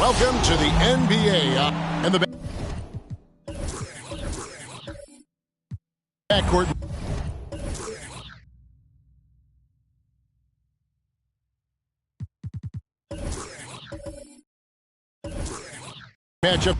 Welcome to the NBA and the backcourt matchup.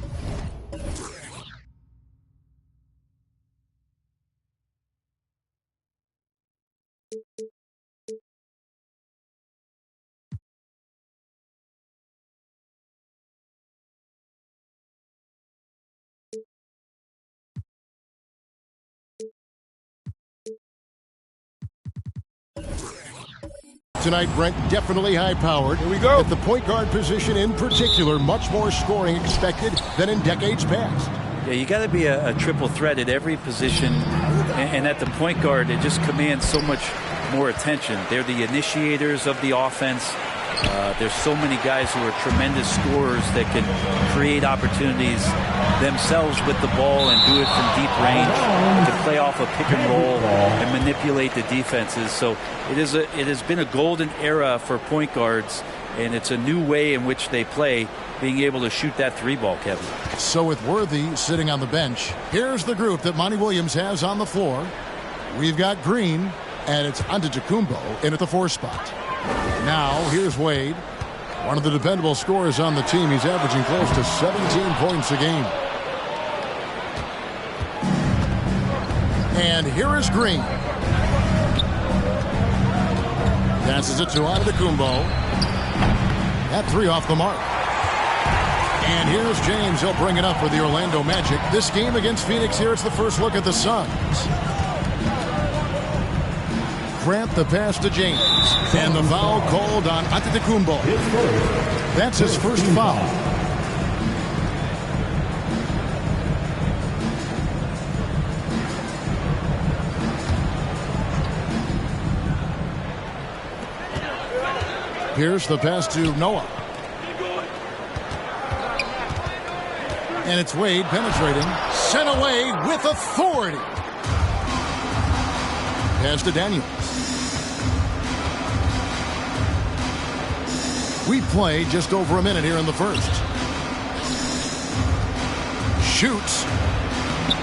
Tonight, Brent, definitely high-powered. Here we go. At the point guard position in particular, much more scoring expected than in decades past. Yeah, you got to be a triple threat at every position, and at the point guard, it just commands so much more attention. They're the initiators of the offense. There's so many guys who are tremendous scorers that can create opportunities themselves with the ball and do it from deep range, to play off a pick and roll and manipulate the defenses. So it has been a golden era for point guards and it's a new way in which they play, being able to shoot that 3-ball, Kevin. So with Worthy sitting on the bench, here's the group that Monty Williams has on the floor. We've got Green, and it's Antetokounmpo in at the 4 spot. Now here's Wade, one of the dependable scorers on the team. He's averaging close to 17 points a game. And here is Green. Passes it to Antetokounmpo. That 3 off the mark. And here's James. He'll bring it up for the Orlando Magic. This game against Phoenix here, it's the first look at the Suns. Grant the pass to James. And the foul called on Antetokounmpo. That's his first foul. Here's the pass to Noah. And it's Wade penetrating. Sent away with authority. Pass to Daniels. We play just over a minute here in the first. Shoots.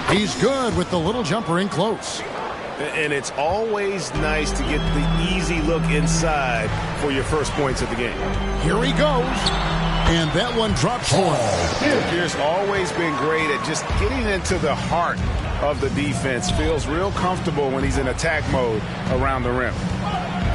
He's good with the little jumper in close. And it's always nice to get the easy look inside for your first points of the game. Here he goes. And that one drops for him. Pierce always been great at just getting into the heart of the defense. Feels real comfortable when he's in attack mode around the rim.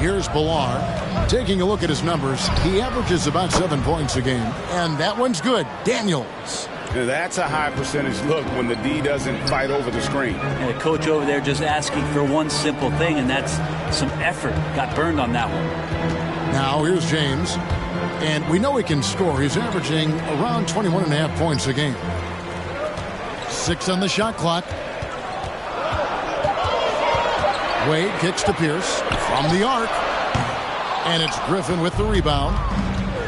Here's Bilal. Taking a look at his numbers, he averages about 7 points a game. And that one's good. Daniels. That's a high percentage look when the D doesn't fight over the screen. And the coach over there just asking for one simple thing, and that's some effort. Got burned on that one. Now here's James. And we know he can score. He's averaging around 21.5 points a game. 6 on the shot clock. Wade kicks to Pierce from the arc. And it's Griffin with the rebound.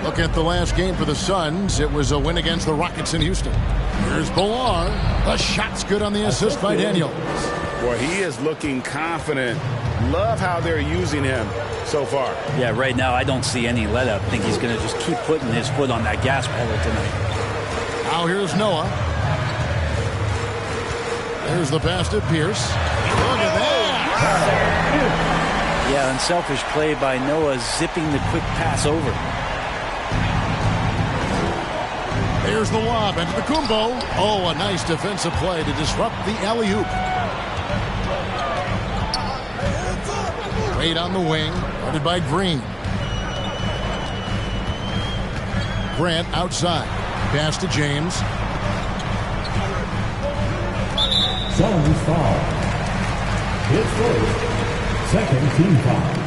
Look at the last game for the Suns. It was a win against the Rockets in Houston. Here's Bilal. The shot's good on the assist by Daniels. Boy, he is looking confident. Love how they're using him so far. Yeah, right now I don't see any let up. I think he's going to just keep putting his foot on that gas pedal tonight. Now here's Noah. There's the pass to Pierce. Look at that. Yeah, unselfish play by Noah, zipping the quick pass over. There's the lob into the Kumbo. Oh, a nice defensive play to disrupt the alley-oop. Wade on the wing, guarded by Green. Grant outside. Pass to James. Suns foul. His first. Second team foul.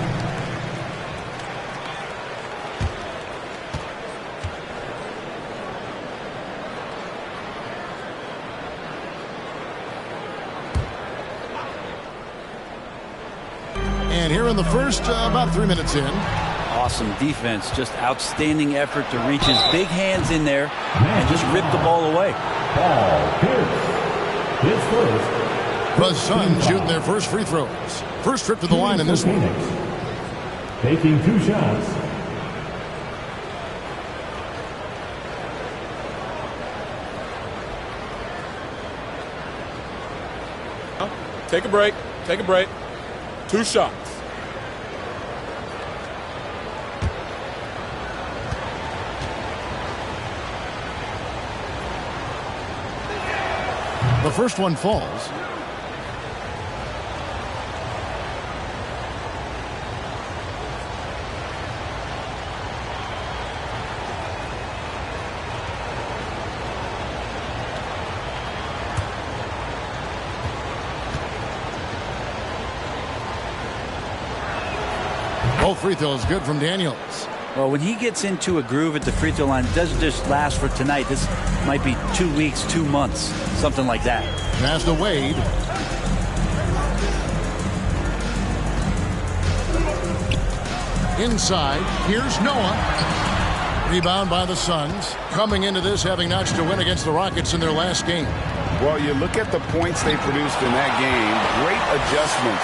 And here in the first, about 3 minutes in. Awesome defense, just outstanding effort to reach his big hands in there and just rip the ball away. Ball, Pierce. His first. The Suns shooting their first free throws. First trip to the line in this one. Taking 2 shots. Take a break. Take a break. 2 shots. The first one falls. Both free throws good from Daniels. Well, when he gets into a groove at the free throw line, it doesn't just last for tonight. This might be 2 weeks, 2 months, something like that. Pass to Wade. Inside, here's Noah. Rebound by the Suns. Coming into this having notched a win against the Rockets in their last game. Well, you look at the points they produced in that game. Great adjustments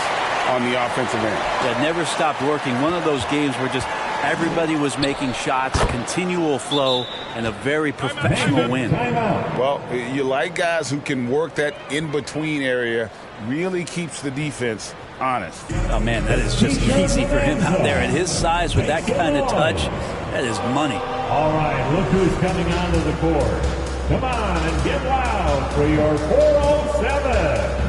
on the offensive end. That never stopped working. One of those games where just Everybody was making shots, continual flow, and a very professional win. Well, you like guys who can work that in-between area, really keeps the defense honest. Oh, man, that is just easy for him out there. At his size, with that kind of touch, that is money. All right, look who's coming onto the court. Come on and get loud for your 407.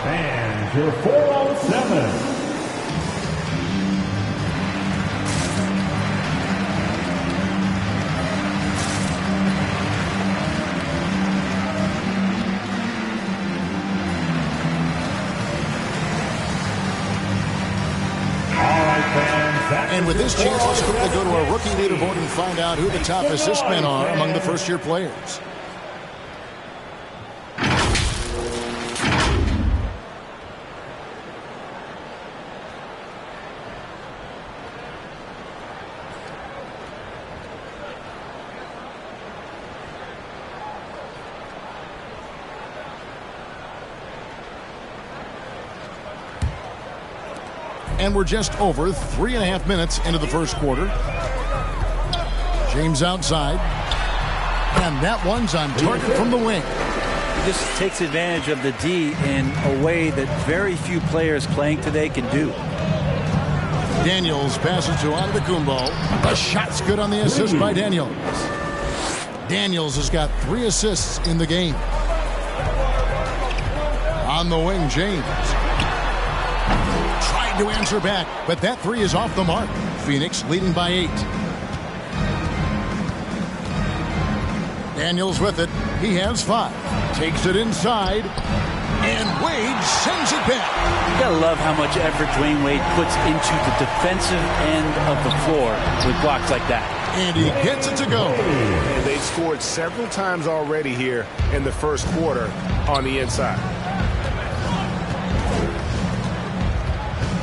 And your 407. And with this chance, let's quickly go to our rookie leaderboard and find out who the top assist men are among the first-year players. And we're just over 3.5 minutes into the first quarter. James outside. And that one's on target from the wing. He just takes advantage of the D in a way that very few players playing today can do. Daniels passes to Antetokounmpo. The shot's good on the assist by Daniels. Daniels has got 3 assists in the game. On the wing, James. Tried to answer back, but that 3 is off the mark. Phoenix leading by 8. Daniels with it. He has 5. Takes it inside. And Wade sends it back. You gotta love how much effort Dwayne Wade puts into the defensive end of the floor with blocks like that. And he gets it to go. And they've scored several times already here in the first quarter on the inside.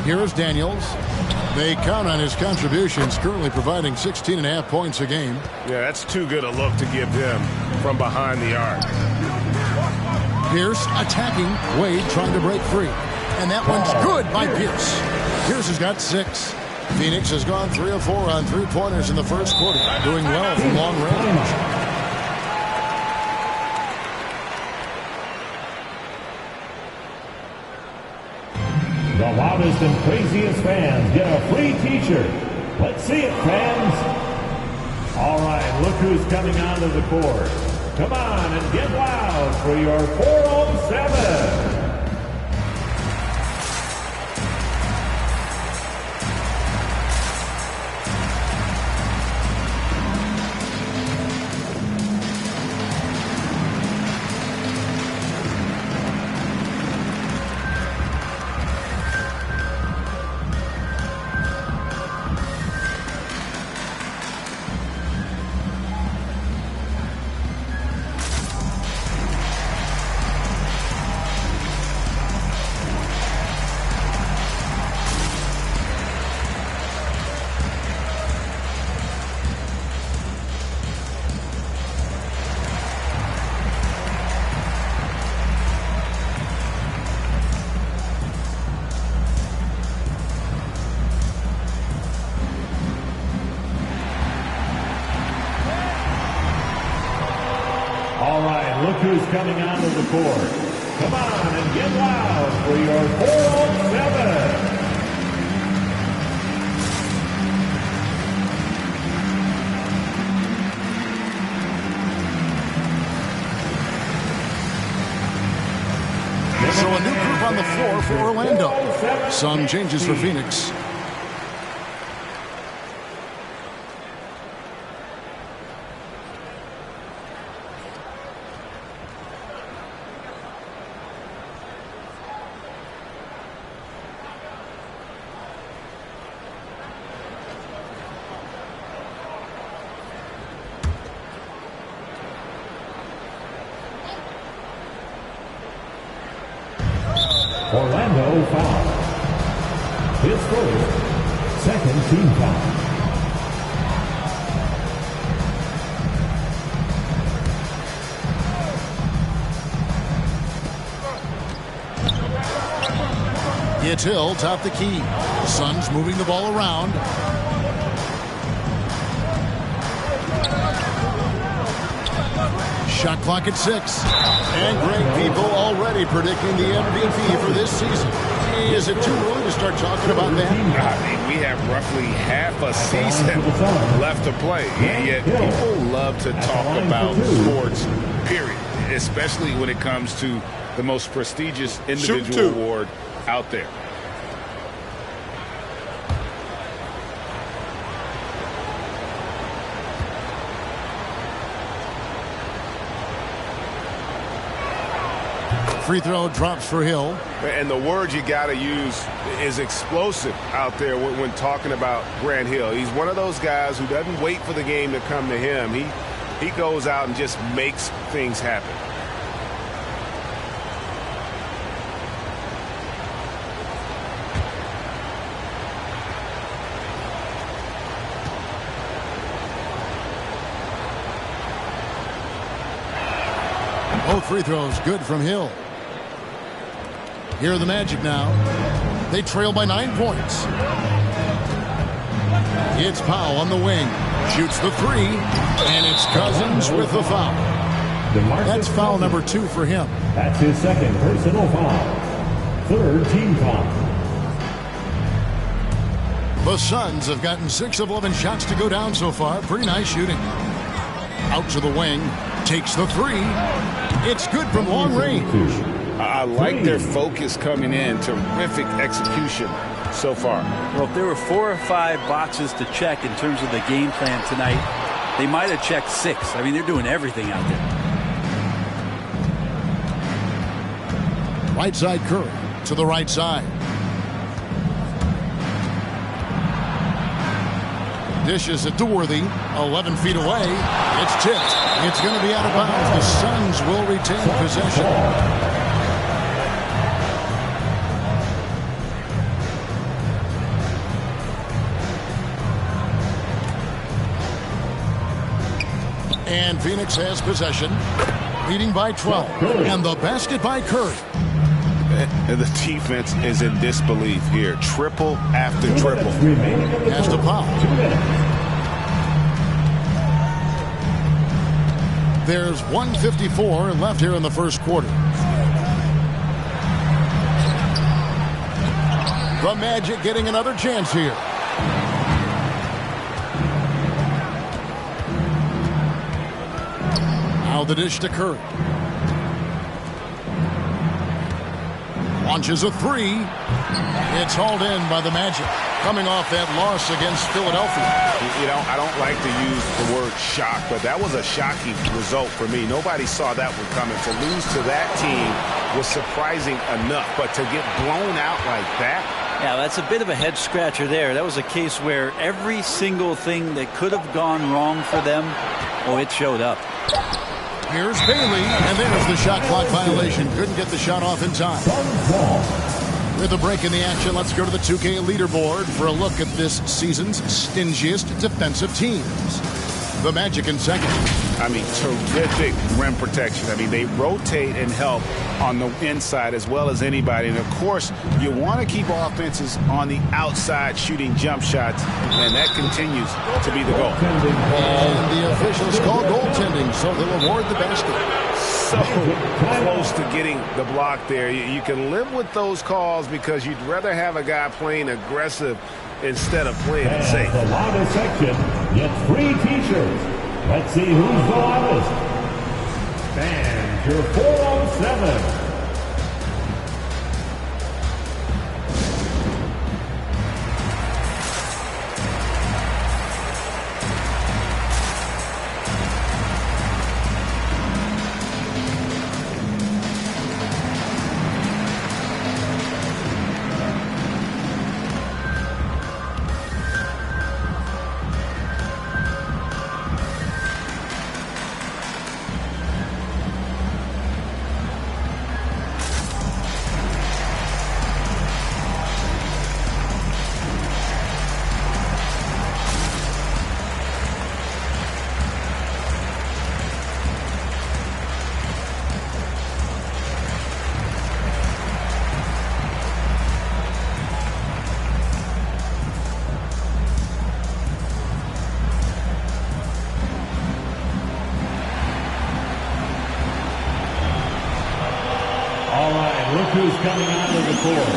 Here's Daniels. They count on his contributions, currently providing 16.5 points a game. Yeah, that's too good a look to give them from behind the arc. Pierce attacking. Wade trying to break free. And that one's good by Pierce. Pierce has got 6. Phoenix has gone 3 of 4 on 3-pointers in the first quarter. Doing well from long range. The loudest and craziest fans get a free t-shirt. Let's see it, fans. All right, look who's coming onto the court. Come on and get loud for your 407. All right, look who's coming onto the court. Come on and get loud for your 407. for Orlando. Some changes for Phoenix. Orlando foul. His first, second team foul. It's Hill, top the key. Suns moving the ball around. Shot clock at 6. And great people already predicting the MVP for this season. Is it too early to start talking about that? I mean, we have roughly half a season left to play. Yet people love to talk about sports, period. Especially when it comes to the most prestigious individual award out there. Free throw drops for Hill. And the word you got to use is explosive out there when talking about Grant Hill. He's one of those guys who doesn't wait for the game to come to him. He goes out and just makes things happen. Both free throws good from Hill. Here are the Magic now. They trail by 9 points. It's Powell on the wing. Shoots the 3. And it's Cousins with the foul. That's foul number 2 for him. That's his second personal foul. Third team foul. The Suns have gotten 6 of 11 shots to go down so far. Pretty nice shooting. Out to the wing. Takes the 3. It's good from long range. I like their focus coming in. Terrific execution so far. Well, if there were 4 or 5 boxes to check in terms of the game plan tonight, they might have checked 6. I mean, they're doing everything out there. Right side Curry to the right side. Dishes it to Worthy. 11 feet away. It's tipped. It's going to be out of bounds. The Suns will retain possession. And Phoenix has possession, leading by 12. And the basket by Curry. And the defense is in disbelief here. Triple after triple. Has to Powell. There's 1:54 left here in the first quarter. The Magic getting another chance here. Now the dish to Curry. Launches a 3. It's hauled in by the Magic. Coming off that loss against Philadelphia. You know, I don't like to use the word shock, but that was a shocking result for me. Nobody saw that one coming. To lose to that team was surprising enough, but to get blown out like that. Yeah, that's a bit of a head scratcher there. That was a case where every single thing that could have gone wrong for them, it showed up. Here's Bailey, and there's the shot clock violation. Couldn't get the shot off in time. With a break in the action, let's go to the 2K leaderboard for a look at this season's stingiest defensive teams. The Magic in second. I mean, terrific rim protection. I mean, they rotate and help on the inside as well as anybody. And, of course, you want to keep offenses on the outside shooting jump shots, and that continues to be the goal. And the officials call goaltending, so they'll award the basket. So close to getting the block there. You can live with those calls because you'd rather have a guy playing aggressive instead of playing it safe. The loudest section gets free t-shirts. Let's see who's the loudest. And your 407. who's coming onto the court.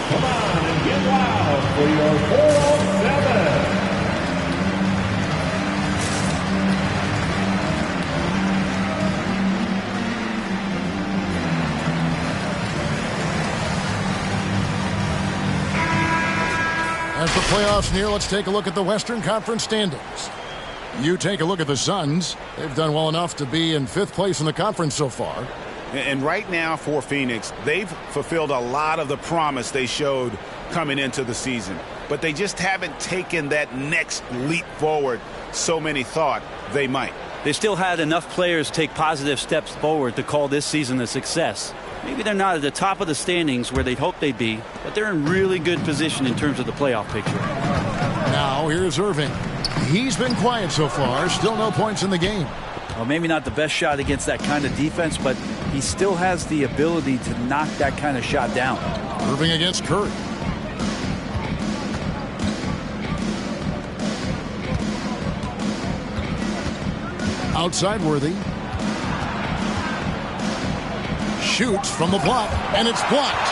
Come on and get loud for your 4-on-7. As the playoffs near, let's take a look at the Western Conference standings. You take a look at the Suns. They've done well enough to be in 5th place in the conference so far. And right now for Phoenix, they've fulfilled a lot of the promise they showed coming into the season. But they just haven't taken that next leap forward so many thought they might. They still had enough players take positive steps forward to call this season a success. Maybe they're not at the top of the standings where they'd hope they'd be, but they're in really good position in terms of the playoff picture. Now here's Irving. He's been quiet so far. Still no points in the game. Well, maybe not the best shot against that kind of defense, but he still has the ability to knock that kind of shot down. Irving against Curry. Outside Worthy. Shoots from the block, and it's blocked.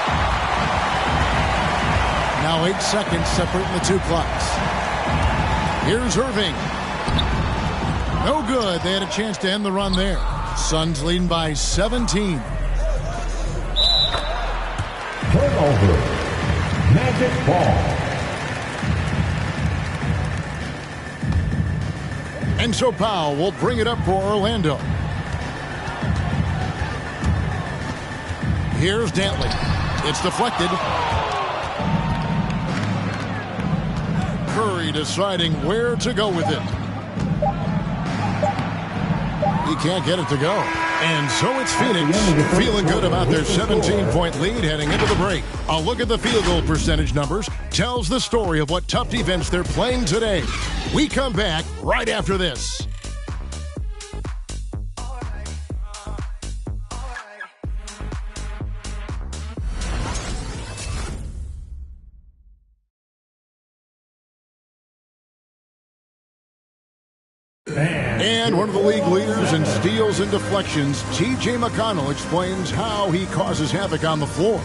Now 8 seconds separating the two clocks. Here's Irving. No good. They had a chance to end the run there. Suns leading by 17. Turnover. Magic ball. And so Powell will bring it up for Orlando. Here's Dantley. It's deflected. Curry deciding where to go with it. He can't get it to go. And so it's Phoenix feeling good about their 17-point lead heading into the break. A look at the field goal percentage numbers tells the story of what tough defense they're playing today. We come back right after this. And one of the league leaders in steals and deflections, T.J. McConnell, explains how he causes havoc on the floor.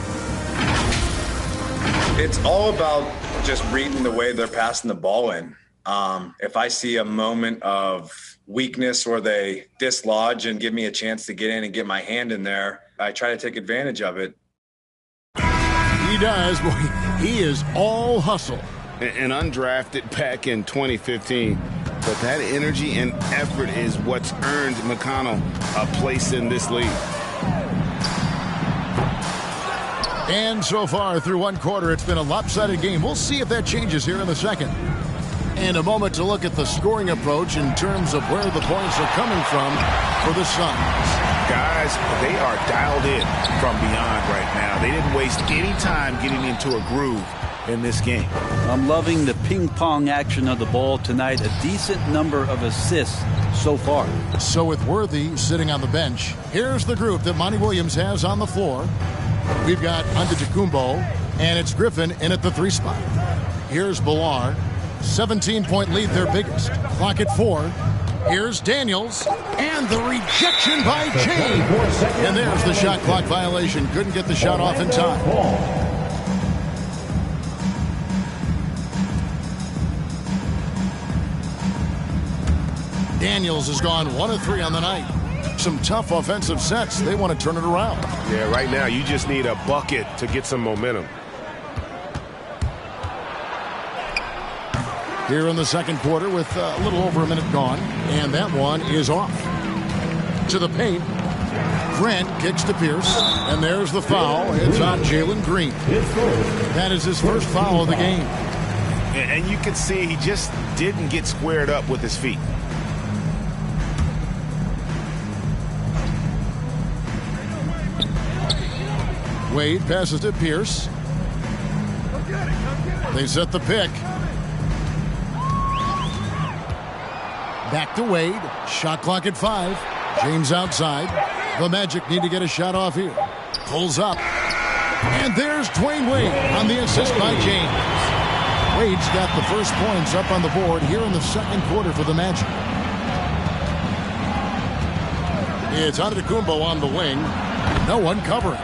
It's all about just reading the way they're passing the ball in. If I see a moment of weakness where they dislodge and give me a chance to get in and get my hand in there, I try to take advantage of it. He does. Boy, he is all hustle. And undrafted back in 2015. But that energy and effort is what's earned McConnell a place in this league. And so far through one quarter, it's been a lopsided game. We'll see if that changes here in the second. And a moment to look at the scoring approach in terms of where the points are coming from for the Suns. Guys, they are dialed in from beyond right now. They didn't waste any time getting into a groove in this game. I'm loving the ping pong action of the ball tonight. A decent number of assists so far. So with Worthy sitting on the bench, here's the group that Monty Williams has on the floor. We've got Antetokounmpo, and it's Griffin in at the 3 spot. Here's Bilal. 17-point lead, their biggest. Clock at 4. Here's Daniels, and the rejection by James. And there's the shot clock violation. Couldn't get the shot off in time. Daniels has gone 1 of 3 on the night. Some tough offensive sets. They want to turn it around. Yeah, right now you just need a bucket to get some momentum. Here in the second quarter with a little over a minute gone. And that one is off. To the paint. Grant kicks to Pierce. And there's the foul. It's on Jalen Green. That is his first foul of the game. And you can see he just didn't get squared up with his feet. Wade passes to Pierce. They set the pick. Back to Wade. Shot clock at 5. James outside. The Magic need to get a shot off here. Pulls up. And there's Dwayne Wade on the assist by James. Wade's got the first points up on the board here in the second quarter for the Magic. It's Antetokounmpo on the wing. No one covering.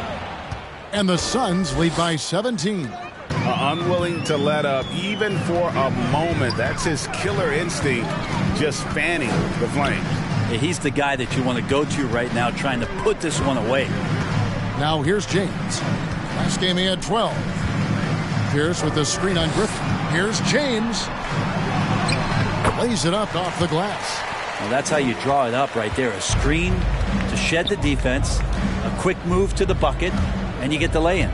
And the Suns lead by 17. Unwilling to let up even for a moment. That's his killer instinct, just fanning the flame. Yeah, he's the guy that you want to go to right now, trying to put this one away. Now here's James. Last game he had 12. Pierce with the screen on Griffin. Here's James. Lays it up off the glass. Well, that's how you draw it up right there. A screen to shed the defense, a quick move to the bucket, and you get the lay-in.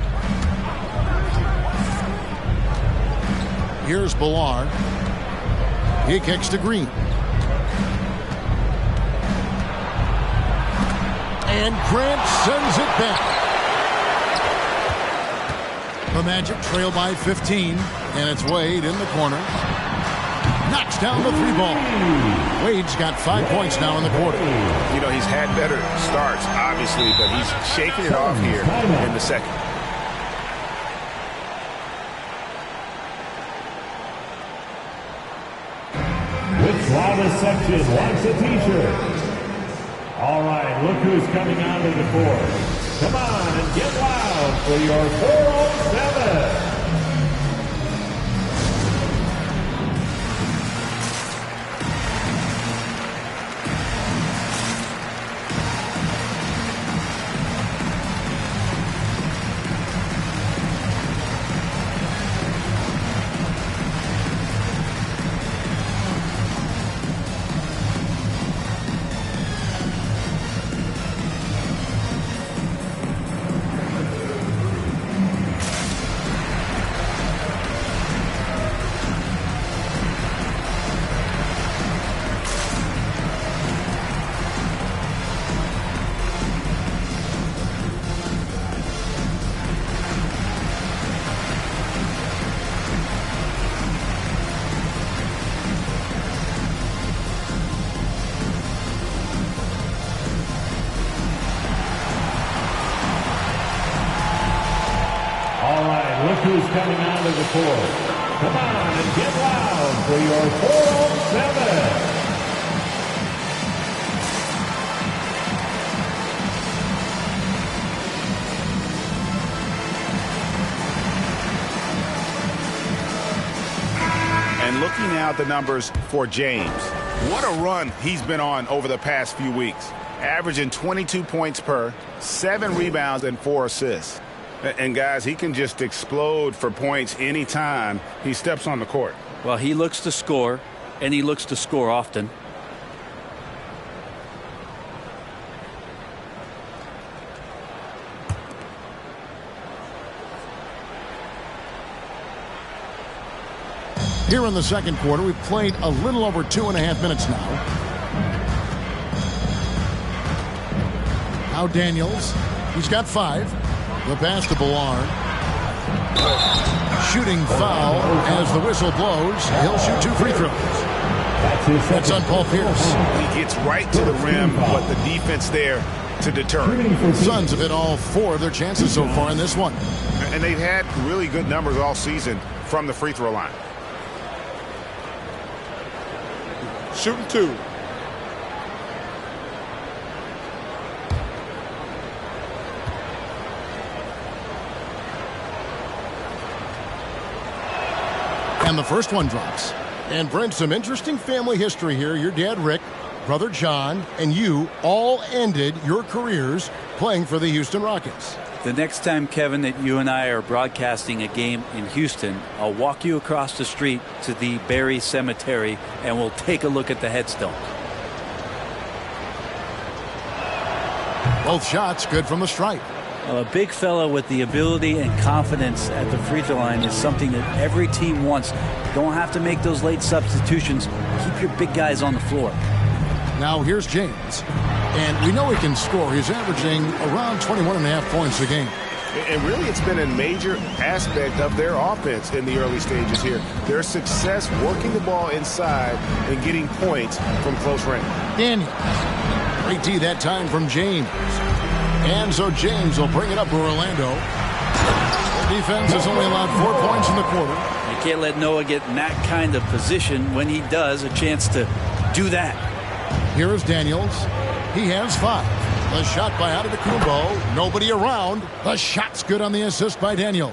Here's Ballard. He kicks to Green. And Grant sends it back. The Magic trail by 15, and it's Wade in the corner. Knocks down the 3-ball. Wade's got 5 points now in the quarter. You know, he's had better starts, obviously, but he's shaking it off here in the second. Which loudest section wants a t-shirt? All right, look who's coming onto the court. Come on and get loud for your 407. Who's coming onto the court? Come on and get loud for your 407. And looking now at the numbers for James. What a run he's been on over the past few weeks. Averaging 22 points per, 7 rebounds, and 4 assists. And, guys, he can just explode for points anytime he steps on the court. Well, he looks to score, and he looks to score often. Here in the second quarter, we've played a little over 2.5 minutes now. Now Daniels. He's got 5. The pass to Ballard. Shooting foul as the whistle blows. He'll shoot 2 free throws. That's on Paul Pierce. He gets right to the rim, but the defense there to deter. Suns have hit all 4 of their chances so far in this one. And they've had really good numbers all season from the free throw line. Shooting 2. And the first one drops. And Brent, some interesting family history here. Your dad, Rick, brother John, and you all ended your careers playing for the Houston Rockets. The next time, Kevin, that you and I are broadcasting a game in Houston, I'll walk you across the street to the Berry Cemetery, and we'll take a look at the headstone. Both shots good from the stripe. Well, a big fella with the ability and confidence at the free throw line is something that every team wants. You don't have to make those late substitutions. Keep your big guys on the floor. Now here's James. And we know he can score. He's averaging around 21.5 points a game. And really, it's been a major aspect of their offense in the early stages here. Their success working the ball inside and getting points from close range. Daniels. Great D that time from James. And so James will bring it up to Orlando. The defense has only allowed 4 points in the quarter. You can't let Noah get in that kind of position when he does, a chance to do that. Here is Daniels. He has 5. The shot by Antetokounmpo. Nobody around. The shot's good on the assist by Daniels.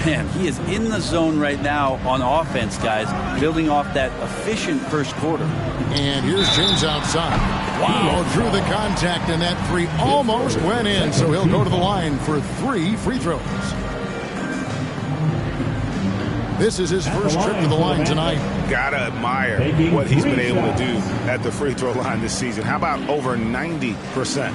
Man, he is in the zone right now on offense, guys, building off that efficient first quarter. And here's James outside. Wow, drew the contact, and that three almost went in, so he'll go to the line for 3 free throws. This is his first trip to the line tonight. Gotta admire what he's been able to do at the free throw line this season. How about over 90%?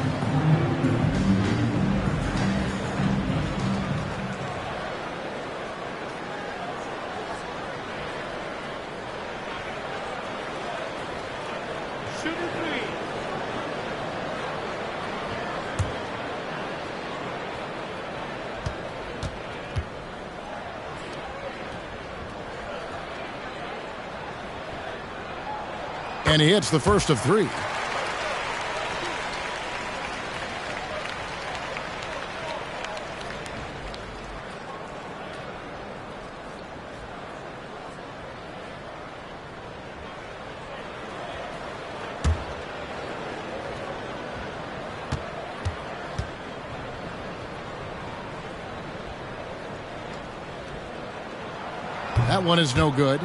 And he hits the first of 3. That one is no good.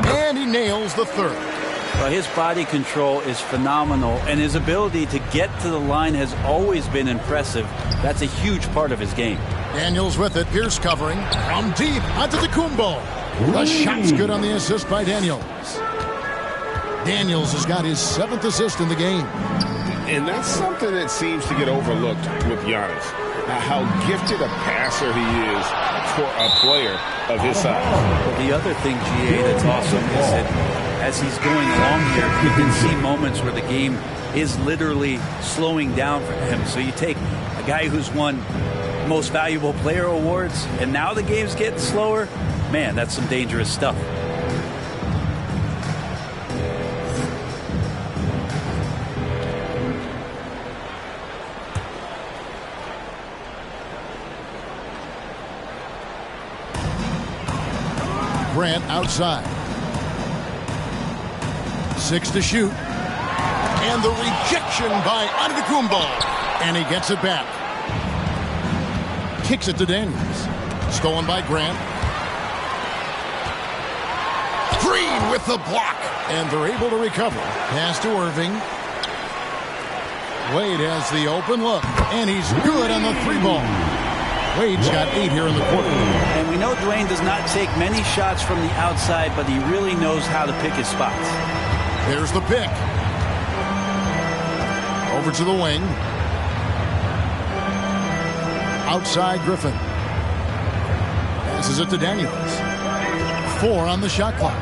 And he nails the third. Well, his body control is phenomenal, and his ability to get to the line has always been impressive. That's a huge part of his game. Daniels with it. Pierce covering. From deep. Antetokounmpo. The shot's good on the assist by Daniels. Daniels has got his 7th assist in the game. And that's something that seems to get overlooked with Giannis. How gifted a passer he is for a player of his size. Well, the other thing, GA, that's awesome is that as he's going along here, you can see moments where the game is literally slowing down for him. So you take a guy who's won most valuable player awards, and now the game's getting slower. Man, that's some dangerous stuff. Grant outside. 6 to shoot. And the rejection by Antetokounmpo. And he gets it back. Kicks it to Daniels. Stolen by Grant. Green with the block. And they're able to recover. Pass to Irving. Wade has the open look. And he's good on the 3-ball. Wade's got 8 here in the quarter. And we know Dwayne does not take many shots from the outside, but he really knows how to pick his spots. There's the pick. Over to the wing. Outside Griffin. Passes it to Daniels. 4 on the shot clock.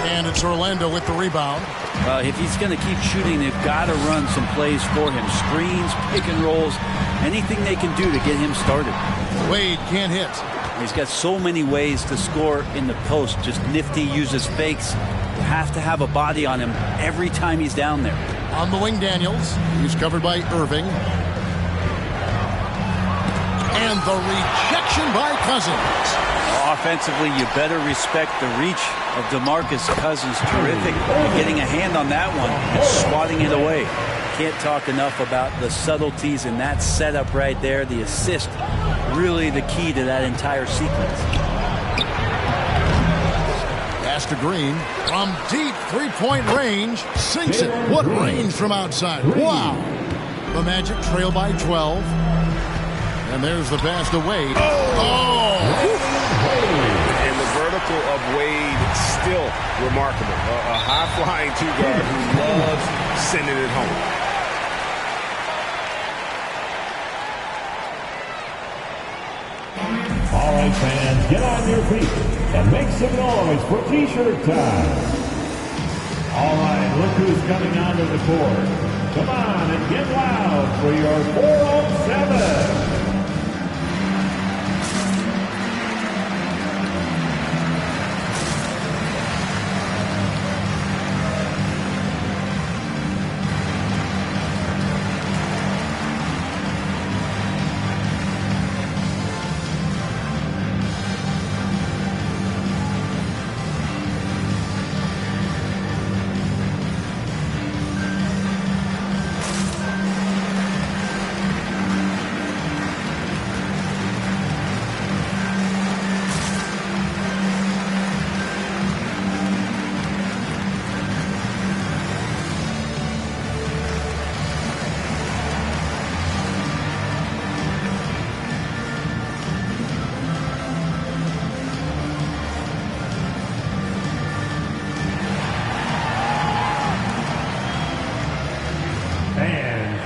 And it's Orlando with the rebound. If he's going to keep shooting, they've got to run some plays for him. Screens, pick and rolls, anything they can do to get him started. Wade can't hit. He's got so many ways to score in the post. Just nifty, uses fakes. You have to have a body on him every time he's down there. On the wing, Daniels. He's covered by Irving. And the rejection by Cousins. Offensively, you better respect the reach of DeMarcus Cousins. Terrific getting a hand on that one and swatting it away. Can't talk enough about the subtleties in that setup right there. The assist, really the key to that entire sequence. Pass to Green. From deep 3-point range. Sinks it. What range from outside. Wow. The Magic trail by 12. And there's the pass to Wade. Oh! And the vertical of Wade still remarkable. A high-flying 2-guard who loves sending it home. All right, fans, get on your feet and make some noise for T-shirt time. All right, look who's coming onto the court. Come on and get loud for your 407.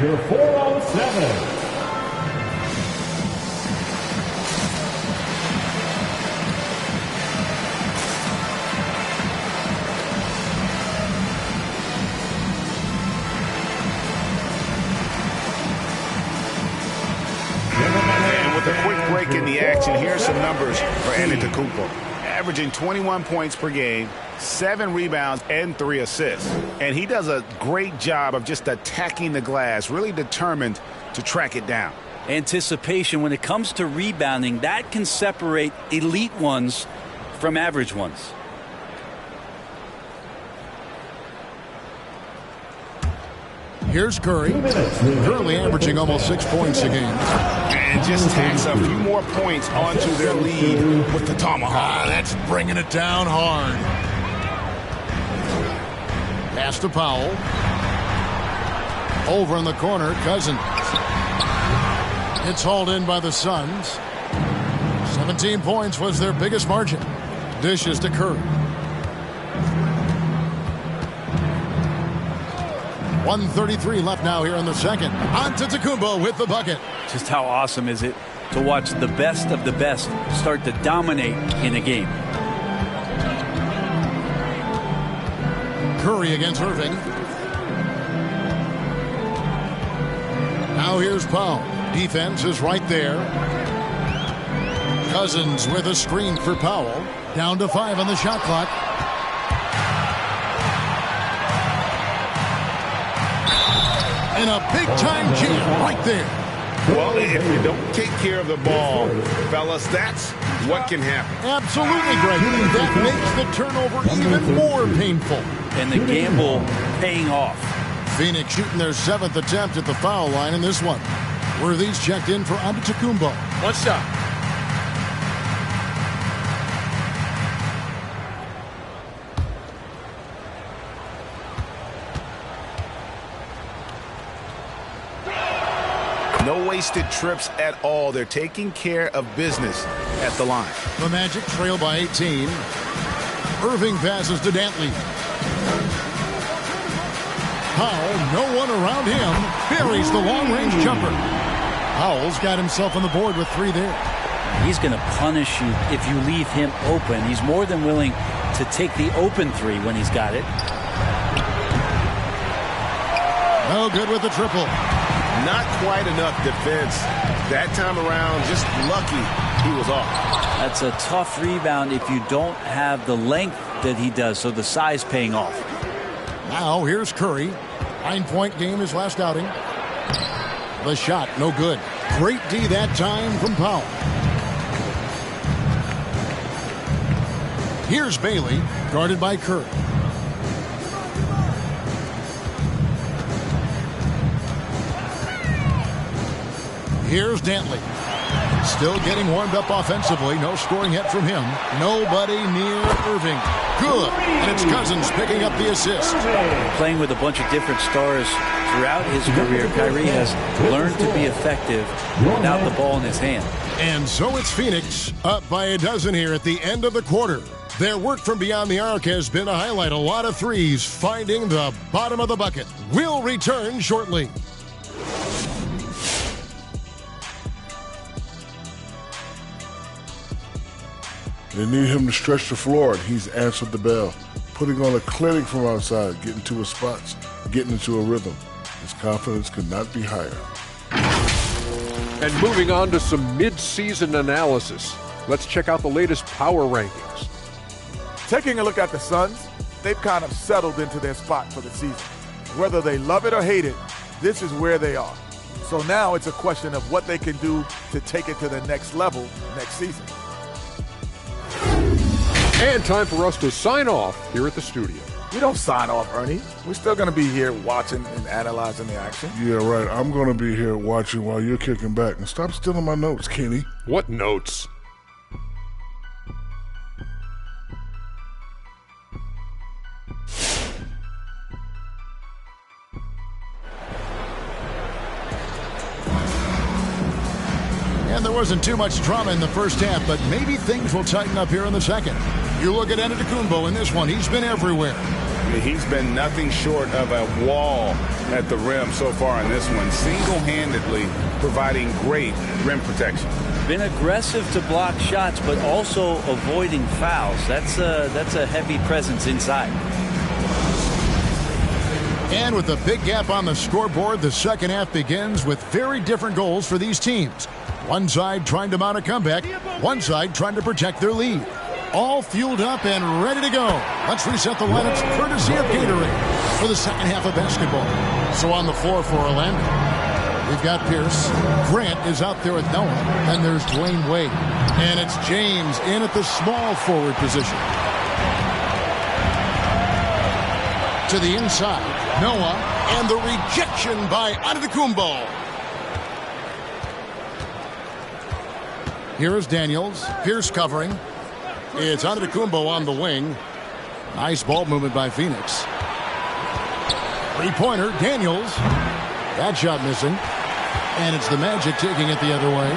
Your 407. And with a quick break in the action, here's some numbers for Antetokounmpo. Averaging 21 points per game, 7 rebounds, and 3 assists. And he does a great job of just attacking the glass, really determined to track it down. Anticipation, when it comes to rebounding, that can separate elite ones from average ones. Here's Curry. Currently averaging almost 6 points a game. And just tacks a few more points onto their lead with the tomahawk. That's bringing it down hard. Pass to Powell. Over in the corner, Cousins. It's hauled in by the Suns. 17 points was their biggest margin. Dishes to Curry. 1:33 left now here in the second. Antetokounmpo with the bucket. Just how awesome is it to watch the best of the best start to dominate in a game. Curry against Irving. Now here's Powell. Defense is right there. Cousins with a screen for Powell. Down to 5 on the shot clock. And a big-time jam right there. Well, if you don't take care of the ball, fellas, that's what can happen. Absolutely, Greg. That makes the turnover even more painful. And the gamble paying off. Phoenix shooting their 7th attempt at the foul line in this one. Worthy's checked in for Antetokounmpo. One shot. No wasted trips at all. They're taking care of business at the line. The Magic trail by 18. Irving passes to Dantley. Powell, no one around him, buries the long-range jumper. Powell's got himself on the board with 3 there. He's going to punish you if you leave him open. He's more than willing to take the open 3 when he's got it. No good with the triple. Not quite enough defense. That time around, just lucky he was off. That's a tough rebound if you don't have the length that he does, so the size paying off. Now here's Curry. 9-point game his last outing. The shot, no good. Great D that time from Powell. Here's Bailey, guarded by Curry. Here's Dantley. Still getting warmed up offensively. No scoring yet from him. Nobody near Irving. Good. And it's Cousins picking up the assist. Playing with a bunch of different stars throughout his career, Kyrie has learned to be effective without the ball in his hand. And so it's Phoenix up by a dozen here at the end of the quarter. Their work from beyond the arc has been a highlight. A lot of threes finding the bottom of the bucket. We'll return shortly. They need him to stretch the floor, and he's answered the bell. Putting on a clinic from outside, getting to his spots, getting into a rhythm. His confidence could not be higher. And moving on to some mid-season analysis. Let's check out the latest power rankings. Taking a look at the Suns, they've kind of settled into their spot for the season. Whether they love it or hate it, this is where they are. So now it's a question of what they can do to take it to the next level next season. And time for us to sign off here at the studio. We don't sign off, Ernie. We're still going to be here watching and analyzing the action. Yeah, right. I'm going to be here watching while you're kicking back. And stop stealing my notes, Kenny. What notes? And there wasn't too much drama in the first half, but maybe things will tighten up here in the second. You look at Antetokounmpo in this one. He's been everywhere. He's been nothing short of a wall at the rim so far in this one, single-handedly providing great rim protection. Been aggressive to block shots, but also avoiding fouls. That's a heavy presence inside. And with a big gap on the scoreboard, the second half begins with very different goals for these teams. One side trying to mount a comeback, one side trying to protect their lead. All fueled up and ready to go. Let's reset the lineups courtesy of Gatorade for the second half of basketball. So on the floor for Orlando, we've got Pierce. Grant is out there with Noah. Then there's Dwayne Wade. And it's James in at the small forward position. To the inside, Noah, and the rejection by Antetokounmpo. Here is Daniels. Pierce covering. It's Antetokounmpo on the wing. Nice ball movement by Phoenix. Three-pointer, Daniels. That shot missing. And it's the Magic taking it the other way.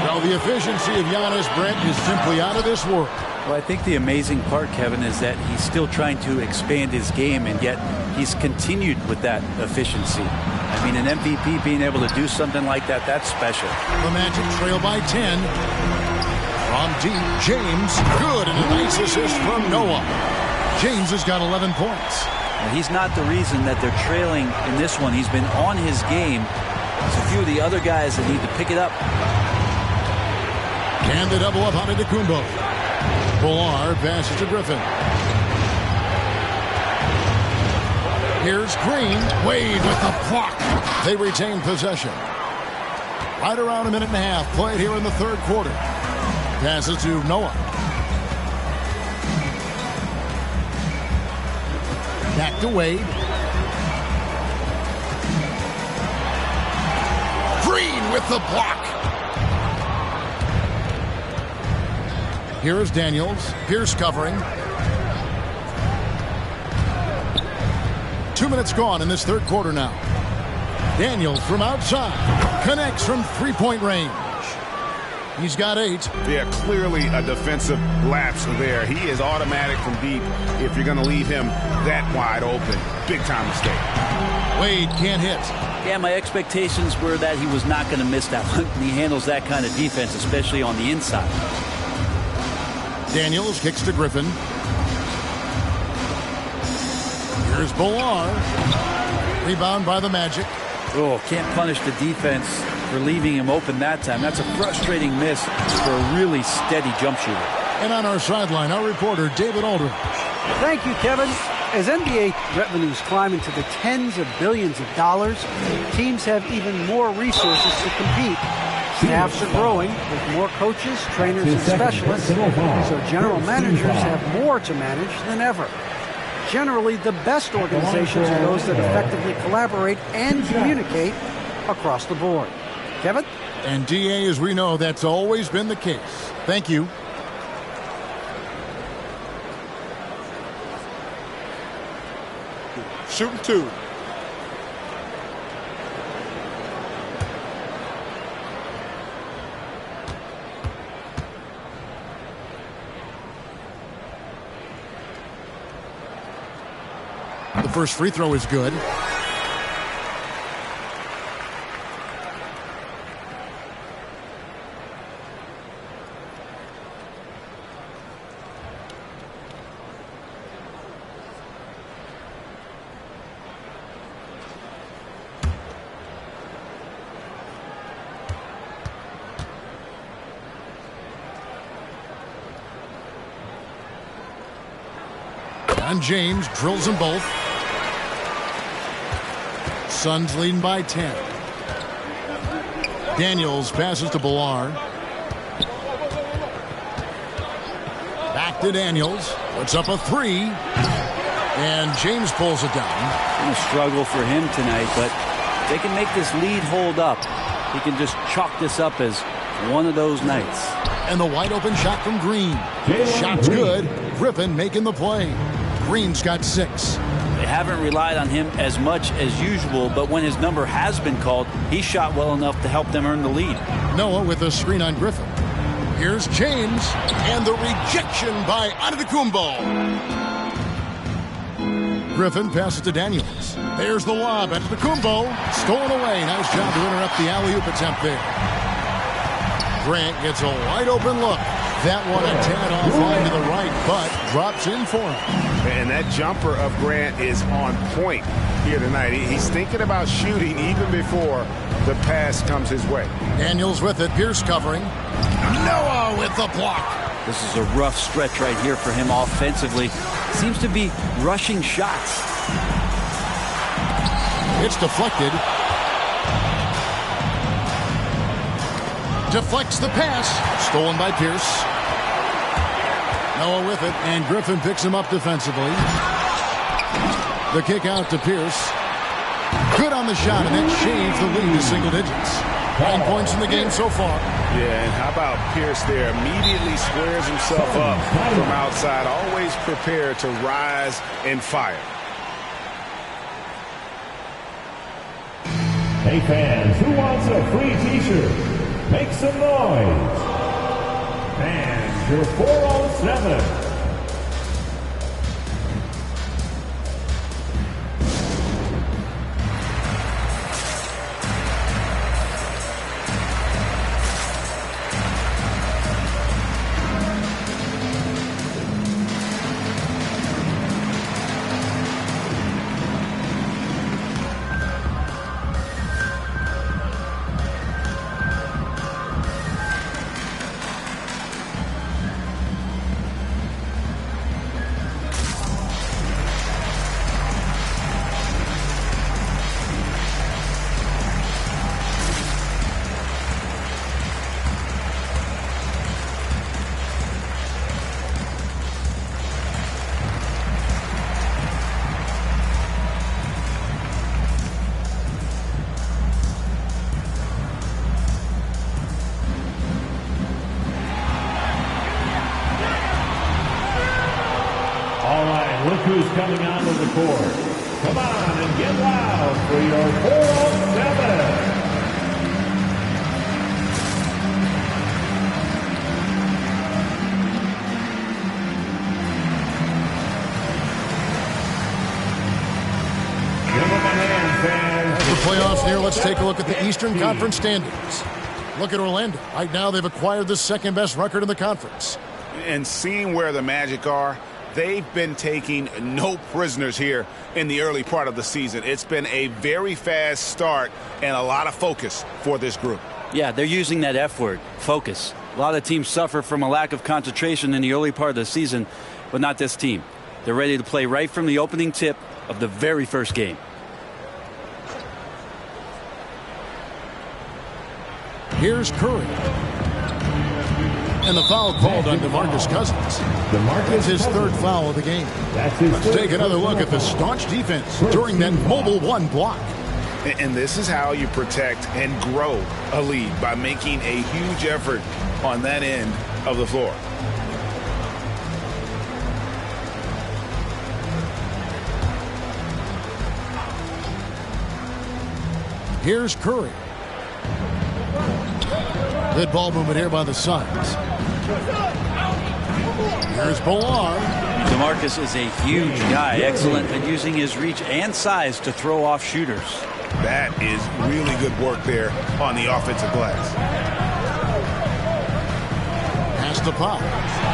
Well, the efficiency of Giannis, Brent, is simply out of this world. Well, I think the amazing part, Kevin, is that he's still trying to expand his game, and yet he's continued with that efficiency. I mean, an MVP being able to do something like that, that's special. The Magic trail by 10. From deep, James, good, and a nice assist from Noah. James has got 11 points. And he's not the reason that they're trailing in this one. He's been on his game. There's a few of the other guys that need to pick it up. And the double up on Antetokounmpo. Bullard passes to Griffin. Here's Green. Wade with the block. They retain possession. Right around a minute and a half played here in the third quarter. Passes to Noah. Back to Wade. Green with the block. Here is Daniels. Pierce covering. 2 minutes gone in this third quarter now. Daniels from outside. Connects from three-point range. He's got 8. Yeah, clearly a defensive lapse there. He is automatic from deep if you're going to leave him that wide open. Big-time mistake. Wade can't hit. Yeah, my expectations were that he was not going to miss that one. He handles that kind of defense, especially on the inside. Daniels kicks to Griffin. Here's Bullard. Rebound by the Magic. Oh, can't punish the defense for leaving him open that time. That's a frustrating miss for a really steady jump shooter. And on our sideline, our reporter, David Aldridge. Thank you, Kevin. As NBA revenues climb into the tens of billions of dollars, teams have even more resources to compete. Staffs are growing with more coaches, trainers, and specialists, so general managers have more to manage than ever. Generally, the best organizations are those that effectively collaborate and communicate across the board. Kevin? And DA, as we know, that's always been the case. Thank you. Shooting 2. The first free throw is good. And James drills them both. Suns leading by 10. Daniels passes to Ballard. Back to Daniels. Puts up a three. And James pulls it down. It's a struggle for him tonight, but they can make this lead hold up. He can just chalk this up as one of those nights. And the wide open shot from Green. Shot's good. Griffin making the play. Green's got 6. They haven't relied on him as much as usual, but when his number has been called, he shot well enough to help them earn the lead. Noah with a screen on Griffin. Here's James, and the rejection by Antetokounmpo. Griffin passes to Daniels. There's the lob. Antetokounmpo stolen away. Nice job to interrupt the alley-oop attempt there. Grant gets a wide open look. That one a tad offline to the right, but drops in for him. And that jumper of Grant is on point here tonight. He's thinking about shooting even before the pass comes his way. Daniels with it. Pierce covering. Noah with the block. This is a rough stretch right here for him offensively. Seems to be rushing shots. It's deflected. Deflects the pass. Stolen by Pierce. Noah with it, and Griffin picks him up defensively. The kick out to Pierce. Good on the shot, and that shaves the lead to single digits. 9 points in the game so far. Yeah, and how about Pierce there? Immediately squares himself up from outside, always prepared to rise and fire. Hey fans, who wants a free t-shirt? Make some noise. And your 407. Look who's coming onto the court. Come on and get loud for your 407. Give them a hand, fans. As the playoffs near, let's take a look at the Eastern Conference standings. Look at Orlando. Right now, they've acquired the second best record in the conference. And seeing where the Magic are, they've been taking no prisoners here in the early part of the season. It's been a very fast start and a lot of focus for this group. Yeah, they're using that F word, focus. A lot of teams suffer from a lack of concentration in the early part of the season, but not this team. They're ready to play right from the opening tip of the very first game. Here's Curry. And the foul called on DeMarcus Cousins. It's his third foul of the game. Let's take another look at the staunch defense during that mobile one block. And this is how you protect and grow a lead, by making a huge effort on that end of the floor. Here's Curry. Good ball movement here by the Suns. Here's Ballard. DeMarcus is a huge guy, excellent at using his reach and size to throw off shooters. That is really good work there on the offensive glass. Pass to Pop.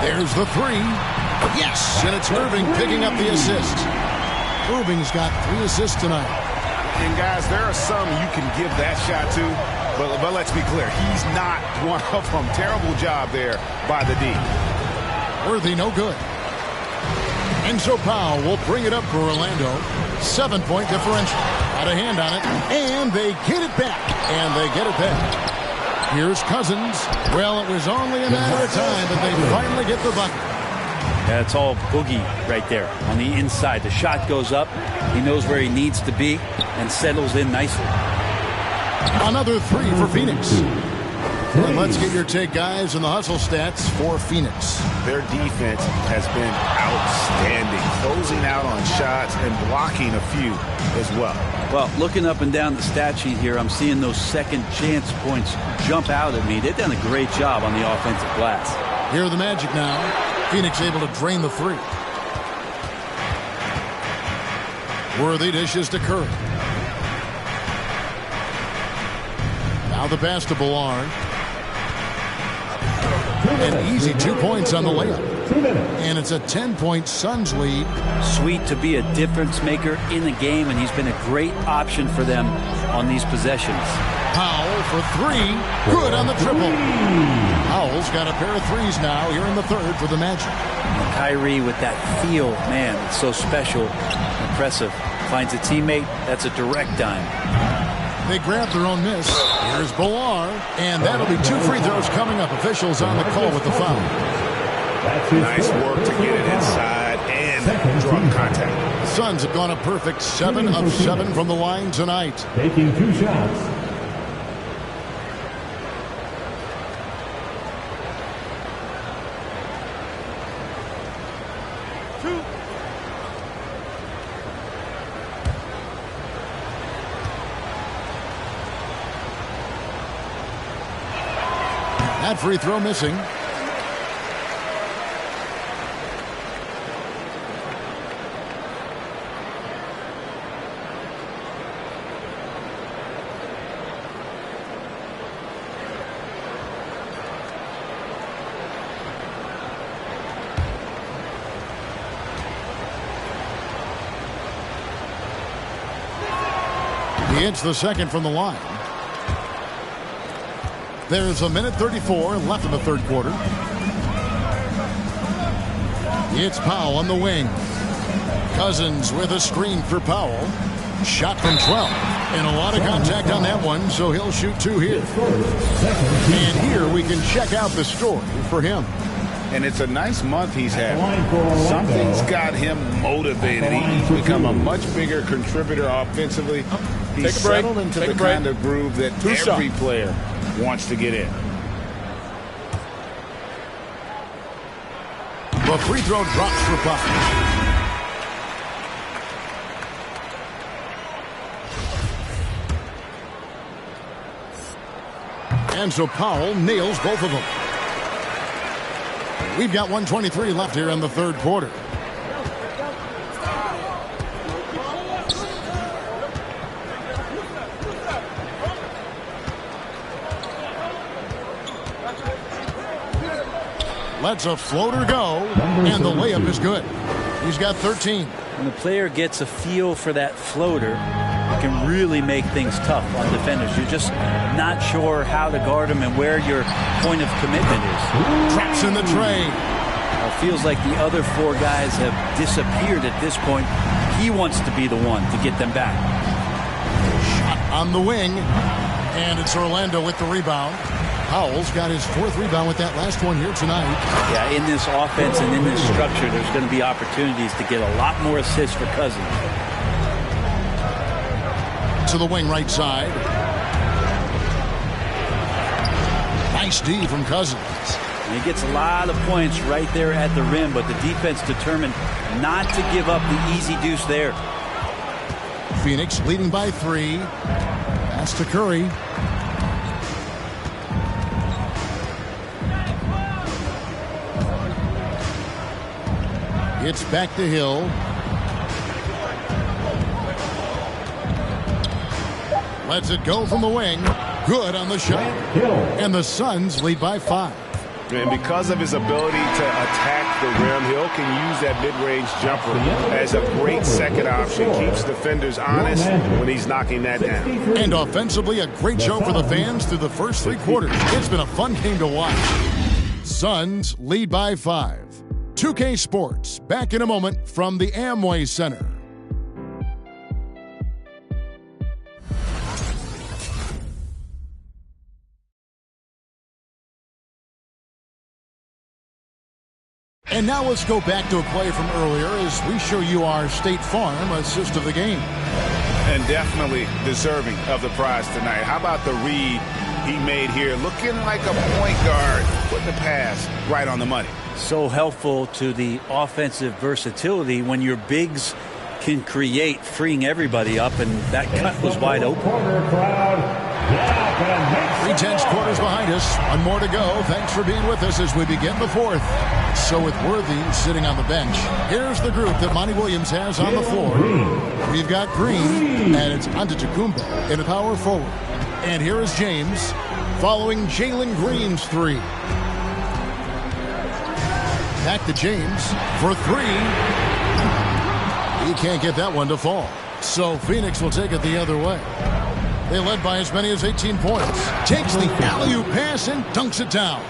There's the three. Yes, and it's Irving picking up the assist. Irving's got 3 assists tonight. And guys, there are some you can give that shot to, but let's be clear, he's not one of them. Terrible job there by the D. Worthy, no good. And so Powell will bring it up for Orlando. 7-point differential. Got a hand on it. And they get it back. And they get it back. Here's Cousins. Well, it was only a matter of time, but they finally get the bucket. Yeah, it's all Boogie right there on the inside. The shot goes up. He knows where he needs to be and settles in nicely. Another three for Phoenix. And let's get your take, guys, on the hustle stats for Phoenix. Their defense has been outstanding, closing out on shots and blocking a few as well. Well, looking up and down the stat sheet here, I'm seeing those second chance points jump out at me. They've done a great job on the offensive glass. Here are the Magic now. Phoenix able to drain the three. Worthy dishes to Curry. Now the pass to Ballard. An easy 2 points on the layup. And it's a 10-point Suns lead. Sweet to be a difference maker in the game, and he's been a great option for them on these possessions. Powell for three. Good on the triple. Powell's got a pair of threes now here in the third for the Magic. And Kyrie with that feel, man, it's so special, impressive. Finds a teammate, that's a direct dime. They grab their own miss. Here's Ballard, and that'll be 2 free throws coming up. Officials on the call with the foul. Nice work to get it inside and draw contact. The Suns have gone a perfect 7 of 7 from the line tonight. Taking 2 shots. That free throw missing. He hits the second from the line. There's a minute 34 left in the third quarter. It's Powell on the wing. Cousins with a screen for Powell. Shot from 12. And a lot of contact on that one, so he'll shoot 2 here. And here we can check out the story for him. And it's a nice month he's had. Something's got him motivated. He's become a much bigger contributor offensively. He's settled into the kind of groove that every player wants to get in. The free throw drops for Powell. And so Powell nails both of them. We've got 1:23 left here in the third quarter. Lets a floater go, and the layup is good. He's got 13. When the player gets a feel for that floater, it can really make things tough on defenders. You're just not sure how to guard them and where your point of commitment is. Drops in the tray. It feels like the other 4 guys have disappeared at this point. He wants to be the one to get them back. Shot on the wing, and it's Orlando with the rebound. Powell's got his 4th rebound with that last one here tonight. Yeah, in this offense and in this structure, there's going to be opportunities to get a lot more assists for Cousins. To the wing right side. Nice D from Cousins. And he gets a lot of points right there at the rim, but the defense determined not to give up the easy deuce there. Phoenix leading by 3. Pass to Curry. It's back to Hill. Lets it go from the wing. Good on the shot. And the Suns lead by 5. And because of his ability to attack the rim, Hill can use that mid-range jumper as a great second option. Keeps defenders honest when he's knocking that down. And offensively, a great show for the fans through the first 3 quarters. It's been a fun game to watch. Suns lead by 5. 2K Sports, back in a moment from the Amway Center. And now let's go back to a play from earlier as we show you our State Farm assist of the game. And definitely deserving of the prize tonight. How about the read he made here? Looking like a point guard. Putting the pass right on the money. So helpful to the offensive versatility when your bigs can create, freeing everybody up, and that cut was wide open. 3/10 quarters behind us. One more to go. Thanks for being with us as we begin the fourth. So with Worthy sitting on the bench, here's the group that Monty Williams has on the floor. We've got Green, and it's Antetokounmpo in a power forward. And here is James following Jalen Green's three. Back to James for three. He can't get that one to fall. So Phoenix will take it the other way. They led by as many as 18 points. Takes the alley-oop pass and dunks it down.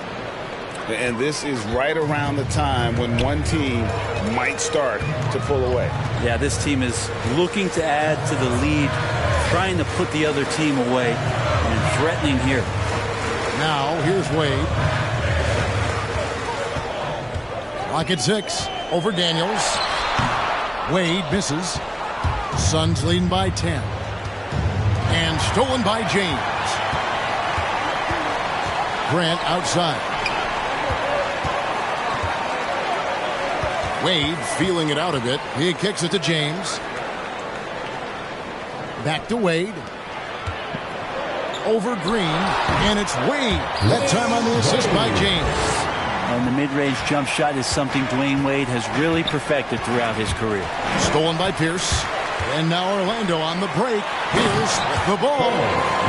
And this is right around the time when one team might start to pull away. Yeah, this team is looking to add to the lead, trying to put the other team away, and threatening here. Now, here's Wade. Clock at 6 over Daniels. Wade misses. Suns leading by 10. And stolen by James. Grant outside. Wade feeling it out a bit. He kicks it to James. Back to Wade. Over Green. And it's Wade. That time on the assist by James. And the mid-range jump shot is something Dwayne Wade has really perfected throughout his career. Stolen by Pierce. And now Orlando on the break. Here's the ball.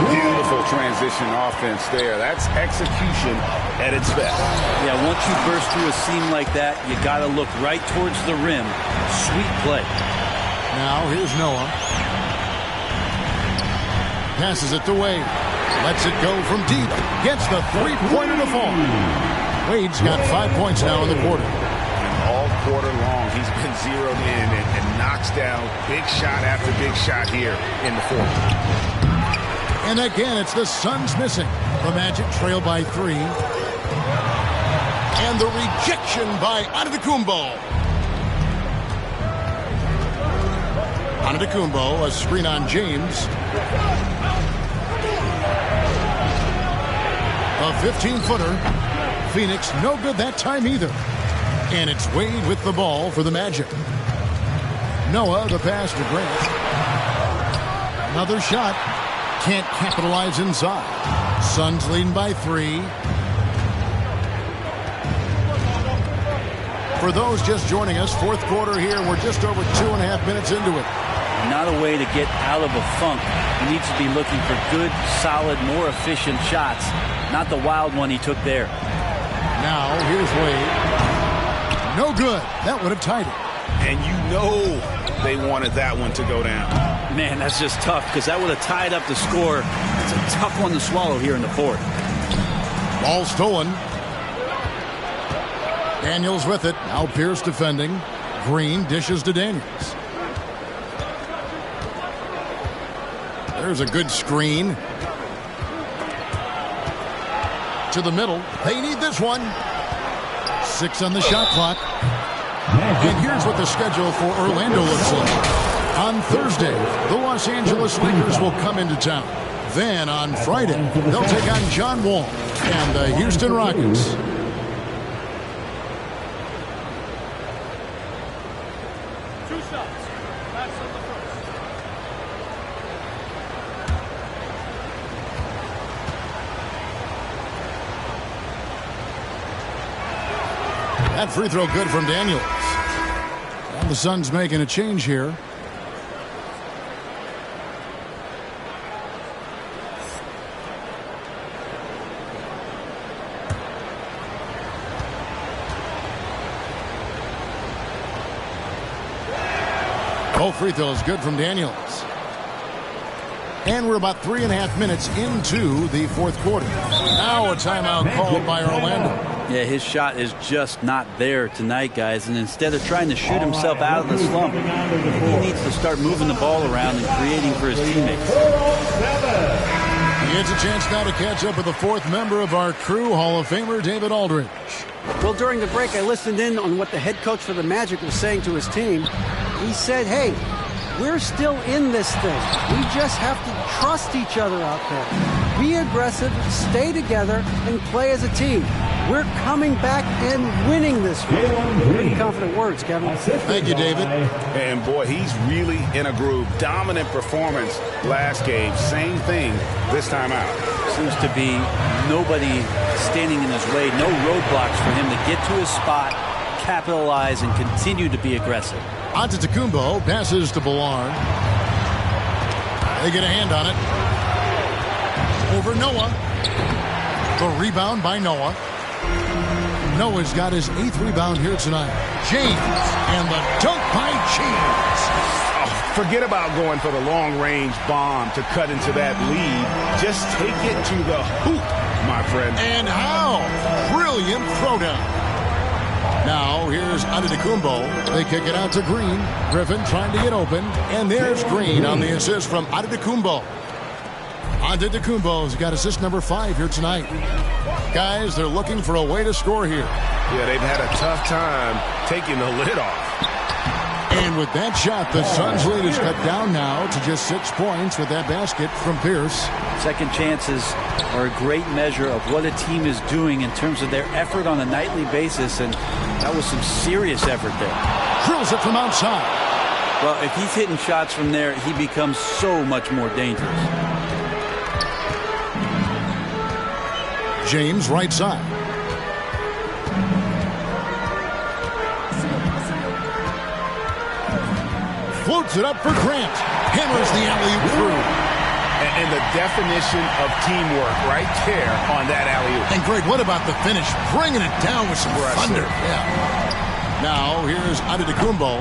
Beautiful transition offense there. That's execution at its best. Yeah, once you burst through a seam like that, you got to look right towards the rim. Sweet play. Now here's Noah. Passes it to Wade. Lets it go from deep. Gets the three-pointer to fall. Wade's got 5 points now in the quarter. And all quarter long, he's been zeroed in and knocks down big shot after big shot here in the fourth. And again, it's the Suns missing. The Magic trail by 3. And the rejection by Antetokounmpo. Antetokounmpo, a screen on James. A 15-footer. Phoenix, no good that time either. And it's Wade with the ball for the Magic. Noah, the pass to Grant. Another shot. Can't capitalize inside. Suns leading by 3. For those just joining us, fourth quarter here. We're just over 2.5 minutes into it. Not a way to get out of a funk. He needs to be looking for good, solid, more efficient shots. Not the wild one he took there. Now, here's Wade. No good. That would have tied it. And you know they wanted that one to go down. Man, that's just tough because that would have tied up the score. It's a tough one to swallow here in the fourth. Ball stolen. Daniels with it. Now Pierce defending. Green dishes to Daniels. There's a good screen. To the middle. They need this one. 6 on the shot clock. And here's what the schedule for Orlando looks like. On Thursday, the Los Angeles Lakers will come into town. Then on Friday, they'll take on John Wall and the Houston Rockets. That free throw good from Daniels. And the Suns making a change here. Both free throws good from Daniels. And we're about 3.5 minutes into the fourth quarter. Now a timeout called by Orlando. Yeah, his shot is just not there tonight, guys. And instead of trying to shoot himself out of the slump, he needs to start moving the ball around and creating for his teammates. He gets a chance now to catch up with the fourth member of our crew, Hall of Famer David Aldridge. Well, during the break, I listened in on what the head coach for the Magic was saying to his team. He said, hey, we're still in this thing. We just have to trust each other out there. Be aggressive, stay together, and play as a team. We're coming back and winning this one. Pretty confident words, Kevin. Thank you, David. And boy, he's really in a groove. Dominant performance last game. Same thing this time out. Seems to be nobody standing in his way. No roadblocks for him to get to his spot, capitalize, and continue to be aggressive. Antetokounmpo passes to Ballard. They get a hand on it. Over Noah. The rebound by Noah. Noah's got his 8th rebound here tonight. James, and the dunk by James. Oh, forget about going for the long-range bomb to cut into that lead. Just take it to the hoop, my friend. And how? Brilliant throwdown. Now, here's Antetokounmpo. They kick it out to Green. Griffin trying to get open. And there's Green on the assist from Antetokounmpo. Antetokounmpo's got assist number 5 here tonight. Guys, they're looking for a way to score here. Yeah, they've had a tough time taking the lid off. And with that shot, the Suns' lead is cut down now to just 6 points with that basket from Pierce. Second chances are a great measure of what a team is doing in terms of their effort on a nightly basis, and that was some serious effort there. Drills it from outside. Well, if he's hitting shots from there, he becomes so much more dangerous. James, right side. Floats it up for Grant. Hammers the alley-oop through. And the definition of teamwork right there on that alley-oop. And Greg, what about the finish? Bringing it down with some thunder. Yeah. Now, here's Antetokounmpo.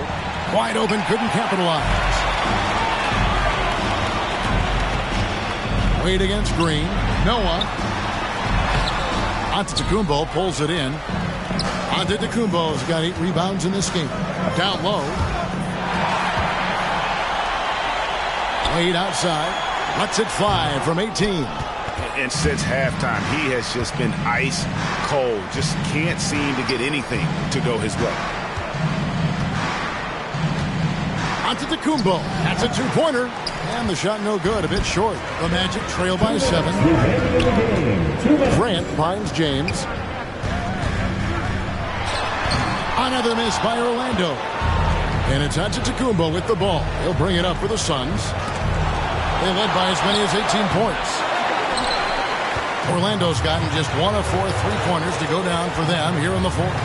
Wide open, couldn't capitalize. Wade against Green. Noah. Antetokounmpo pulls it in. Antetokounmpo's got 8 rebounds in this game. Down low. Wade outside. Lets it fly from 18. And since halftime, he has just been ice cold. Just can't seem to get anything to go his way. Antetokounmpo. That's a 2-pointer. And the shot no good. A bit short. The Magic trail by 7. Grant finds James. Another miss by Orlando. And it's Antetokounmpo with the ball. He'll bring it up for the Suns. They led by as many as 18 points. Orlando's gotten just 1 of 4 3-pointers to go down for them here in the 4th.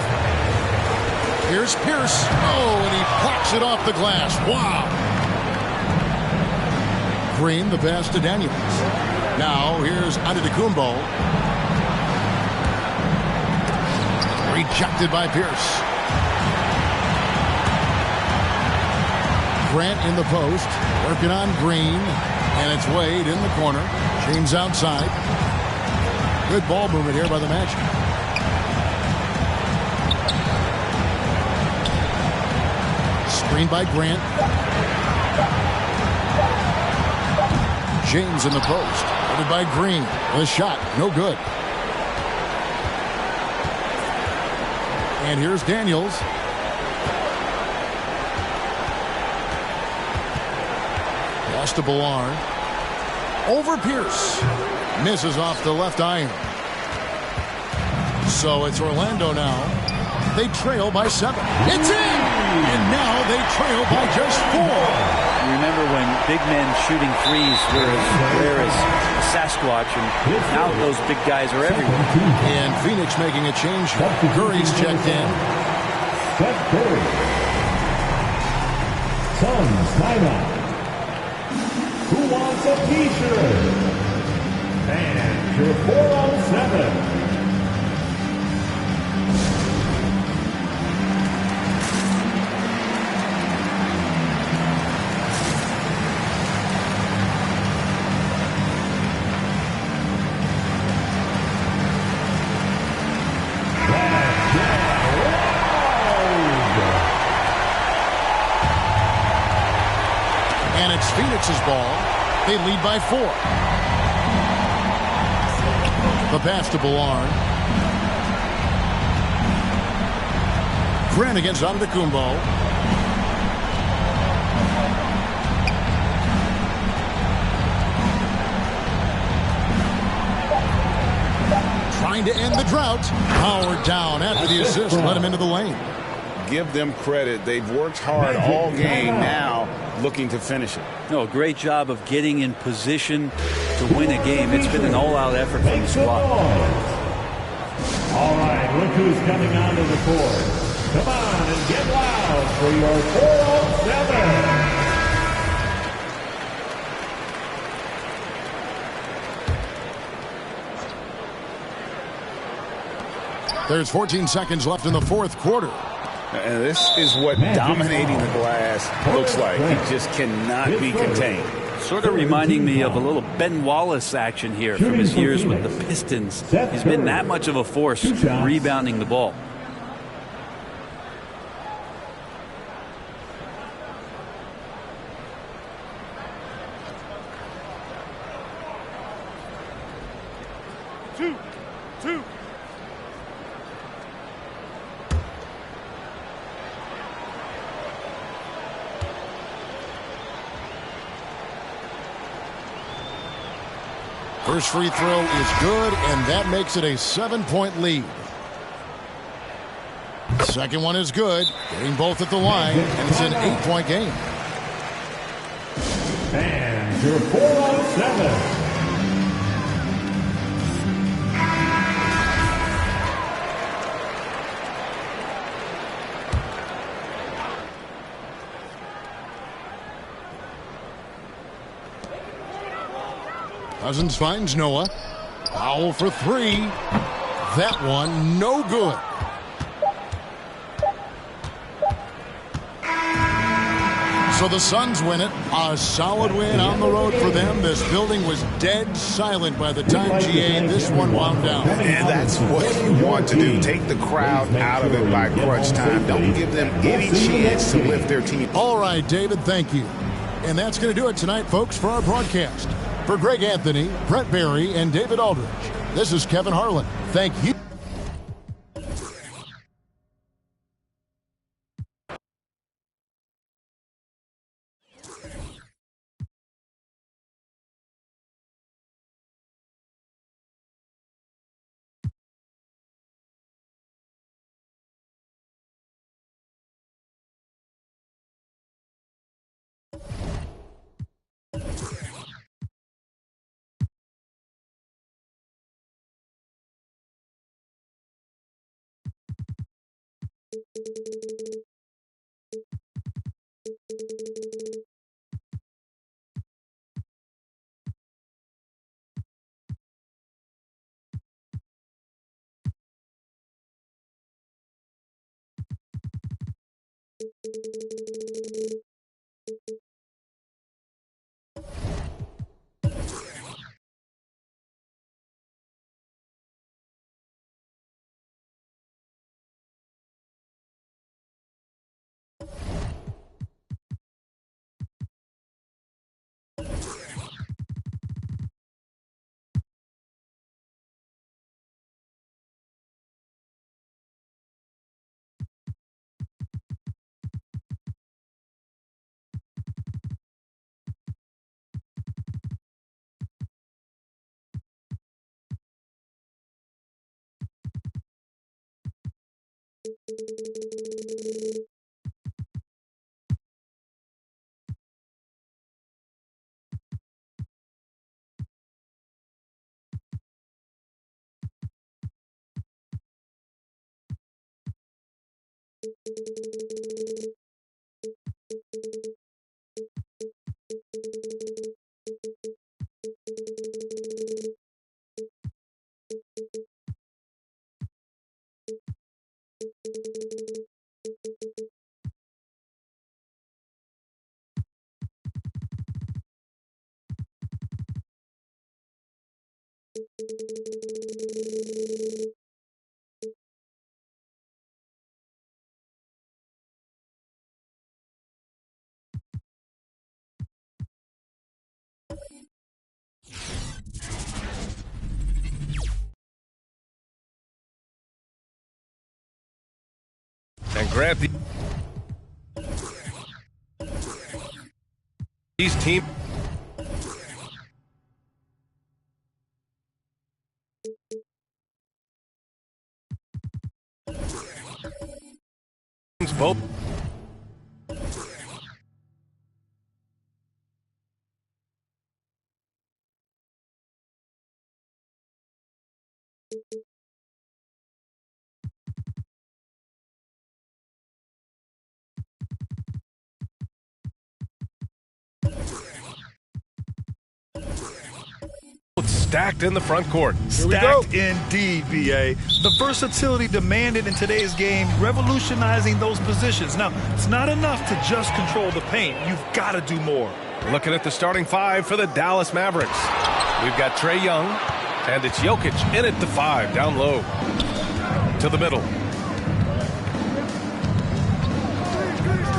Here's Pierce. Oh, and he pops it off the glass. Wow. Green, the pass to Daniels. Now, here's Antetokounmpo. Rejected by Pierce. Grant in the post. Working on Green. And it's Wade in the corner. James outside. Good ball movement here by the Magic. Screen by Grant. James in the post. Headed by Green. The shot, no good. And here's Daniels. Pass to Ballard. Over Pierce. Misses off the left iron. So it's Orlando now. They trail by 7. It's in! And now they trail by just 4. You remember when big men shooting threes were as rare as Sasquatch, and now those big guys are everywhere. And Phoenix making a change. Curry's checked in. Steph Curry. Suns timeout. Who wants a t-shirt? And your 407. passes ball. They lead by 4. The pass to Ballard. Grant against Antetokounmpo. Trying to end the drought. Howard down after the assist. Let him into the lane. Give them credit. They've worked hard all game, now looking to finish it. No, great job of getting in position to win a game. It's been an all-out effort from the squad. All right, look who's coming onto the court. Come on and get loud for your 407. There's 14 seconds left in the fourth quarter. And this is what dominating the glass looks like. He just cannot be contained. Sort of reminding me of a little Ben Wallace action here from his years with the Pistons. He's been that much of a force rebounding the ball. Two. First free throw is good, and that makes it a 7-point lead. Second one is good, getting both at the line, and it's an 8-point game. And your 407. Cousins finds Noah. Foul for 3. That one no good. So the Suns win it. A solid win on the road for them. This building was dead silent by the time GA this one wound down. And that's what you want to do. Take the crowd out of it by crunch time. Don't give them any chance to lift their team. All right, David, thank you. And that's going to do it tonight, folks, for our broadcast. For Greg Anthony, Brett Barry, and David Aldridge, this is Kevin Harlan. Thank you. grant these teams both. Stacked in the front court. Stacked indeed, BA. The versatility demanded in today's game, revolutionizing those positions. Now, it's not enough to just control the paint. You've got to do more. Looking at the starting five for the Dallas Mavericks. We've got Trae Young, and it's Jokic in at the 5, down low. To the middle.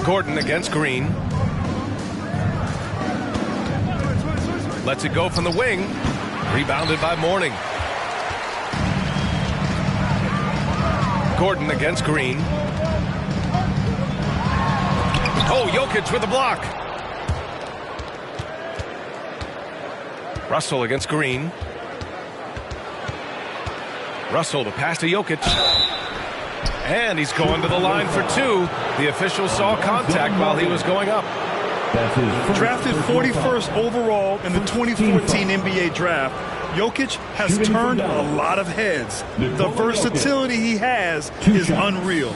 Gordon against Green. Lets it go from the wing. Rebounded by Mourning. Gordon against Green. Oh, Jokic with the block. Russell against Green. Russell, the pass to Jokic. And he's going to the line for 2. The official saw contact while he was going up. Drafted 41st overall in the 2014 NBA draft, Jokic has turned a lot of heads. The versatility he has is unreal.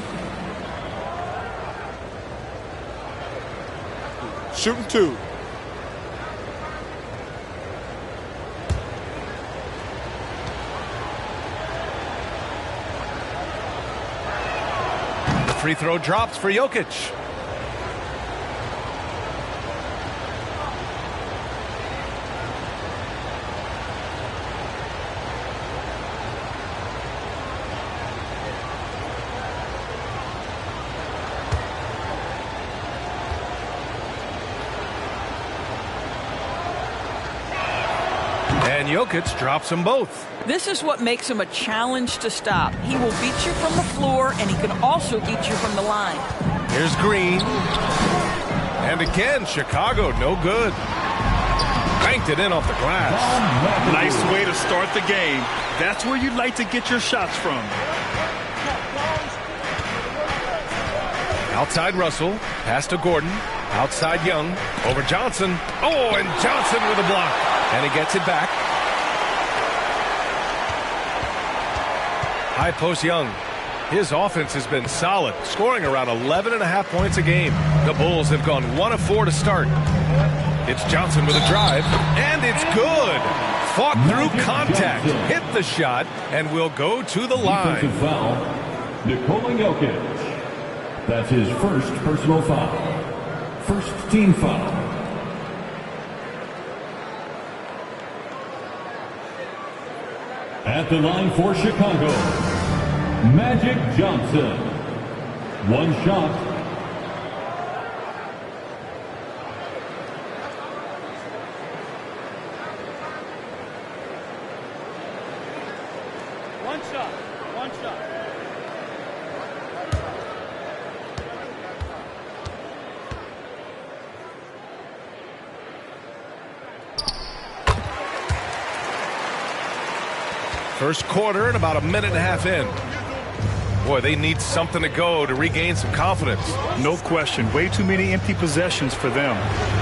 Shooting 2. The free throw drops for Jokic. And Jokic drops them both. This is what makes him a challenge to stop. He will beat you from the floor, and he can also beat you from the line. Here's Green. And again, Chicago, no good. Banked it in off the glass. Nice way to start the game. That's where you'd like to get your shots from. Outside Russell. Pass to Gordon. Outside Young. Over Johnson. Oh, and Johnson with a block. And he gets it back. High post Young. His offense has been solid, scoring around 11.5 points a game. The Bulls have gone 1 of 4 to start. It's Johnson with a drive, and it's good. Fought through contact, hit the shot, and will go to the line. Defensive foul, Nikola Jokic. That's his first personal foul. First team foul. At the line for Chicago, Magic Johnson. One shot. One shot. One shot. First quarter and about a minute and a half in. Boy, they need something to go to regain some confidence. No question. Way too many empty possessions for them.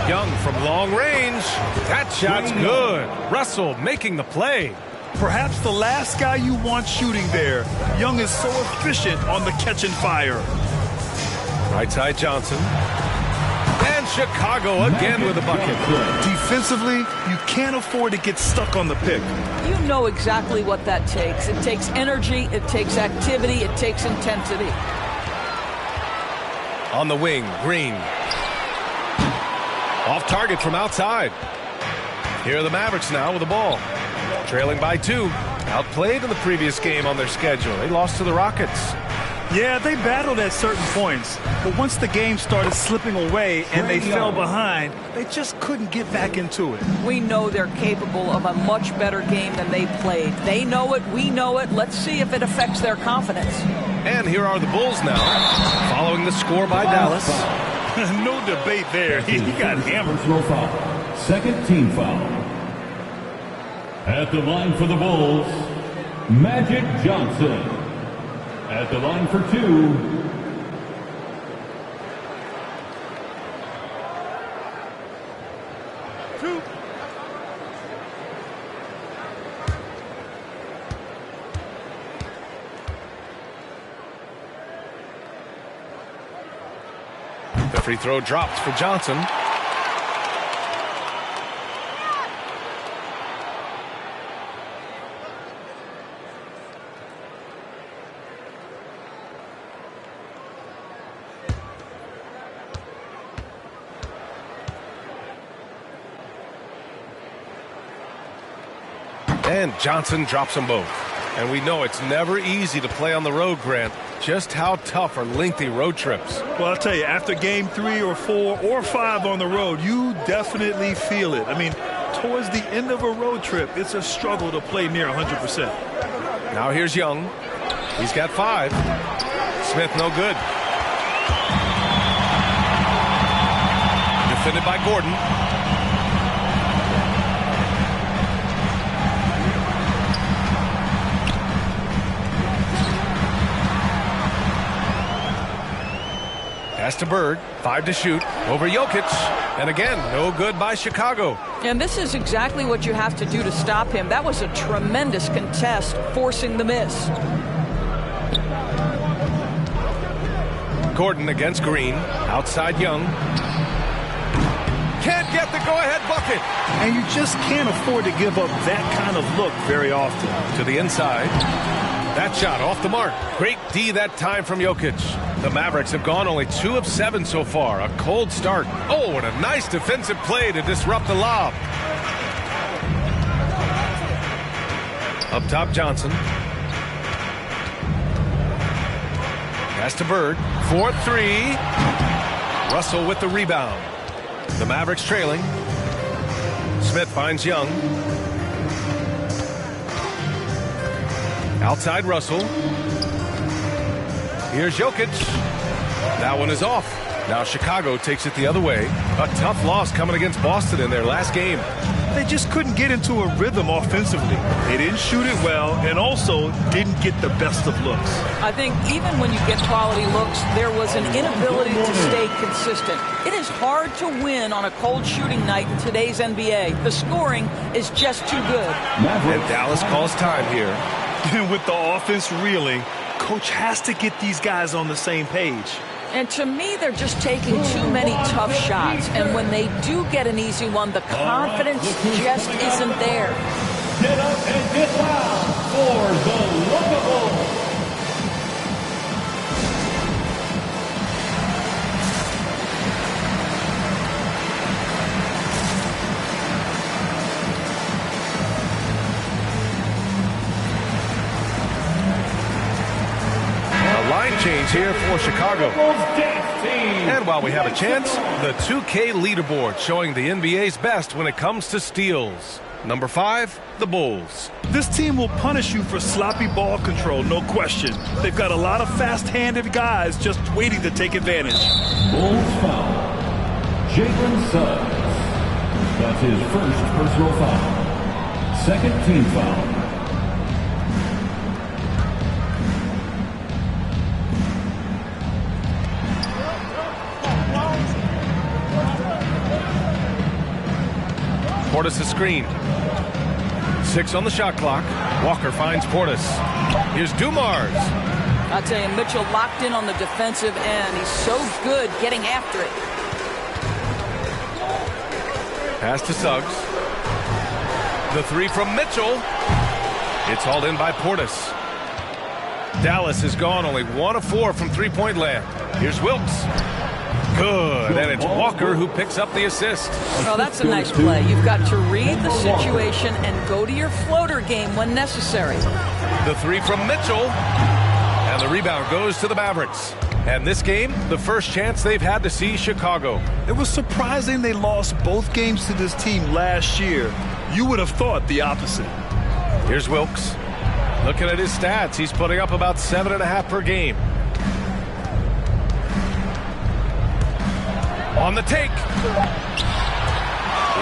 Young from long range. That shot's good. Russell making the play. Perhaps the last guy you want shooting there. Young is so efficient on the catch and fire. Right side Johnson. And Chicago again with a bucket. Defensively, you can't afford to get stuck on the pick. You know exactly what that takes. It takes energy, it takes activity, it takes intensity. On the wing, Green. Off target from outside. Here are the Mavericks now with the ball. Trailing by 2. Outplayed in the previous game on their schedule. They lost to the Rockets. Yeah, they battled at certain points, but once the game started slipping away and they fell behind, they just couldn't get back into it. We know they're capable of a much better game than they played. They know it, we know it. Let's see if it affects their confidence. And here are the Bulls now, following the score by Dallas. No debate there. He got hammered. Personal foul. Second team foul. At the line for the Bulls, Magic Johnson. At the line for 2. The free throw dropped for Johnson. And Johnson drops them both. And we know it's never easy to play on the road, Grant. Just how tough are lengthy road trips? Well, I'll tell you, after game 3 or 4 or 5 on the road, you definitely feel it. I mean, towards the end of a road trip, it's a struggle to play near 100%. Now here's Young. He's got 5. Smith no good. Defended by Gordon. Pass to Bird, 5 to shoot, over Jokic, and again, no good by Chicago. And this is exactly what you have to do to stop him. That was a tremendous contest, forcing the miss. Gordon against Green, outside Young. Can't get the go-ahead bucket. And you just can't afford to give up that kind of look very often. To the inside. That shot off the mark. Great D that time from Jokic. The Mavericks have gone only 2 of 7 so far. A cold start. Oh, and a nice defensive play to disrupt the lob. Up top, Johnson. Pass to Bird. 4-3. Russell with the rebound. The Mavericks trailing. Smith finds Young. Outside Russell. Here's Jokic. That one is off. Now Chicago takes it the other way. A tough loss coming against Boston in their last game. They just couldn't get into a rhythm offensively. They didn't shoot it well and also didn't get the best of looks. I think even when you get quality looks, there was an inability to stay consistent. It is hard to win on a cold shooting night in today's NBA. The scoring is just too good. And Dallas calls time here. With the offense reeling, coach has to get these guys on the same page. And to me, they're just taking too many tough shots. And when they do get an easy one, the confidence just isn't there. Get up and get loud for the Lookables. Line change here for Chicago. And while we have a chance, the 2K leaderboard showing the NBA's best when it comes to steals. Number 5, the Bulls. This team will punish you for sloppy ball control, no question. They've got a lot of fast-handed guys just waiting to take advantage. Bulls foul. Jalen Suggs. That's his first personal foul. Second team foul. Portis' screen. 6 on the shot clock. Walker finds Portis. Here's Dumars. I tell you, Mitchell locked in on the defensive end. He's so good getting after it. Pass to Suggs. The 3 from Mitchell. It's hauled in by Portis. Dallas has gone only 1 of 4 from three-point land. Here's Wilkes. Good, and it's Walker who picks up the assist. Oh, that's a nice play. You've got to read the situation and go to your floater game when necessary. The 3 from Mitchell. And the rebound goes to the Mavericks. And this game, the first chance they've had to see Chicago. It was surprising they lost both games to this team last year. You would have thought the opposite. Here's Wilkes. Looking at his stats, he's putting up about 7.5 per game. On the take.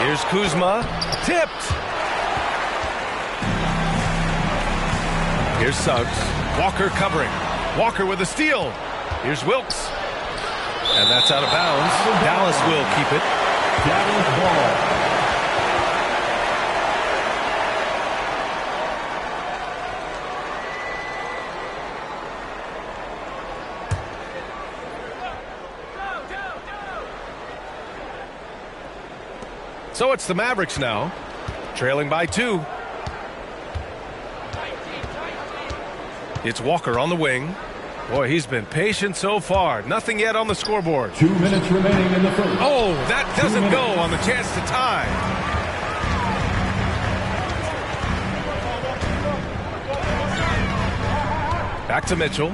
Here's Kuzma. Tipped. Here's Suggs. Walker covering. Walker with a steal. Here's Wilkes. And that's out of bounds. Dallas will keep it. Dallas ball. So it's the Mavericks now, trailing by 2. It's Walker on the wing. Boy, he's been patient so far. Nothing yet on the scoreboard. 2 minutes remaining in the first. Oh, that doesn't go on the chance to tie. Back to Mitchell.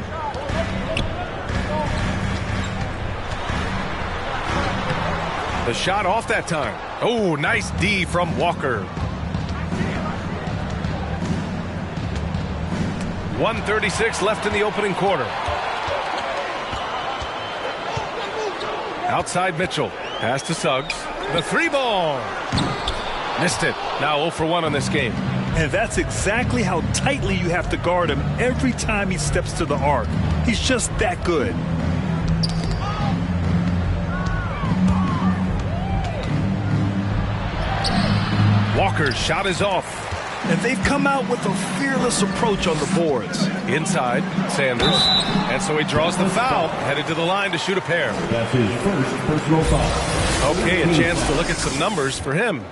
The shot off that time. Oh, nice D from Walker. 1:36 left in the opening quarter. Outside Mitchell. Pass to Suggs. The 3-ball. Missed it. Now 0 for 1 on this game. And that's exactly how tightly you have to guard him every time he steps to the arc. He's just that good. Walker's shot is off. And they've come out with a fearless approach on the boards. Inside, Sanders. And so he draws the foul, headed to the line to shoot a pair. That's his first personal foul. Okay, a chance to look at some numbers for him.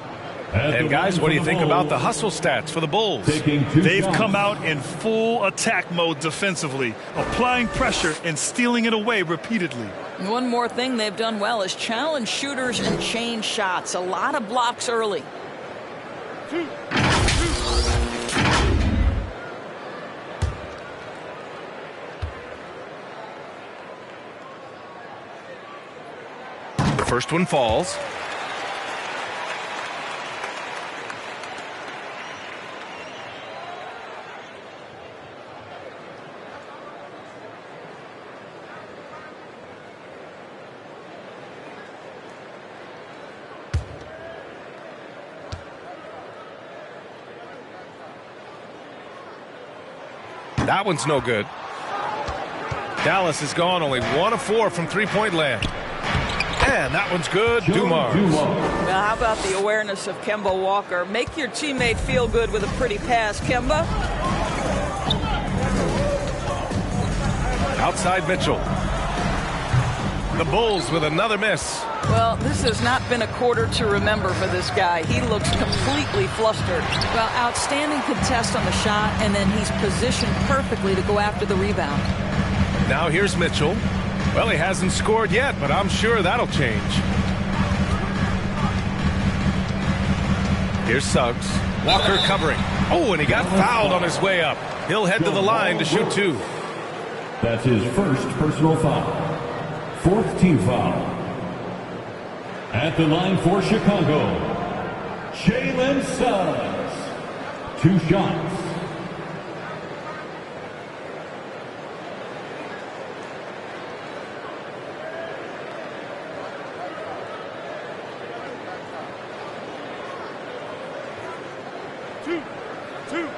And guys, what do you think about the hustle stats for the Bulls? They've come out in full attack mode defensively, applying pressure and stealing it away repeatedly. One more thing they've done well is challenge shooters and change shots. A lot of blocks early. The first one falls. That one's no good. Dallas has gone only 1 of 4 from three-point land. And that one's good. Dumars. Now, how about the awareness of Kemba Walker? Make your teammate feel good with a pretty pass, Kemba. Outside Mitchell. The Bulls with another miss. Well, this has not been a quarter to remember for this guy. He looks completely flustered. Well, outstanding contest on the shot, and then he's positioned perfectly to go after the rebound. Now here's Mitchell. Well, he hasn't scored yet, but I'm sure that'll change. Here's Suggs. Walker covering. Oh, and he got fouled on his way up. He'll head to the line to shoot 2. That's his first personal foul. 4th team foul. At the line for Chicago, Jalen Suggs. 2 shots. Two.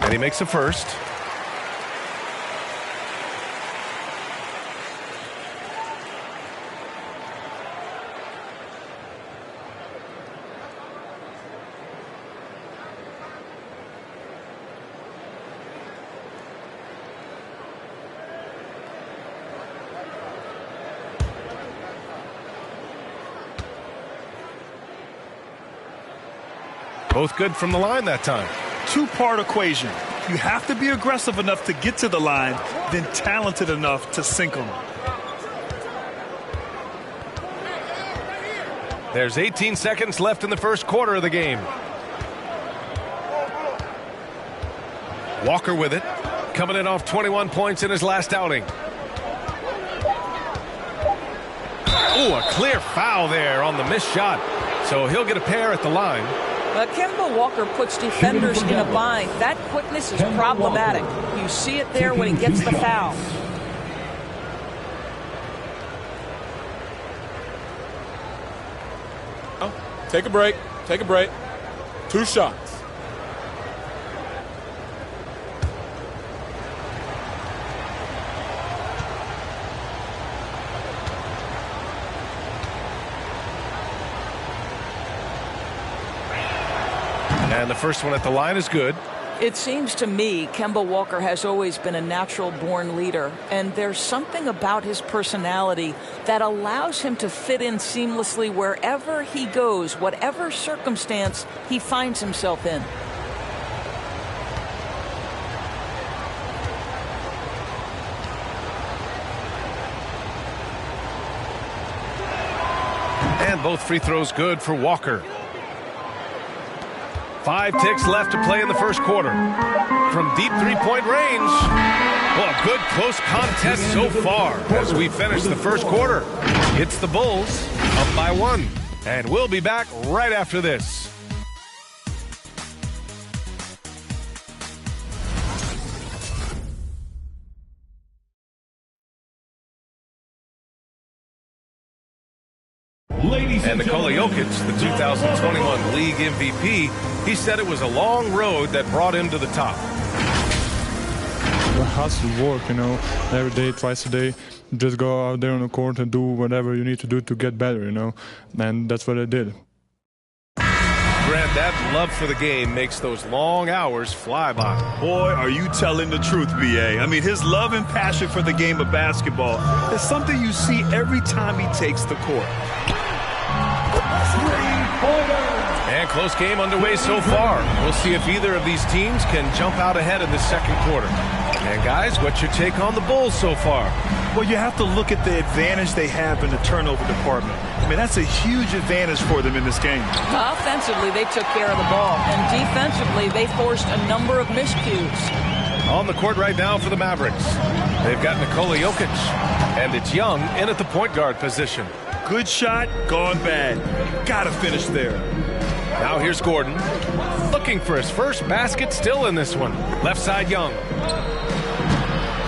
And he makes a first. Both good from the line that time. 2-part equation. You have to be aggressive enough to get to the line, then talented enough to sink them. There's 18 seconds left in the first quarter of the game. Walker with it, coming in off 21 points in his last outing. Oh, a clear foul there on the missed shot. So he'll get a pair at the line. Kemba Walker puts defenders in a bind. That quickness is problematic. You see it there when he gets the foul. Take a break. Take a break. 2 shots. And the first one at the line is good. It seems to me Kemba Walker has always been a natural-born leader, and there's something about his personality that allows him to fit in seamlessly wherever he goes, whatever circumstance he finds himself in. And both free throws good for Walker. 5 ticks left to play in the first quarter. From deep three-point range. Well, a good close contest so far as we finish the first quarter. It's the Bulls up by 1. And we'll be back right after this. And Nikola Jokic, the 2021 League MVP, he said it was a long road that brought him to the top. It has to work, every day, twice a day. Just go out there on the court and do whatever you need to do to get better, and that's what I did. Grant, that love for the game makes those long hours fly by. Boy, are you telling the truth, B.A. I mean, his love and passion for the game of basketball is something you see every time he takes the court. And close game underway so far. We'll see if either of these teams can jump out ahead in the second quarter. And guys, what's your take on the Bulls so far? Well, you have to look at the advantage they have in the turnover department. I mean, that's a huge advantage for them in this game. Offensively, they took care of the ball. And defensively, they forced a number of miscues. On the court right now for the Mavericks. They've got Nikola Jokic. And it's Young in at the point guard position. Good shot, gone bad. Gotta finish there. Now here's Gordon. Looking for his first basket, still in this one. Left side Young.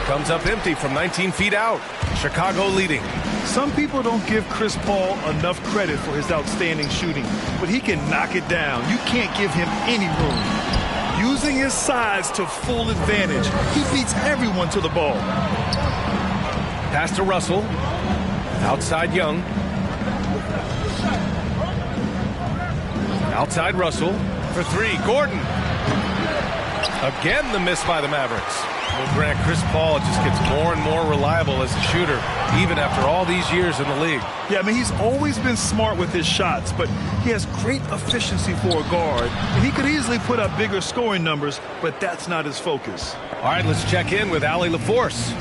Comes up empty from 19 feet out. Chicago leading. Some people don't give Chris Paul enough credit for his outstanding shooting, but he can knock it down. You can't give him any room. Using his size to full advantage, he beats everyone to the ball. Pass to Russell. Outside Young. Outside Russell for 3. Gordon. Again the miss by the Mavericks. Well, Grant, Chris Paul just gets more and more reliable as a shooter, even after all these years in the league. Yeah, I mean, he's always been smart with his shots, but he has great efficiency for a guard, and he could easily put up bigger scoring numbers, but that's not his focus. All right, let's check in with Allie LaForce.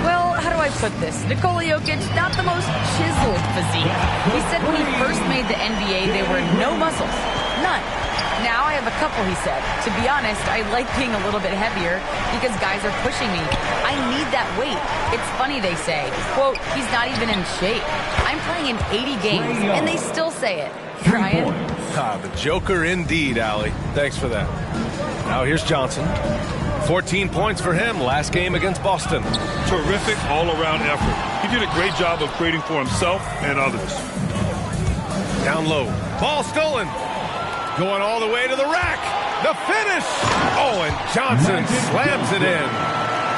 Well, how do I put this? Nikola Jokic, not the most chiseled physique. He said when he first made the NBA, there were no muscles. None. Now I have a couple, he said. To be honest, I like being a little bit heavier because guys are pushing me. I need that weight. It's funny they say, quote, he's not even in shape. I'm playing in 80 games, and they still say it. Ryan? The Joker indeed, Allie. Thanks for that. Now here's Johnson. 14 points for him last game against Boston. Terrific all-around effort. He did a great job of creating for himself and others. Down low. Ball stolen. Going all the way to the rack. The finish. Oh, and Johnson slams it in.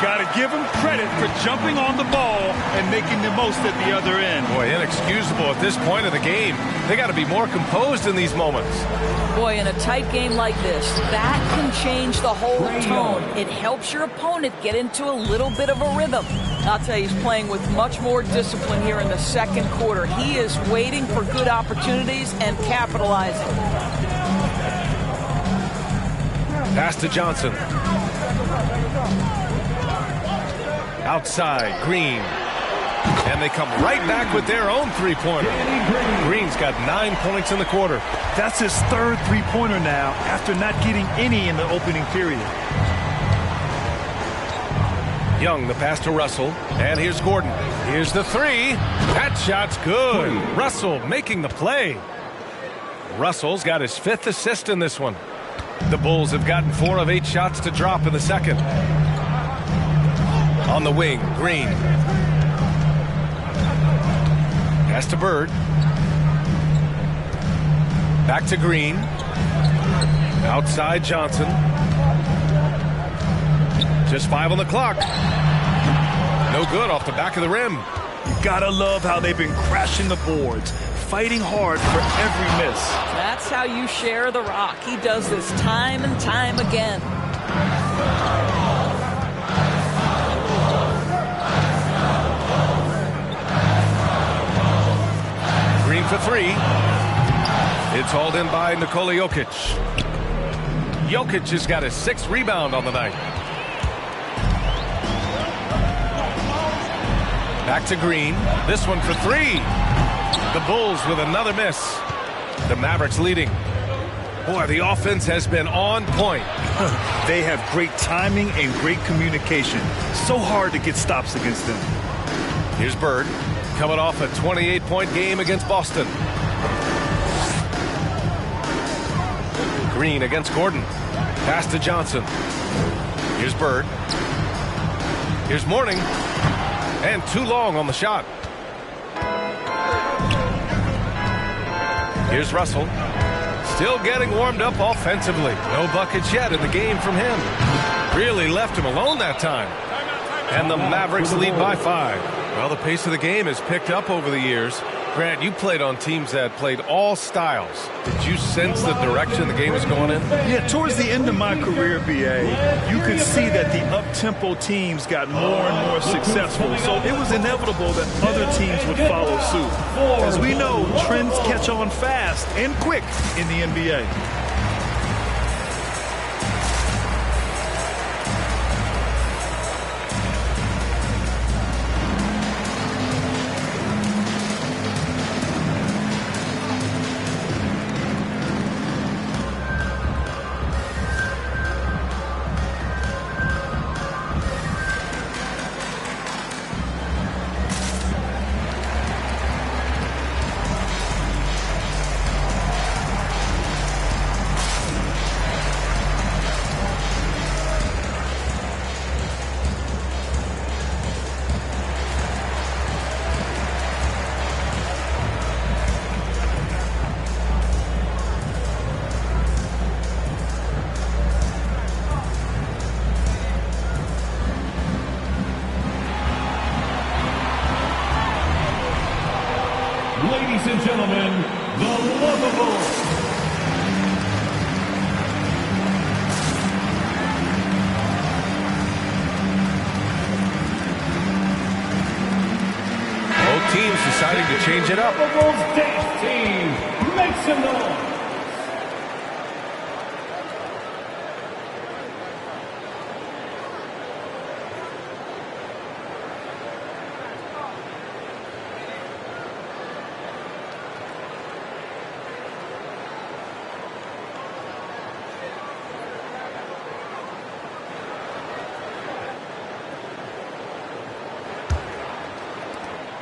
Got to give him credit for jumping on the ball and making the most at the other end. Boy, inexcusable at this point of the game. They got to be more composed in these moments. Boy, in a tight game like this, that can change the whole tone. It helps your opponent get into a little bit of a rhythm. I'll tell you, he's playing with much more discipline here in the second quarter. He is waiting for good opportunities and capitalizing. Pass to Johnson. Outside, Green. And they come right back with their own three-pointer. Green's got 9 points in the quarter. That's his third three-pointer now after not getting any in the opening period. Young, the pass to Russell. And here's Gordon. Here's the three. That shot's good. Russell making the play. Russell's got his 5th assist in this one. The Bulls have gotten 4 of 8 shots to drop in the second. On the wing, Green. Pass to Bird. Back to Green. Outside Johnson. Just 5 on the clock. No good off the back of the rim. You gotta love how they've been crashing the boards, fighting hard for every miss. That's how you share the rock. He does this time and time again. Green for 3. It's hauled in by Nikola Jokic. Jokic has got his 6th rebound on the night. Back to Green. This one for 3. The Bulls with another miss. The Mavericks leading. Boy, the offense has been on point. They have great timing and great communication. So hard to get stops against them. Here's Bird, coming off a 28-point game against Boston. Green against Gordon. Pass to Johnson. Here's Bird. Here's Mourning. And too long on the shot. Here's Russell. Still getting warmed up offensively. No buckets yet in the game from him. Really left him alone that time. And the Mavericks lead by 5. Well, the pace of the game has picked up over the years. Grant, you played on teams that played all styles. Did you sense the direction the game was going in? Yeah, towards the end of my career, BA, you could see that the up-tempo teams got more and more successful. So it was inevitable that other teams would follow suit. As we know, trends catch on fast and quick in the NBA. Ladies and gentlemen, the Lovables. Both teams deciding to change it up. Lovables dance team, make some noise.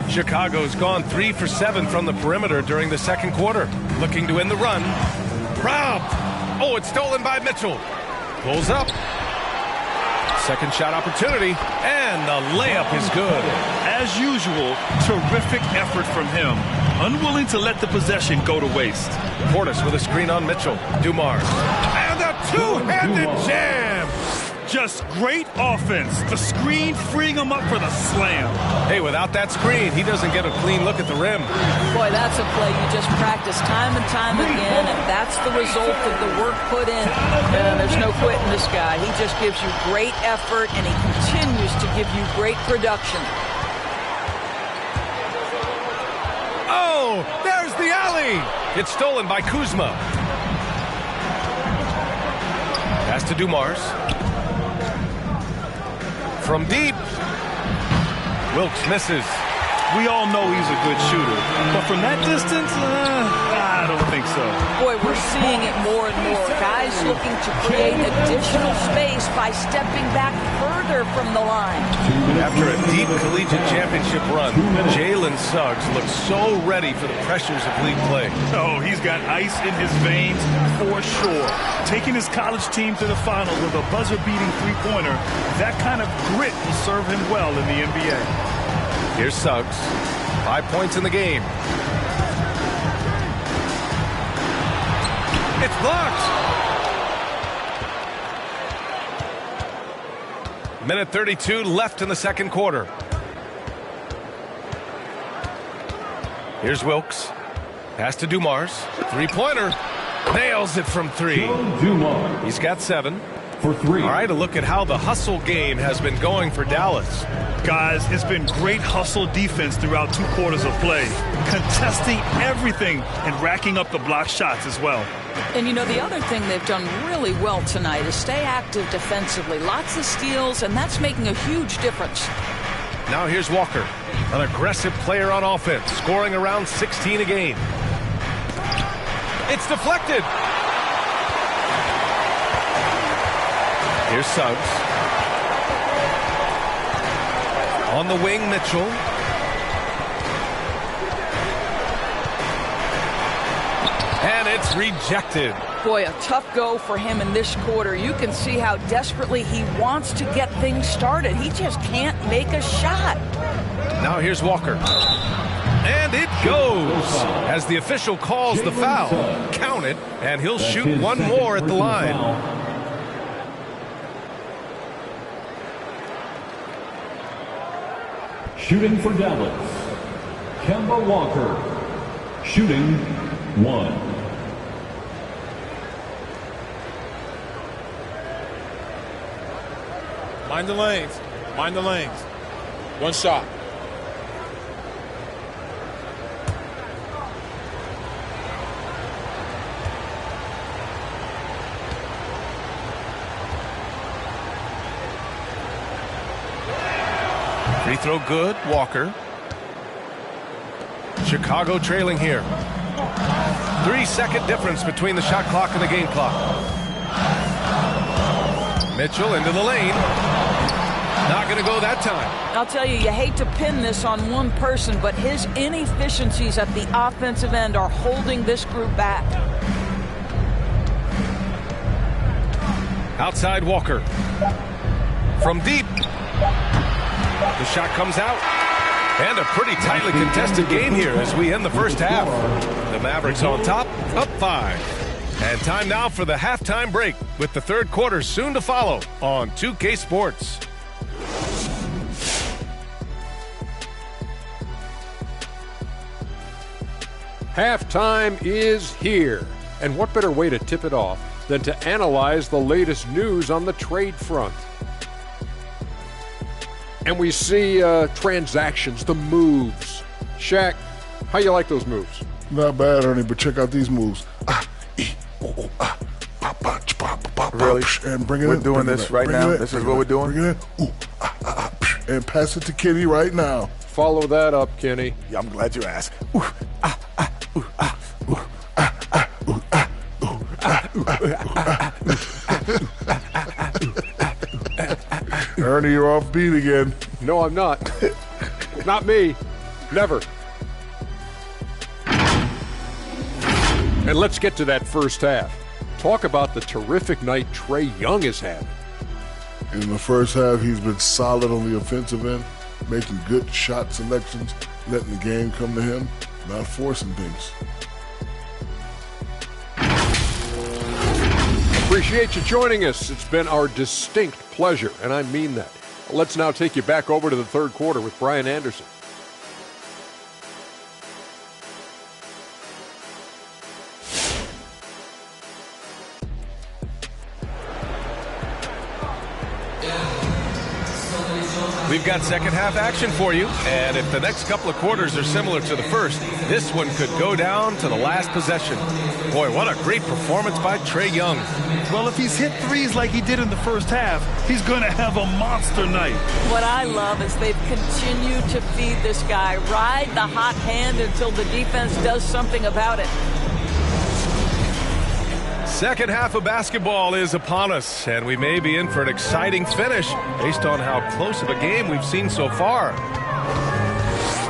Chicago's gone 3 for 7 from the perimeter during the second quarter. Looking to end the run. Robbed. Oh, it's stolen by Mitchell. Pulls up. Second shot opportunity. And the layup is good. As usual, terrific effort from him. Unwilling to let the possession go to waste. Portis with a screen on Mitchell. Dumars. And a two-handed jam. Just great offense. The screen freeing him up for the slam. Hey, without that screen, he doesn't get a clean look at the rim. Boy, that's a play you just practice time and time again, and that's the result of the work put in. There's no quitting this guy. He just gives you great effort, and he continues to give you great production. Oh, there's the alley. It's stolen by Kuzma. Pass to Dumars. From deep. Wilkes misses. We all know he's a good shooter. But from that distance, I don't think so. Boy, we're seeing it more and more. Guys looking to create additional space by stepping back further from the line. After a deep collegiate championship run, Jalen Suggs looks so ready for the pressures of league play. Oh, he's got ice in his veins for sure. Taking his college team to the finals with a buzzer-beating three-pointer, that kind of grit will serve him well in the NBA. Here's Suggs. 5 points in the game. It's blocked. Minute 32 left in the second quarter. Here's Wilkes. Pass to Dumars. Three-pointer. Nails it from three. He's got 7. For 3. All right, a look at how the hustle game has been going for Dallas. Guys, it's been great hustle defense throughout 2 quarters of play, contesting everything and racking up the block shots as well. And you know, the other thing they've done really well tonight is stay active defensively. Lots of steals, and that's making a huge difference. Now here's Walker, an aggressive player on offense, scoring around 16 a game. It's deflected. Here's Suggs. On the wing, Mitchell. And it's rejected. Boy, a tough go for him in this quarter. You can see how desperately he wants to get things started. He just can't make a shot. Now here's Walker. And it goes as the official calls the foul. Count it, and he'll shoot one more at the line. Shooting for Dallas, Kemba Walker. Shooting 1. Mind the lanes. Mind the lanes. One shot. Free throw good, Walker. Chicago trailing here. 3-second difference between the shot clock and the game clock. Mitchell into the lane. Not going to go that time. I'll tell you, you hate to pin this on one person, but his inefficiencies at the offensive end are holding this group back. Outside Walker. From deep. The shot comes out. And a pretty tightly contested game here as we end the first half. The Mavericks on top, up 5. And time now for the halftime break with the third quarter soon to follow on 2K Sports. Halftime is here. And what better way to tip it off than to analyze the latest news on the trade front? And we see transactions, the moves. Shaq, how you like those moves? Not bad, Ernie, but check out these moves. Really? And bring it we're in. Doing this right now? This is what we're doing? Bring it in. And pass it to Kenny right now. Follow that up, Kenny. Yeah, I'm glad you asked. Ernie, you're off beat again. No, I'm not. Not me. Never. And let's get to that first half. Talk about the terrific night Trae Young is having. In the first half, he's been solid on the offensive end, making good shot selections, letting the game come to him, not forcing things. Appreciate you joining us. It's been our distinct pleasure, and I mean that. Let's now take you back over to the third quarter with Brian Anderson. We we've got second half action for you. And if the next couple of quarters are similar to the first, this one could go down to the last possession. Boy, what a great performance by Trae Young. Well, if he's hit threes like he did in the first half, he's going to have a monster night. What I love is they've continued to feed this guy, ride the hot hand until the defense does something about it. Second half of basketball is upon us, and we may be in for an exciting finish based on how close of a game we've seen so far.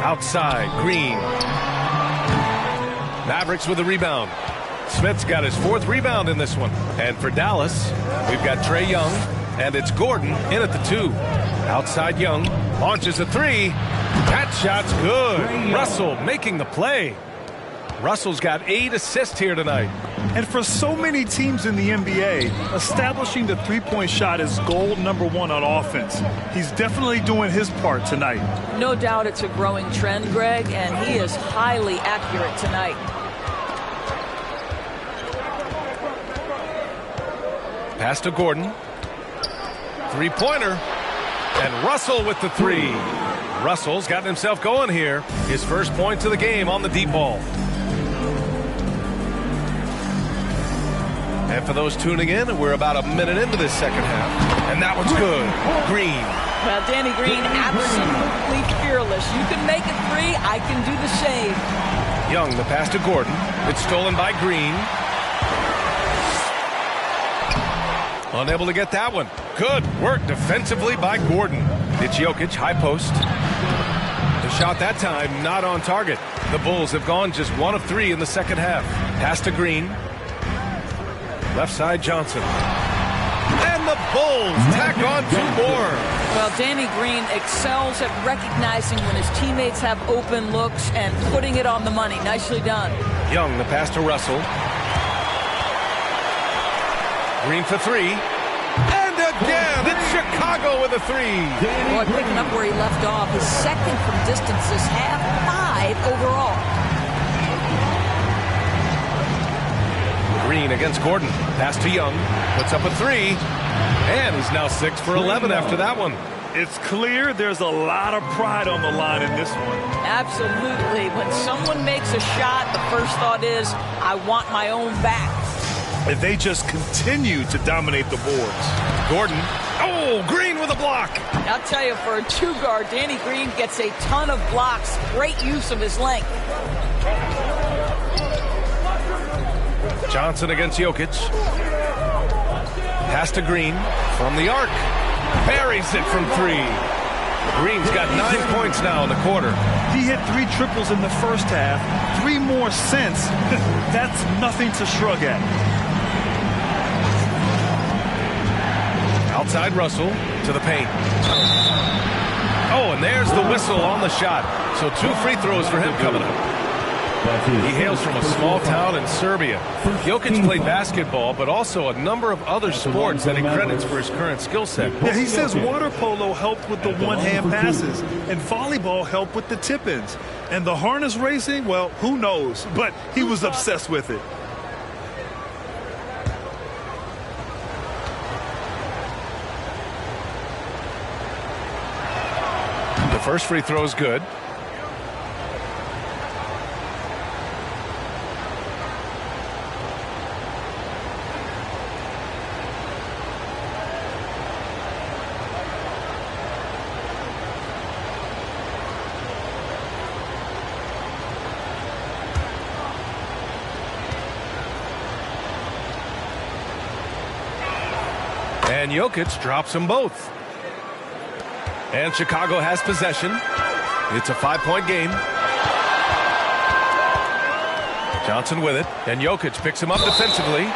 Outside, Green. Mavericks with the rebound. Smith's got his 4th rebound in this one. And for Dallas, we've got Trae Young, and it's Gordon in at the 2. Outside Young, launches a 3. That shot's good. Russell making the play. Russell's got 8 assists here tonight. And for so many teams in the NBA, establishing the three-point shot is goal number 1 on offense. He's definitely doing his part tonight. No doubt it's a growing trend, Greg, and he is highly accurate tonight. Pass to Gordon. Three-pointer. And Russell with the 3. Russell's gotten himself going here. His first points of the game on the deep ball. And for those tuning in, we're about a minute into this second half. And that one's good. Green. Well, Danny Green, absolutely fearless. You can make it 3, I can do the same. Young, the pass to Gordon. It's stolen by Green. Unable to get that one. Good work defensively by Gordon. It's Jokic, high post. The shot that time, not on target. The Bulls have gone just 1 of 3 in the second half. Pass to Green. Left side, Johnson. And the Bulls tack on 2 more. Well, Danny Green excels at recognizing when his teammates have open looks and putting it on the money. Nicely done. Young, the pass to Russell. Green for 3. And again, it's Chicago with a 3. Boy, picking up where he left off. His second from distance this half, 5 overall. Green against Gordon. Pass to Young. Puts up a 3. And he's now 6 for 11 after that one. It's clear there's a lot of pride on the line in this one. Absolutely. When someone makes a shot, the first thought is, I want my own back. And they just continue to dominate the boards. Gordon. Oh, Green with a block. I'll tell you, for a 2-guard, Danny Green gets a ton of blocks. Great use of his length. Johnson against Jokic. Pass to Green from the arc. Buries it from 3. Green's got 9 points now in the quarter. He hit 3 triples in the first half. 3 more since. That's nothing to shrug at. Outside Russell to the paint. Oh, and there's the whistle on the shot. So 2 free throws for him coming up. He hails from a small town in Serbia. Jokic played basketball, but also a number of other sports that he credits for his current skill set. Yeah, he says water polo helped with the one-hand passes, and volleyball helped with the tip-ins. And the harness racing, well, who knows? But he was obsessed with it. The first free throw is good. And Jokic drops them both. And Chicago has possession. It's a 5-point game. Johnson with it. And Jokic picks him up defensively.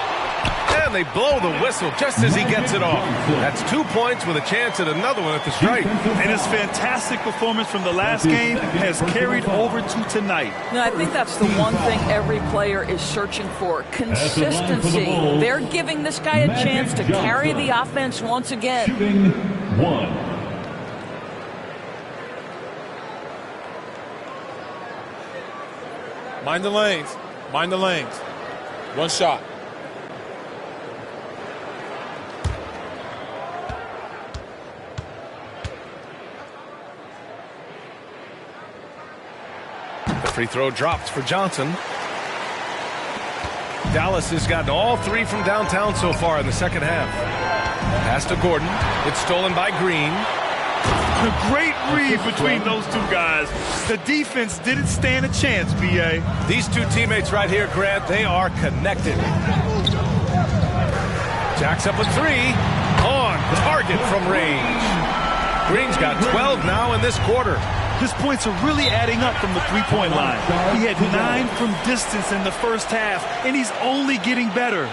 And they blow the whistle just as he gets it off. That's 2 points with a chance at another one at the stripe. And his fantastic performance from the last game has carried over to tonight. No, I think that's the one thing every player is searching for. Consistency. They're giving this guy a chance to carry the offense once again. Shooting 1. Mind the lanes. Mind the lanes. 1 shot. The free throw dropped for Johnson. Dallas has gotten all 3 from downtown so far in the second half. Pass to Gordon. It's stolen by Green. A great read between those two guys. The defense didn't stand a chance, B.A. These two teammates right here, Grant, they are connected. Jacks up a 3. On target from range. Green's got 12 now in this quarter. His points are really adding up from the three-point line. He had 9 from distance in the first half, and he's only getting better.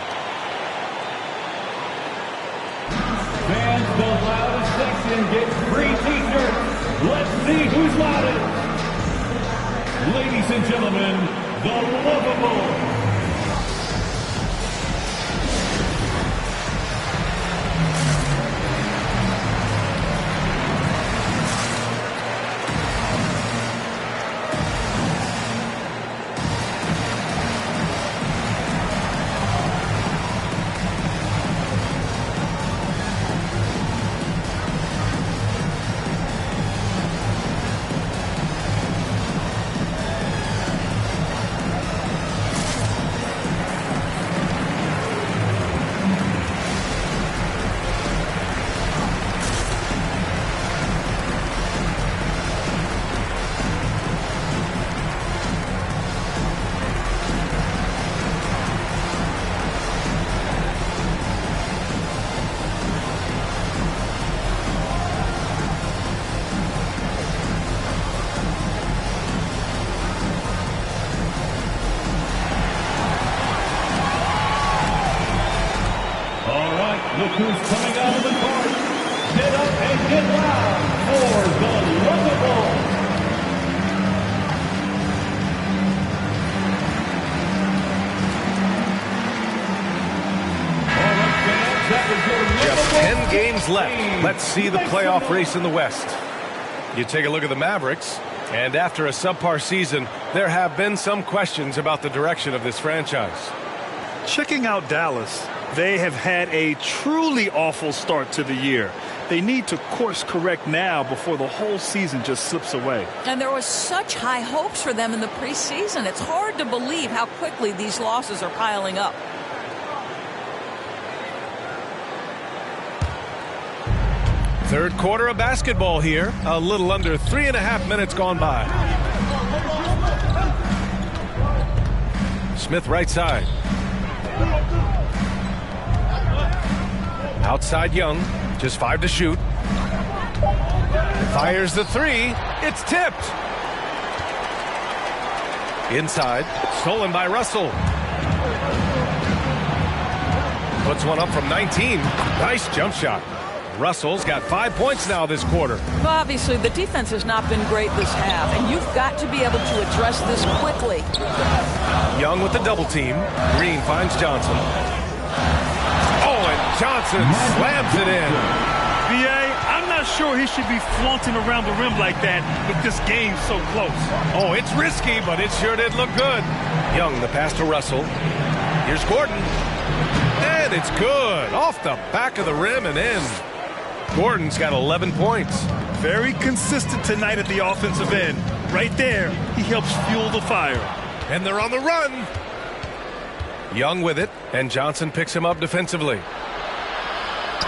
Fans, the loudest section gets free t-shirts. Let's see who's loudest. Ladies and gentlemen, the lovable. Look who's coming out of the court. Get up and get loud for the lovable. Just 10 games left. Let's see the playoff race in the West. You take a look at the Mavericks, and after a subpar season, there have been some questions about the direction of this franchise. Checking out Dallas, they have had a truly awful start to the year. They need to course correct now before the whole season just slips away. And there was such high hopes for them in the preseason. It's hard to believe how quickly these losses are piling up. Third quarter of basketball here. A little under 3.5 minutes gone by. Smith right side. Outside Young, just 5 to shoot. Fires the 3. It's tipped. Inside, stolen by Russell. Puts one up from 19. Nice jump shot. Russell's got 5 points now this quarter. Well, obviously, the defense has not been great this half, and you've got to be able to address this quickly. Young with the double team. Green finds Johnson. Oh, and Johnson slams it in. B.A., I'm not sure he should be flaunting around the rim like that with this game so close. Oh, it's risky, but it sure did look good. Young, the pass to Russell. Here's Gordon. And it's good. Off the back of the rim and in. Gordon's got 11 points. Very consistent tonight at the offensive end. Right there, he helps fuel the fire. And they're on the run. Young with it, and Johnson picks him up defensively.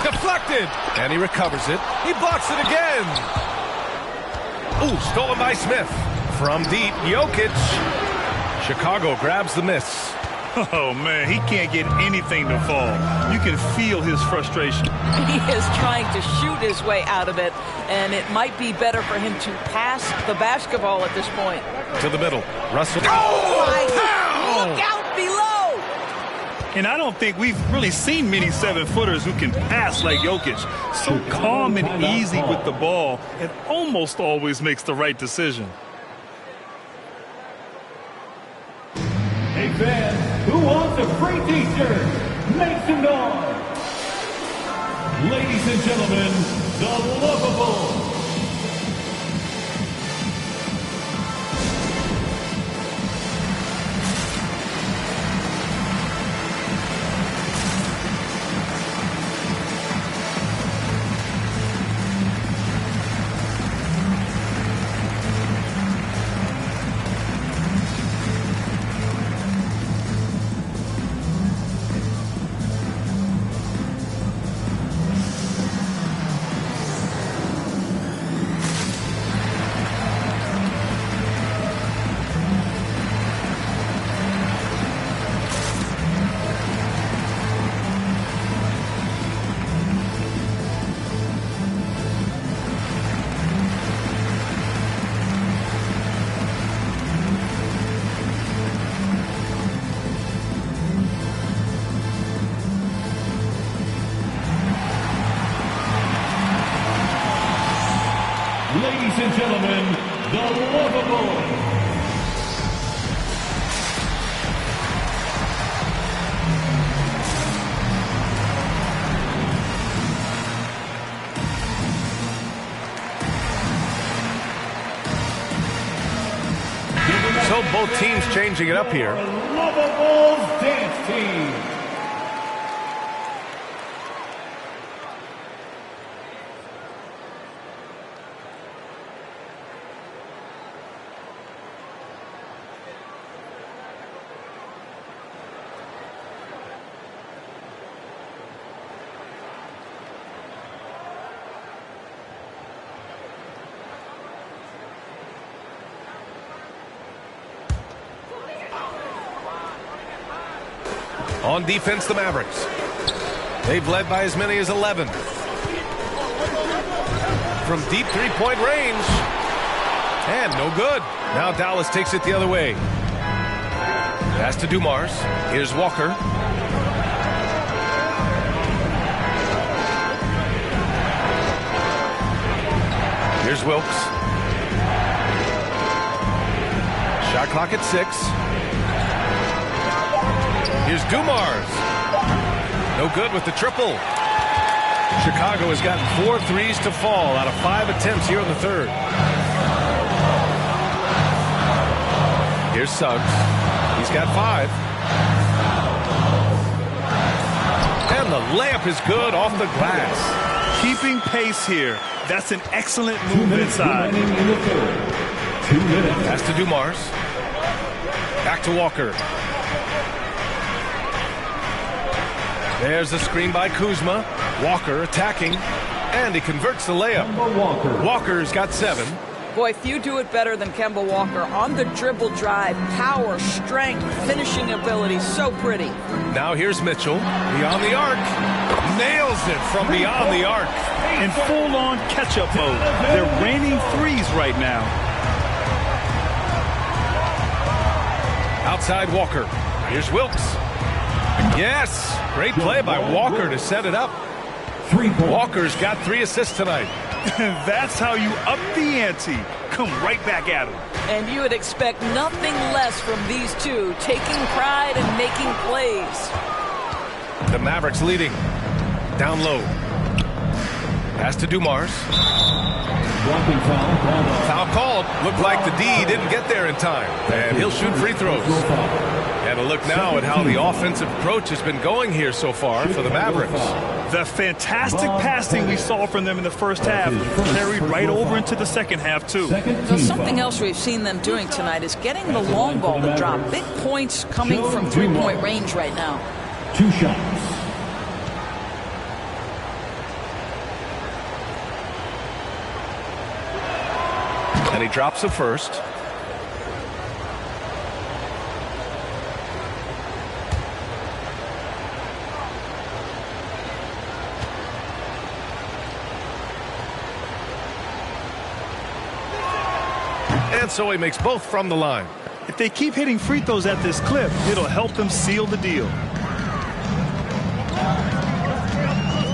Deflected, and he recovers it. He blocks it again. Ooh, stolen by Smith. From deep, Jokic. Chicago grabs the miss. Oh, man, he can't get anything to fall. You can feel his frustration. He is trying to shoot his way out of it, and it might be better for him to pass the basketball at this point. To the middle. Russell. Oh! Look out below! And I don't think we've really seen many 7-footers who can pass like Jokic. So calm and easy with the ball, and almost always makes the right decision. Hey fans, who wants a free t-shirt? Make some noise! Ladies and gentlemen, the lovable. So both teams changing it up here. Lovable's dance team. On defense, the Mavericks. They've led by as many as 11. From deep three-point range. And no good. Now Dallas takes it the other way. Pass to Dumars. Here's Walker. Here's Wilkes. Shot clock at 6. Here's Dumars. No good with the triple. Chicago has gotten 4 threes to fall out of 5 attempts here in the third. Here's Suggs. He's got 5. And the layup is good off the glass. Keeping pace here. That's an excellent move inside. Pass to Dumars. Back to Walker. There's a screen by Kuzma. Walker attacking, and he converts the layup. Walker's got 7. Boy, few do it better than Kemba Walker. On the dribble drive, power, strength, finishing ability, so pretty. Now here's Mitchell, beyond the arc. Nails it from beyond the arc. In full-on catch-up mode. They're raining threes right now. Outside Walker. Here's Wilkes. Yes, great play by Walker to set it up. Walker's got 3 assists tonight. That's how you up the ante. Come right back at him. And you would expect nothing less from these two, taking pride and making plays. The Mavericks leading. Down low. Pass to Dumars. Foul called. Looked like the D didn't get there in time. And he'll shoot free throws. And a look now at how the offensive approach has been going here so far for the Mavericks. The fantastic passing we saw from them in the first half carried right over into the second half, too. So something else we've seen them doing tonight is getting the long ball to drop. Big points coming from three-point range right now. 2 shots. And he drops the first. And so he makes both from the line. If they keep hitting free throws at this clip, it'll help them seal the deal.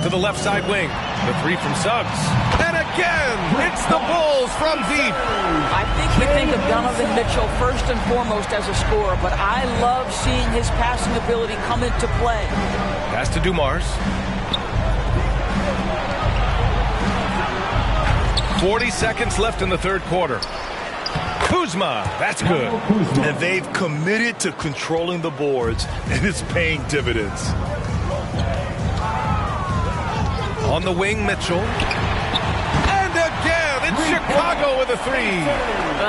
To the left side wing. The 3 from Suggs. And again, it's the Bulls from deep. I think we think of Donovan Mitchell first and foremost as a scorer, but I love seeing his passing ability come into play. Pass to Dumars. 40 seconds left in the third quarter. Kuzma, that's good. And they've committed to controlling the boards, and it's paying dividends. On the wing, Mitchell. And again, it's Chicago with a 3.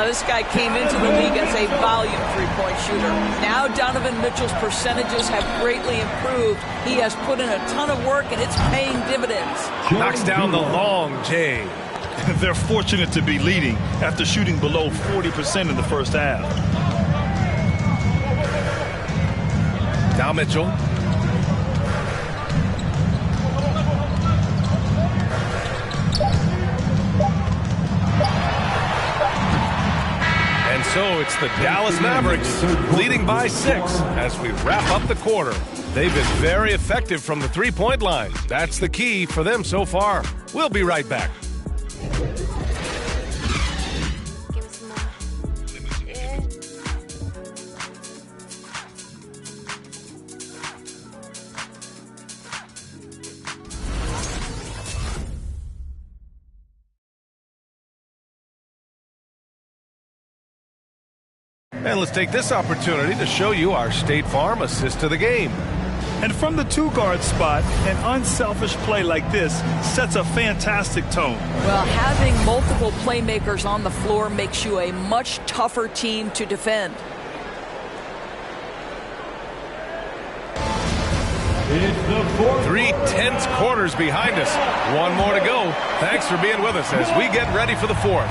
This guy came into the league as a volume three-point shooter. Now Donovan Mitchell's percentages have greatly improved. He has put in a ton of work, and it's paying dividends. Knocks down the long J. They're fortunate to be leading after shooting below 40% in the first half. Now Mitchell. And so it's the Dallas Mavericks leading by 6 as we wrap up the quarter. They've been very effective from the three-point line. That's the key for them so far. We'll be right back. Give us And let's take this opportunity to show you our State Farm assist to the game. And from the two-guard spot, an unselfish play like this sets a fantastic tone. Well, having multiple playmakers on the floor makes you a much tougher team to defend. Three tense quarters behind us. One more to go. Thanks for being with us as we get ready for the fourth.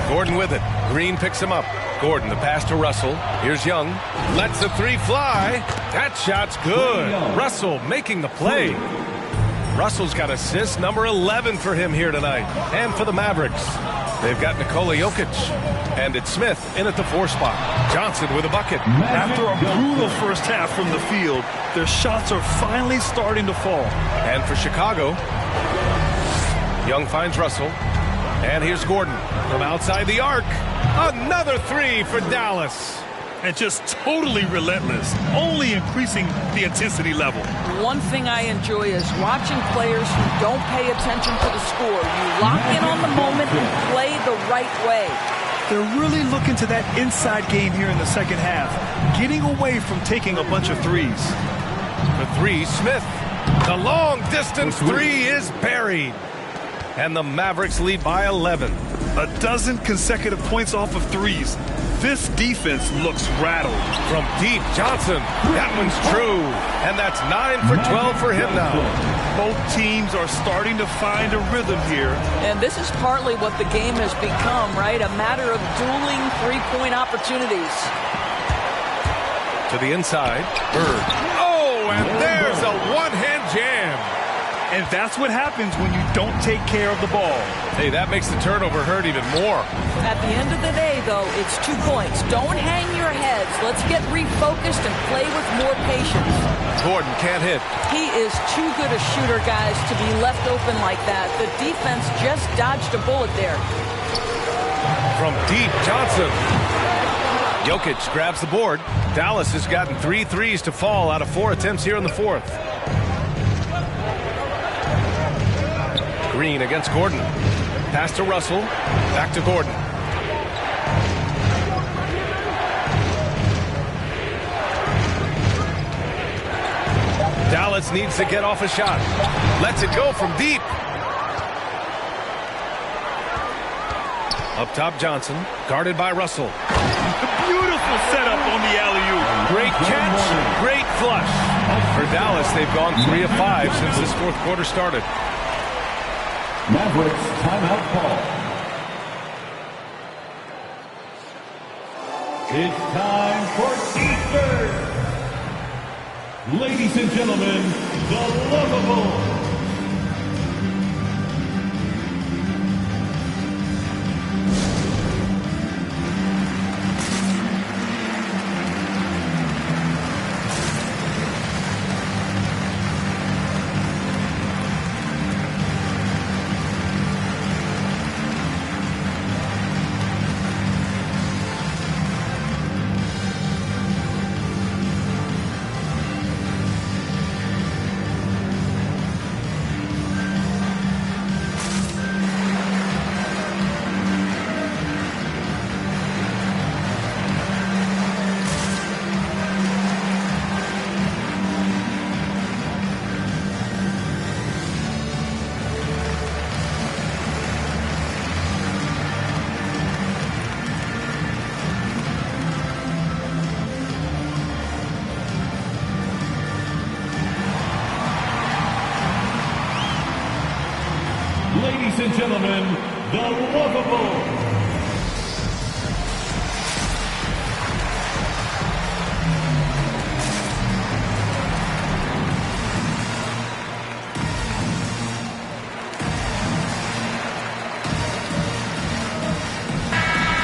Gordon with it. Green picks him up. Gordon, the pass to Russell. Here's Young. Lets the three fly. That shot's good. Russell making the play. Russell's got assist number 11 for him here tonight. And for the Mavericks, they've got Nikola Jokic. And it's Smith in at the 4 spot. Johnson with a bucket. After a brutal first half from the field, their shots are finally starting to fall. And for Chicago, Young finds Russell. And here's Gordon from outside the arc. Another three for Dallas. And just totally relentless, only increasing the intensity level. One thing I enjoy is watching players who don't pay attention to the score. You lock in on the moment and play the right way. They're really looking to that inside game here in the second half, getting away from taking a bunch of threes. For three, Smith. The long distance three is buried. And the Mavericks lead by 11. A dozen consecutive points off of threes. This defense looks rattled. From deep, Johnson. That one's true. And that's 9 for 12 for him now. Both teams are starting to find a rhythm here. And this is partly what the game has become, right? A matter of dueling three-point opportunities. To the inside. Bird. Oh, and there's a one-hand jam. And that's what happens when you don't take care of the ball. Hey, that makes the turnover hurt even more. At the end of the day, though, it's 2 points. Don't hang your heads. Let's get refocused and play with more patience. Gordon can't hit. He is too good a shooter, guys, to be left open like that. The defense just dodged a bullet there. From deep, Johnson. Jokic grabs the board. Dallas has gotten 3 threes to fall out of 4 attempts here in the fourth. Green against Gordon. Pass to Russell. Back to Gordon. Dallas needs to get off a shot. Lets it go from deep. Up top, Johnson. Guarded by Russell. Beautiful setup on the alley-oop. Great catch. Great flush. For Dallas, they've gone 3 of 5 since this fourth quarter started. Mavericks timeout call. It's time for Easter. Ladies and gentlemen, the lovable. Ladies and gentlemen, the lovable.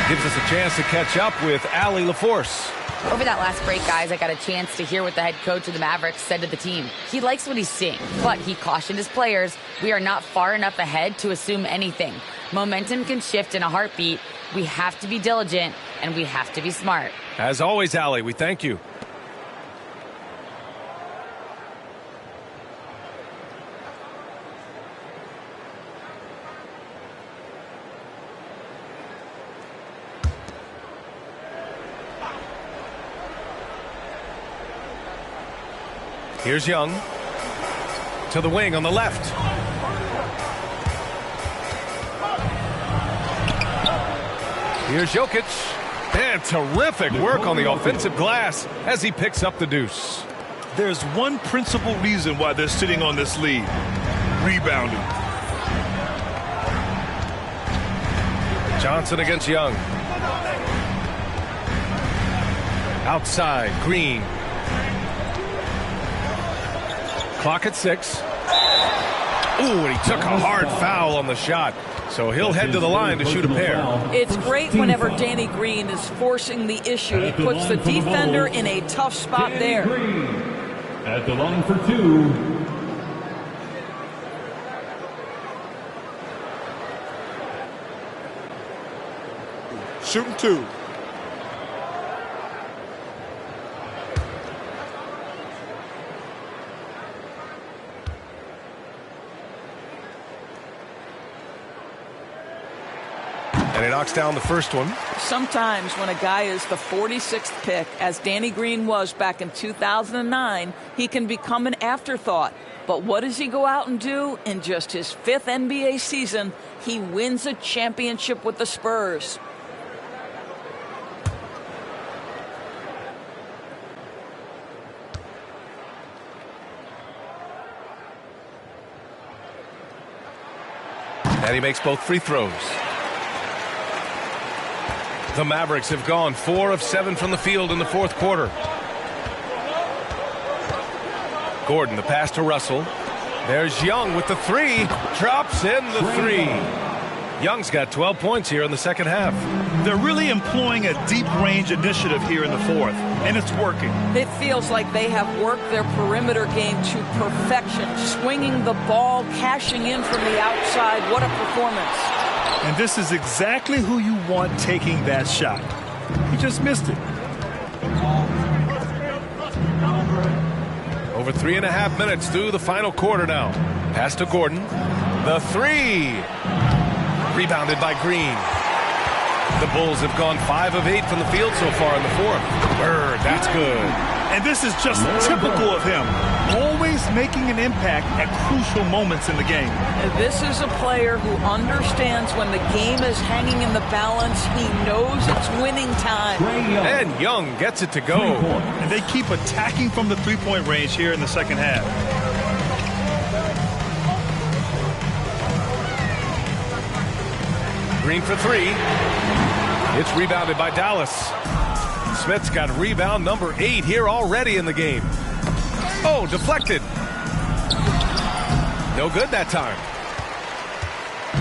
Gives us a chance to catch up with Allie LaForce. Over that last break, guys, I got a chance to hear what the head coach of the Mavericks said to the team. He likes what he's seeing, but he cautioned his players, we are not far enough ahead to assume anything. Momentum can shift in a heartbeat. We have to be diligent, and we have to be smart. As always, Allie, we thank you. Here's Young. To the wing on the left. Here's Jokic. And terrific work on the offensive glass as he picks up the deuce. There's one principal reason why they're sitting on this lead. Rebounding. Johnson against Young. Outside, Green. Clock at 6. Ooh, and he took a hard foul on the shot. So he'll head to the line to shoot a pair. It's great whenever Danny Green is forcing the issue. He puts the defender in a tough spot there. At the line for 2. Shooting 2. And he knocks down the first one. Sometimes when a guy is the 46th pick, as Danny Green was back in 2009, he can become an afterthought. But what does he go out and do? In just his 5th NBA season, he wins a championship with the Spurs. And he makes both free throws. The Mavericks have gone 4 of 7 from the field in the fourth quarter. Gordon, the pass to Russell. There's Young with the 3. Drops in the 3. Young's got 12 points here in the second half. They're really employing a deep range initiative here in the fourth, and it's working. It feels like they have worked their perimeter game to perfection, swinging the ball, cashing in from the outside. What a performance. And this is exactly who you want taking that shot. He just missed it. Over 3.5 minutes through the final quarter now. Pass to Gordon. The 3. Rebounded by Green. The Bulls have gone 5 of 8 from the field so far in the fourth. Bird, that's good. And this is just typical of him. Always making an impact at crucial moments in the game. This is a player who understands when the game is hanging in the balance. He knows it's winning time. And Young gets it to go. And they keep attacking from the three-point range here in the second half. Green for 3. It's rebounded by Dallas. Smith's got rebound number 8 here already in the game. Oh, deflected. No good that time.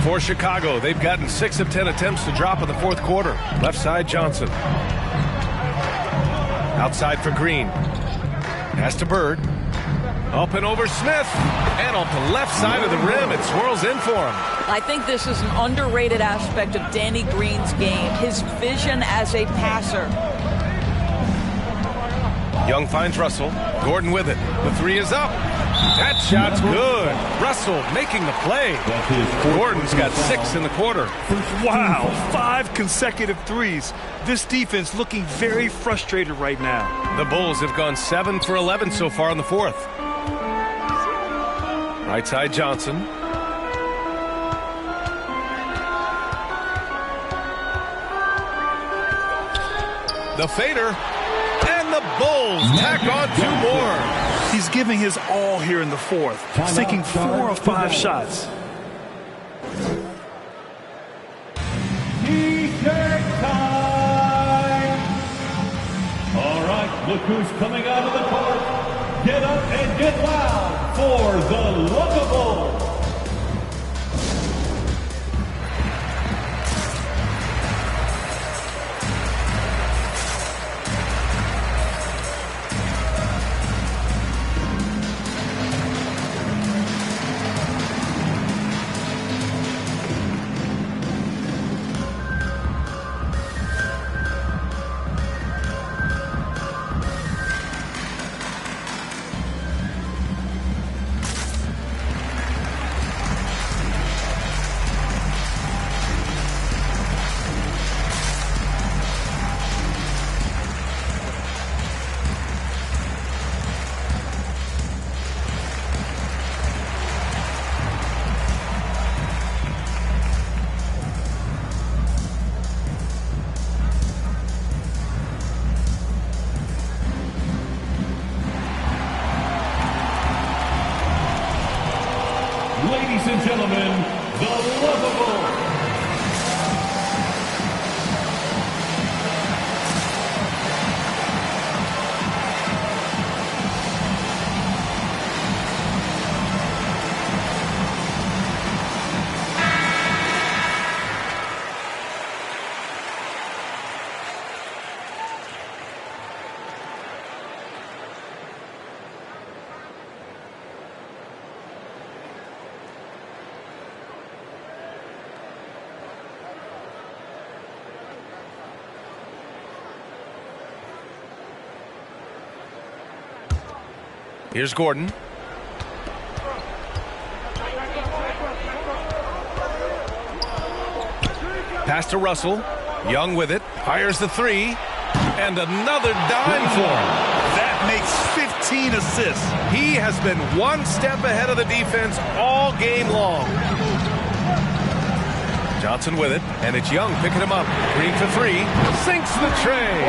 For Chicago, they've gotten 6 of 10 attempts to drop in the fourth quarter. Left side, Johnson. Outside for Green. Pass to Bird. Up and over Smith. And off the left side of the rim, it swirls in for him. I think this is an underrated aspect of Danny Green's game, his vision as a passer. Young finds Russell. Gordon with it. The 3 is up. That shot's good. Russell making the play. Gordon's got 6 in the quarter. Wow, 5 consecutive threes. This defense looking very frustrated right now. The Bulls have gone 7 for 11 so far in the fourth. Right side, Johnson. The fader. And the Bulls tack on 2 more. He's giving his all here in the fourth, sinking 4 of 5 shots. T-shirt time! All right, look who's coming out of the court. Get up and get loud for the Lookable. Here's Gordon. Pass to Russell. Young with it. Fires the three. And another dime for him. That makes 15 assists. He has been one step ahead of the defense all game long. Johnson with it, and it's Young picking him up. Green for three. Sinks the tray.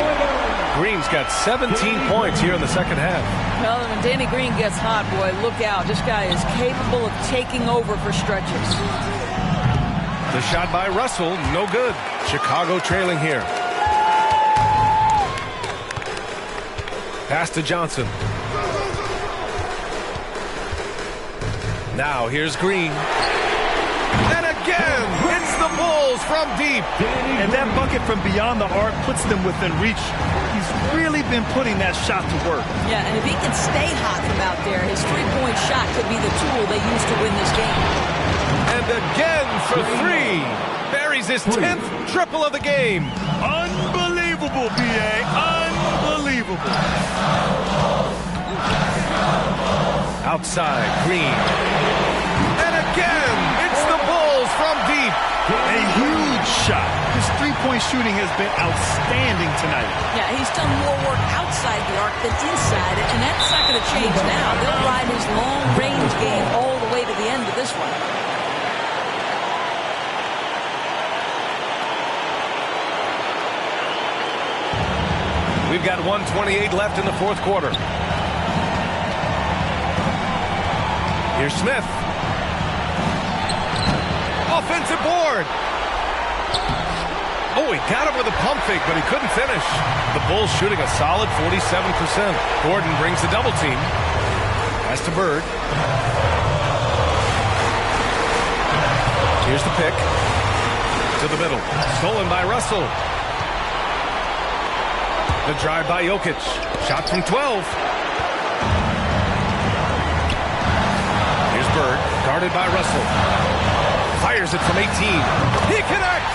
Green's got 17 points here in the second half. Well, when Danny Green gets hot, boy, look out. This guy is capable of taking over for stretches. The shot by Russell, no good. Chicago trailing here. Pass to Johnson. Now here's Green. And again, it's the Bulls from deep. And that bucket from beyond the arc puts them within reach. He's really been putting that shot to work. Yeah, and if he can stay hot from out there, his three-point shot could be the tool they use to win this game. And again for three. Buries his 10th triple of the game. Unbelievable, B.A. Unbelievable. Outside, Green. And again, it's the Bulls from deep. A huge shot. His three-point shooting has been outstanding tonight. Yeah, he's done more work outside the arc than inside it, and that's not going to change now. They'll ride his long-range game all the way to the end of this one. We've got 1:28 left in the fourth quarter. Here's Smith. Offensive board. Oh, he got him with a pump fake, but he couldn't finish. The Bulls shooting a solid 47%. Gordon brings the double team. Pass to Bird. Here's the pick. To the middle. Stolen by Russell. The drive by Jokic. Shot from 12. Here's Bird. Guarded by Russell. Fires it from 18. He connects!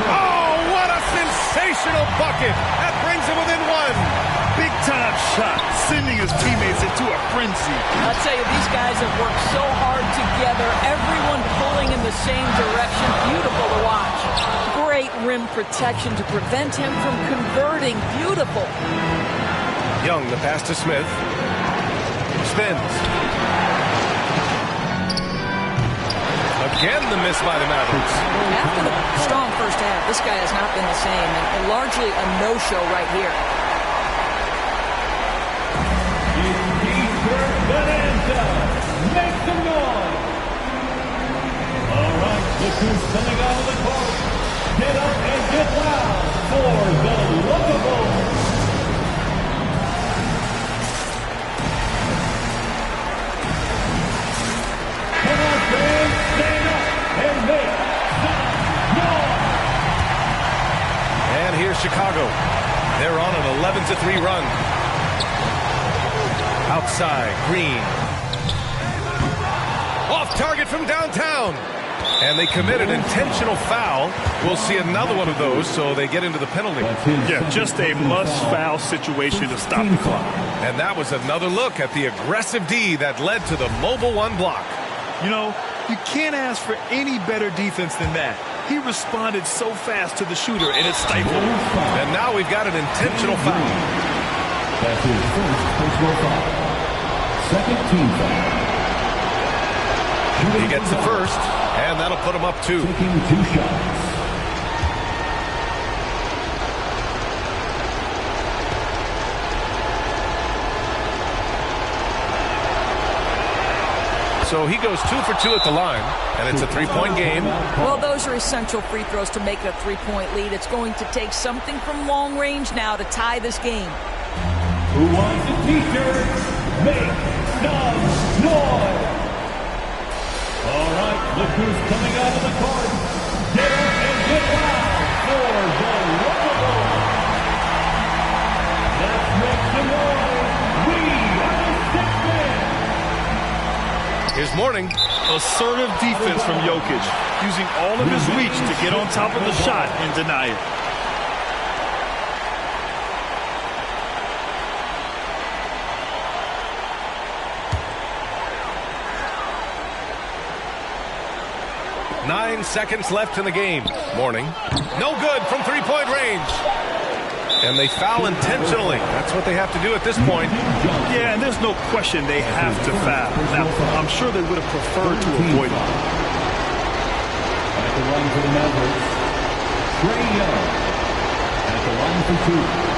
Oh, what a sensational bucket! That brings him within one. Big-time shot, sending his teammates into a frenzy. I'll tell you, these guys have worked so hard together. Everyone pulling in the same direction. Beautiful to watch. Great rim protection to prevent him from converting. Beautiful. Young, the pass to Smith. Spins. Again, the miss by the Mavericks. After the strong first half, this guy has not been the same, and largely a no-show right here. Make some noise. All right, look who's coming out of the court. Get up and get loud for the Lookables. Come on, fans, stand up and make some noise. And here's Chicago. They're on an 11-3 run. Outside, Green. Off target from downtown. And they commit an intentional foul. We'll see another one of those, so they get into the penalty. Yeah, just a must-foul situation to stop the clock. And that was another look at the aggressive D that led to the mobile one block. You know, you can't ask for any better defense than that. He responded so fast to the shooter, and it stifled him. And now we've got an intentional foul. That's his first personal foul. Second team foul. He gets the first, and that'll put him up 2. Taking 2 shots. So he goes 2 for 2 at the line, and it's a 3-point game. Well, those are essential free throws to make it a 3-point lead. It's going to take something from long range now to tie this game. Who wants a t-shirt? Make some noise! All right, look who's coming out of the court. Get up and get loud for the Lookables. Let's make some noise. We are the Six Men. Here's Morning. Assertive defense from Jokic, using all of his reach to get on top of the shot and deny it. 9 seconds left in the game. Morning. No good from three-point range. And they foul intentionally. That's what they have to do at this point. Yeah, and there's no question they have to foul. Now, I'm sure they would have preferred to avoid it. At the line for the Mavericks, Trae Young. At the line for 2.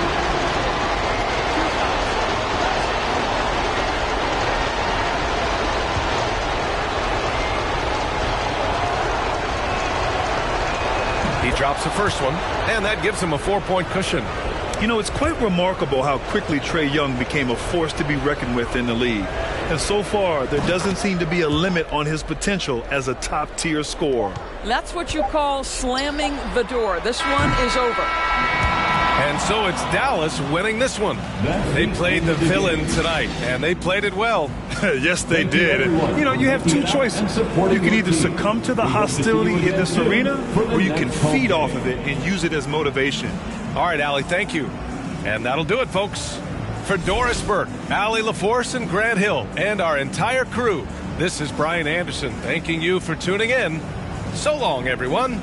He drops the first one, and that gives him a 4-point cushion. You know, it's quite remarkable how quickly Trae Young became a force to be reckoned with in the league. And so far, there doesn't seem to be a limit on his potential as a top-tier scorer. That's what you call slamming the door. This one is over. And so it's Dallas winning this one. They played the villain tonight, and they played it well. Yes, they did. You know, you have two choices. You can either succumb to the hostility in this arena, or you can feed off of it and use it as motivation. All right, Allie, thank you. And that'll do it, folks. For Doris Burke, Allie LaForce, and Grant Hill, and our entire crew, this is Brian Anderson thanking you for tuning in. So long, everyone.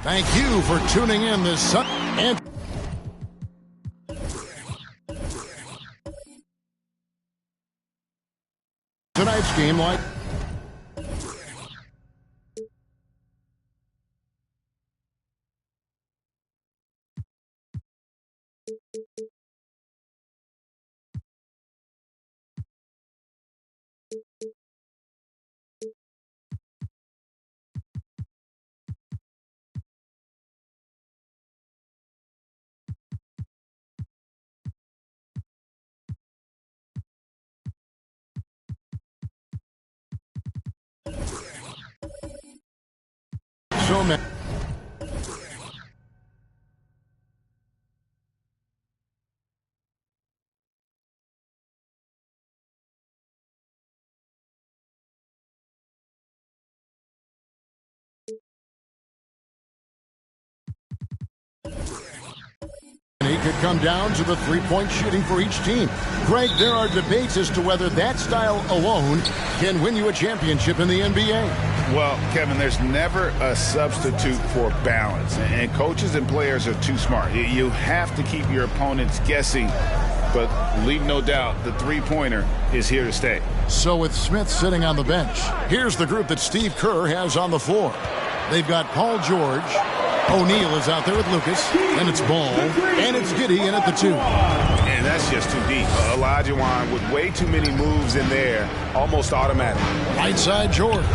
Thank you for tuning in this Sunday. Tonight's game like so many. It could come down to the three-point shooting for each team. Greg, there are debates as to whether that style alone can win you a championship in the NBA. Well, Kevin, there's never a substitute for balance, and coaches and players are too smart. You have to keep your opponents guessing, but leave no doubt the three-pointer is here to stay. So with Smith sitting on the bench, here's the group that Steve Kerr has on the floor. They've got Paul George. O'Neal is out there with Lucas, and it's Ball, and it's Giddey in at the 2. And that's just too deep. Olajuwon with way too many moves in there, almost automatic. Right side, George.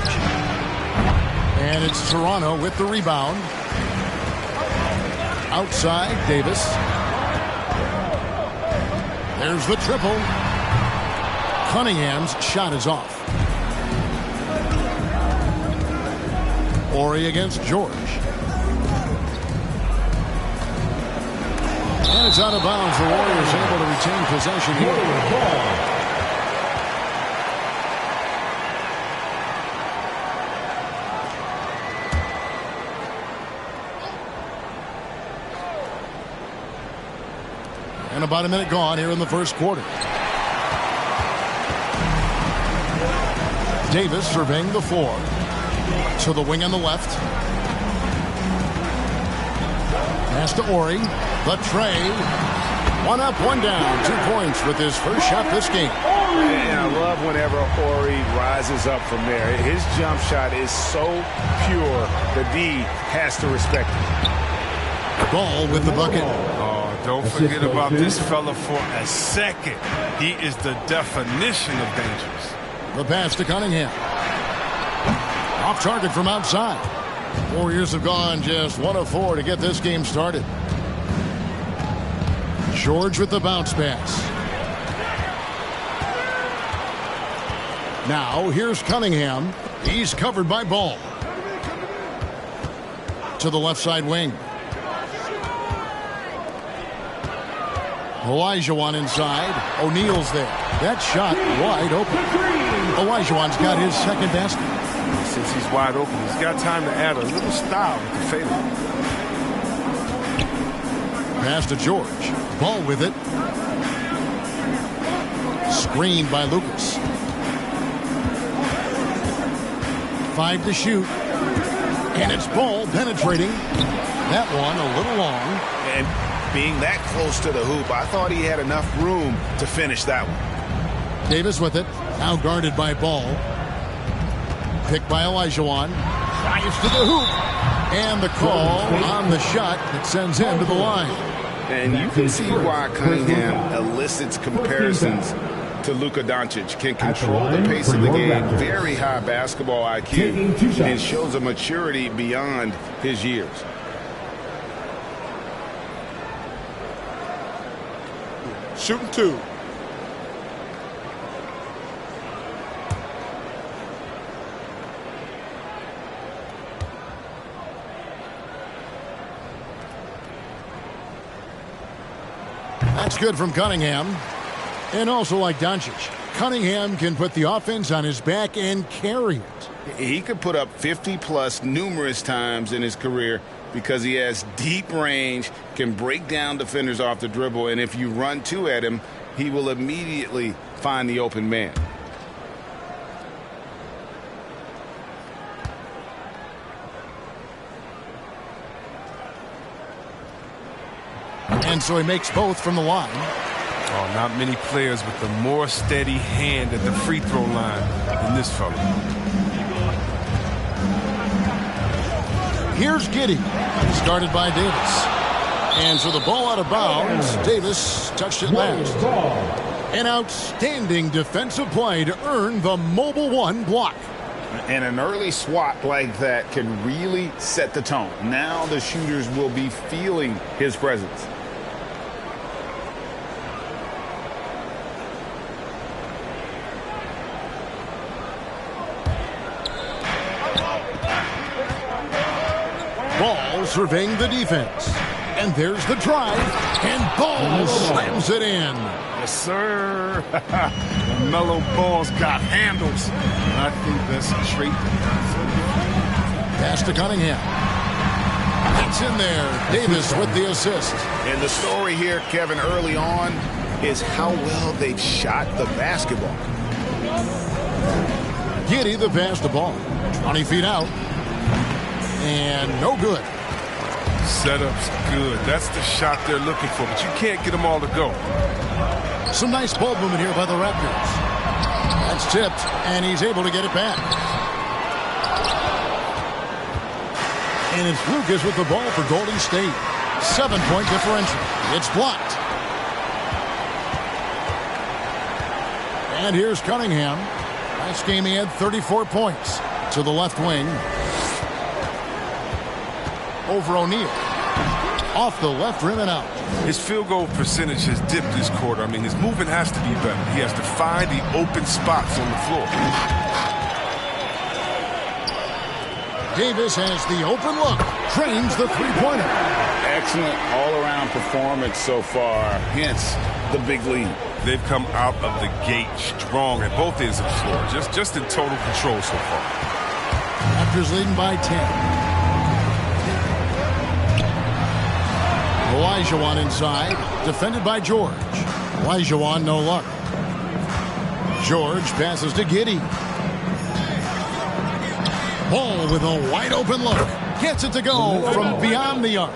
And it's Toronto with the rebound. outside Davis. There's the triple. Cunningham's shot is off. Horry against George. And it's out of bounds. The Warriors able to retain possession here. And about a minute gone here in the first quarter. Davis surveying the floor. To the wing on the left. Pass to Horry. The tray. One up, one down. 2 points with his first shot this game. And I love whenever Horry rises up from there. His jump shot is so pure, the D has to respect it. Ball with the bucket. Don't forget about this fella for a second. He is the definition of dangerous. The pass to Cunningham. Off target from outside. Warriors have gone just 1 of 4 to get this game started. George with the bounce pass. Now here's Cunningham. He's covered by Ball. To the left side wing. Olajuwon inside. O'Neal's there. That shot wide open. Olajuwon's got his second basket. Since he's wide open, he's got time to add a little style with the fadeaway. Pass to George. Ball with it. Screened by Lucas. 5 to shoot. And it's Ball penetrating. That one a little long. And being that close to the hoop, I thought he had enough room to finish that one. Davis with it. Now guarded by Ball. Picked by Olajuwon. Drives to the hoop. And the call on the shot that sends him to the line. And you can see why Cunningham elicits comparisons to Luka Doncic. Can control the pace of the game. Very high basketball IQ. And shows a maturity beyond his years. Shooting 2. That's good from Cunningham. And also like Doncic, Cunningham can put the offense on his back and carry it. He could put up 50-plus numerous times in his career because he has deep range, can break down defenders off the dribble, and if you run 2 at him, he will immediately find the open man. And so he makes both from the line. Oh, not many players with a more steady hand at the free throw line than this fella. Here's Giddey. Started by Davis. And so the ball out of bounds. Davis touched it last. An outstanding defensive play to earn the Mobile One block. And an early swat like that can really set the tone. Now the shooters will be feeling his presence. Ball surveying the defense. And there's the drive. And Ball slams it in. Yes, sir. Mellow Ball's got handles. I think that's a trait. Pass to Cunningham. It's in there. Davis with the assist. And the story here, Kevin, early on is how well they've shot the basketball. Giddey the pass to Ball. 20 feet out. And no good. Setup's good. That's the shot they're looking for, but you can't get them all to go. Some nice ball movement here by the Raptors. That's tipped, and he's able to get it back. And it's Lucas with the ball for Golden State. 7-point differential. It's blocked. And here's Cunningham. Last game he had 34 points. To the left wing. Over O'Neal. off the left rim and out. His field goal percentage has dipped this quarter. I mean, his movement has to be better. He has to find the open spots on the floor. Davis has the open look. Drains the three-pointer. Excellent all-around performance so far. Hence the big lead. They've come out of the gate strong at both ends of the floor. Just in total control so far. Raptors leading by 10. Olajuwon inside, defended by George. Olajuwon no luck. George passes to Giddey. Ball with a wide open look. Gets it to go from beyond the arc.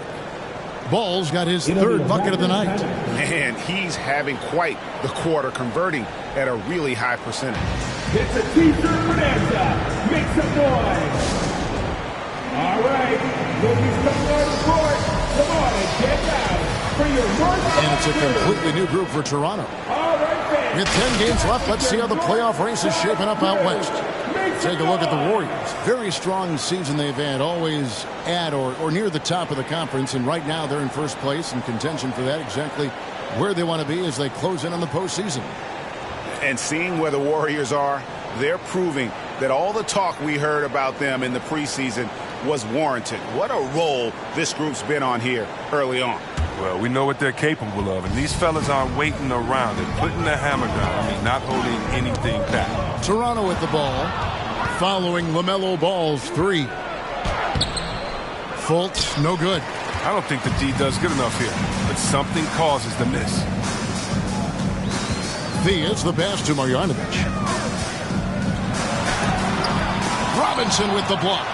Ball's got his third bucket of the night. Man, he's having quite the quarter, converting at a really high percentage. It's a T-shirt bonanza. Make some noise. All right, rookies coming on the court. Come on and get down for your first. And it's a completely new group for Toronto. All right, fans. With 10 games left, let's see how the playoff race is shaping up out west. Take a look at the Warriors. Very strong season they've had, always at or near the top of the conference, and right now they're in first place in contention for that, exactly where they want to be as they close in on the postseason. And seeing where the Warriors are, they're proving that all the talk we heard about them in the preseason was warranted. What a role this group's been on here early on. Well, we know what they're capable of, and these fellas aren't waiting around. They're putting the hammer down. I mean, not holding anything back. Toronto with the ball, following LaMelo Ball's three. Fultz, no good. I don't think the D does good enough here, but something causes the miss. It's the pass to Marjanovic. Robinson with the block.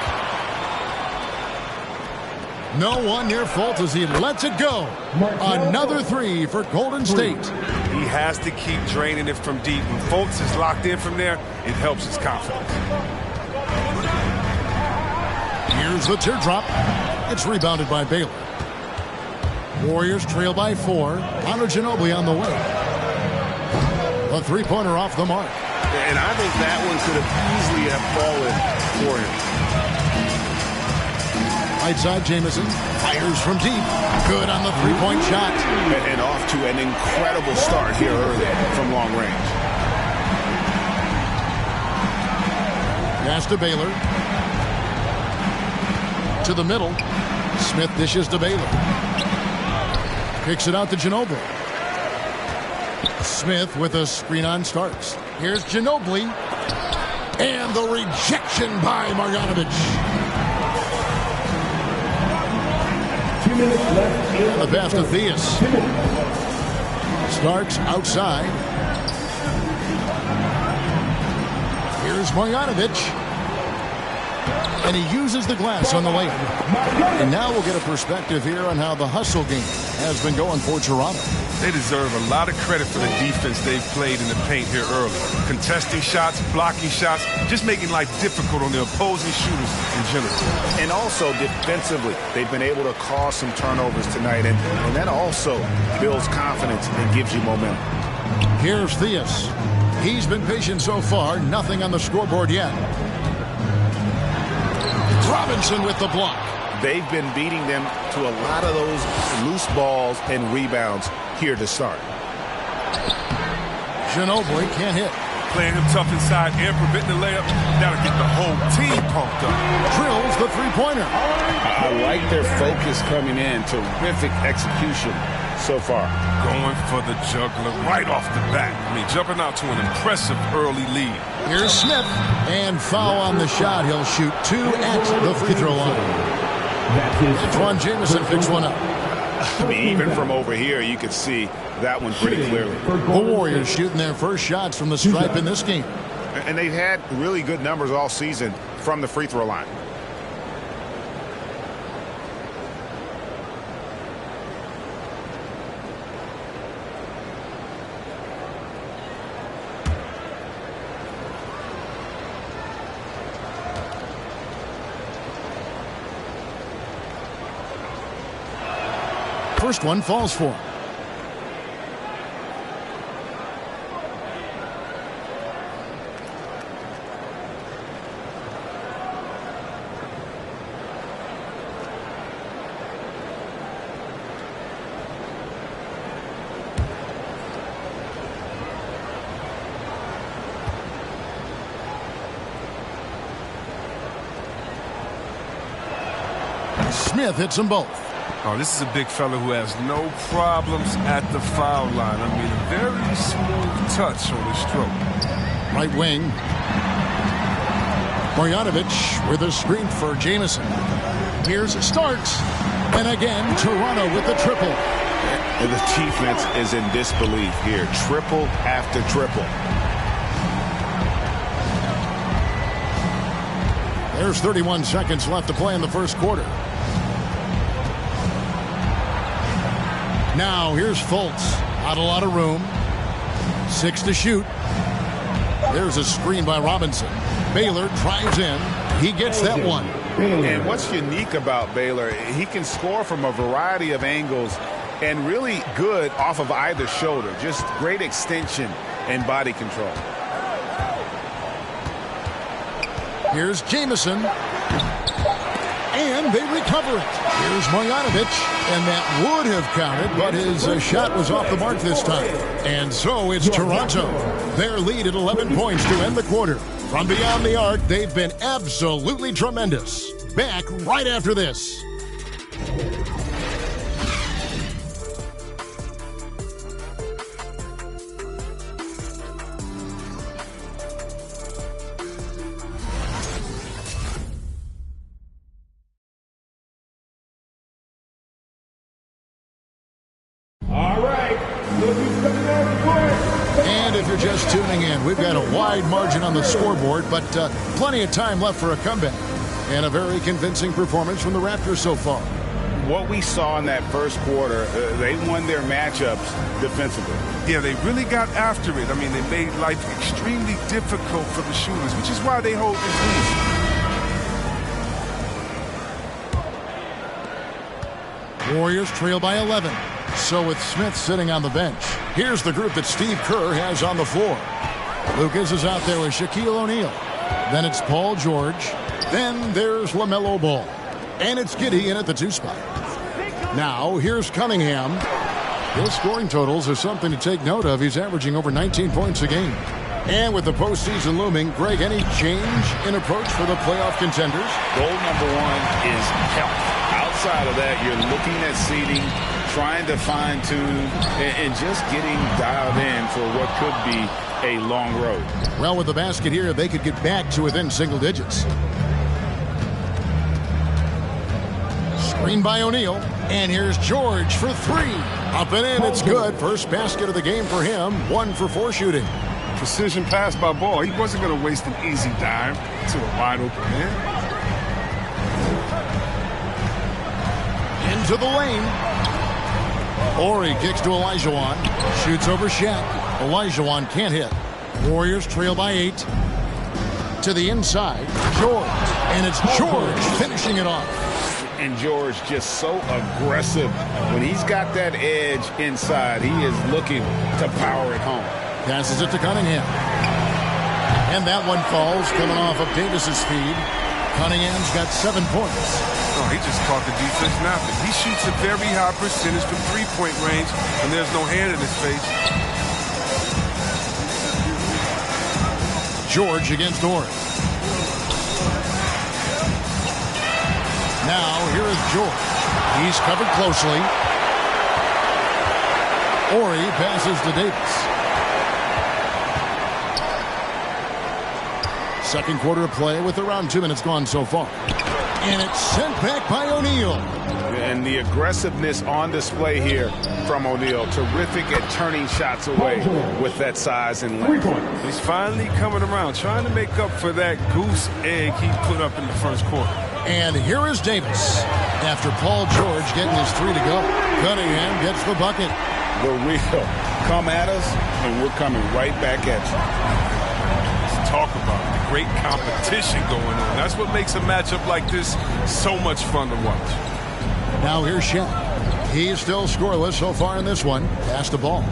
No one near Fultz as he lets it go. Another three for Golden State. He has to keep draining it from deep. When Fultz is locked in from there, it helps his confidence. Here's the teardrop. It's rebounded by Baylor. Warriors trail by 4. Manu Ginobili on the way. A three-pointer off the mark. And I think that one could have easily have fallen for him. Right side, Jamison fires from deep. Good on the three-point shot. And off to an incredible start here early from long range. Pass to Baylor. To the middle. Smith dishes to Baylor. Kicks it out to Ginobili. Smith with a screen on Starks. Here's Ginobili. And the rejection by Marjanovic. 2 minutes left. The pass to Theus. Starks outside. Here's Marjanovic. And he uses the glass on the layup. And now we'll get a perspective here on how the hustle game has been going for Toronto. They deserve a lot of credit for the defense they've played in the paint here early. Contesting shots, blocking shots, just making life difficult on the opposing shooters in general. And also defensively, they've been able to cause some turnovers tonight. And that also builds confidence and gives you momentum. Here's Theus. He's been patient so far. Nothing on the scoreboard yet. Robinson with the block. They've been beating them to a lot of those loose balls and rebounds here to start. Ginobili can't hit. Playing him tough inside and preventing the layup. That'll get the whole team pumped up. Drills the three-pointer. I like their focus coming in. Terrific execution so far. Going for the juggler right off the bat. I mean, jumping out to an impressive early lead. Here's Smith. And foul on the shot. He'll shoot 2 at the free throw line. Antoine Jamison picks one up. I mean, even from over here, you could see that one pretty clearly. The Warriors shooting their first shots from the stripe in this game. And they've had really good numbers all season from the free throw line. First one falls for him. Smith hits them both. Oh, this is a big fella who has no problems at the foul line. I mean, a very smooth touch on his stroke. Right wing. Marjanovic with a screen for Jamison. Here's Starks. And again, Toronto with the triple. And the defense is in disbelief here. Triple after triple. There's 31 seconds left to play in the first quarter. Now here's Fultz. Not a lot of room. 6 to shoot. There's a screen by Robinson. Baylor drives in. He gets that one. And what's unique about Baylor, he can score from a variety of angles and really good off of either shoulder. Just great extension and body control. Here's Jamison. And they recover it. Here's Marjanovic. And that would have counted, but his shot was off the mark this time. And so it's Toronto. Their lead at 11 points to end the quarter. From beyond the arc, they've been absolutely tremendous. Back right after this. And if you're just tuning in, we've got a wide margin on the scoreboard, but plenty of time left for a comeback. And a very convincing performance from the Raptors so far. What we saw in that first quarter, they won their matchups defensively. Yeah, they really got after it. I mean, they made life extremely difficult for the shooters, which is why they hold this lead. Warriors trail by 11. So with Smith sitting on the bench, here's the group that Steve Kerr has on the floor. Lucas is out there with Shaquille O'Neal. Then it's Paul George. Then there's LaMelo Ball. And it's Giddey in at the 2 spot. Now here's Cunningham. His scoring totals are something to take note of. He's averaging over 19 points a game. And with the postseason looming, Greg, any change in approach for the playoff contenders? Goal number 1 is health. Outside of that, you're looking at seeding, trying to fine-tune, and just getting dialed in for what could be a long road. Well, with the basket here, they could get back to within single digits. Screen by O'Neal. And here's George for 3. Up and in, it's good. First basket of the game for him. 1 for 4 shooting. Precision pass by Ball. He wasn't going to waste an easy dime to a wide open man. Into the lane. Ori kicks to Olajuwon. Shoots over Shaq. Olajuwon can't hit. Warriors trail by 8. To the inside. George. And it's George finishing it off. And George just so aggressive. When he's got that edge inside, he is looking to power it home. Passes it to Cunningham. And that one falls, coming off of Davis's feed. Cunningham's got 7 points. Oh, he just caught the defense napping. He shoots a very high percentage from 3-point range, and there's no hand in his face. George against Ori. Now, here is George. He's covered closely. Ori passes to Davis. Second quarter of play with around 2 minutes gone so far. And it's sent back by O'Neal. And the aggressiveness on display here from O'Neal. Terrific at turning shots away with that size and length. He's finally coming around, trying to make up for that goose egg he put up in the first quarter. And here is Davis. After Paul George getting his 3 to go, Cunningham gets the bucket. The real come at us, and we're coming right back at you. Let's talk about it. Great competition going on. That's what makes a matchup like this so much fun to watch. Now here's Shaq. He's still scoreless so far in this one. Pass the ball.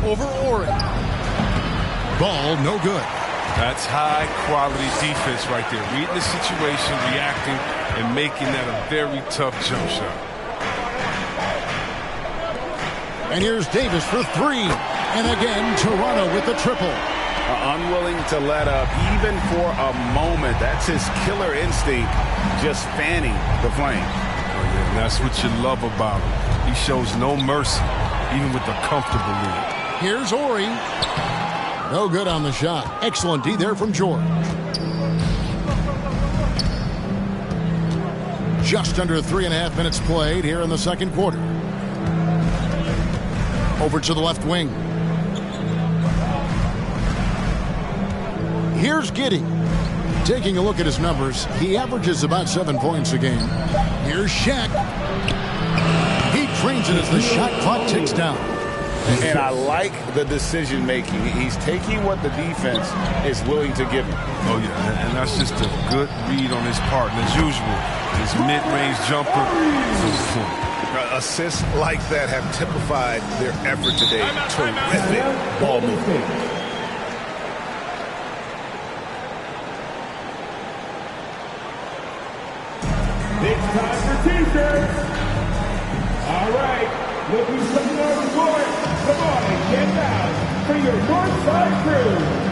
Over Ori. Ball no good. That's high quality defense right there. Reading the situation, reacting, and making that a very tough jump shot. And here's Davis for 3. And again, Toronto with the triple. unwilling to let up even for a moment. That's his killer instinct, just fanning the flame. Oh, yeah, and that's what you love about him. He shows no mercy, even with the comfortable lead. Here's Ori. No good on the shot. Excellent D there from George. Just under 3.5 minutes played here in the second quarter. Over to the left wing. Here's Giddey. Taking a look at his numbers, he averages about 7 points a game. Here's Shaq. He drains it as the shot clock ticks down. And I like the decision making. He's taking what the defense is willing to give him. Oh, yeah, and that's just a good read on his part. And as usual, his mid-range jumper is on point. Assists like that have typified their effort today. Terrific ball movement. It's time for T-shirts. All right, look who's looking on the court. Come on and get down for your Northside crew.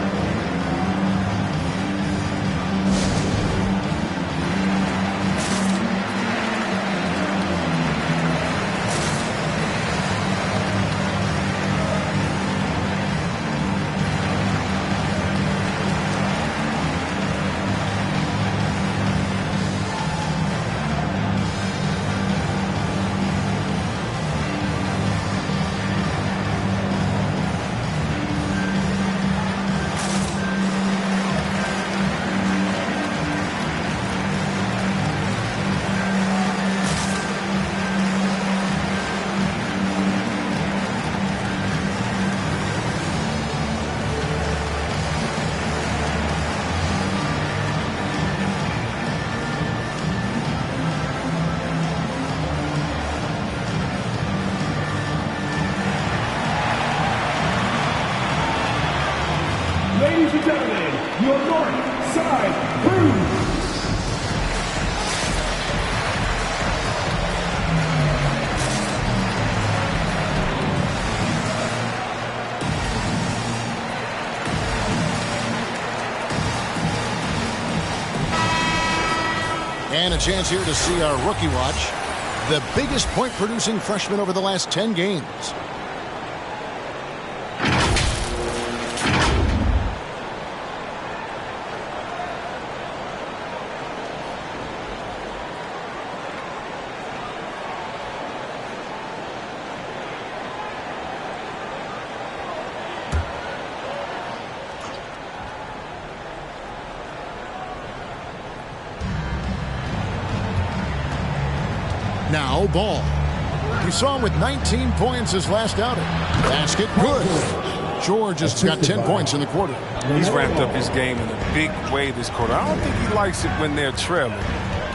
Ladies and gentlemen, your North Side Crew. And a chance here to see our rookie watch. The biggest point-producing freshman over the last 10 games. Now Ball. We saw him with 19 points his last outing. Basket good. George has got 10 points in the quarter. He's ramped up his game in a big way this quarter. I don't think he likes it when they're trailing.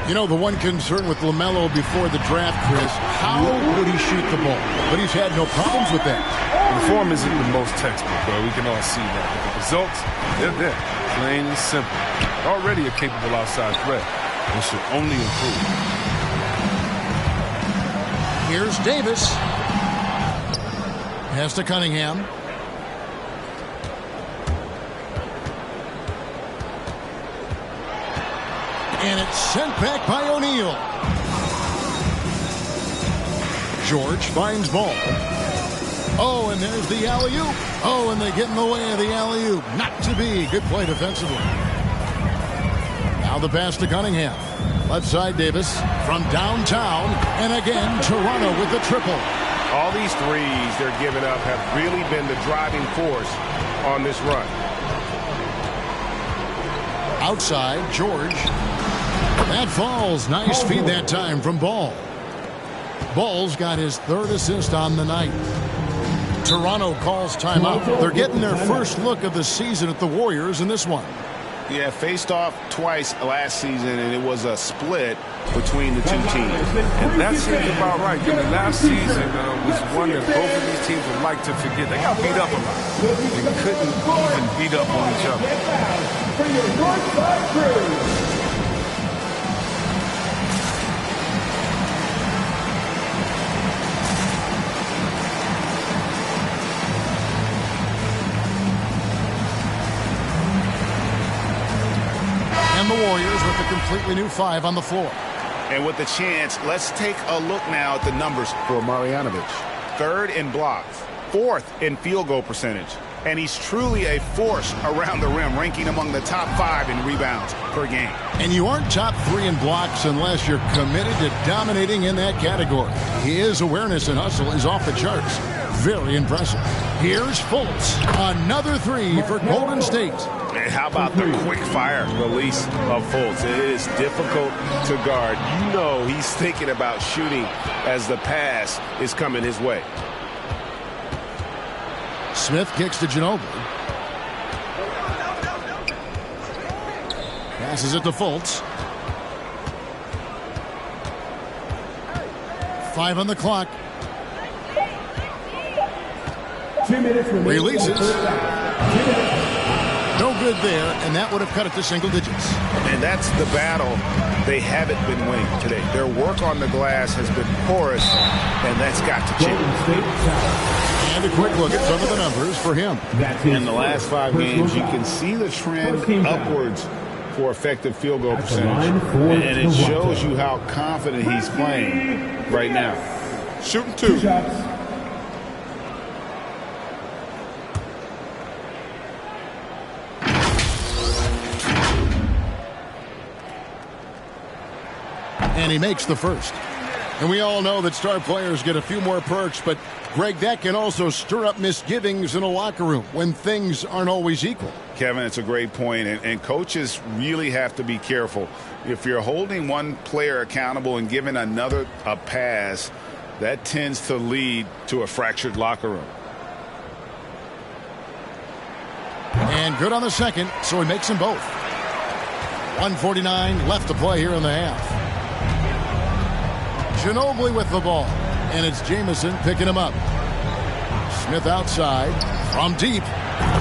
You know, the one concern with LaMelo before the draft, Chris, how would he shoot the ball? But he's had no problems with that. The form isn't the most textbook, though. We can all see that. But the results, they're there. Plain and simple. Already a capable outside threat. It should only improve. Here's Davis. Pass to Cunningham. And it's sent back by O'Neal. George finds Ball. Oh, and there's the alley-oop. Oh, and they get in the way of the alley-oop. Not to be. Good play defensively. Now the pass to Cunningham. Left side Davis from downtown. And again, Toronto with the triple. All these threes they're giving up have really been the driving force on this run. Outside, George. That falls. Nice feed that time from Ball. Ball's got his third assist on the night. Toronto calls timeout. They're getting their first look of the season at the Warriors in this one. Yeah, faced off twice last season, and it was a split between the two teams. And that seems about right. I mean, last season was one that both of these teams would like to forget. They got beat up a lot. They couldn't even beat up on each other. For your Northside Crew. the Warriors with a completely new 5 on the floor. And with the chance, let's take a look now at the numbers for Marjanovic. 3rd in blocks, 4th in field goal percentage. And he's truly a force around the rim, ranking among the top 5 in rebounds per game. And you aren't top 3 in blocks unless you're committed to dominating in that category. His awareness and hustle is off the charts. Very impressive. Here's Fultz. Another 3 for Golden State. And how about the quick-fire release of Fultz? It is difficult to guard. You know he's thinking about shooting as the pass is coming his way. Smith kicks to Ginobili. Passes it to Fultz. 5 on the clock. 2 minutes remaining. Releases. No good there, and that would have cut it to single digits. And that's the battle they haven't been winning today. Their work on the glass has been porous, and that's got to change. And a quick look at some of the numbers for him. In the last 5 games, you can see the trend upwards for effective field goal percentage. And it shows you how confident he's playing right now. Shooting 2. And he makes the first. And we all know that star players get a few more perks, but Greg, that can also stir up misgivings in a locker room when things aren't always equal. Kevin, it's a great point, and coaches really have to be careful. If you're holding one player accountable and giving another a pass, that tends to lead to a fractured locker room. And good on the second, so he makes them both. 1:49 left to play here in the half. Ginobili with the ball, and it's Jamison picking him up. Smith outside from deep,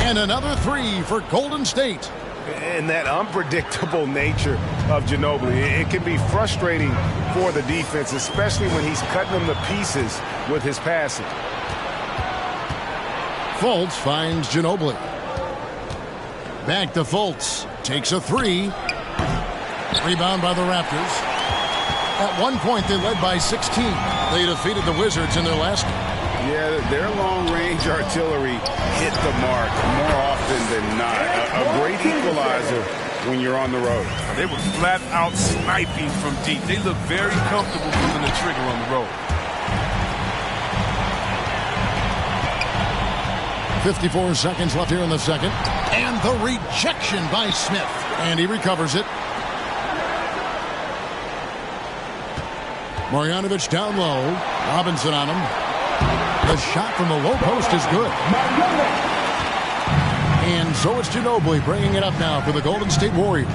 and another 3 for Golden State. And that unpredictable nature of Ginobili, it can be frustrating for the defense, especially when he's cutting them to pieces with his passing. Fultz finds Ginobili. Back to Fultz. Takes a 3. Rebound by the Raptors. At one point, they led by 16. They defeated the Wizards in their last game. Yeah, their long-range artillery hit the mark more often than not. A great equalizer when you're on the road. They were flat out sniping from deep. They look very comfortable pulling the trigger on the road. 54 seconds left here in the second. And the rejection by Smith. And he recovers it. Marjanovic down low. Robinson on him. The shot from the low post is good. And so it's Ginobili bringing it up now for the Golden State Warriors.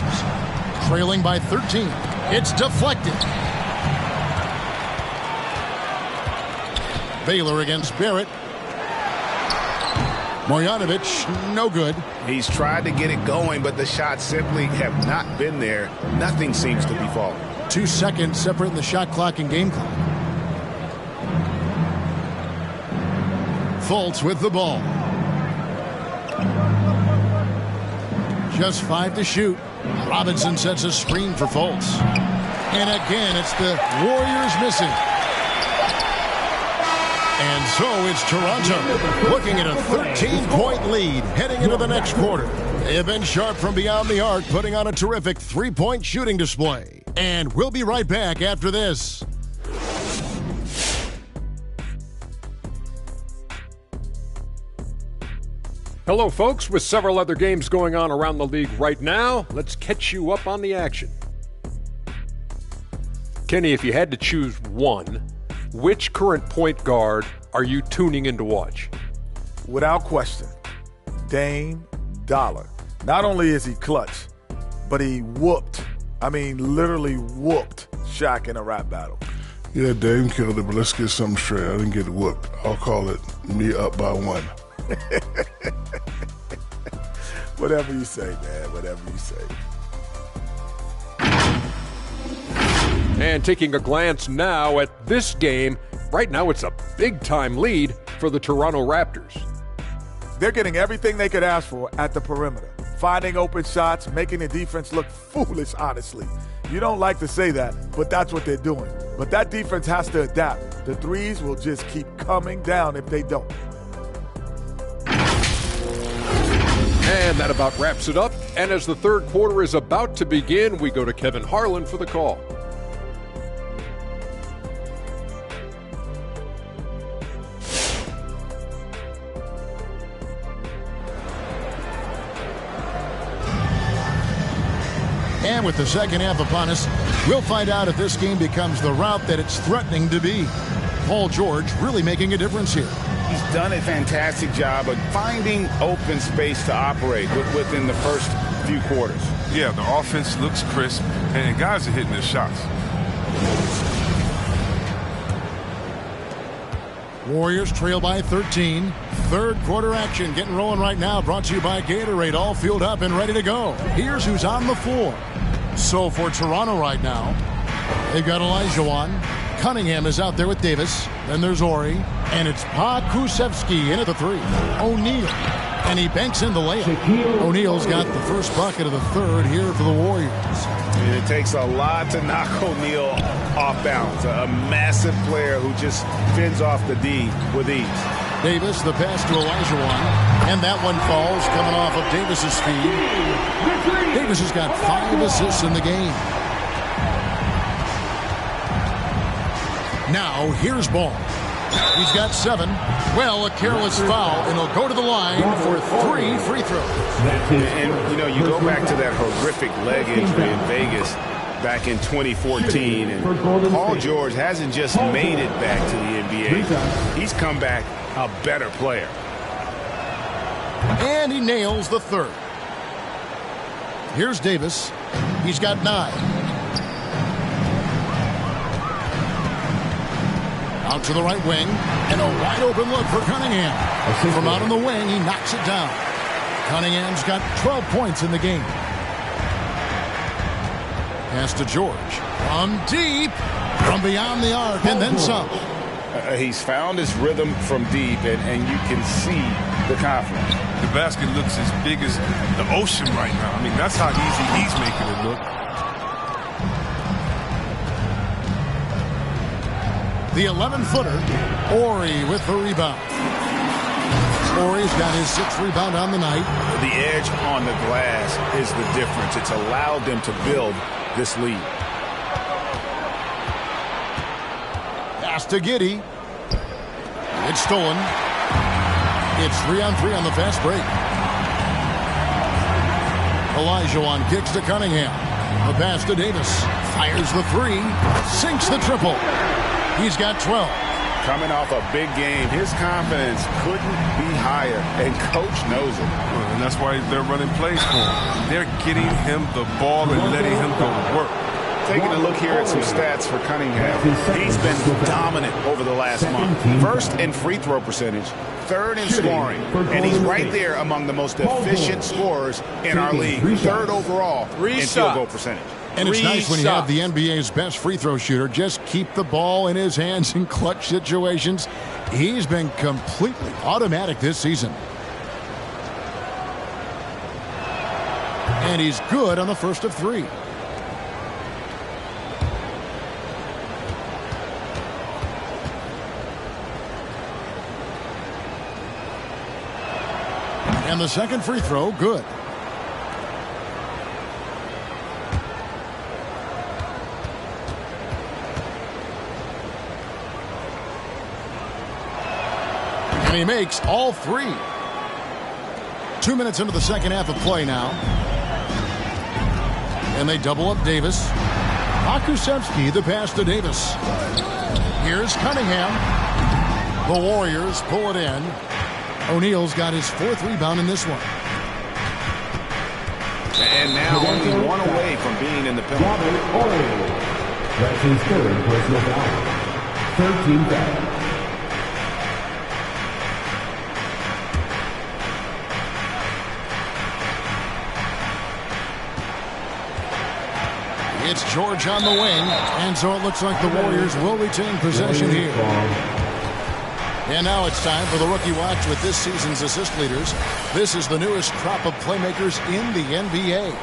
Trailing by 13. It's deflected. Baylor against Barrett. Marjanovic, no good. He's tried to get it going, but the shots simply have not been there. Nothing seems to be falling. 2 seconds separating the shot clock and game clock. Fultz with the ball. Just 5 to shoot. Robinson sets a screen for Fultz. And again, it's the Warriors missing. And so it's Toronto looking at a 13-point lead heading into the next quarter. They have been sharp from beyond the arc, putting on a terrific 3-point shooting display. And we'll be right back after this. Hello, folks. With several other games going on around the league right now, let's catch you up on the action. Kenny, if you had to choose one, which current point guard are you tuning in to watch? Without question, Dame Dollar. Not only is he clutch, but he literally whooped Shaq in a rap battle. Yeah, Dame killed it, but let's get something straight. I didn't get whooped. I'll call it me up by 1. Whatever you say, man. Whatever you say. And taking a glance now at this game, right now it's a big-time lead for the Toronto Raptors. They're getting everything they could ask for at the perimeter. finding open shots, making the defense look foolish, honestly. You don't like to say that, but that's what they're doing. But that defense has to adapt. The threes will just keep coming down if they don't. And that about wraps it up. And as the third quarter is about to begin, we go to Kevin Harlan for the call. And with the second half upon us, we'll find out if this game becomes the route that it's threatening to be. Paul George really making a difference here. He's done a fantastic job of finding open space to operate within the first few quarters. Yeah, the offense looks crisp, and guys are hitting their shots. Warriors trail by 13. Third quarter action getting rolling right now. Brought to you by Gatorade. All fueled up and ready to go. Here's who's on the floor. So for Toronto right now, they've got Olajuwon. Cunningham is out there with Davis. Then there's Ori. And it's Pokusevski in at the three. O'Neal. And he banks in the layup. O'Neal's got the first bucket of the third here for the Warriors. It takes a lot to knock O'Neal off balance. A massive player who just fends off the D with ease. Davis, the pass to Olajuwon. And that one falls coming off of Davis's feed. Davis has got 5 assists in the game. Now, here's Ball. He's got 7. Well, a careless foul, and he'll go to the line for 3 free throws. And, you know, you go back to that horrific leg injury in Vegas back in 2014, and Paul George hasn't just made it back to the NBA. He's come back a better player. And he nails the third. Here's Davis. He's got 9. Out to the right wing, and a wide open look for Cunningham. From out on the wing, he knocks it down. Cunningham's got 12 points in the game. Pass to George. From deep, from beyond the arc, and then some. He's found his rhythm from deep, and you can see the confidence. The basket looks as big as the ocean right now. I mean, that's how easy he's making it look. The 11-footer, Ori with the rebound. Ori's got his 6th rebound on the night. The edge on the glass is the difference. It's allowed them to build this lead. Pass to Giddey. It's stolen. It's 3-on-3 on the fast break. Olajuwon kicks to Cunningham. The pass to Davis. Fires the 3. Sinks the triple. He's got 12. Coming off a big game, his confidence couldn't be higher, and coach knows it. Well, and that's why they're running plays for him. They're getting him the ball and letting him go to work. Taking a look here at some stats for Cunningham. He's been dominant over the last month. First in free throw percentage, 3rd in scoring, and he's right there among the most efficient scorers in our league. 3rd overall in field goal percentage. And it's nice when you have the NBA's best free throw shooter just keep the ball in his hands in clutch situations. He's been completely automatic this season. And he's good on the first of 3. And the second free throw, good. And he makes all 3. 2 minutes into the second half of play now. And they double up Davis. Pokusevski, the pass to Davis. Here's Cunningham. The Warriors pull it in. O'Neal's got his 4th rebound in this one. And now only 1 away from being in the penalty. That's his 3rd personal foul. 13 fouls. It's George on the wing, and so it looks like the Warriors will retain possession here. And now it's time for the Rookie Watch with this season's assist leaders. This is the newest crop of playmakers in the NBA.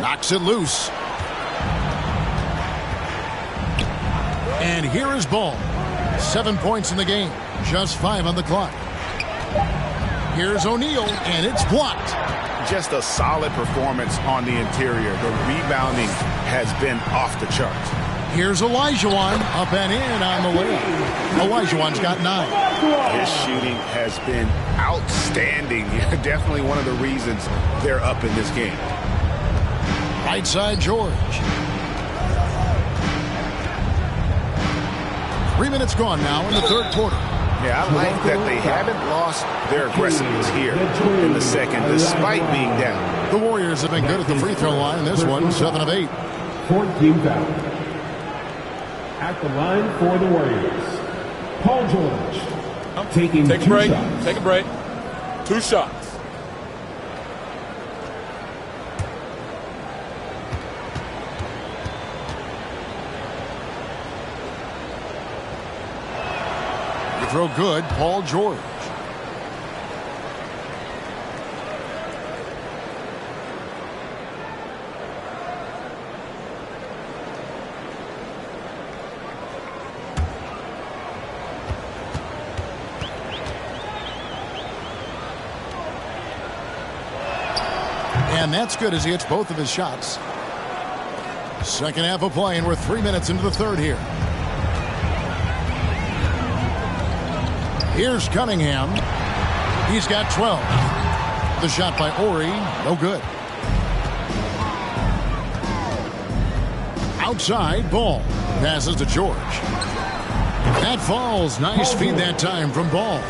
Knocks it loose. And here is Ball. 7 points in the game. Just 5 on the clock. Here's O'Neal, and it's blocked. Just a solid performance on the interior. The rebounding has been off the charts. Here's Olajuwon, up and in on the way. Olajuwon's got 9. His shooting has been outstanding. Definitely one of the reasons they're up in this game. Right side, George. 3 minutes gone now in the third quarter. Yeah, I like that they haven't lost their aggressiveness here in the second, despite being down. The Warriors have been good at the free throw line. This one, 7 of 8. 14 foul. At the line for the Warriors, Paul George. Take a break. Take a break. 2 shots. Throw good, Paul George. And that's good as he hits both of his shots. Second half of play, and we're 3 minutes into the third here. Here's Cunningham. He's got 12. The shot by Ori, no good. Outside, Ball. Passes to George. That falls. Nice feed that time from Ball.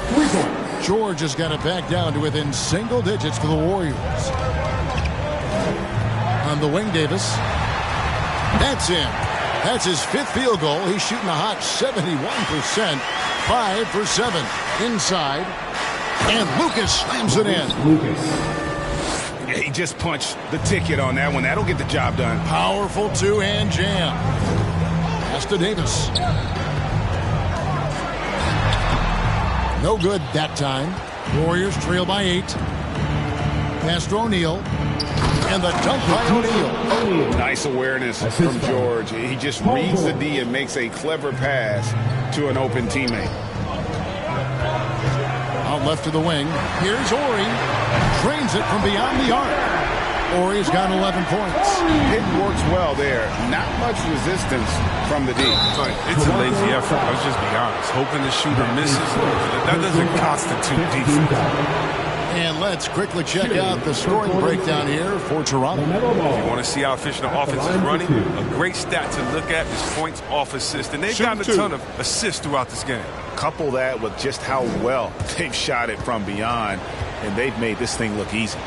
George has got it back down to within single digits for the Warriors. On the wing, Davis. That's in. That's his 5th field goal. He's shooting a hot 71%. 5 for 7 inside, and Lucas slams it in. Yeah, he just punched the ticket on that one. That'll get the job done. Powerful 2-hand jam. Pass to Davis. No good that time. Warriors trail by 8. Pass to O'Neal. And the dunk by O'Neal. Nice awareness from George. He just reads the D and makes a clever pass to an open teammate. Out left to the wing. Here's Ori. Trains it from beyond the arc. Ori's got 11 points. It works well there. Not much resistance from the D. It's a lazy effort. Let's just be honest. Hoping the shooter misses, that doesn't constitute defense. And let's quickly check out the scoring breakdown here for Toronto. If you want to see how efficient the offense is running, a great stat to look at is points off assist. And they've gotten a ton of assists throughout this game. Couple that with just how well they've shot it from beyond, and they've made this thing look easy.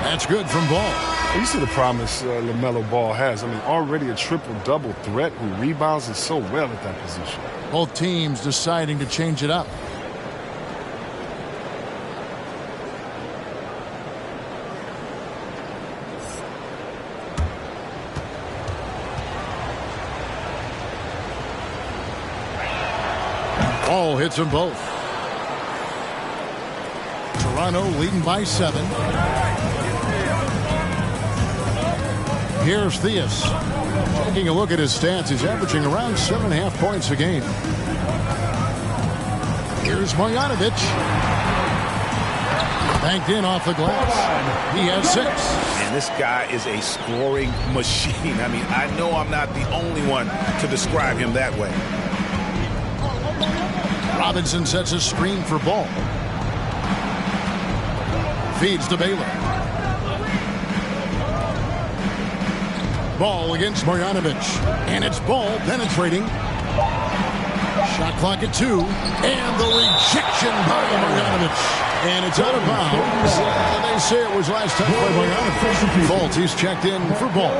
That's good from Ball. You see the promise LaMelo Ball has. I mean, already a triple-double threat who rebounds it so well at that position. Both teams deciding to change it up. Ball hits them both. Toronto leading by 7. Here's Theus. Taking a look at his stats, he's averaging around 7.5 points a game. Here's Marjanovic. Banked in off the glass. He has 6. And this guy is a scoring machine. I mean, I know I'm not the only one to describe him that way. Robinson sets a screen for Ball. Feeds to Baylor. Ball against Marjanovic. And it's Ball penetrating. Shot clock at 2. And the rejection by Marjanovic. And it's out of bounds. They say it was last touch by Marjanovic. Fault, he's checked in for Ball.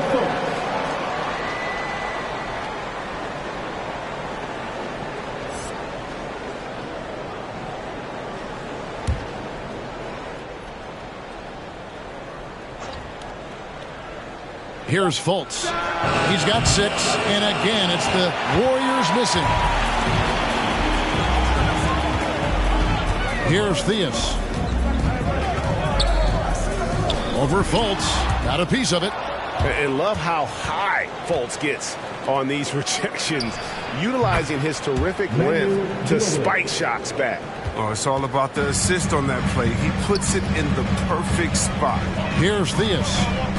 Here's Fultz. He's got 6, and again, it's the Warriors missing. Here's Theus. Over Fultz. Got a piece of it. And love how high Fultz gets on these rejections, utilizing his terrific length to spike shots back. Oh, it's all about the assist on that play. He puts it in the perfect spot. Here's Theus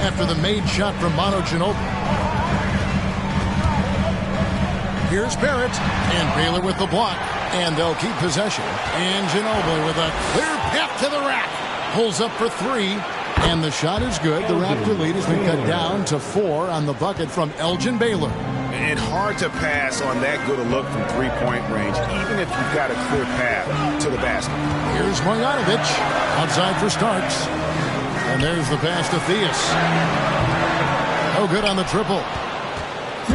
after the made shot from Manu Ginobili. Here's Barrett, and Baylor with the block, and they'll keep possession. And Ginobili with a clear path to the rack. Pulls up for 3, and the shot is good. The Raptor lead has been cut down to 4 on the bucket from Elgin Baylor. And hard to pass on that good a look from three-point range, even if you've got a clear path to the basket. Here's Marjanovic, outside for Starks. And there's the pass to Theus. Oh, good on the triple.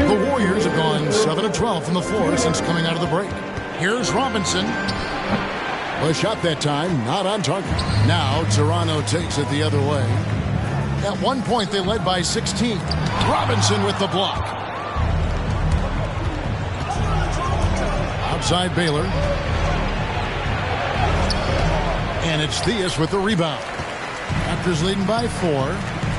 The Warriors have gone 7 of 12 from the floor since coming out of the break. Here's Robinson. A shot that time, not on target. Now Toronto takes it the other way. At one point, they led by 16. Robinson with the block. Outside Baylor. And it's Theus with the rebound. Raptors leading by 4.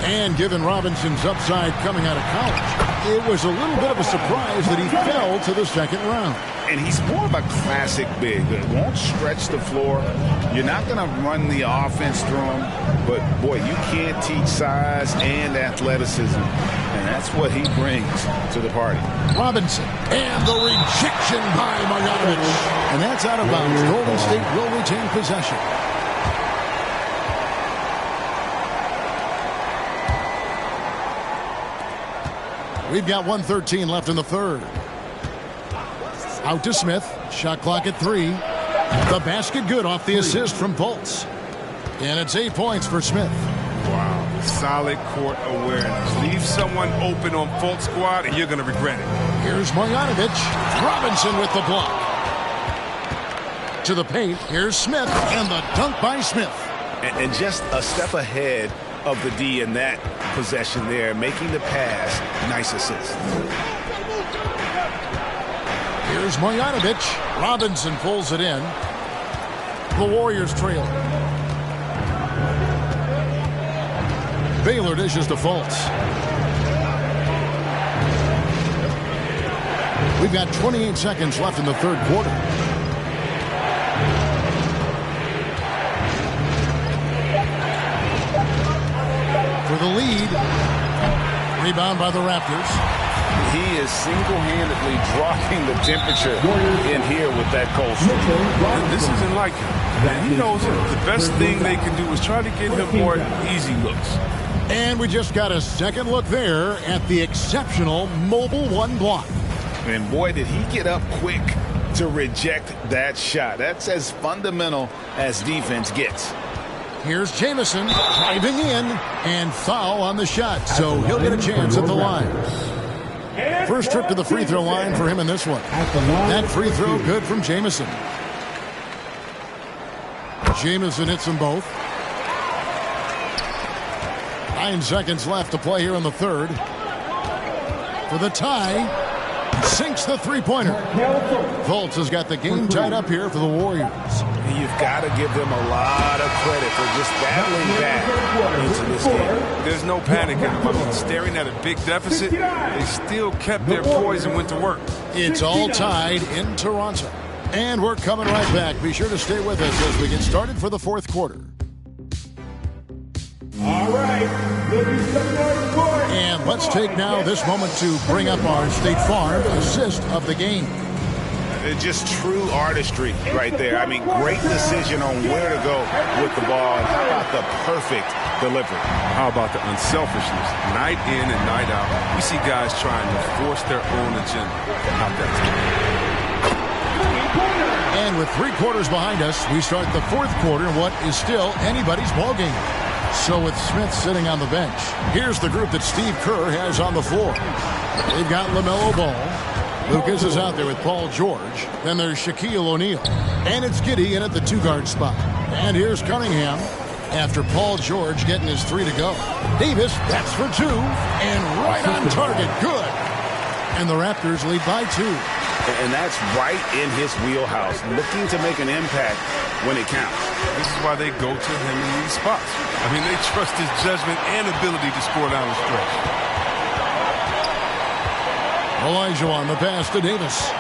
And given Robinson's upside coming out of college, it was a little bit of a surprise that he fell to the second round. And he's more of a classic big. It won't stretch the floor. You're not going to run the offense through him. But, boy, you can't teach size and athleticism. And that's what he brings to the party. Robinson. And the rejection by Marjanovic. And that's out of bounds. Golden State will retain possession. We've got 1:13 left in the third. Out to Smith. Shot clock at 3. The basket good off the assist from Fultz. And it's 8 points for Smith. Wow. Solid court awareness. Leave someone open on Fultz squad and you're going to regret it. Here's Marjanovic. Robinson with the block. To the paint. Here's Smith. And the dunk by Smith. And just a step ahead of the D in that possession there, making the pass. Nice assist. Here's Marjanovic. Robinson pulls it in. The Warriors trail. Baylor dishes to Fultz. We've got 28 seconds left in the third quarter. For the lead. Rebound by the Raptors. He is single-handedly dropping the temperature in here with that cold streak. This isn't like him. And he knows it. The best thing they can do is try to get him more easy looks. And we just got a second look there at the exceptional mobile 1 block. And boy, did he get up quick to reject that shot. That's as fundamental as defense gets. Here's Jamison driving in and foul on the shot. So he'll get a chance at the line. First trip to the free throw line for him in this one. That free throw good from Jamison. Jamison hits them both. 9 seconds left to play here in the third. For the tie. Sinks the three-pointer. Fultz has got the game tied up here for the Warriors. You've got to give them a lot of credit for just battling back into this game. There's no panic in them. I mean, staring at a big deficit, they still kept their poise and went to work. It's all tied in Toronto. And we're coming right back. Be sure to stay with us as we get started for the fourth quarter. All right. And let's take now this moment to bring up our State Farm assist of the game. Just true artistry right there. I mean, great decision on where to go with the ball. And how about the perfect delivery? How about the unselfishness? Night in and night out, we see guys trying to force their own agenda. Not that time. And with 3 quarters behind us, we start the fourth quarter in what is still anybody's ballgame. So with Smith sitting on the bench, here's the group that Steve Kerr has on the floor. They've got LaMelo Ball. Lucas is out there with Paul George. Then there's Shaquille O'Neal. And it's Giddey in at the 2-guard spot. And here's Cunningham. after Paul George getting his 3 to go. Davis, that's for 2, and right on target. Good. And the Raptors lead by 2. And that's right in his wheelhouse, looking to make an impact when it counts. This is why they go to him in these spots. I mean, they trust his judgment and ability to score down the stretch. Olajuwon, the pass to Davis.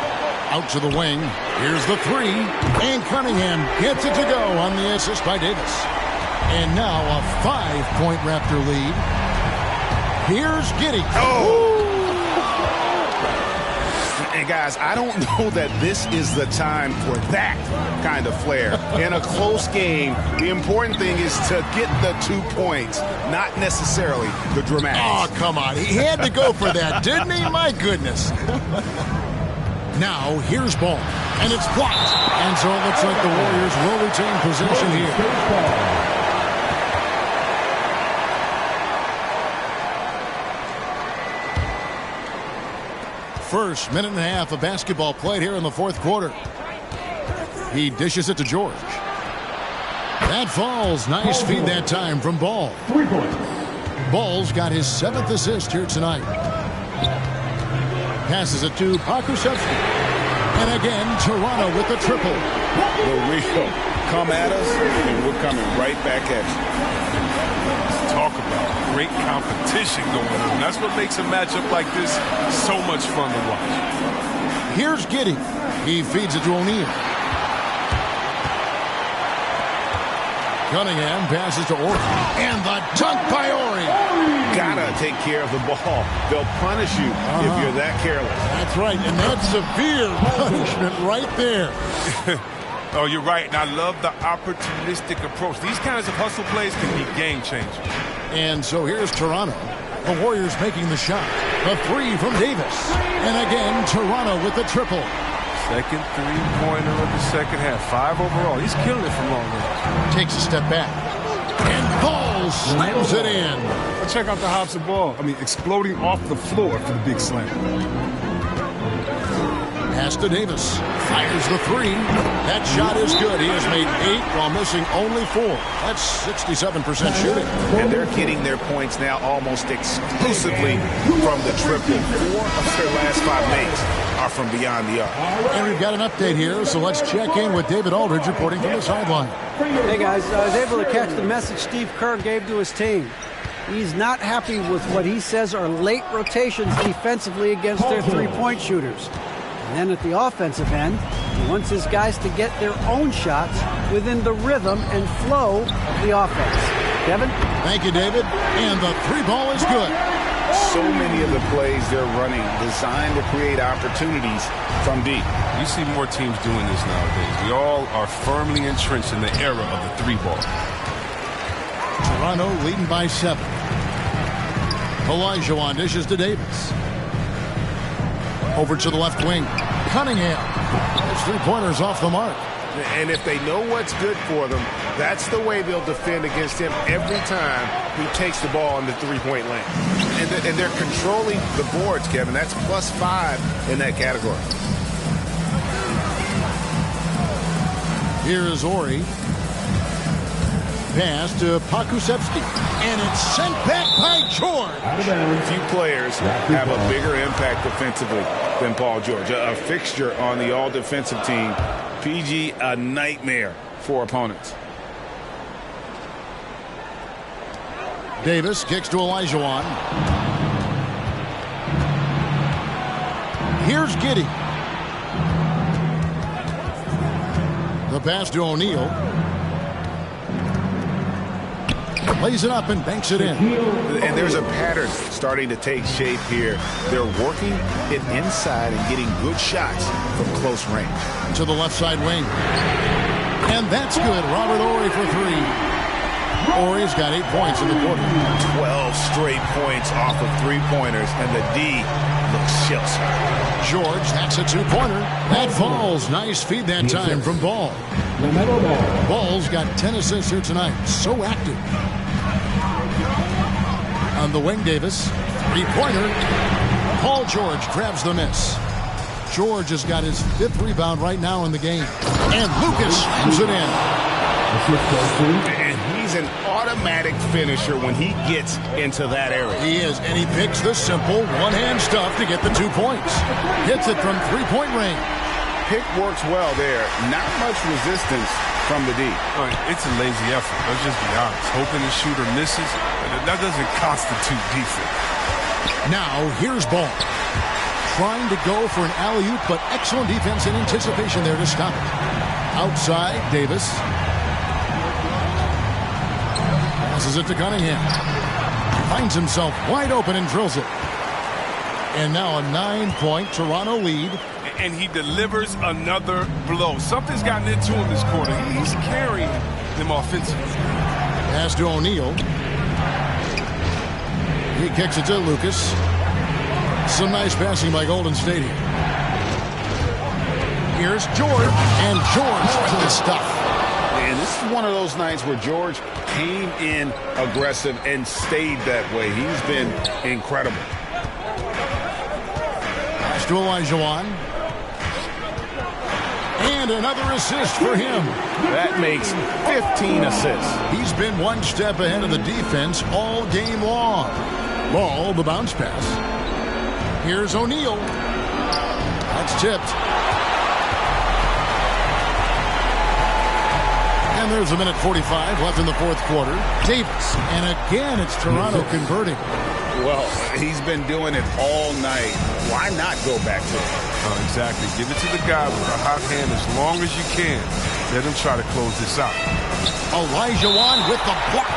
Out to the wing. Here's the 3. And Cunningham gets it to go on the assist by Davis. And now a 5-point Raptor lead. Here's Giddey. Oh! And guys, I don't know that this is the time for that kind of flair. In a close game, the important thing is to get the 2 points, not necessarily the dramatics. Oh, come on. He had to go for that, didn't he? My goodness. Now, here's ball. And it's blocked. And so it looks like the Warriors will retain possession here. First minute and a half of basketball played here in the fourth quarter. He dishes it to George. That falls. Nice feed that time from Ball. 3 points. Ball's got his 7th assist here tonight. Passes it to Pokusevski. And again, Toronto with the triple. The real come at us, and we're coming right back at you. Talk about great competition going on. That's what makes a matchup like this so much fun to watch. Here's Giddey. He feeds it to O'Neal. Cunningham passes to Ori. And the dunk by Ori. Gotta take care of the ball. They'll punish you if you're that careless. That's right, and that's severe punishment right there. Oh, you're right, and I love the opportunistic approach. These kinds of hustle plays can be game changers. And so here's Toronto. The Warriors making the shot. The 3 from Davis. And again, Toronto with the triple. Second three-pointer of the second half. 5 overall. He's killing it from long range. Takes a step back. And Ball slams it in. Well, check out the hops of ball. I mean, exploding off the floor for the big slam. Pass to Davis. Fires the 3. That shot is good. He has made 8 while missing only 4. That's 67% shooting. And they're getting their points now almost exclusively from the triple. 4 of their last 5 makes are from beyond the arc. And we've got an update here, so let's check in with David Aldridge reporting from the sideline. Hey guys, I was able to catch the message Steve Kerr gave to his team. He's not happy with what he says are late rotations defensively against their 3-point shooters. And then at the offensive end, he wants his guys to get their own shots within the rhythm and flow of the offense. Kevin? Thank you, David. And the 3 ball is good. So many of the plays they're running designed to create opportunities from deep. You see more teams doing this nowadays. We all are firmly entrenched in the era of the 3 ball. Toronto leading by 7. Olajuwon dishes to Davis. Over to the left wing. Cunningham. His 3-pointers off the mark. And if they know what's good for them, that's the way they'll defend against him every time he takes the ball in the 3-point lane. And they're controlling the boards, Kevin. That's +5 in that category. Here is Ori. Pass to Pokusevski. And it's sent back by George. Few players have a bigger impact defensively than Paul George. A fixture on the all-defensive team. PG, a nightmare for opponents. Davis kicks to Olajuwon. Here's Giddey. The pass to O'Neal. Lays it up and banks it in. And there's a pattern starting to take shape here. They're working it inside and getting good shots from close range. To the left side wing. And that's good. Robert Ori for 3. Ori's got 8 points in the quarter. 12 straight points off of 3-pointers, and the D looks shell-shocked. George, that's a 2-pointer. That falls. Nice feed that time from Ball. Ball's got 10 assists here tonight. So active. On the wing, Davis. 3-pointer. Paul George grabs the miss. George has got his 5th rebound right now in the game. And Lucas slams it in. And he's He's an automatic finisher when he gets into that area. He is, and he picks the simple one-hand stuff to get the 2 points. Hits it from three-point range. Pick works well there. Not much resistance from the D. It's a lazy effort. Let's just be honest. Hoping the shooter misses, that doesn't constitute defense. Now, here's Ball. Trying to go for an alley-oop, but excellent defense and anticipation there to stop it. Outside, Davis. Passes it to Cunningham. Finds himself wide open and drills it. And now a 9-point Toronto lead. And he delivers another blow. Something's gotten into him this quarter. He's carrying them offensively. Pass to O'Neal. He kicks it to Lucas. Some nice passing by Golden State here. Here's George, and George with the stuff. And this is one of those nights where George came in aggressive and stayed that way. He's been incredible. Pass to Olajuwon. And another assist for him. That makes 15 assists. He's been one step ahead of the defense all game long. Ball, the bounce pass. Here's O'Neal. That's tipped. And there's a minute 45 left in the fourth quarter. Davis. And again, it's Toronto converting. Well, he's been doing it all night. Why not go back to it? Exactly. Give it to the guy with a hot hand as long as you can. Let him try to close this out. Olajuwon with the block.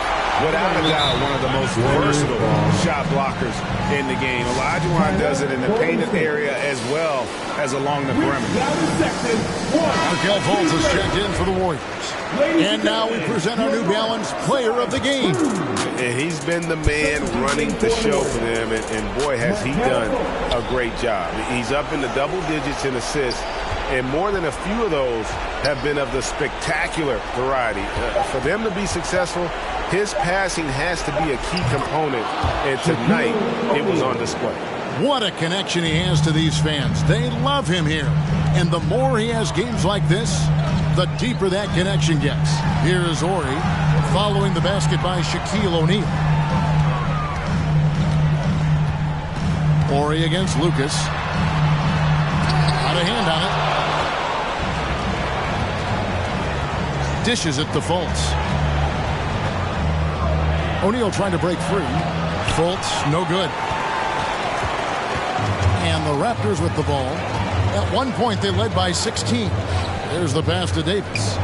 Without a doubt, one of the most versatile shot blockers in the game. Olajuwon does it in the painted area as well as along the perimeter. Markelle Fultz has checked in for the Warriors. And now we present our New Balance Player of the Game. And he's been the man running the show for them, and boy, has he done a great job. He's up in the double digits in assists, and more than a few of those have been of the spectacular variety. For them to be successful, his passing has to be a key component, and tonight it was on display. What a connection he has to these fans. They love him here. And the more he has games like this, the deeper that connection gets. Here is Ori following the basket by Shaquille O'Neal. Ori against Lucas. Got a hand on it. Dishes it to Fultz. O'Neal trying to break free. Fultz, no good. And the Raptors with the ball. At one point, they led by 16. There's the pass to Davis.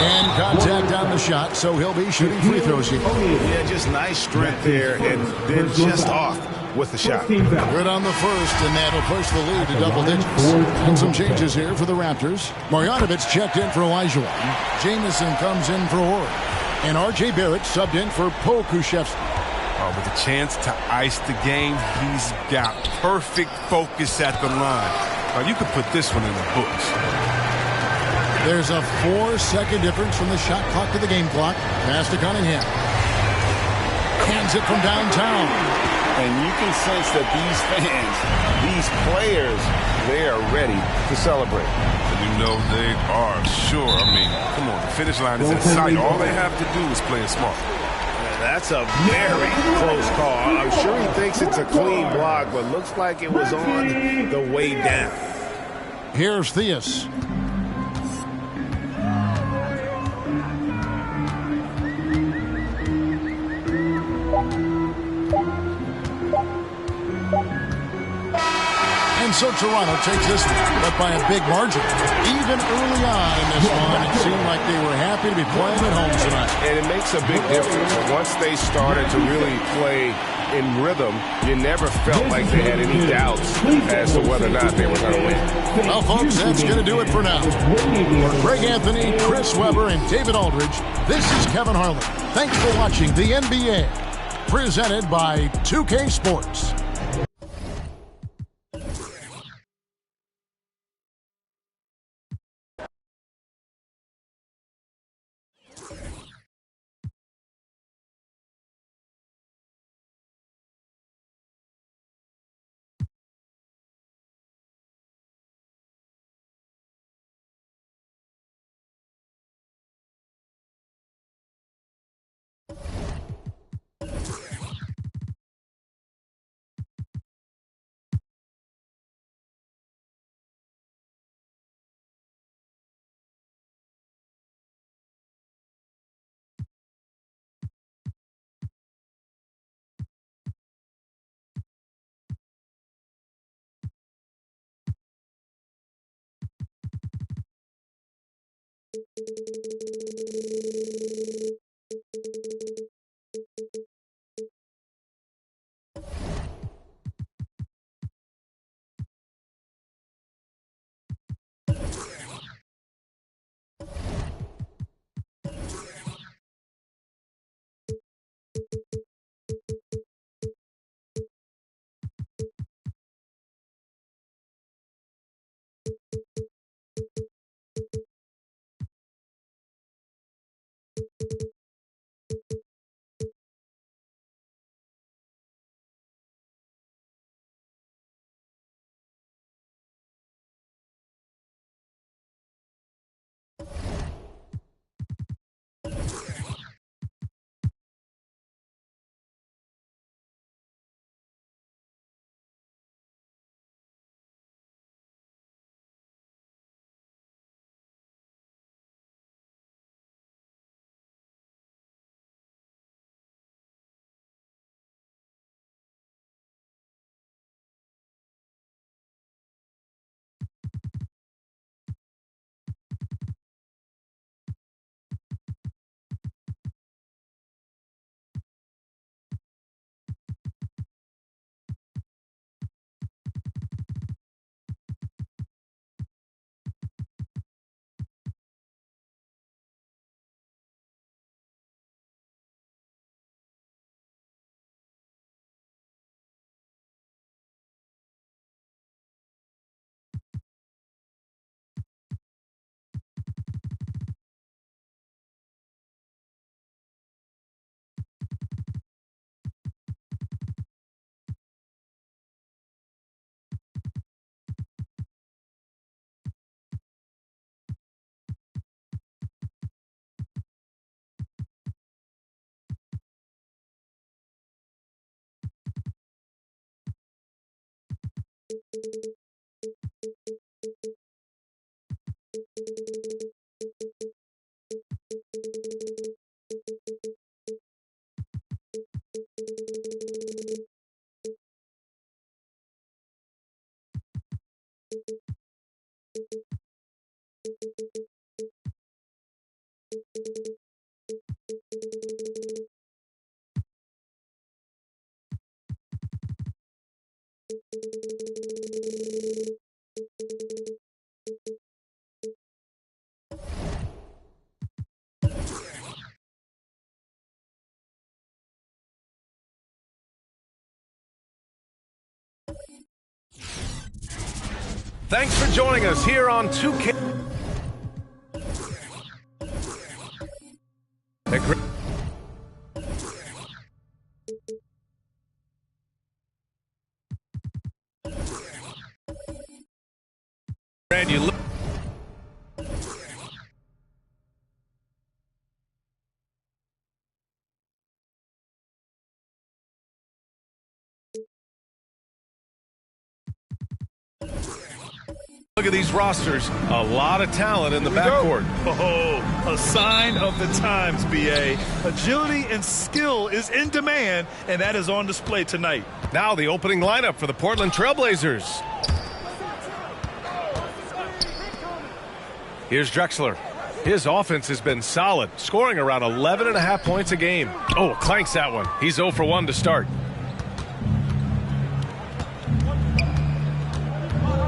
And contact on the shot, so he'll be shooting free throws here. Yeah, just nice strength there, and then just off with the shot. Good on the first, and that'll push the lead to double digits. And some changes here for the Raptors. Marjanovic checked in for Olajuwon. Jamison comes in for Ori. And R.J. Barrett subbed in for Pokuševski. With a chance to ice the game, he's got perfect focus at the line. You could put this one in the books. There's a 4-second difference from the shot clock to the game clock. Pass to Cunningham. Hands it from downtown. And you can sense that these fans, these players, they are ready to celebrate. You know they are, sure. I mean, come on, the finish line is in sight. All they have to do is play it smart. That's a very close call. I'm sure he thinks it's a clean block, but looks like it was on the way down. Here's Theus. And so Toronto takes this one, but by a big margin. Even early on in this one, it seemed like they were happy to be playing at home tonight. And it makes a big difference. Once they started to really play in rhythm, you never felt like they had any doubts as to whether or not they were going to win. Well, folks, that's going to do it for now. For Greg Anthony, Chris Webber, and David Aldridge, this is Kevin Harlan. Thanks for watching the NBA, presented by 2K Sports. Thanks for joining us here on 2K. And you look. Look at these rosters. A lot of talent in the backcourt. Oh, a sign of the times, BA. Agility and skill is in demand, and that is on display tonight. Now the opening lineup for the Portland Trailblazers. Here's Drexler. His offense has been solid, scoring around 11.5 points a game. Oh, clanks that one. He's 0 for 1 to start.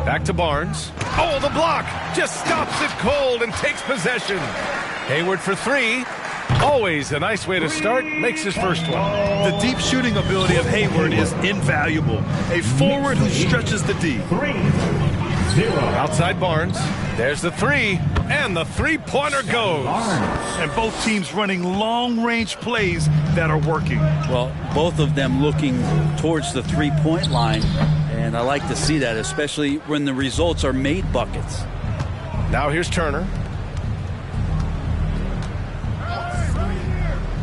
Back to Barnes. Oh, the block! Just stops it cold and takes possession. Hayward for 3. Always a nice way to start. Makes his first one. The deep shooting ability of Hayward is invaluable. A forward who stretches the D. 3-0. Outside Barnes. There's the 3. And the three-pointer goes. And both teams running long-range plays that are working. Well, both of them looking towards the three-point line. And I like to see that, especially when the results are made buckets. Now here's Turner.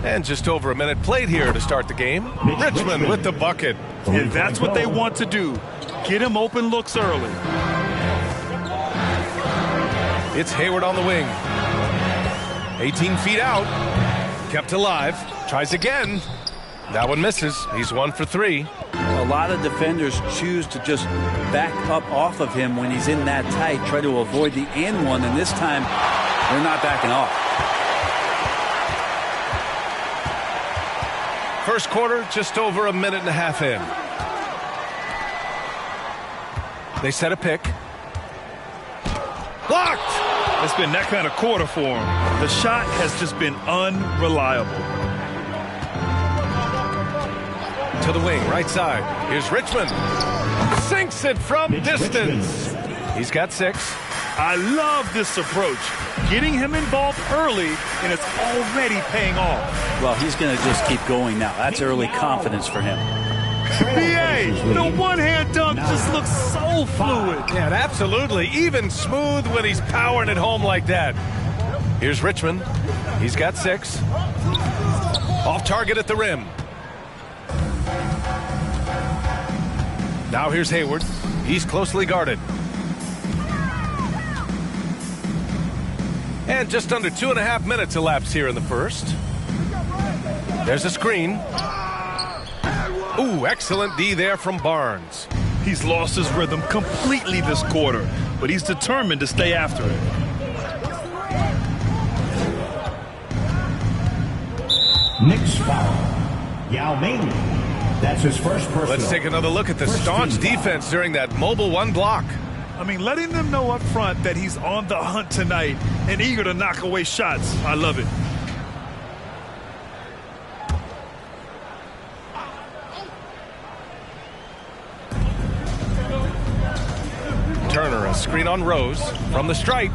And just over a minute played here to start the game. Richmond with the bucket. And that's what they want to do. Get him open looks early. It's Hayward on the wing. 18 feet out. Kept alive. Tries again. That one misses. He's 1 for 3. A lot of defenders choose to just back up off of him when he's in that tight, try to avoid the and one, and this time they're not backing off. First quarter, just over a minute and a half in. They set a pick. Blocked! It's been that kind of quarter for him. The shot has just been unreliable. To the wing, right side. Here's Richmond. Sinks it from distance. He's got 6. I love this approach. Getting him involved early, and it's already paying off. Well, he's going to just keep going now. That's early confidence for him. BA, the one-hand dunk just looks so fluid. Yeah, absolutely. Even smooth when he's powering it home like that. Here's Richmond. He's got 6. Off target at the rim. Now here's Hayward. He's closely guarded. And just under 2.5 minutes elapsed here in the first. There's a screen. Ooh, excellent D there from Barnes. He's lost his rhythm completely this quarter, but he's determined to stay after it. Next foul. Yao Ming. That's his first personal. Let's take another look at the staunch defense during that mobile 1 block. I mean, letting them know up front that he's on the hunt tonight and eager to knock away shots. I love it. Turner, a screen on Rose from the stripe.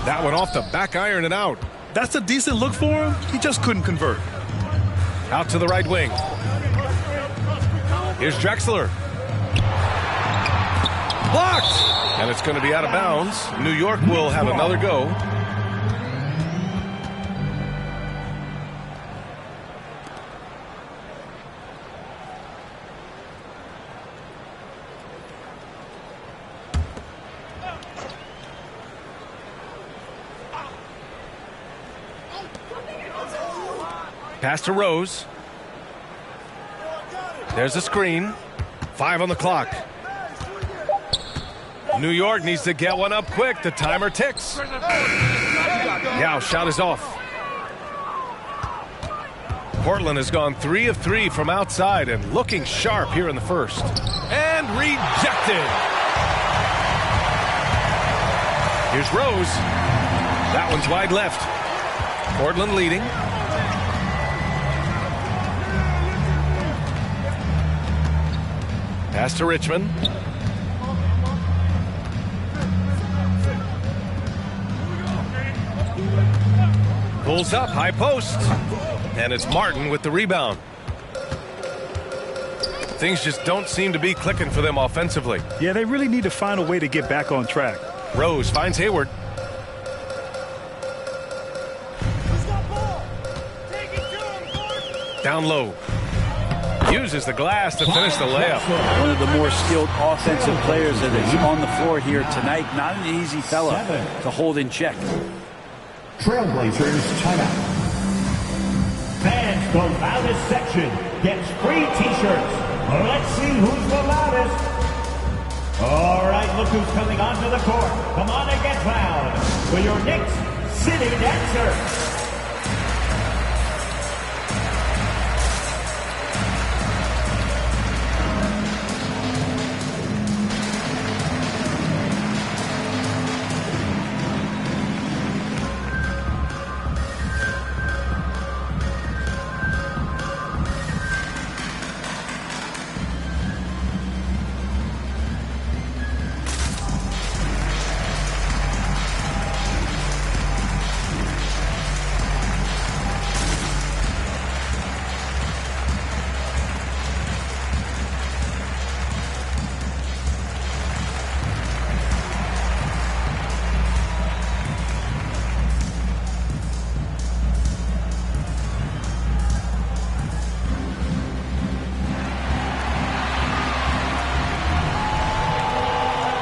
That one off the back iron and out. That's a decent look for him. He just couldn't convert. Out to the right wing. Here's Drexler. Blocked! And it's going to be out of bounds. New York will have another go. Pass to Rose. There's a screen. 5 on the clock. New York needs to get one up quick. The timer ticks. Yao, shot is off. Portland has gone 3 of 3 from outside and looking sharp here in the first. And rejected. Here's Rose. That one's wide left. Portland leading. Pass to Richmond. Pulls up, high post. And it's Martin with the rebound. Things just don't seem to be clicking for them offensively. Yeah, they really need to find a way to get back on track. Rose finds Hayward. Down low. Uses the glass to finish the layup. One of the more skilled offensive players that is on the floor here tonight. Not an easy fella to hold in check. Trailblazers timeout. Fans, the loudest section gets free t-shirts. Let's see who's the loudest. All right, look who's coming onto the court. Come on and get loud for your Knicks City Dancer.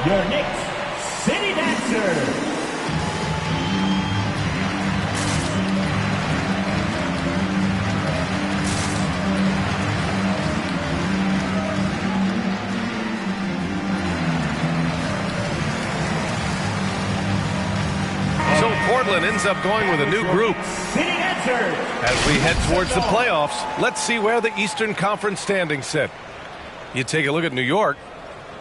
Your Knicks City Dancer. So Portland ends up going with a new group. City Dancers. As we head towards the playoffs, let's see where the Eastern Conference standings sit. You take a look at New York.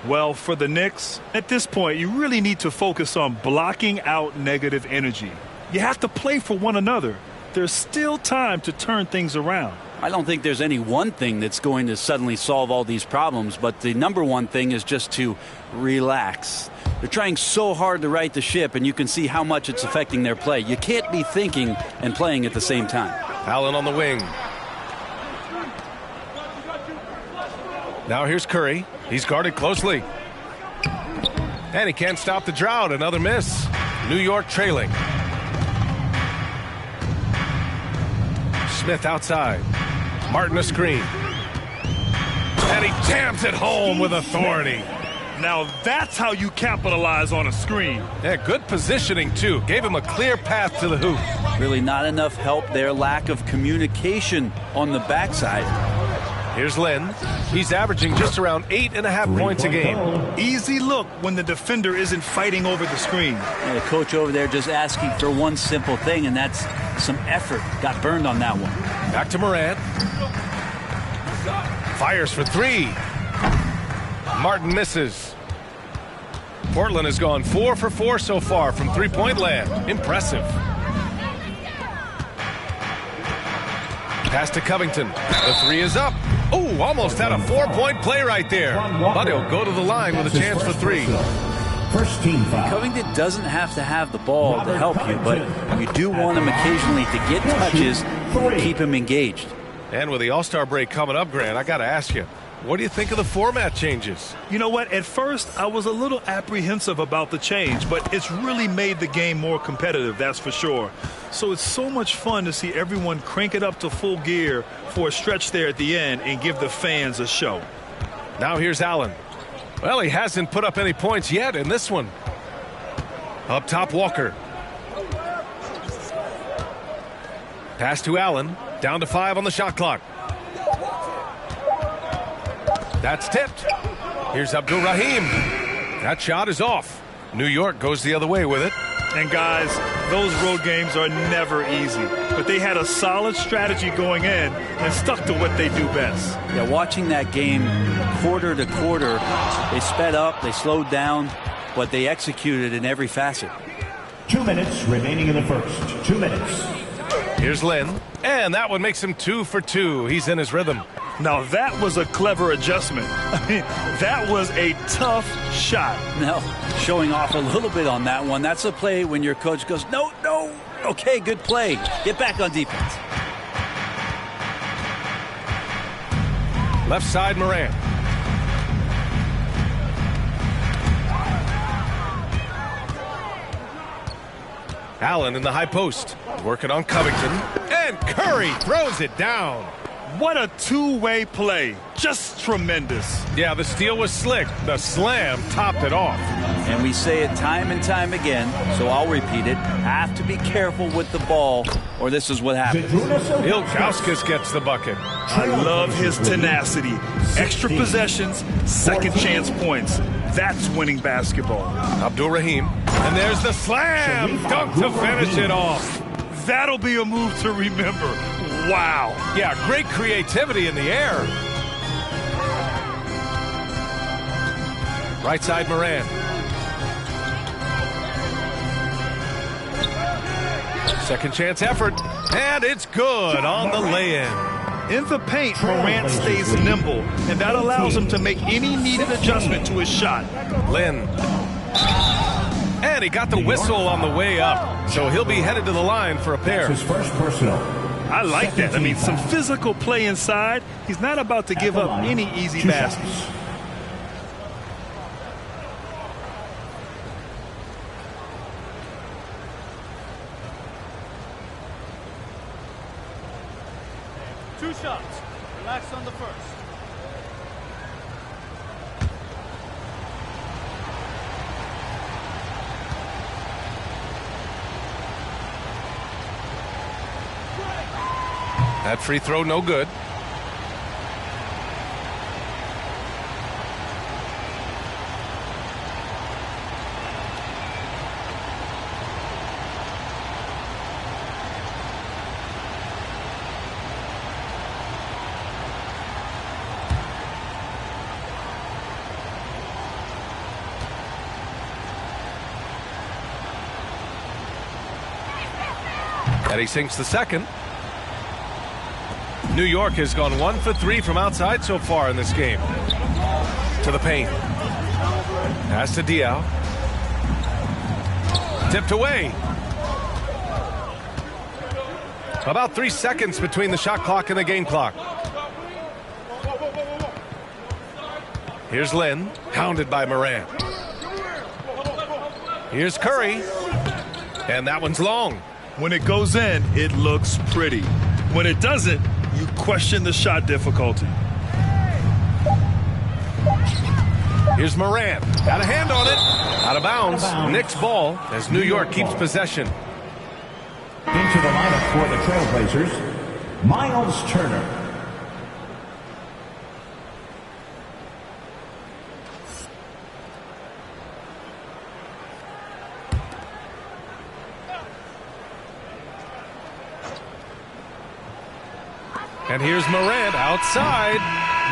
Well, for the Knicks, at this point, you really need to focus on blocking out negative energy. You have to play for one another. There's still time to turn things around. I don't think there's any one thing that's going to suddenly solve all these problems, but the number one thing is just to relax. They're trying so hard to right the ship, and you can see how much it's affecting their play. You can't be thinking and playing at the same time. Allen on the wing. Now here's Curry. He's guarded closely. And he can't stop the drought. Another miss. New York trailing. Smith outside. Martin a screen. And he jams it home with authority. Now that's how you capitalize on a screen. Yeah, good positioning, too. Gave him a clear path to the hoop. Really not enough help there. Lack of communication on the backside. Here's Lynn. He's averaging just around 8.5 points a game. Easy look when the defender isn't fighting over the screen. And the coach over there just asking for one simple thing, and that's some effort. Got burned on that one. Back to Morant. Fires for three. Martin misses. Portland has gone 4 for 4 so far from three-point land. Impressive. Pass to Covington. The three is up. Oh, almost had a 4-point play right there. But he'll go to the line with a chance for three. First team foul. Covington doesn't have to have the ball to help you, but you do want him occasionally to get touches and keep him engaged. And with the All-Star break coming up, Grant, I got to ask you, what do you think of the format changes? You know what? At first, I was a little apprehensive about the change, but it's really made the game more competitive, that's for sure. So it's so much fun to see everyone crank it up to full gear for a stretch there at the end and give the fans a show. Now here's Allen. Well, he hasn't put up any points yet in this one. Up top, Walker. Pass to Allen. Down to 5 on the shot clock. That's tipped. Here's Abdul-Rahim. That shot is off. New York goes the other way with it. And guys, those road games are never easy. But they had a solid strategy going in and stuck to what they do best. Yeah, watching that game quarter to quarter, they sped up, they slowed down, but they executed in every facet. 2 minutes remaining in the first. 2 minutes. Here's Lynn. And that one makes him 2 for 2. He's in his rhythm. Now that was a clever adjustment. I mean, that was a tough shot. Now, showing off a little bit on that one. That's a play when your coach goes, no, no. Okay, good play. Get back on defense. Left side, Moran. Allen in the high post. Working on Covington. And Curry throws it down. What a two-way play. Just tremendous. Yeah, the steal was slick. The slam topped it off. And we say it time and time again, so I'll repeat it. Have to be careful with the ball, or this is what happens. Ilgauskas gets the bucket. I love his tenacity. Extra possessions, second chance points. That's winning basketball. Abdul-Rahim. And there's the slam. Dunk to finish it off. That'll be a move to remember. Wow. Yeah, great creativity in the air. Right side, Moran. Second chance effort. And it's good on the lay-in. In the paint, Morant stays nimble, and that allows him to make any needed adjustment to his shot. Lynn. And he got the whistle on the way up, so he'll be headed to the line for a pair. His first personal. I like that. I mean, some physical play inside. He's not about to give up any easy baskets. Two shots. Relax on the first. That free throw no good. And he sinks the second. New York has gone 1 for 3 from outside so far in this game. To the paint. Pass to Diaw. Tipped away. About 3 seconds between the shot clock and the game clock. Here's Lynn, hounded by Moran. Here's Curry. And that one's long. When it goes in, it looks pretty. When it doesn't, you question the shot difficulty. Here's Moran. Got a hand on it. Out of bounds. Knicks ball as New York keeps possession. Into the lineup for the Trailblazers, Miles Turner. And here's Morant outside.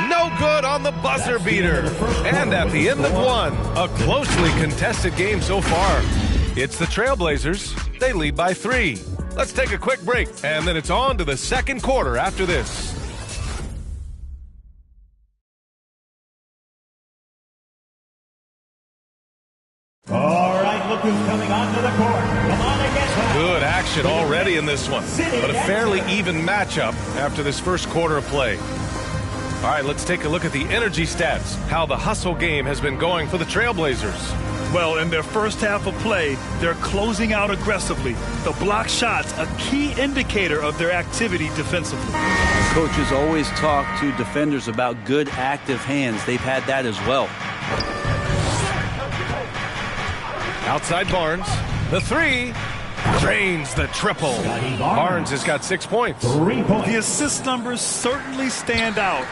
No good on the buzzer beater. And at the end of one, a closely contested game so far. It's the Trailblazers. They lead by 3. Let's take a quick break, and then it's on to the second quarter after this. All right, look who's coming onto the court. Come on and get him. Good action already in this one, but a fairly even matchup after this first quarter of play. All right, let's take a look at the energy stats, how the hustle game has been going for the Trailblazers. Well, in their first half of play, they're closing out aggressively. The block shots, a key indicator of their activity defensively. Coaches always talk to defenders about good active hands. They've had that as well. Outside Barnes, the 3, Drains the triple. Barnes has got 6 points. The assist numbers certainly stand out.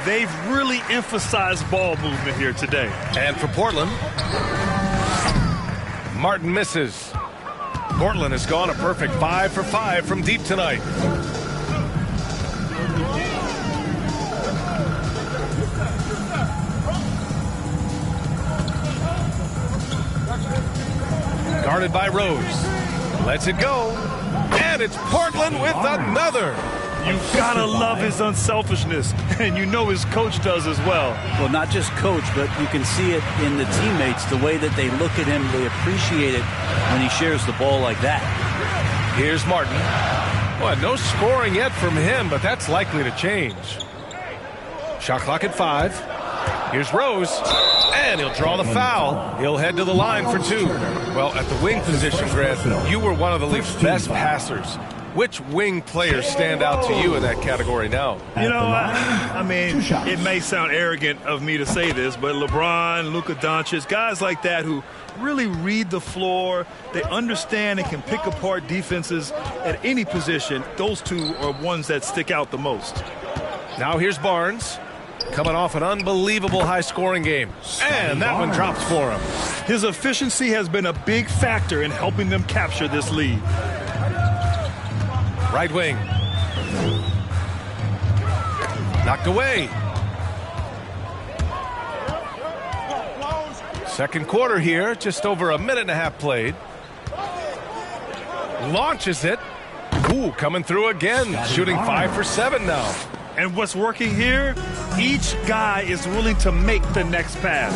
They've really emphasized ball movement here today. And for Portland, Martin misses. Portland has gone a perfect 5 for 5 from deep tonight. Guarded by Rose. Lets it go. And it's Portland with another. You've got to love his unselfishness. And you know his coach does as well. Well, not just coach, but you can see it in the teammates, the way that they look at him. They appreciate it when he shares the ball like that. Here's Martin. Well, no scoring yet from him, but that's likely to change. Shot clock at 5. Here's Rose, and he'll draw the foul. He'll head to the line for 2. Well, at the wing position, Grant, you were one of the league's best passers. Which wing players stand out to you in that category now? You know, I mean, it may sound arrogant of me to say this, but LeBron, Luka Doncic, guys like that who really read the floor, they understand and can pick apart defenses at any position. Those two are ones that stick out the most. Now here's Barnes. Coming off an unbelievable high-scoring game. And that one drops for him. His efficiency has been a big factor in helping them capture this lead. Right wing. Knocked away. Second quarter here, just over a minute and a half played. Launches it. Ooh, coming through again. Shooting 5 for 7 now. And what's working here, each guy is willing to make the next pass.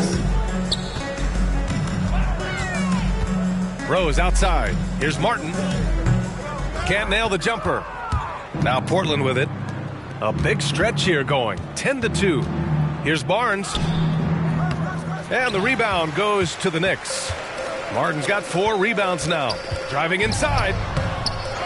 Rose outside. Here's Martin. Can't nail the jumper. Now Portland with it. A big stretch here going. 10-2. Here's Barnes. And the rebound goes to the Knicks. Martin's got 4 rebounds now. Driving inside.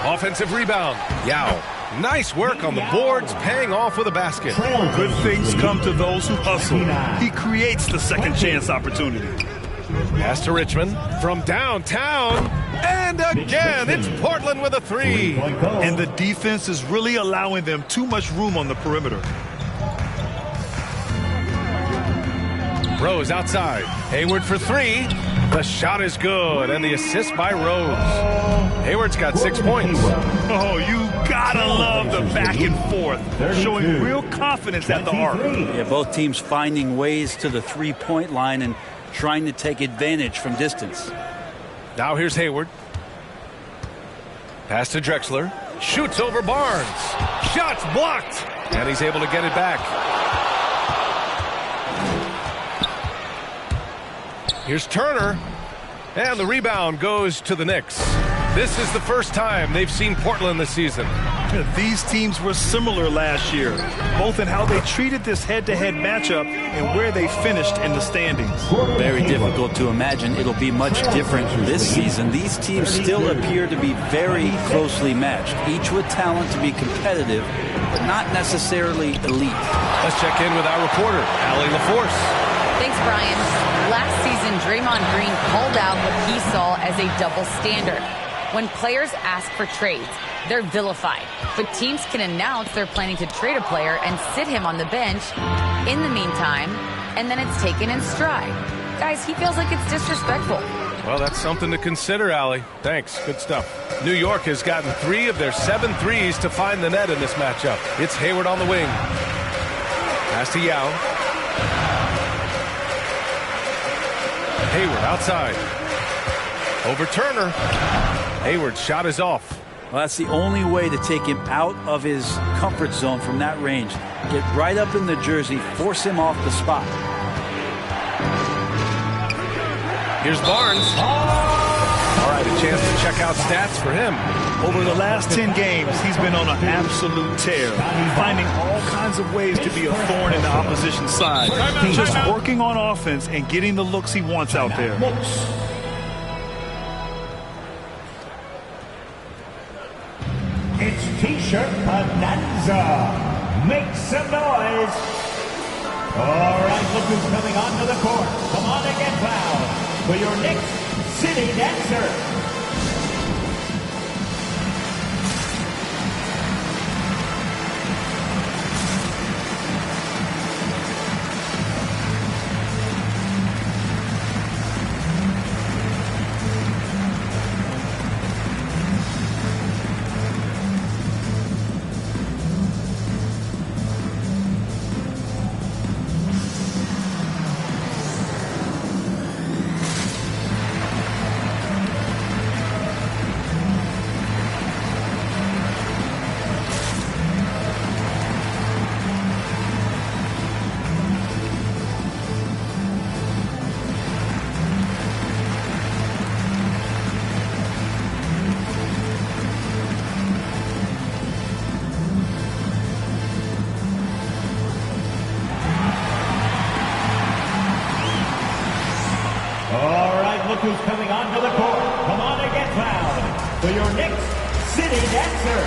Offensive rebound. Yao. Nice work on the boards, paying off with a basket. Good things come to those who hustle. He creates the second chance opportunity. Pass to Richmond from downtown. And again, it's Portland with a 3. And the defense is really allowing them too much room on the perimeter. Rose outside. Hayward for 3. The shot is good, and the assist by Rose. Hayward's got 6 points. Oh, you gotta love the back and forth, showing real confidence at the arc. Yeah, both teams finding ways to the three-point line and trying to take advantage from distance. Now here's Hayward. Pass to Drexler. Shoots over Barnes. Shots blocked, and he's able to get it back. Here's Turner, and the rebound goes to the Knicks. This is the first time they've seen Portland this season. These teams were similar last year, both in how they treated this head-to-head matchup and where they finished in the standings. Very difficult to imagine it'll be much different this season. These teams still appear to be very closely matched, each with talent to be competitive, but not necessarily elite. Let's check in with our reporter, Allie LaForce. Thanks, Brian. Last season, Draymond Green called out what he saw as a double standard. When players ask for trades, they're vilified. But teams can announce they're planning to trade a player and sit him on the bench in the meantime, and then it's taken in stride. Guys, he feels like it's disrespectful. Well, that's something to consider, Allie. Thanks. Good stuff. New York has gotten 3 of their 7 threes to find the net in this matchup. It's Hayward on the wing. Pass to Yao. Hayward outside. Over Turner. Hayward's shot is off. Well, that's the only way to take him out of his comfort zone from that range. Get right up in the jersey, force him off the spot. Here's Barnes. All right, a chance to check out stats for him. Over the last 10 games, he's been on an absolute tear, finding all kinds of ways to be a thorn in the opposition's side. Just working on offense and getting the looks he wants out there. It's T-shirt Bonanza. Make some noise. All right, look who's coming onto the court. Come on and get loud for your Knicks City Dancer. Dancer.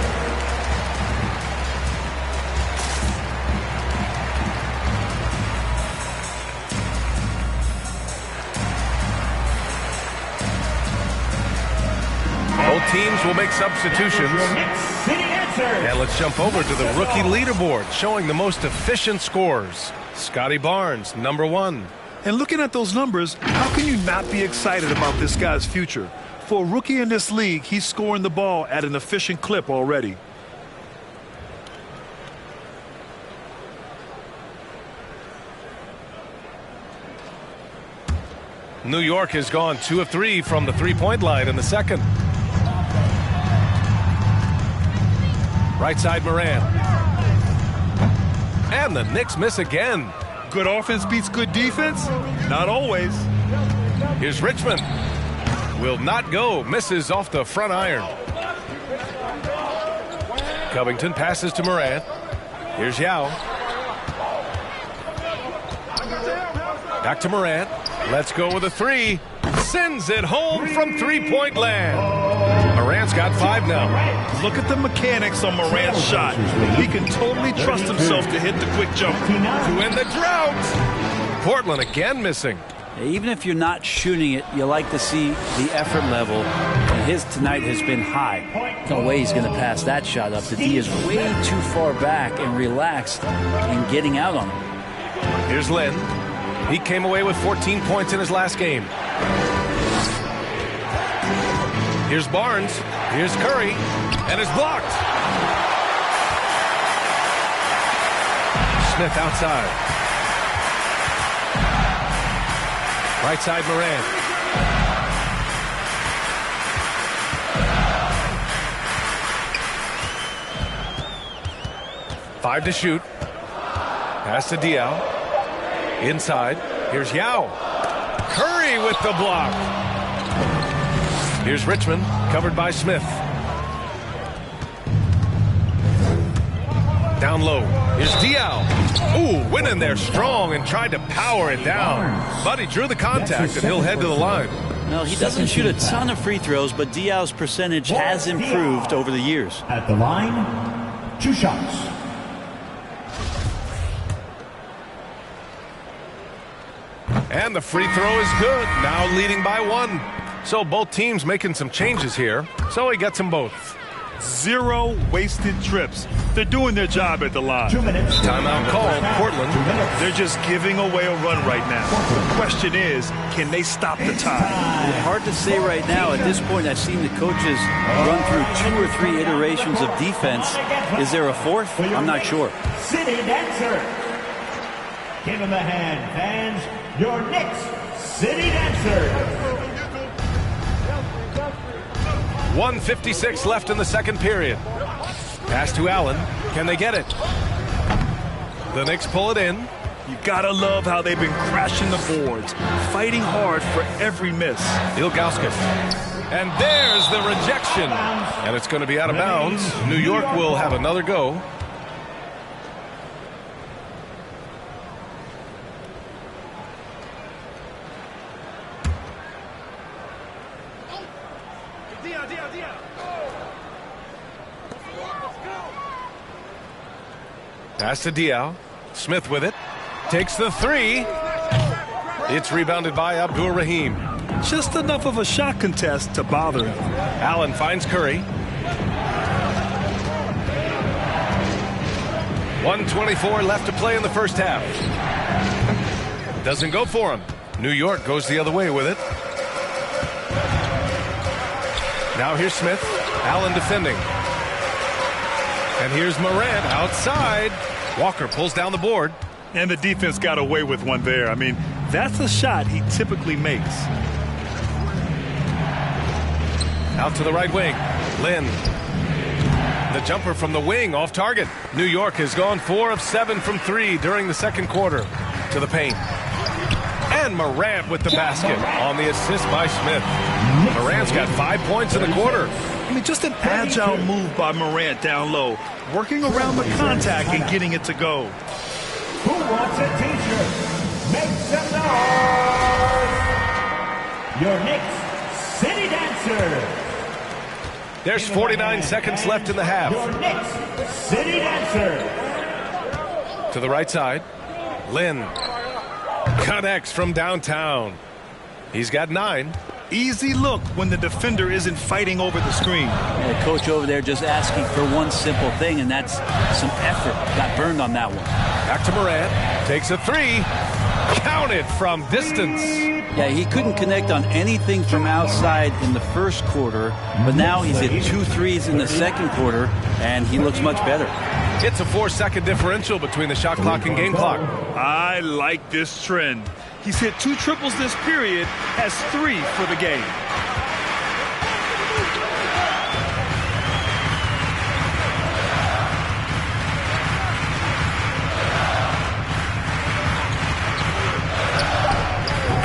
Both teams will make substitutions. And let's jump over to the rookie leaderboard, showing the most efficient scores. Scotty Barnes, #1. And looking at those numbers, how can you not be excited about this guy's future? For a rookie in this league, he's scoring the ball at an efficient clip already. New York has gone 2 of 3 from the three-point line in the second. Right side Moran. And the Knicks miss again. Good offense beats good defense? Not always. Here's Richmond. Will not go. Misses off the front iron. Covington passes to Moran. Here's Yao. Back to Moran. Let's go with a 3. Sends it home from three-point land. Moran's got 5 now. Look at the mechanics on Moran's shot. He can totally trust himself to hit the quick jump. To end the drought. Portland again missing. Even if you're not shooting it, you like to see the effort level. And his tonight has been high. No way he's going to pass that shot up. The D is way too far back and relaxed in getting out on him. Here's Lynn. He came away with 14 points in his last game. Here's Barnes. Here's Curry. And it's blocked. Smith outside. Right side Moran. Five to shoot. Pass to Diaw. Inside. Here's Yao. Curry with the block. Here's Richmond, covered by Smith. Down low. Here's Diaw. Ooh, went in there strong and tried to power it down. But he drew the contact, and he'll head to the line. No, he doesn't shoot a ton of free throws, but Diaw's percentage has improved over the years. At the line, 2 shots. And the free throw is good, now leading by 1. So both teams making some changes here, so he gets them both. 0 wasted trips. They're doing their job at the line. 2 minutes. Timeout called, Portland. They're just giving away a run right now. The question is, can they stop the tide? Hard to say right now. At this point, I've seen the coaches run through 2 or 3 iterations of defense. Is there a 4th? I'm not sure. City Dancer. Give him a hand, fans. Your next City Dancer. 1:56 left in the second period. Pass to Allen. Can they get it? The Knicks pull it in. You gotta love how they've been crashing the boards, fighting hard for every miss. Ilgauskas. And there's the rejection. And it's going to be out of bounds. New York will have another go. Pass to Diaw. Smith with it. Takes the 3. It's rebounded by Abdur-Rahim. Just enough of a shot contest to bother him. Allen finds Curry. 1:24 left to play in the first half. Doesn't go for him. New York goes the other way with it. Now here's Smith. Allen defending. And here's Moran outside. Walker pulls down the board. And the defense got away with one there. I mean, that's a shot he typically makes. Out to the right wing. Lynn. The jumper from the wing off target. New York has gone 4 of 7 from 3 during the second quarter. To the paint. And Morant with the basket on the assist by Smith. Morant's got 5 points in the quarter. I mean, just an agile move by Morant down low, working around the contact and getting it to go. Who wants a t-shirt? Make some noise! Your next City Dancer. There's 49 seconds left in the half. Your next city dancer. To the right side. Lynn connects from downtown. He's got 9. Easy look when the defender isn't fighting over the screen. Yeah, coach over there just asking for one simple thing, and that's some effort. Got burned on that one. Back to Morant. Takes a 3. Counted from distance. Yeah, he couldn't connect on anything from outside in the first quarter, but now he's hit 2 threes in the second quarter, and he looks much better. It's a 4-second differential between the shot clock and game clock. I like this trend. He's hit 2 triples this period, has 3 for the game.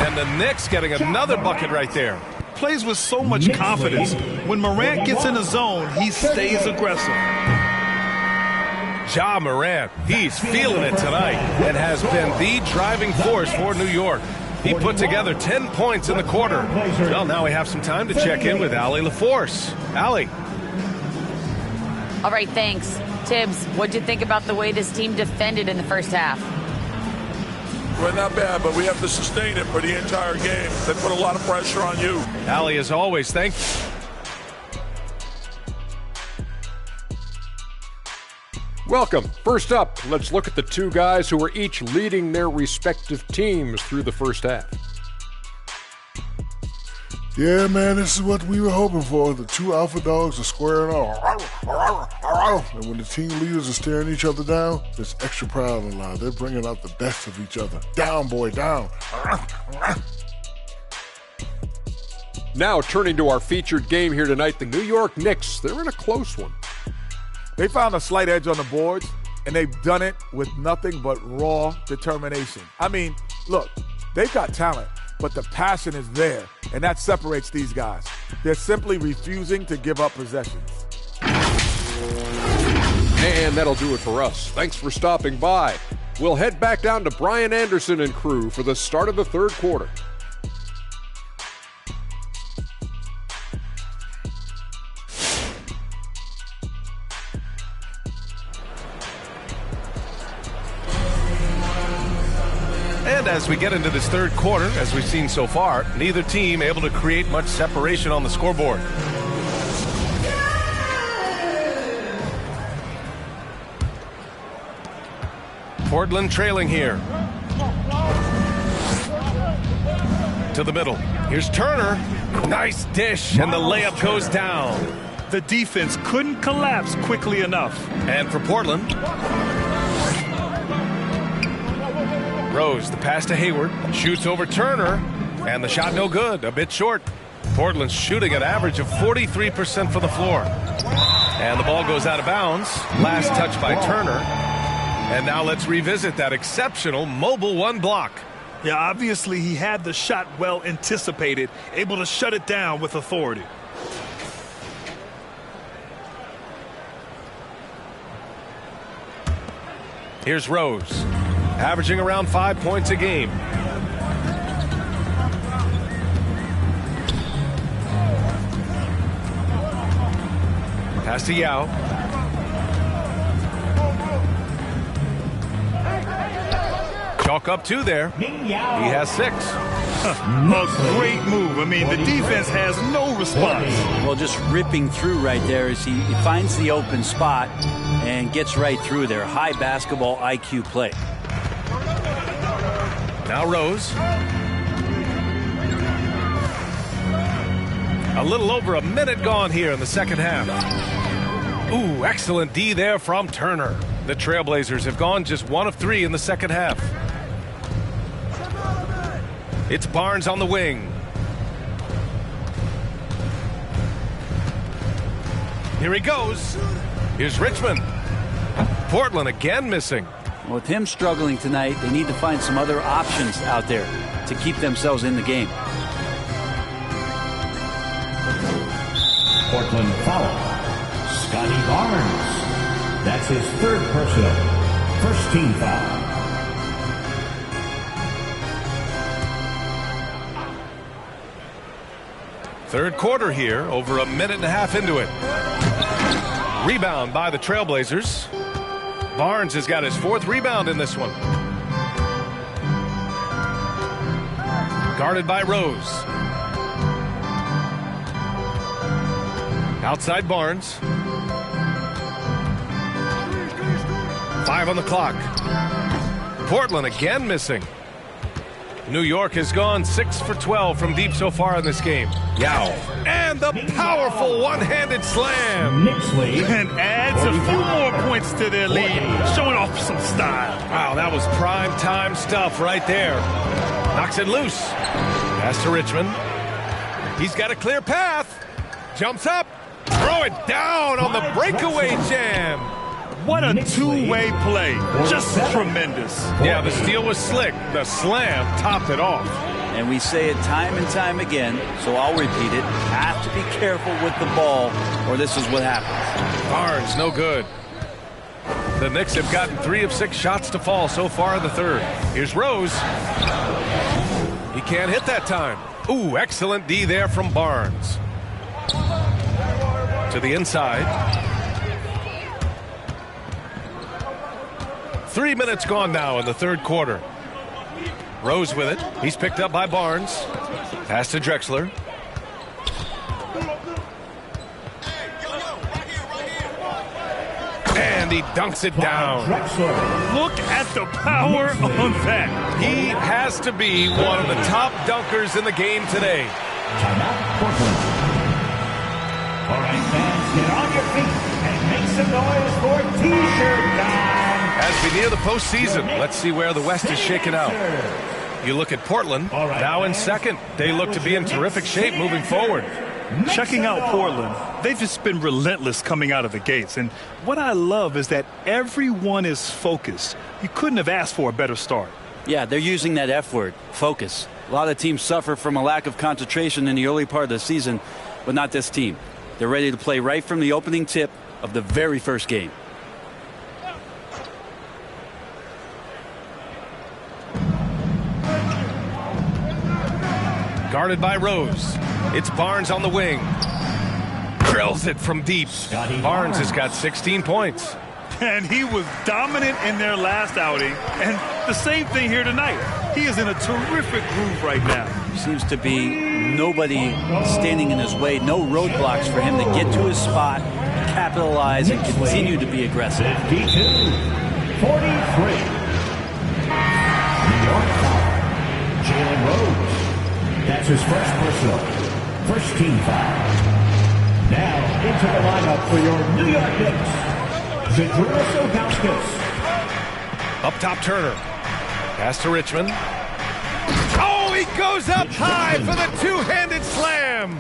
And the Knicks getting another bucket right there. Plays with so much confidence. When Morant gets in the zone, he stays aggressive. Ja Morant, he's feeling it tonight and has been the driving force for New York. He put together 10 points in the quarter. Well, now we have some time to check in with Allie LaForce. Allie. All right, thanks. Tibbs, what'd you think about the way this team defended in the first half? Well, not bad, but we have to sustain it for the entire game. They put a lot of pressure on you. Allie, as always, thank you. Welcome. First up, let's look at the 2 guys who are each leading their respective teams through the first half. Yeah, man, this is what we were hoping for. The 2 alpha dogs are squaring off. And when the team leaders are staring each other down, there's extra pride allowed. They're bringing out the best of each other. Down, boy, down. Now, turning to our featured game here tonight, the New York Knicks. They're in a close one. They found a slight edge on the boards, and they've done it with nothing but raw determination. I mean, look, they've got talent, but the passion is there, and that separates these guys. They're simply refusing to give up possessions. And that'll do it for us. Thanks for stopping by. We'll head back down to Brian Anderson and crew for the start of the third quarter. And as we get into this third quarter, as we've seen so far, neither team able to create much separation on the scoreboard. Portland trailing here. To the middle. Here's Turner. Nice dish, and the layup goes down. The defense couldn't collapse quickly enough. And for Portland, Rose, the pass to Hayward, shoots over Turner, and the shot no good, a bit short. Portland's shooting an average of 43% for the floor. And the ball goes out of bounds. Last touch by Turner. And now let's revisit that exceptional mobile 1 block. Yeah, obviously he had the shot well anticipated, able to shut it down with authority. Here's Rose, averaging around 5 points a game. Pass to Yao. Chalk up 2 there. He has 6. A great move. I mean, the defense has no response. Well, just ripping through right there as he finds the open spot and gets right through there. High basketball IQ play. Now Rose. A little over a minute gone here in the second half. Ooh, excellent D there from Turner. The Trailblazers have gone just 1 of 3 in the second half. It's Barnes on the wing. Here he goes. Here's Richmond. Portland again missing. Well, with him struggling tonight, they need to find some other options out there to keep themselves in the game. Portland foul. Scotty Barnes. That's his 3rd personal. First team foul. Third quarter here, over a minute and a half into it. Rebound by the Trailblazers. Barnes has got his 4th rebound in this one. Guarded by Rose. Outside Barnes. 5 on the clock. Portland again missing. New York has gone 6 for 12 from deep so far in this game. Yow. And the powerful one-handed slam. And adds a few more points to their lead, showing off some style. Wow, that was prime time stuff right there. Knocks it loose. Pass to Richmond. He's got a clear path. Jumps up. Throw it down on the breakaway jam. What a two-way play. Just tremendous. Yeah, the steal was slick. The slam topped it off. And we say it time and time again, so I'll repeat it. Have to be careful with the ball, or this is what happens. Barnes, no good. The Knicks have gotten 3 of 6 shots to fall so far in the third. Here's Rose. He can't hit that time. Ooh, excellent D there from Barnes. To the inside. 3 minutes gone now in the third quarter. Rose with it. He's picked up by Barnes. Pass to Drexler. And he dunks it down. Look at the power on that. He has to be one of the top dunkers in the game today. All right, fans, get on your feet and make some noise for T-shirt time. As we near the postseason, let's see where the West is shaken out. You look at Portland, now in second. They look to be in terrific shape moving forward. Checking out Portland, they've just been relentless coming out of the gates. And what I love is that everyone is focused. You couldn't have asked for a better start. Yeah, they're using that F word, focus. A lot of teams suffer from a lack of concentration in the early part of the season, but not this team. They're ready to play right from the opening tip of the very first game. Guarded by Rose. It's Barnes on the wing. Drills it from deep. Barnes has got 16 points. And he was dominant in their last outing. And the same thing here tonight. He is in a terrific groove right now. Seems to be nobody standing in his way. No roadblocks for him to get to his spot, capitalize, and continue to be aggressive. 52-43. New York foul. Jalen Rose. That's his first personal. First team foul. Now into the lineup for your New York Knicks, Zydrunas Ilgauskas. Up top, Turner. Pass to Richmond. Oh, he goes up high for the two-handed slam.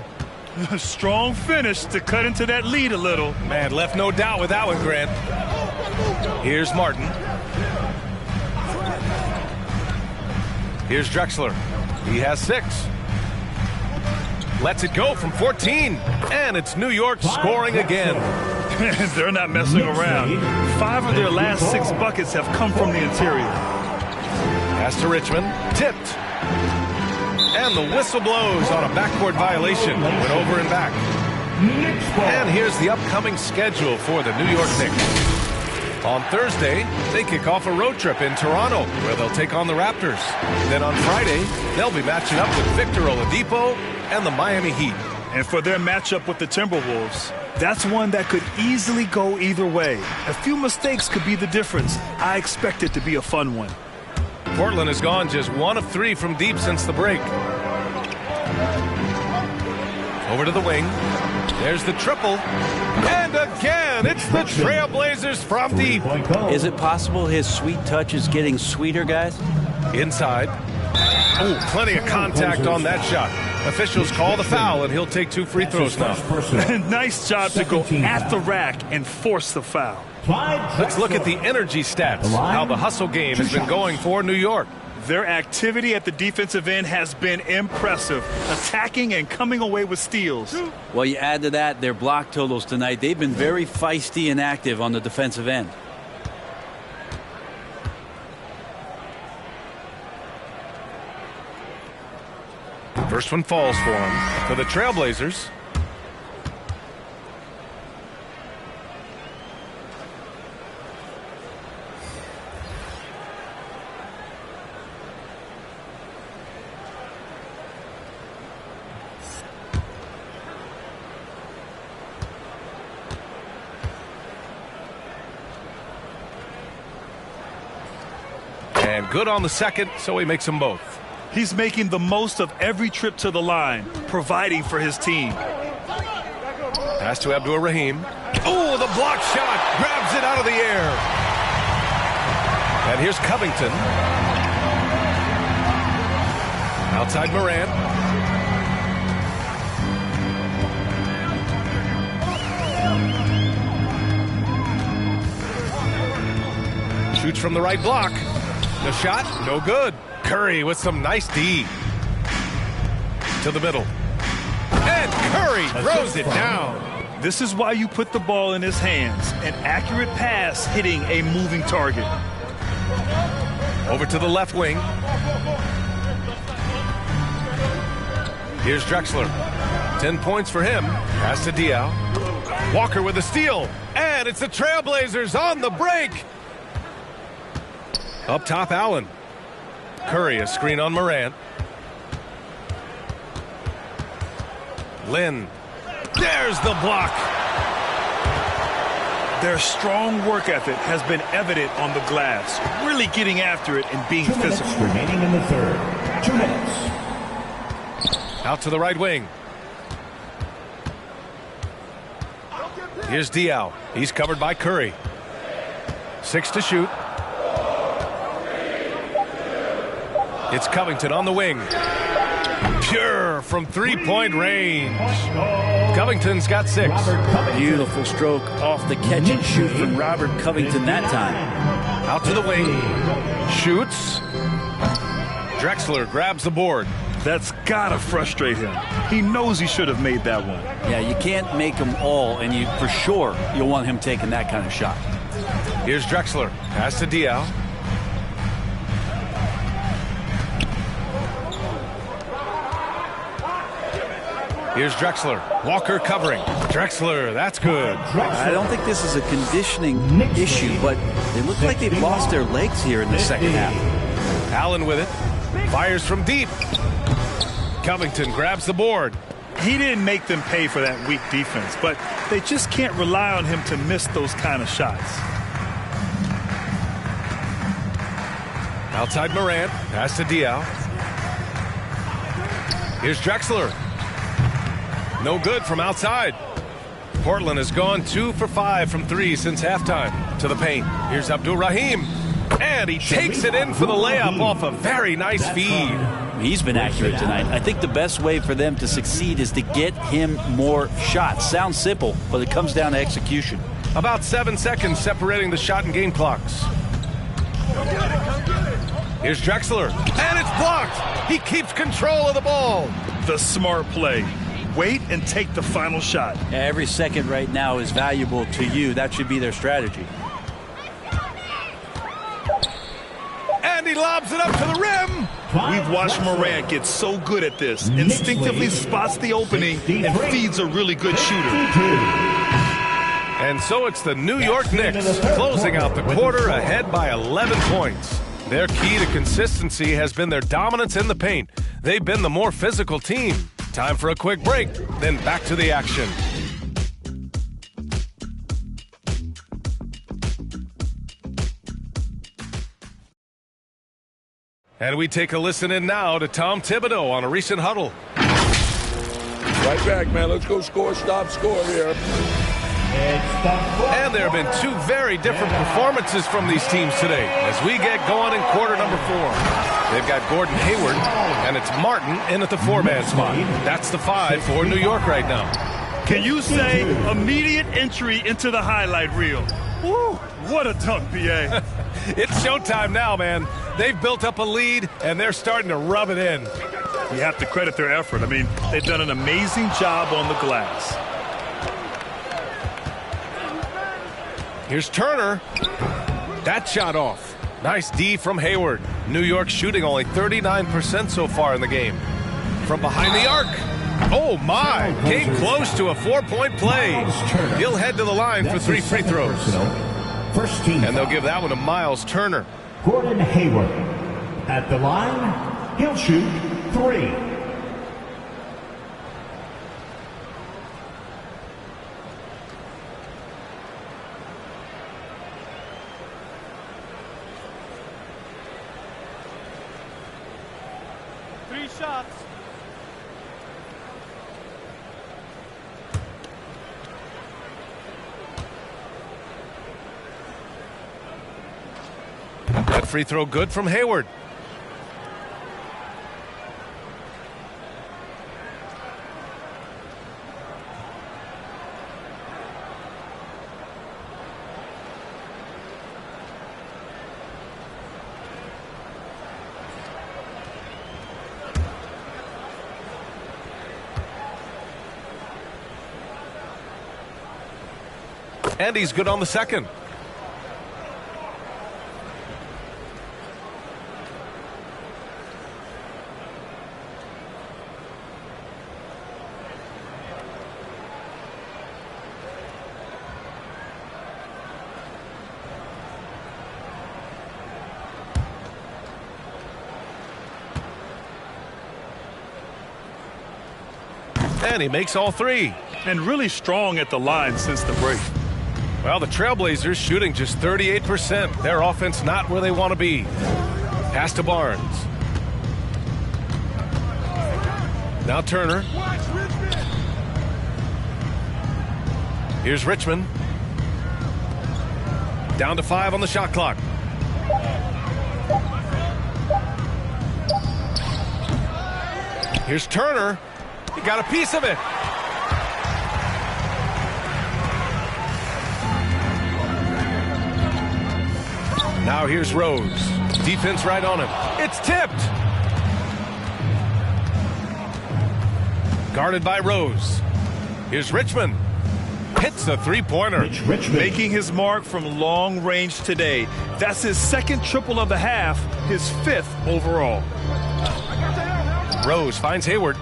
A strong finish to cut into that lead a little. Man, left no doubt with that one, Grant. Here's Martin. Here's Drexler. He has 6. Lets it go from 14. And it's New York scoring again. They're not messing around. 5 of their last 6 buckets have come from the interior. Pass to Richmond. Tipped. And the whistle blows on a backcourt violation. Went over and back. And here's the upcoming schedule for the New York Knicks. On Thursday, they kick off a road trip in Toronto, where they'll take on the Raptors. Then on Friday, they'll be matching up with Victor Oladipo and the Miami Heat. And for their matchup with the Timberwolves, that's one that could easily go either way. A few mistakes could be the difference. I expect it to be a fun one. Portland has gone just 1 of 3 from deep since the break. Over to the wing. There's the triple. And again, it's the Trailblazers from deep. Is it possible his sweet touch is getting sweeter, guys? Inside. Oh, plenty of contact on that shot. Officials call the foul, and he'll take 2 free throws now. Nice job to go at the rack and force the foul. Let's look at the energy stats, how the hustle game has been going for New York. Their activity at the defensive end has been impressive, attacking and coming away with steals. Well, you add to that their block totals tonight. They've been very feisty and active on the defensive end. First one falls for him. For the Trailblazers, and good on the second, so he makes them both. He's making the most of every trip to the line, providing for his team. Pass to Abdur-Rahim. Oh, the block shot. Grabs it out of the air. And here's Covington. Outside Morant. Shoots from the right block. The shot, no good. Curry with some nice D. To the middle. And Curry throws it down. This is why you put the ball in his hands. An accurate pass hitting a moving target. Over to the left wing. Here's Drexler. 10 points for him. Pass to Diaw. Walker with a steal. And it's the Trailblazers on the break. Up top, Allen. Curry, a screen on Morant. Lynn. There's the block. Their strong work ethic has been evident on the glass, really getting after it and being physical. Remaining in the third. 2 minutes. Out to the right wing. Here's Diaw. He's covered by Curry. 6 to shoot. It's Covington on the wing. Pure from three-point range. Covington's got 6. Beautiful stroke off the catch and shoot from Robert Covington that time. Out to the wing. Shoots. Drexler grabs the board. That's gotta frustrate him. He knows he should have made that one. Yeah, you can't make them all, and you for sure you'll want him taking that kind of shot. Here's Drexler. Pass to Diaw. Here's Drexler. Walker covering. Drexler, that's good. I don't think this is a conditioning issue, but they look like they've lost their legs here in the second half. Allen with it. Fires from deep. Covington grabs the board. He didn't make them pay for that weak defense, but they just can't rely on him to miss those kind of shots. Outside Morant. Pass to Diaw. Here's Drexler. No good from outside. Portland has gone 2 for 5 from 3 since halftime. To the paint. Here's Abdur-Rahim. And he takes it in for the layup off a very nice feed. He's been accurate tonight. I think the best way for them to succeed is to get him more shots. Sounds simple, but it comes down to execution. About 7 seconds separating the shot and game clocks. Here's Drexler. And it's blocked. He keeps control of the ball. The smart play. Wait and take the final shot. Yeah, every second right now is valuable to you. That should be their strategy. And he lobs it up to the rim. We've watched Morant get so good at this. Instinctively spots the opening and feeds a really good shooter. And so it's the New York Knicks closing out the quarter ahead by 11 points. Their key to consistency has been their dominance in the paint. They've been the more physical team. Time for a quick break, then back to the action. And we take a listen in now to Tom Thibodeau on a recent huddle. Right back, man. Let's go score, stop, score here. And there have been 2 very different performances from these teams today as we get going in quarter number 4. They've got Gordon Hayward, and it's Martin in at the 4-man spot. That's the 5 for New York right now. Can you say immediate entry into the highlight reel? Woo, what a dunk, B.A. It's showtime now, man. They've built up a lead, and they're starting to rub it in. You have to credit their effort. I mean, they've done an amazing job on the glass. Here's Turner. That shot off. Nice D from Hayward. New York shooting only 39% so far in the game. from behind the arc. Oh, my. Came close to a 4-point play. He'll head to the line for 3 free throws. First team. And they'll give that one to Miles Turner. Gordon Hayward. At the line, he'll shoot 3. Shots. That free throw good from Hayward. And he's good on the second. And he makes all 3. And really strong at the line since the break. Well, the Trailblazers shooting just 38%. Their offense not where they want to be. Pass to Barnes. Now Turner. Here's Richmond. Down to 5 on the shot clock. Here's Turner. He got a piece of it. Now here's Rose. Defense right on him. It's tipped. Guarded by Rose. Here's Richmond. Hits a 3-pointer. Making his mark from long range today. That's his 2nd triple of the half, his 5th overall. Rose finds Hayward.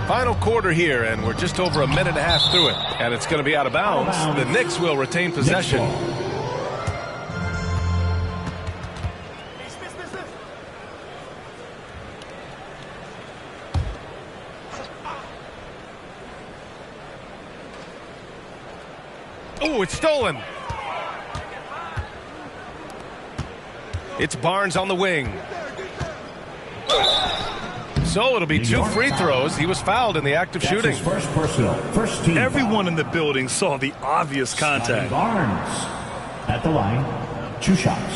Final quarter here, and we're just over a minute and a half through it. And it's going to be out of bounds. The Knicks will retain possession. Oh, it's stolen. It's Barnes on the wing. So it'll be 2 free throws. He was fouled in the act of shooting. First personal. First team. Everyone in the building saw the obvious contact. Barnes at the line. 2 shots.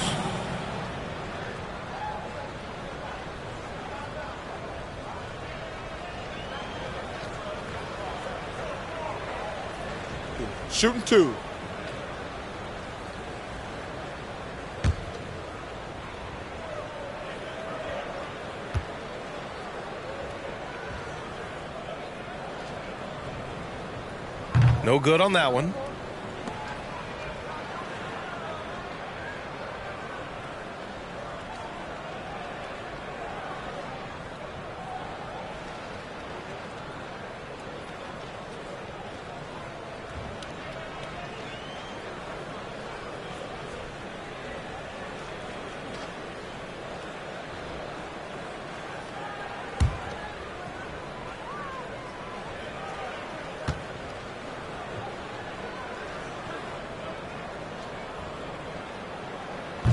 Shooting 2. No good on that one.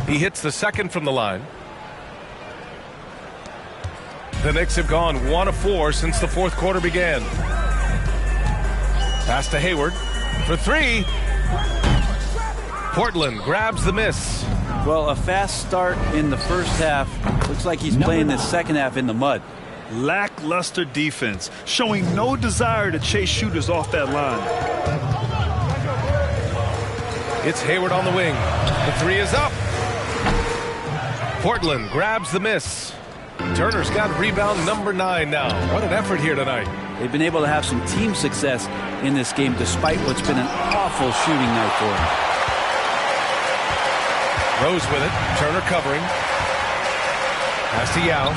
He hits the second from the line. The Knicks have gone 1 of 4 since the 4th quarter began. Pass to Hayward for 3. Portland grabs the miss. Well, a fast start in the first half. Looks like he's playing the second half in the mud. Lackluster defense, showing no desire to chase shooters off that line. It's Hayward on the wing. The 3 is up. Portland grabs the miss. Turner's got rebound number 9 now. What an effort here tonight. They've been able to have some team success in this game despite what's been an awful shooting night for them. Rose with it. Turner covering. Pass to Yao.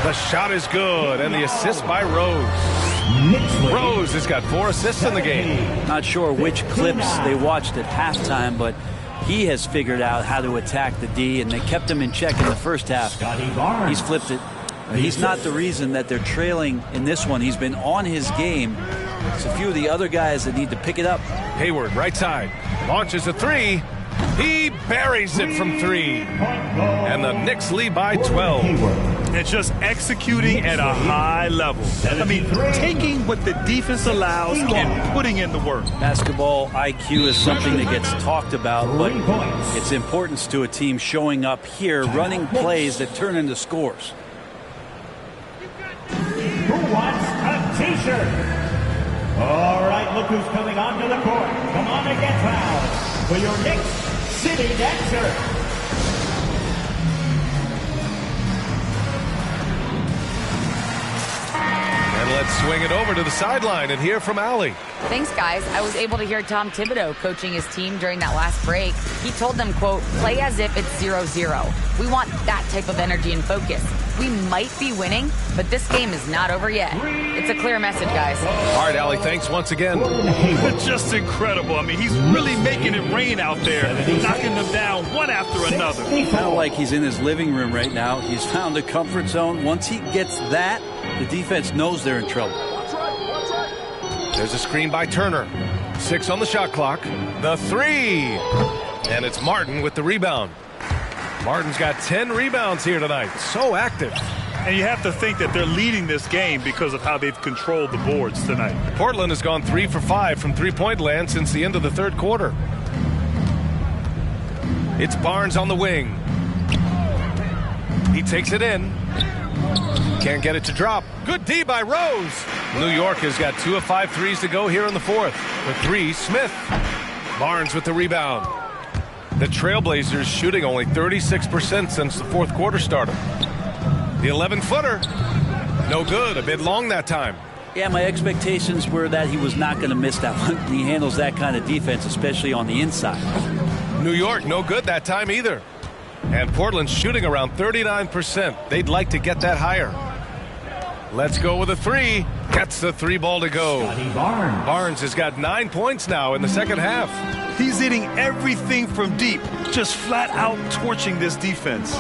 The shot is good, and the assist by Rose. Rose has got 4 assists in the game. Not sure which clips they watched at halftime, but he has figured out how to attack the D, and they kept him in check in the first half. He's flipped it. He's not the reason that they're trailing in this one. He's been on his game. It's a few of the other guys that need to pick it up. Hayward, right side. Launches a 3. He buries it from 3. And the Knicks lead by 12. And just executing at a high level. I mean, taking what the defense allows and putting in the work. Basketball IQ is something that gets talked about, but its importance to a team showing up here, running plays that turn into scores. Who wants a T-shirt? All right, look who's coming onto the court. Come on and get fouled for your Knicks City Dancer. And let's swing it over to the sideline and hear from Allie. Thanks, guys. I was able to hear Tom Thibodeau coaching his team during that last break. He told them, quote, play as if it's 0-0. We want that type of energy and focus. We might be winning, but this game is not over yet. It's a clear message, guys. All right, Allie, thanks once again. Just incredible. I mean, he's really making it rain out there, knocking them down one after another. Kind of like he's in his living room right now. He's found a comfort zone. Once he gets that, the defense knows they're in trouble. There's a screen by Turner. 6 on the shot clock. The 3. And it's Martin with the rebound. Martin's got 10 rebounds here tonight. So active. And you have to think that they're leading this game because of how they've controlled the boards tonight. Portland has gone 3 for 5 from three-point land since the end of the third quarter. It's Barnes on the wing. He takes it in. Can't get it to drop. Good D by Rose. New York has got 2 of 5 threes to go here in the fourth. The 3, Smith. Barnes with the rebound. The Trailblazers shooting only 36% since the fourth quarter started. The 11-footer. No good. A bit long that time. Yeah, my expectations were that he was not going to miss that one. He handles that kind of defense, especially on the inside. New York, no good that time either. And Portland's shooting around 39%. They'd like to get that higher. Let's go with a 3. Gets the 3 ball to go. Barnes has got 9 points now in the second half. He's hitting everything from deep, just flat out torching this defense.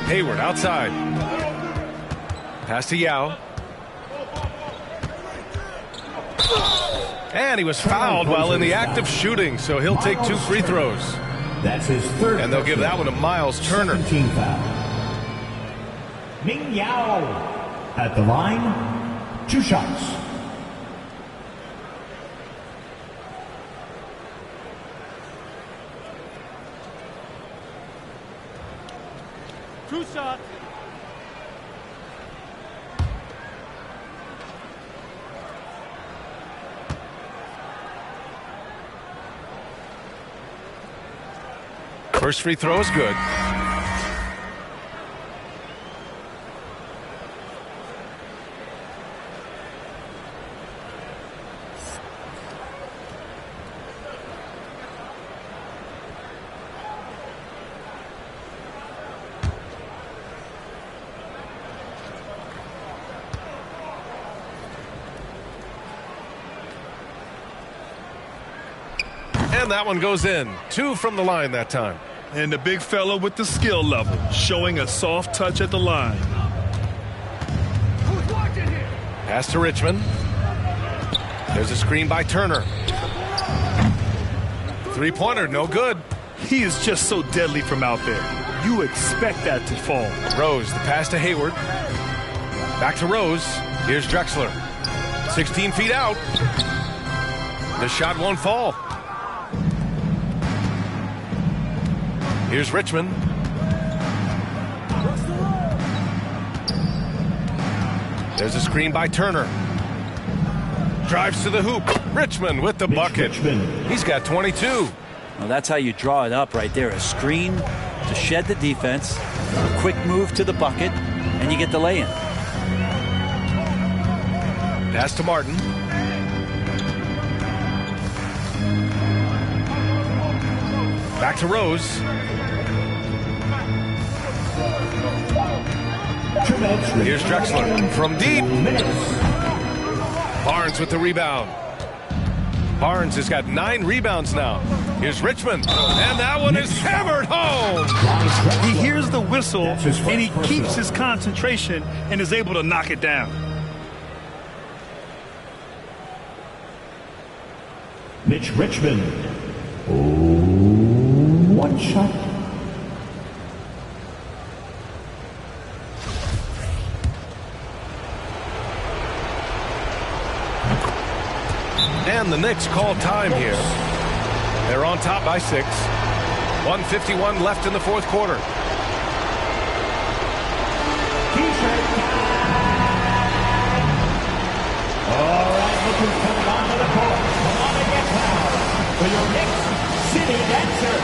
Hayward outside. Pass to Yao. And he was fouled while in the act of shooting, so he'll take 2 free throws. That's his third. And they'll give that one to Miles Turner. Ming Yao at the line. 2 shots. Two shots. First free throw is good. And that one goes in. 2 from the line that time. And the big fella with the skill level, showing a soft touch at the line. Pass to Richmond. There's a screen by Turner. 3-pointer, no good. He is just so deadly from out there. You expect that to fall. Rose, the pass to Hayward. Back to Rose. Here's Drexler. 16 feet out. The shot won't fall. Here's Richmond. There's a screen by Turner. Drives to the hoop. Richmond with the bucket. He's got 22. Well, that's how you draw it up right there. A screen to shed the defense, a quick move to the bucket, and you get the lay-in. Pass to Martin. Back to Rose. Here's Drexler from deep. Barnes with the rebound. Barnes has got 9 rebounds now. Here's Richmond, and that one is hammered home. He hears the whistle, and he keeps his concentration and is able to knock it down. Mitch Richmond. One shot. And the Knicks call time here. They're on top by 6. 1:51 left in the fourth quarter. All right, look who's coming onto the court. Come on and get down for your Knicks City Dancer.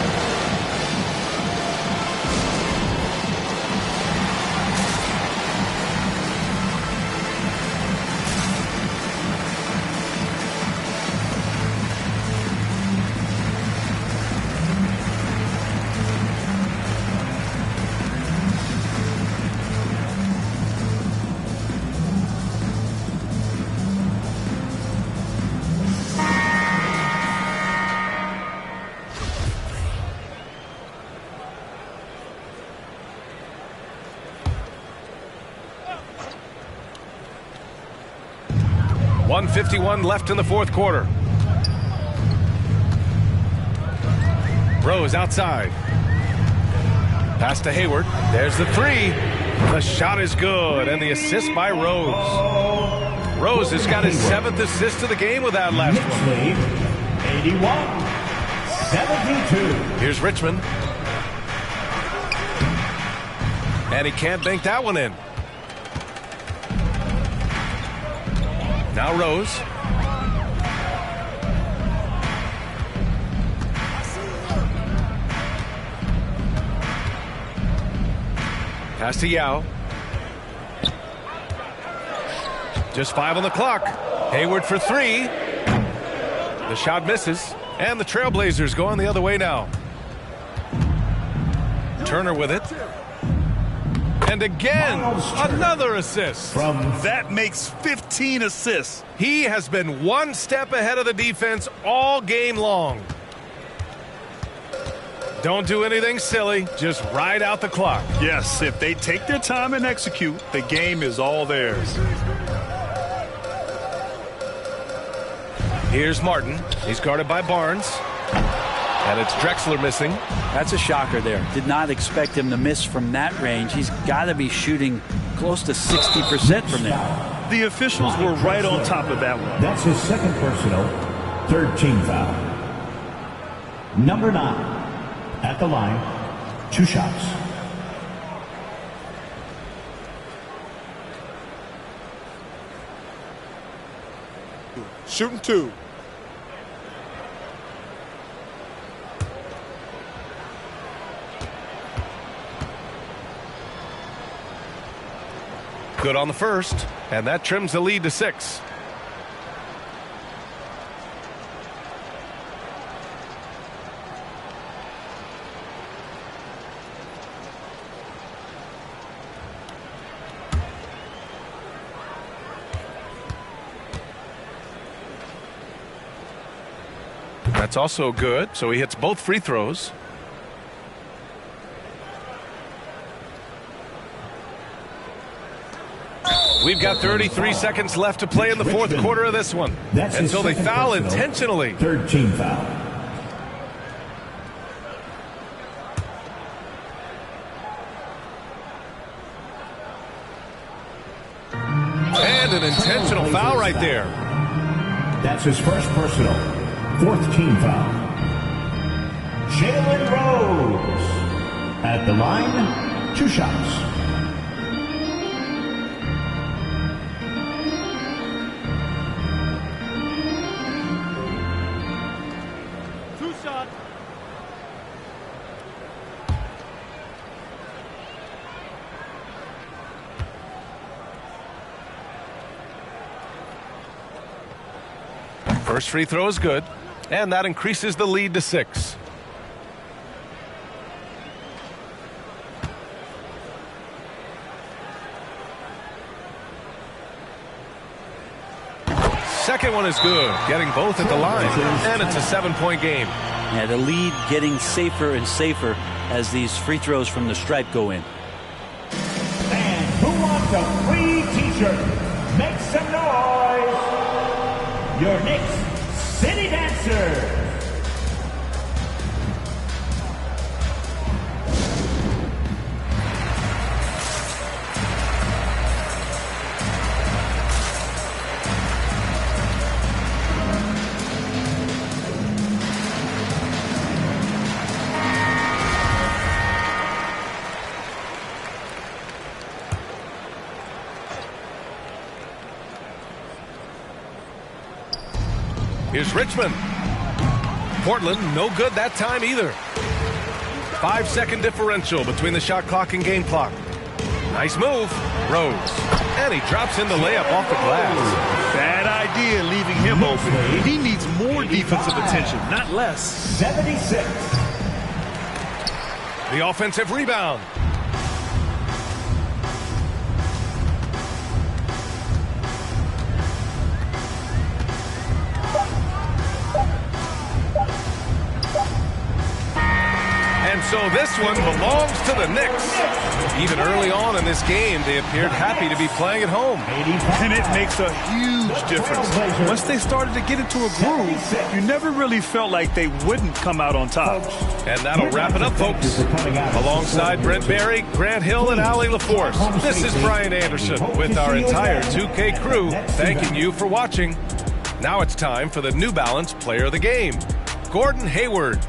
.51 left in the fourth quarter. Rose outside. Pass to Hayward. There's the 3. The shot is good, and the assist by Rose. Rose has got his 7th assist of the game with that last one. 81-72. Here's Richmond. And he can't bank that one in. Now Rose. Pass to Yao. Just 5 on the clock. Hayward for 3. The shot misses. And the Trailblazers going the other way now. Turner with it. And again, another assist. That makes 15 assists. He has been one step ahead of the defense all game long. Don't do anything silly. Just ride out the clock. Yes, if they take their time and execute, the game is all theirs. Here's Martin. He's guarded by Barnes. And it's Drexler missing. That's a shocker there. Did not expect him to miss from that range. He's got to be shooting close to 60% from there. The officials were right on top of that one. That's his 2nd personal, 3rd team foul. Number 9 at the line, 2 shots. Shooting 2. Good on the first, and that trims the lead to 6. That's also good, so he hits both free throws. We've got 33 seconds left to play in the fourth quarter of this one. Until they foul intentionally. 3rd team foul. And an intentional foul right there. That's his 1st personal, 4th team foul. Jalen Rose at the line, 2 shots. First free throw is good, and that increases the lead to 6. second one is good, getting both at the line, and it's a 7-point game. Yeah, the lead getting safer and safer as these free throws from the stripe go in. And who wants a free t-shirt? Make some noise. Your Knicks City Dancers. Here's Richmond. Portland, no good that time either. 5-second differential between the shot clock and game clock. Nice move. Rose. And he drops in the layup off the glass. Bad idea leaving him open. He needs more defensive attention, not less. 76. The offensive rebound. And so this one belongs to the Knicks. Even early on in this game, they appeared happy to be playing at home. And it makes a huge difference. Once they started to get into a groove, you never really felt like they wouldn't come out on top. And that'll wrap it up, folks. Alongside Brent Barry, Grant Hill, and Allie LaForce, this is Brian Anderson with our entire 2K crew thanking you for watching. Now it's time for the New Balance Player of the Game, Gordon Hayward.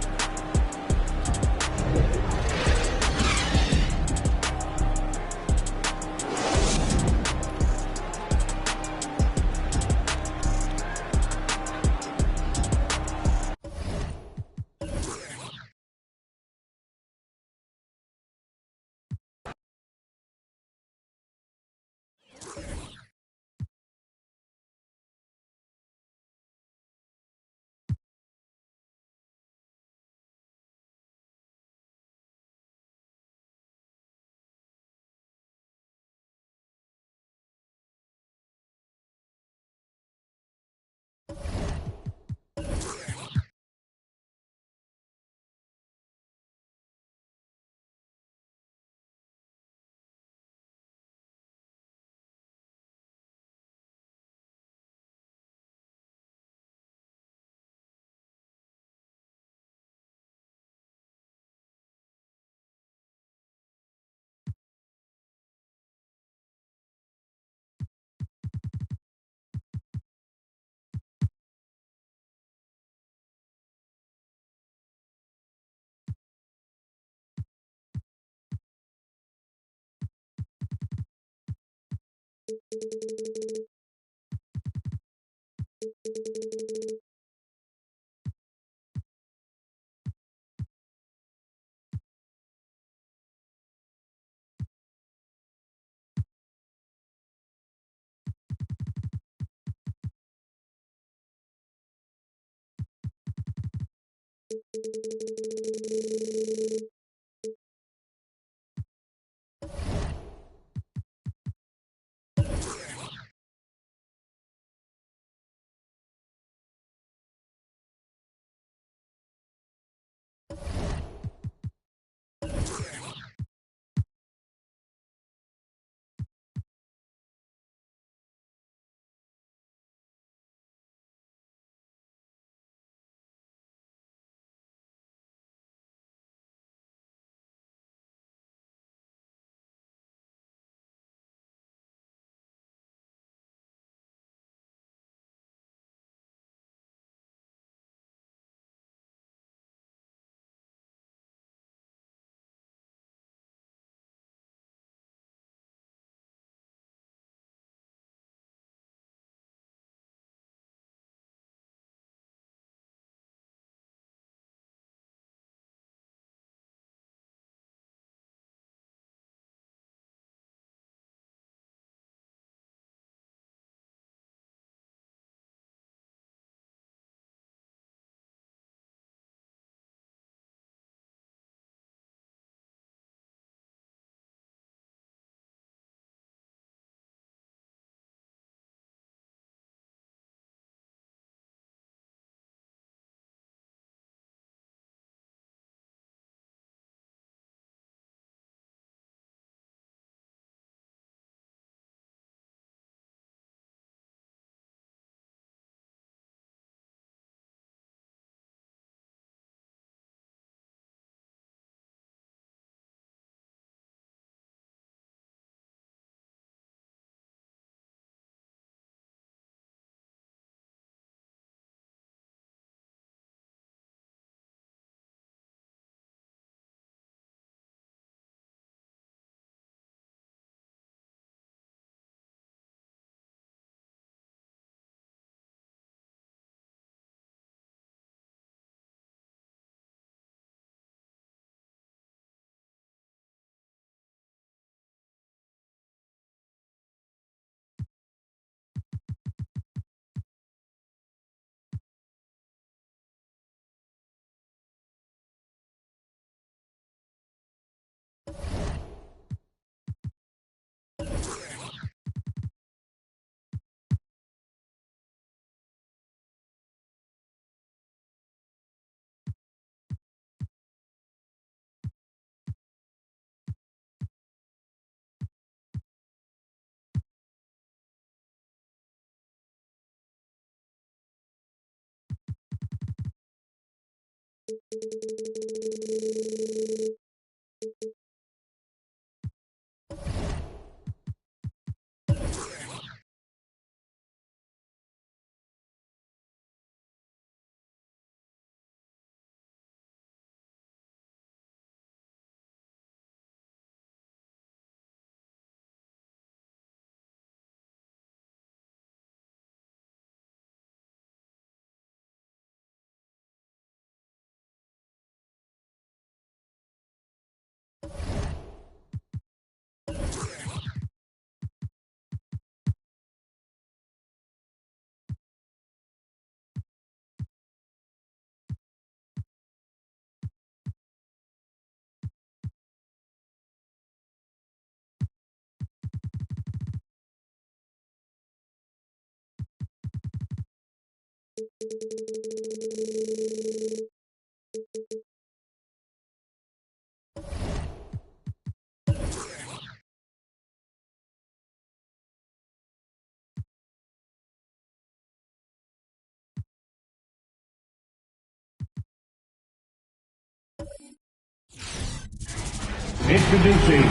Introducing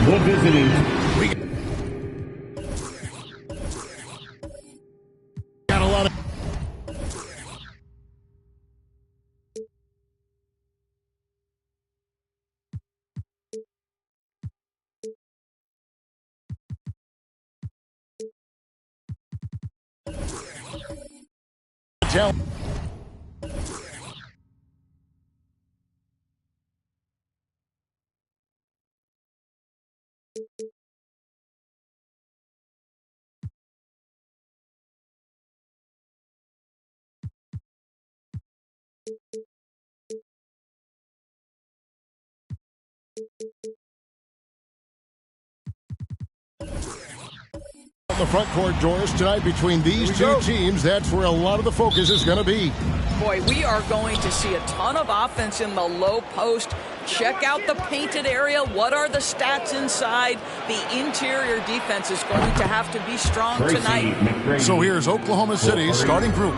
the visiting. Got a lot of. Tell. The front court doors tonight between these two teams. That's where a lot of the focus is going to be. Boy, we are going to see a ton of offense in the low post. Check out the painted area. What are the stats inside? The interior defense is going to have to be strong tonight. So here's Oklahoma City's starting group.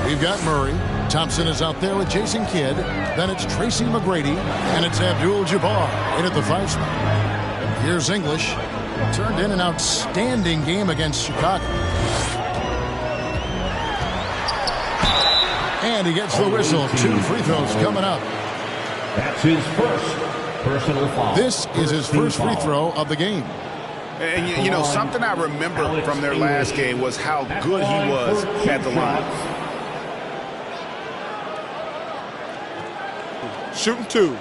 We've got Murray. Thompson is out there with Jason Kidd. Then it's Tracy McGrady. And it's Abdul-Jabbar in at the 5 spot. Here's English. Turned in an outstanding game against Chicago. And he gets the whistle. 2 free throws coming up. That's his first personal foul. This is his first free throw of the game. And, you know, something I remember from their last game was how good he was at the line. Shooting 2.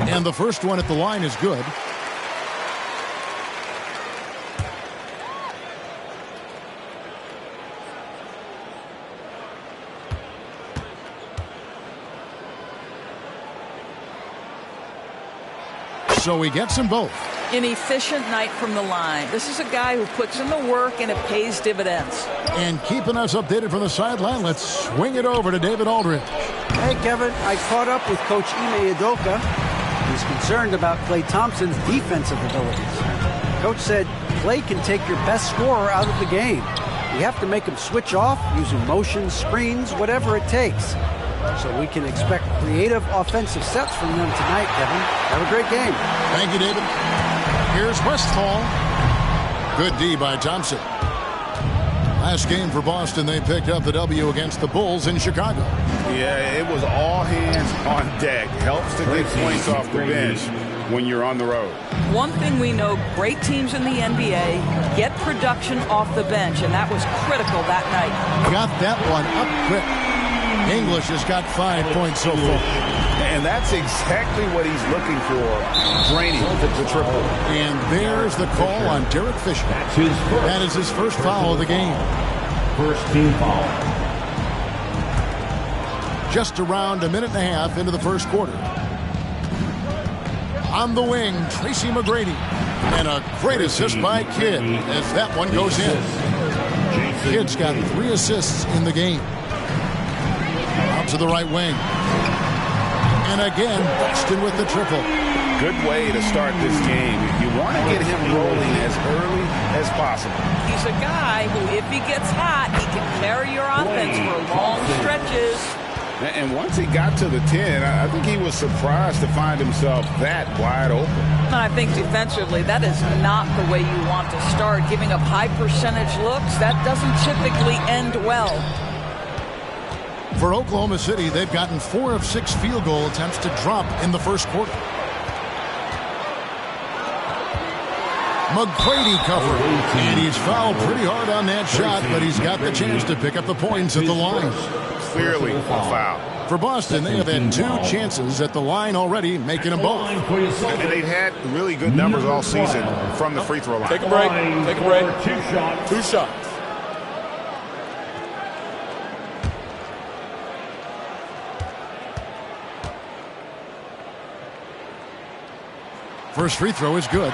And the first one at the line is good. So he gets them both. An efficient night from the line. This is a guy who puts in the work and it pays dividends. And keeping us updated from the sideline, let's swing it over to David Aldridge. Hey, Kevin, I caught up with Coach Ime Udoka. He's concerned about Klay Thompson's defensive abilities. Coach said Klay can take your best scorer out of the game. You have to make him switch off, using motion, screens, whatever it takes. So we can expect creative offensive sets from them tonight, Kevin. Have a great game. Thank you, David. Here's Westphal. Good D by Thompson. Last game for Boston, they picked up the W against the Bulls in Chicago. Yeah, it was all hands on deck. Helps to get points off the bench when you're on the road. One thing we know, great teams in the NBA get production off the bench, and that was critical that night. Got that one up quick. English has got 5 points so far. And that's exactly what he's looking for, draining the triple. And there's the call on Derek Fisher. That is his first foul of the game. First team foul. Just around a minute and a half into the first quarter. On the wing, Tracy McGrady. And a great assist by Kidd as that one goes in. Kidd's got 3 assists in the game. Out to the right wing. And again, Boston with the triple. Good way to start this game. You want to get him rolling as early as possible. He's a guy who, if he gets hot, he can carry your offense for long stretches. And once he got to the 10, I think he was surprised to find himself that wide open. And I think defensively, that is not the way you want to start. Giving up high percentage looks, that doesn't typically end well. For Oklahoma City, they've gotten 4 of 6 field goal attempts to drop in the first quarter. McGrady covered, and he's fouled pretty hard on that shot, but he's got the chance to pick up the points at the line. Clearly a foul. For Boston, they have had 2 chances at the line already, making them both. And they've had really good numbers all season from the free throw line. Take a break. Take a break. 2 shots. First free throw is good.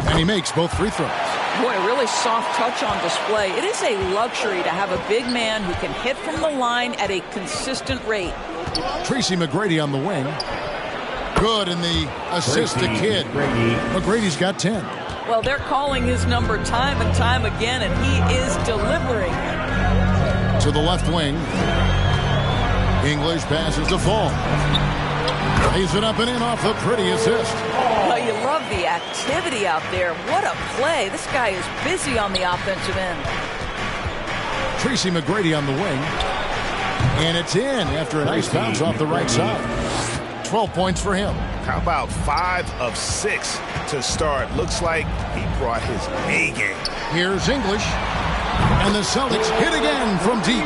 And he makes both free throws. Boy, a really soft touch on display. It is a luxury to have a big man who can hit from the line at a consistent rate. Tracy McGrady on the wing. Good in the assist to Kidd. McGrady's got 10. Well, they're calling his number time and time again, and he is delivering. To the left wing. English passes to Fall. Lays it up and in off the pretty assist. Well, you love the activity out there. What a play. This guy is busy on the offensive end. Tracy McGrady on the wing. And it's in after a nice bounce off the right side. 12 points for him. How about 5 of 6 to start? Looks like he brought his A game. Here's English. And the Celtics hit again from deep.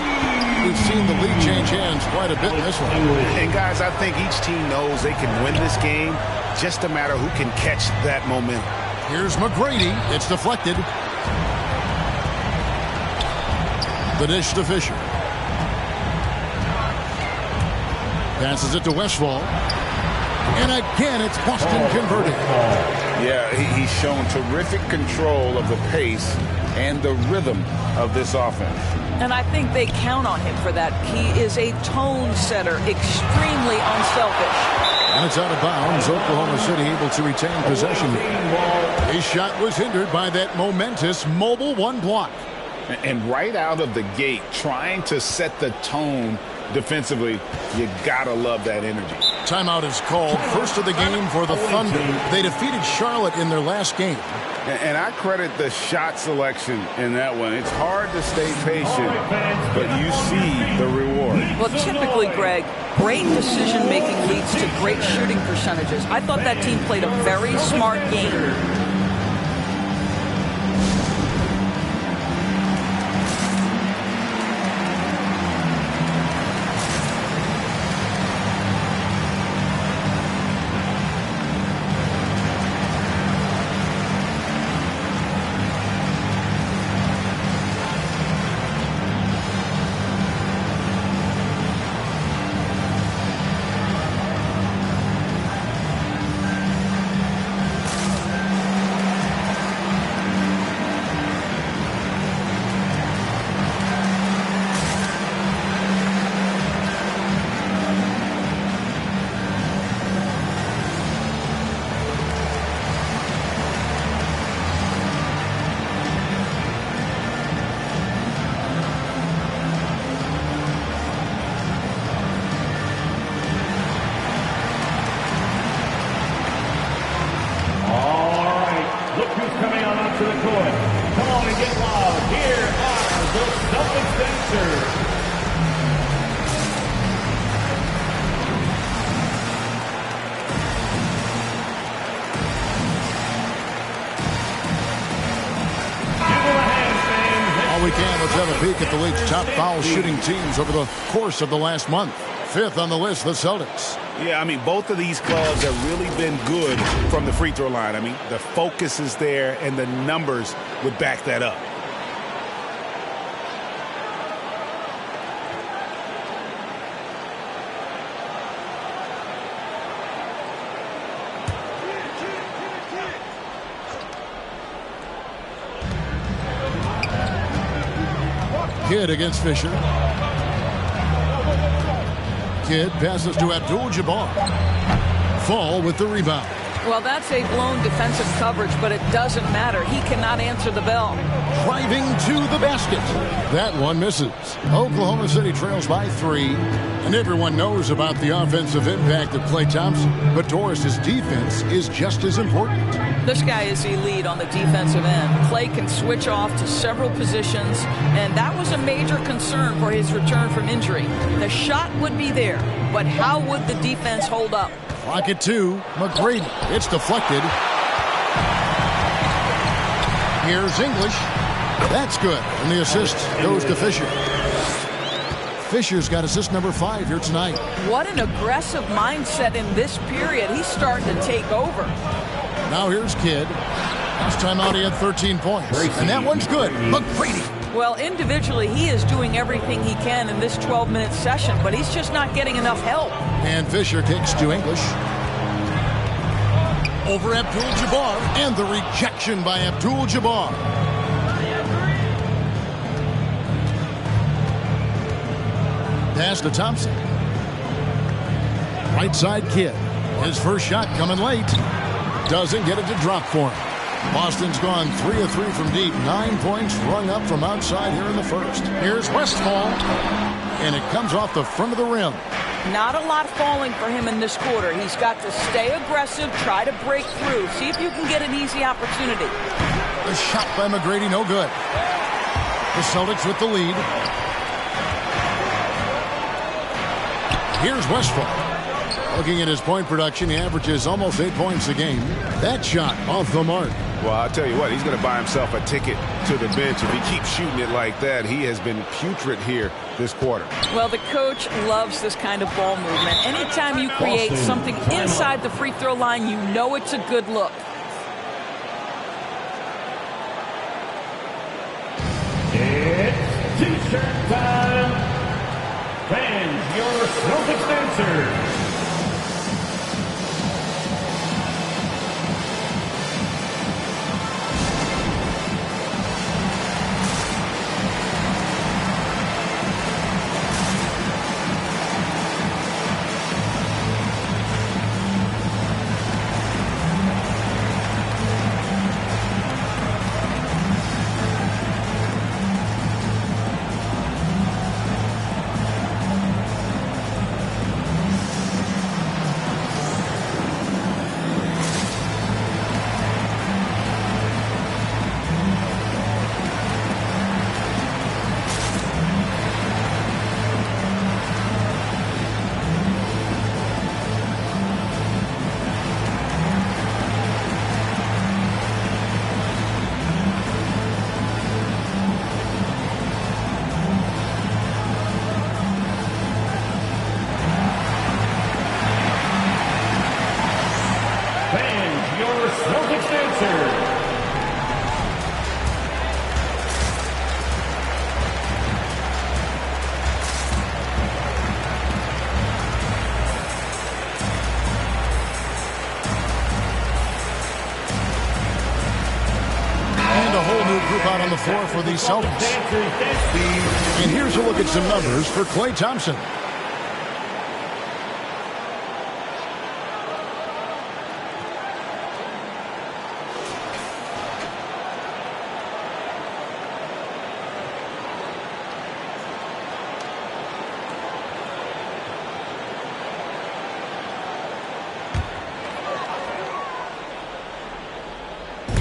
We've seen the lead change hands quite a bit in this one. And guys, I think each team knows they can win this game. Just a matter who can catch that momentum. Here's McGrady. It's deflected. The dish to Fisher. Passes it to Westfall. And again, it's Boston converted. Yeah, he's shown terrific control of the pace and the rhythm of this offense. And I think they count on him for that. He is a tone setter, extremely unselfish. And it's out of bounds. Oklahoma City able to retain possession. His shot was hindered by that momentous mobile 1 block. And right out of the gate, trying to set the tone defensively, you gotta love that energy. Timeout is called. First of the game for the Thunder. They defeated Charlotte in their last game. And I credit the shot selection in that one. It's hard to stay patient, but you see the reward. Well, typically, Greg, great decision-making leads to great shooting percentages. I thought that team played a very smart game. At the league's top foul shooting teams over the course of the last month. 5th on the list, the Celtics. Yeah, I mean, both of these clubs have really been good from the free throw line. I mean, the focus is there, and the numbers would back that up. Kidd against Fisher. Kidd passes to Abdul-Jabbar. Fall with the rebound. Well, that's a blown defensive coverage, but it doesn't matter. He cannot answer the bell. Driving to the basket. That one misses. Oklahoma City trails by 3. And everyone knows about the offensive impact of Klay Thompson. But Doris's defense is just as important. This guy is elite on the defensive end. Klay can switch off to several positions, and that was a major concern for his return from injury. The shot would be there, but how would the defense hold up? Clock at 2. McGrady. It's deflected. Here's English. That's good. And the assist goes to Fisher. Fisher's got assist number 5 here tonight. What an aggressive mindset in this period. He's starting to take over. Now here's Kidd. Last time out he had 13 points. And that one's good. McGrady. Well, individually, he is doing everything he can in this 12-minute session, but he's just not getting enough help. And Fisher kicks to English. Over Abdul-Jabbar. And the rejection by Abdul-Jabbar. Pass to Thompson. Right side Kidd. His first shot coming late. Doesn't get it to drop for him. Boston's gone 3 of 3 from deep. 9 points rung up from outside here in the first. Here's Westphal. And it comes off the front of the rim. Not a lot falling for him in this quarter. He's got to stay aggressive, try to break through. See if you can get an easy opportunity. The shot by McGrady, no good. The Celtics with the lead. Here's Westphal. Looking at his point production, he averages almost 8 points a game. That shot off the mark. Well, I'll tell you what, he's going to buy himself a ticket to the bench. If he keeps shooting it like that, he has been putrid here this quarter. Well, the coach loves this kind of ball movement. Anytime you create something inside the free throw line, you know it's a good look. It's T-shirt time. Fans, your Celtics answer. Out on the floor for the Celtics. And here's a look at some numbers for Klay Thompson.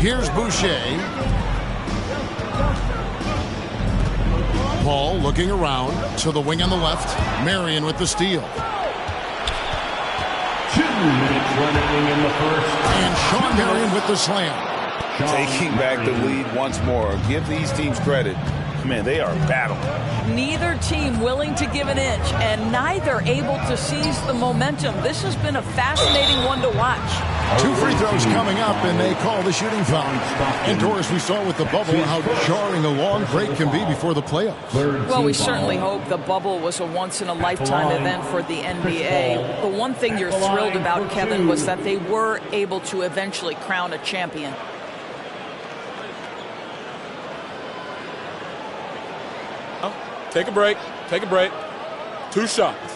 Here's Boucher. Paul looking around to the wing on the left. Marion with the steal. 2 minutes remaining in the first. And Sean Marion with the slam. Taking back the lead once more. Give these teams credit. Man, they are battling. Neither team willing to give an inch, and neither able to seize the momentum. This has been a fascinating one to watch. 2 free throws coming up, and they call the shooting foul. And Doris, we saw with the bubble how jarring a long break can be before the playoffs. Well, we certainly hope the bubble was a once-in-a-lifetime event for the NBA. The one thing you're thrilled about, Kevin, was that they were able to eventually crown a champion. Oh. Take a break. Take a break. 2 shots.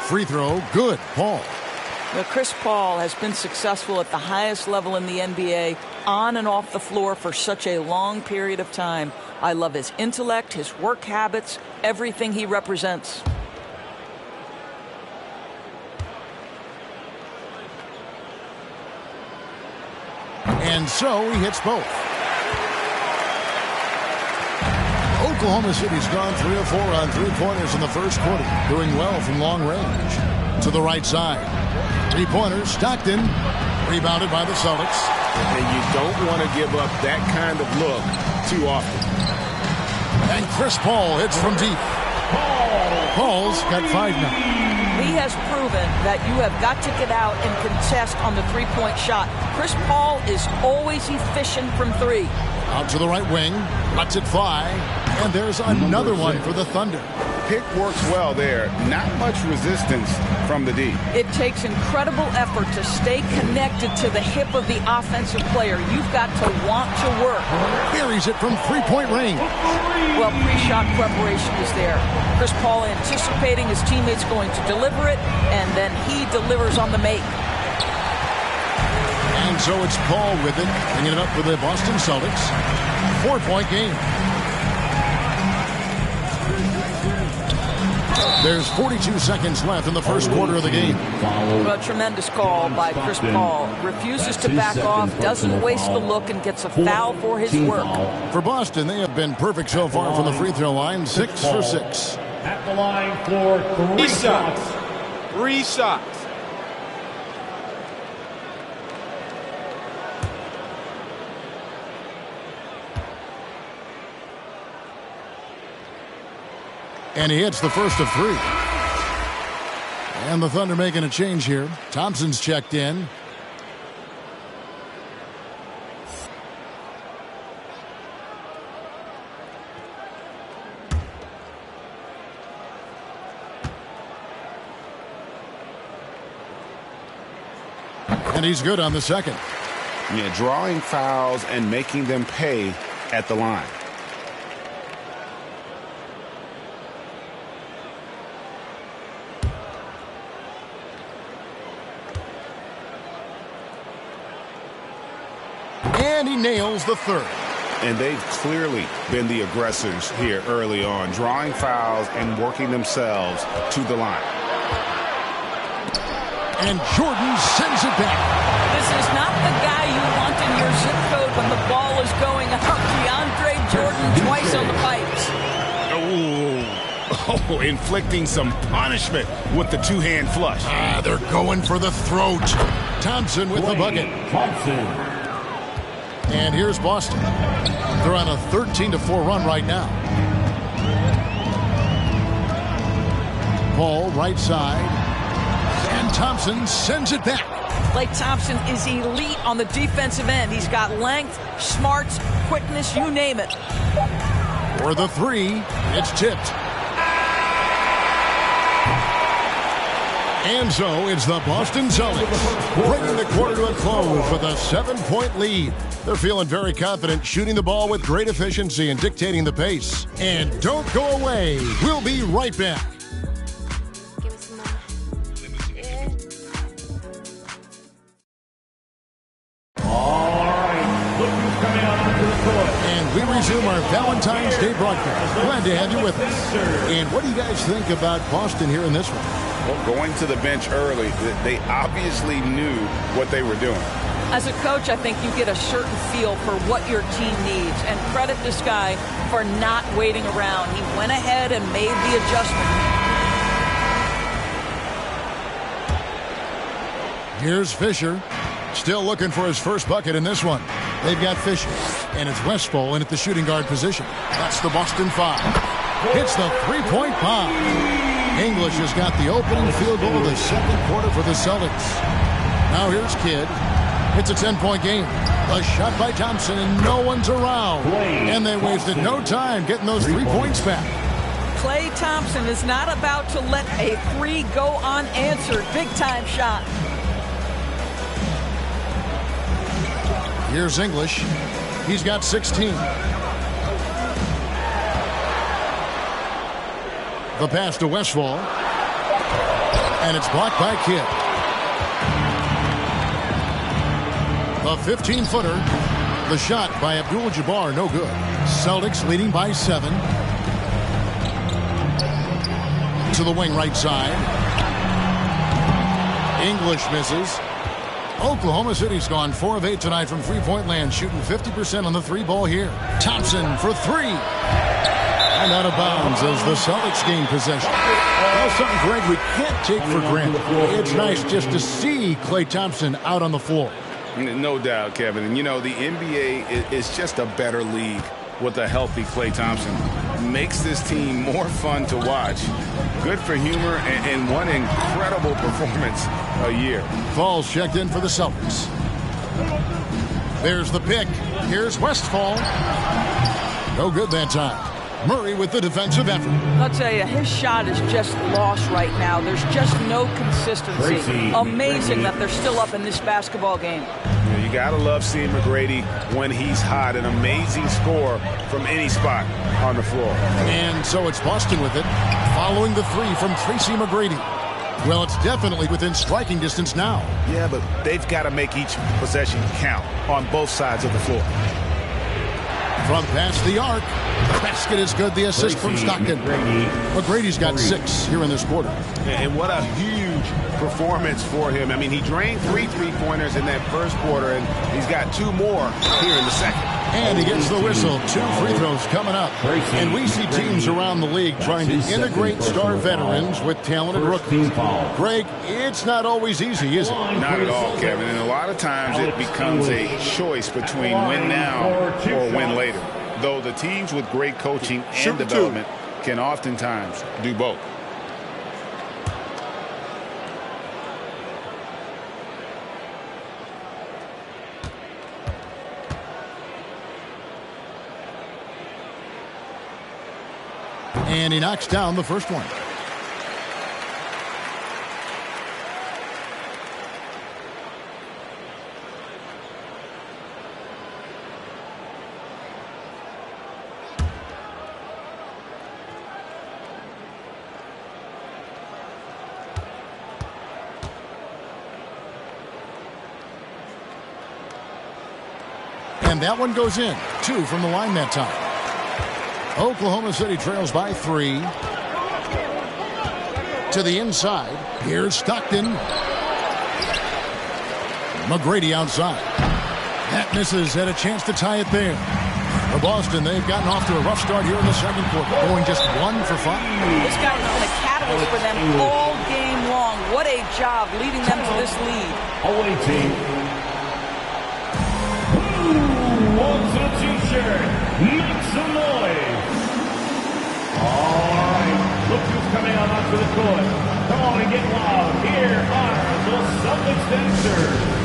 Free throw, good. Paul. Now, Chris Paul has been successful at the highest level in the NBA, on and off the floor for such a long period of time. I love his intellect, his work habits, everything he represents. And so he hits both. Oklahoma City's gone 3 of 4 on three-pointers in the first quarter, doing well from long range. To the right side. Three-pointers, Stockton, rebounded by the Celtics. And you don't want to give up that kind of look too often. And Chris Paul hits from deep. Paul's got 5 now. He has proven that you have got to get out and contest on the three-point shot. Chris Paul is always efficient from 3. Out to the right wing, lets it fly, and there's another one for the Thunder. Pick works well there. Not much resistance from the D. It takes incredible effort to stay connected to the hip of the offensive player. You've got to want to work. Buries it from three-point range. Well, pre-shot preparation is there. Chris Paul anticipating his teammates going to deliver it, and then he delivers on the make. And so it's Paul with it, bringing it up for the Boston Celtics. 4-point game. There's 42 seconds left in the first quarter of the game. Well, a tremendous call by Chris Paul. Refuses to back off, doesn't waste the look, and gets a foul for his work. For Boston, they have been perfect so far from the free throw line, 6 for 6. At the line for 3 shots. 3 shots. And he hits the first of 3. And the Thunder making a change here. Thompson's checked in. And he's good on the second. Yeah, drawing fouls and making them pay at the line. And he nails the third. And they've clearly been the aggressors here early on, drawing fouls and working themselves to the line. And Jordan sends it back. This is not the guy you want in your zip code when the ball is going out. DeAndre Jordan twice on the pipes. Oh, inflicting some punishment with the two-hand flush. They're going for the throat. Thompson with the bucket. And here's Boston. They're on a 13-4 run right now. Paul, right side. And Thompson sends it back. Klay Thompson is elite on the defensive end. He's got length, smarts, quickness, you name it. For the 3, it's tipped. And so it's the Boston Celtics bringing the quarter to a close with a 7-point lead. They're feeling very confident, shooting the ball with great efficiency and dictating the pace. And don't go away. We'll be right back. And we resume our Valentine's Day broadcast. Glad to have you with us. And what do you guys think about Boston here in this one? Well, going to the bench early, they obviously knew what they were doing. As a coach, I think you get a certain feel for what your team needs. And credit this guy for not waiting around. He went ahead and made the adjustment. Here's Fisher. Still looking for his first bucket in this one. They've got Fisher. And it's Westphal in at the shooting guard position. That's the Boston 5. Hits the three-point bomb. English has got the opening field goal of the second quarter for the Celtics. Now here's Kidd. It's a 10-point game. A shot by Thompson, and no one's around. And they wasted no time getting those 3 points back. Klay Thompson is not about to let a three go unanswered. Big-time shot. Here's English. He's got 16. The pass to Westphal. And it's blocked by Kidd. The 15-footer. The shot by Abdul-Jabbar, no good. Celtics leading by 7. To the wing right side. English misses. Oklahoma City's gone 4 of 8 tonight from three-point land, shooting 50% on the three ball here. Thompson for 3. And out of bounds as the Celtics gain possession. Well, something, Greg, we can't take for granted. It's nice just to see Klay Thompson out on the floor. No doubt, Kevin. And, you know, the NBA is just a better league with a healthy Klay Thompson. Makes this team more fun to watch. Good for humor and one incredible performance a year. Falls checked in for the Celtics. There's the pick. Here's Westphal. No good that time. Murray with the defensive effort. I'll tell you, his shot is just lost right now. There's just no consistency. Amazing that they're still up in this basketball game. You gotta love seeing McGrady when he's hot. An amazing score from any spot on the floor. And so it's Boston with it, following the 3 from Tracy McGrady. Well, it's definitely within striking distance now. Yeah, but they've got to make each possession count on both sides of the floor. From past the arc, the basket is good. The assist from Stockton. McGrady's got 6 here in this quarter. And what a huge performance for him. I mean, he drained 3 three-pointers in that first quarter, and he's got 2 more here in the second. And he gets the whistle. 2 free throws coming up. And we see teams around the league trying to integrate star veterans with talented rookies. Greg, it's not always easy, is it? Not at all, Kevin. And a lot of times it becomes a choice between win now or win later. Though the teams with great coaching and development can oftentimes do both. And he knocks down the first one. And that one goes in. 2 from the line that time. Oklahoma City trails by 3. To the inside. Here's Stockton. McGrady outside. That misses. Had a chance to tie it there. For Boston, they've gotten off to a rough start here in the second quarter. Going just 1 for 5. This guy has been a catalyst for them all game long. What a job leading them to this lead. Away team. Who wants a t-shirt? Make some noise. All right, look who's coming out onto the court. Come on and get loud. Here are the Celtics dancers.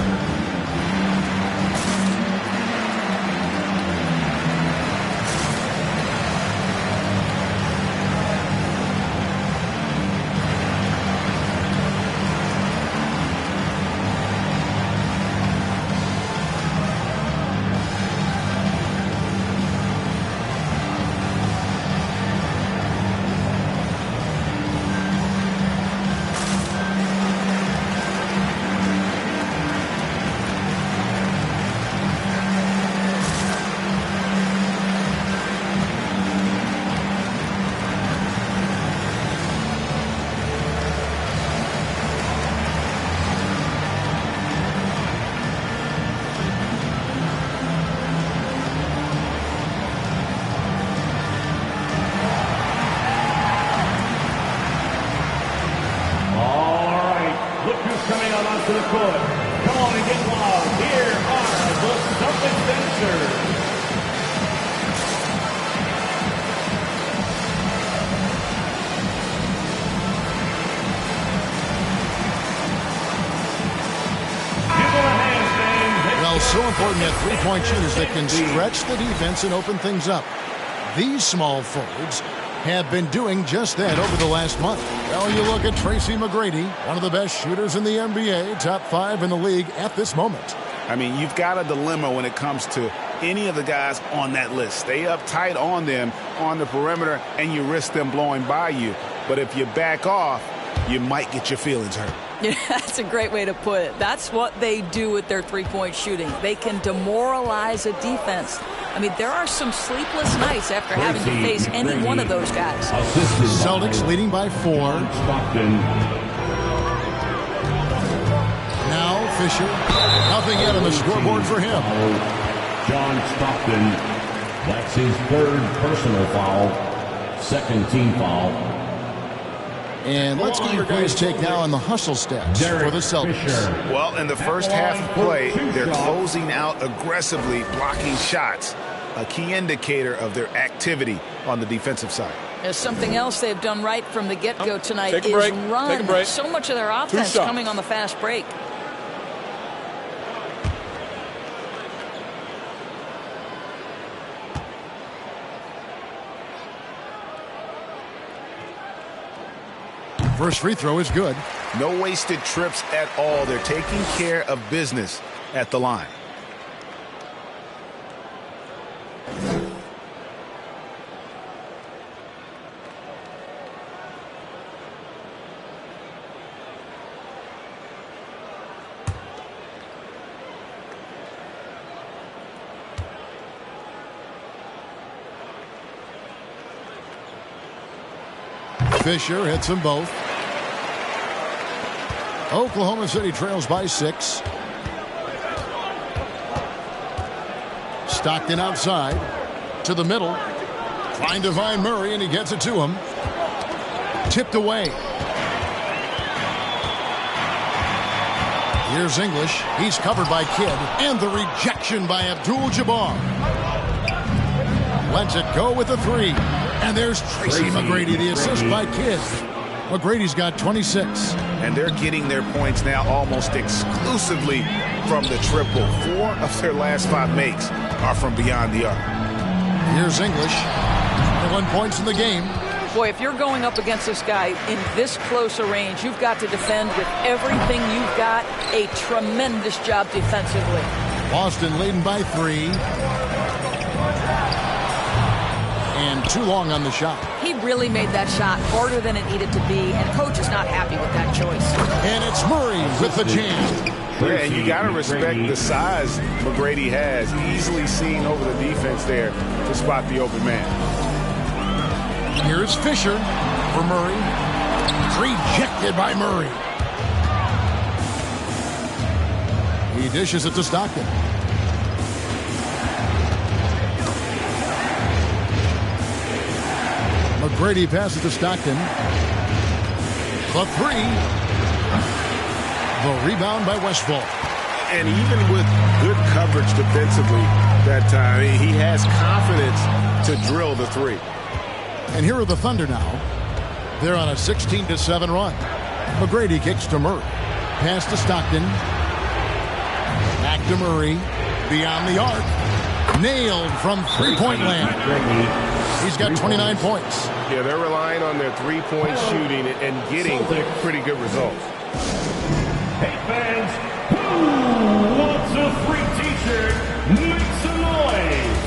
Coming out onto the court. Come on and get loud. Here are the Celtics dancers. Well, so important that three-point shooters that can stretch the defense and open things up. These small forwards have been doing just that over the last month. Well, you look at Tracy McGrady, one of the best shooters in the NBA, top 5 in the league at this moment. I mean, you've got a dilemma when it comes to any of the guys on that list. Stay up tight on them on the perimeter, and you risk them blowing by you. But if you back off, you might get your feelings hurt. Yeah, that's a great way to put it. That's what they do with their three-point shooting. They can demoralize a defense. I mean, there are some sleepless nights after having to face any one of those guys. Celtics leading by 4. Now Fisher. Nothing yet on the scoreboard for him. John Stockton. That's his 3rd personal foul. 2nd team foul. And let's get your guys' take now on the hustle stats for the Celtics. Well, in the first half of play, they're closing out aggressively, blocking shots, a key indicator of their activity on the defensive side. There's something else they've done right from the get-go tonight is run. So much of their offense coming on the fast break. First free throw is good. No wasted trips at all. They're taking care of business at the line. Fisher hits them both. Oklahoma City trails by 6. Stockton outside to the middle, trying to find Murray, and he gets it to him. Tipped away. Here's English. He's covered by Kidd, and the rejection by Abdul-Jabbar. Lets it go with the 3. And there's Tracy McGrady, the assist by Kidd. McGrady's got 26. And they're getting their points now almost exclusively from the triple. 4 of their last 5 makes are from beyond the arc. Here's English. 1 points in the game. Boy, if you're going up against this guy in this close a range, you've got to defend with everything you've got. A tremendous job defensively. Boston leading by 3. And too long on the shot. He really made that shot harder than it needed to be, and coach is not happy with that choice. And it's Murray with the jam. Yeah, and you got to respect the size McGrady has. Easily seen over the defense there to spot the open man. Here's Fisher for Murray. Rejected by Murray. He dishes it to Stockton. McGrady passes to Stockton. The 3. The rebound by Westphal. And even with good coverage defensively that time, he has confidence to drill the 3. And here are the Thunder now. They're on a 16-7 run. McGrady kicks to Murray. Pass to Stockton. Back to Murray. Beyond the arc. Nailed from three-point land. He's got 29 points. Yeah, they're relying on their three-point shooting and getting pretty good results. Hey, fans, who wants a free t-shirt? Make some noise.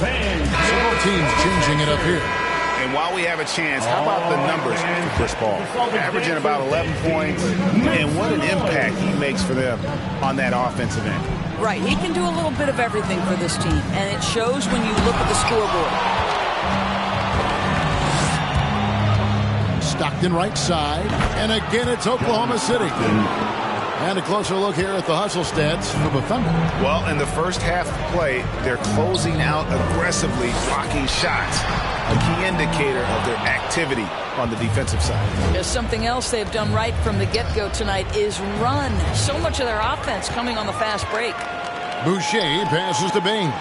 Fans. Several teams changing it up here. And while we have a chance, how about the numbers for Chris Paul? Averaging about 11 points, and what an impact he makes for them on that offensive end. Right, he can do a little bit of everything for this team, and it shows when you look at the scoreboard. Stockton right side, and again it's Oklahoma City. And a closer look here at the hustle stats for the Thunder. Well, in the first half of play, they're closing out aggressively, blocking shots. A key indicator of their activity on the defensive side. There's something else they've done right from the get-go tonight is run. So much of their offense coming on the fast break. Boucher passes to Bain.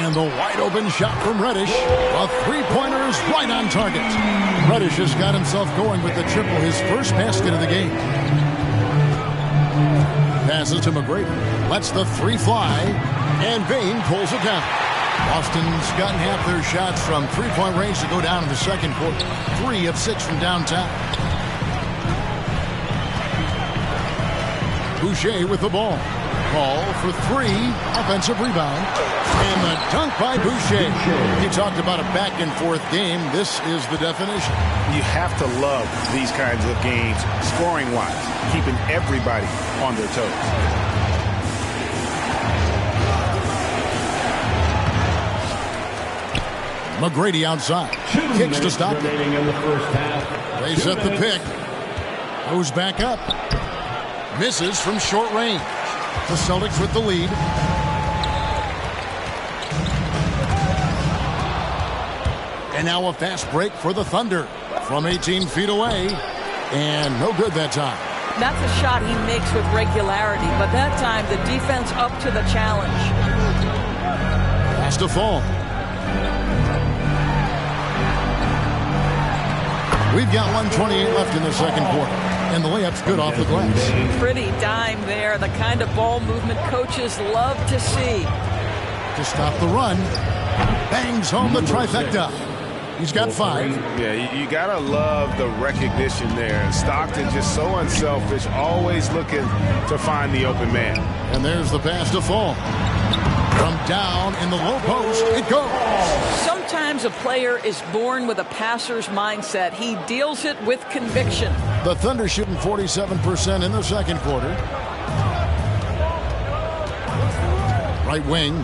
And the wide-open shot from Reddish. A three-pointer is right on target. Reddish has got himself going with the triple, his first basket of the game. Passes to McGrady. Lets the 3 fly. And Bain pulls it down. Boston's gotten half their shots from three-point range to go down in the second quarter. 3 of 6 from downtown. Boucher with the ball. Ball for 3. Offensive rebound. And the dunk by Boucher. You talked about a back-and-forth game. This is the definition. You have to love these kinds of games, scoring-wise, keeping everybody on their toes. McGrady outside. Kicks to stop it. They set the pick. Goes back up. Misses from short range. The Celtics with the lead. And now a fast break for the Thunder from 18 feet away. And no good that time. That's a shot he makes with regularity, but that time the defense up to the challenge. Has to fall. We've got 1:28 left in the second quarter. And the layup's good off the glass. Pretty dime there. The kind of ball movement coaches love to see. To stop the run. Bangs home the trifecta. He's got 5. Yeah, you got to love the recognition there. Stockton just so unselfish, always looking to find the open man. And there's the pass to Fall. From down in the low post, it goes. Sometimes a player is born with a passer's mindset. He deals it with conviction. The Thunder shooting 47% in the second quarter. Right wing.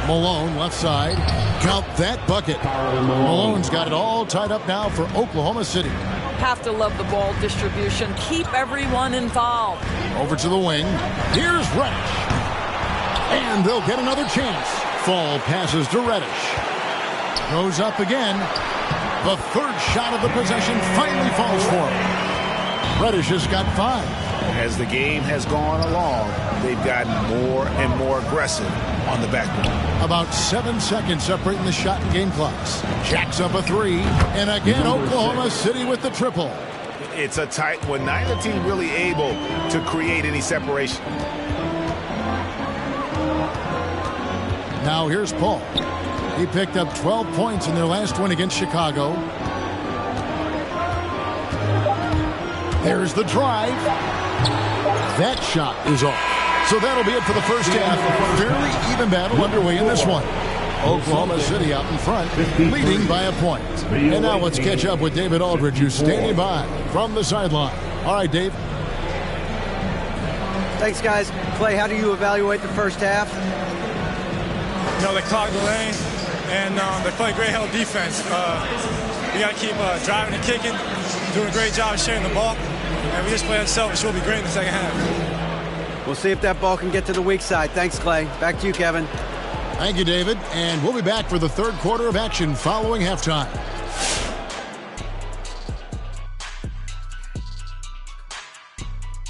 Malone, left side. Count that bucket. Malone's got it all tied up now for Oklahoma City. Have to love the ball distribution. Keep everyone involved. Over to the wing. Here's Reddish. And they'll get another chance. Fall passes to Reddish. Goes up again. The third shot of the possession finally falls for him. Reddish has got 5. As the game has gone along, they've gotten more and more aggressive on the backboard. About 7 seconds separating the shot and game clocks. Jacks up a 3. And again, Oklahoma City with the triple. It's a tight one. Neither team really able to create any separation. Now here's Paul. He picked up 12 points in their last win against Chicago. There's the drive. That shot is off. So that'll be it for the first half. Fairly even battle underway in this one. Oklahoma City out in front, leading by a point. And now let's catch up with David Aldridge, who's standing by from the sideline. All right, Dave. Thanks, guys. Clay, how do you evaluate the first half? You know, they clogged the lane, and they play great hell defense. We got to keep driving and kicking, doing a great job sharing the ball, and we just play unselfish. We'll be great in the second half. We'll see if that ball can get to the weak side. Thanks, Clay. Back to you, Kevin. Thank you, David. And we'll be back for the third quarter of action following halftime.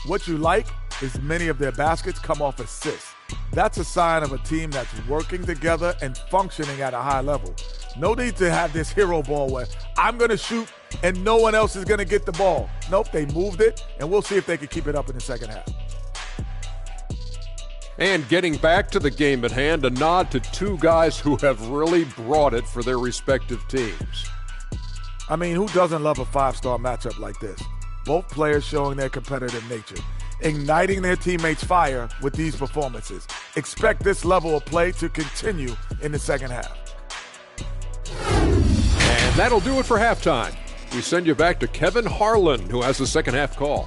What you like is many of their baskets come off assists. That's a sign of a team that's working together and functioning at a high level. No need to have this hero ball where I'm going to shoot and no one else is going to get the ball. Nope, they moved it, and we'll see if they can keep it up in the second half. And getting back to the game at hand, a nod to 2 guys who have really brought it for their respective teams. I mean, who doesn't love a 5-star matchup like this? Both players showing their competitive nature, igniting their teammates' fire with these performances. Expect this level of play to continue in the second half. And that'll do it for halftime. We send you back to Kevin Harlan, who has the second half call.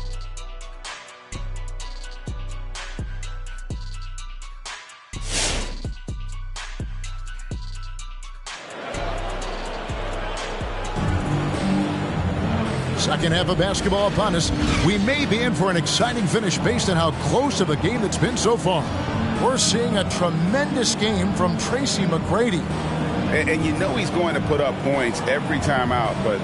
Second half of basketball upon us. We may be in for an exciting finish based on how close of a game it's been so far. We're seeing a tremendous game from Tracy McGrady. And you know he's going to put up points every time out, but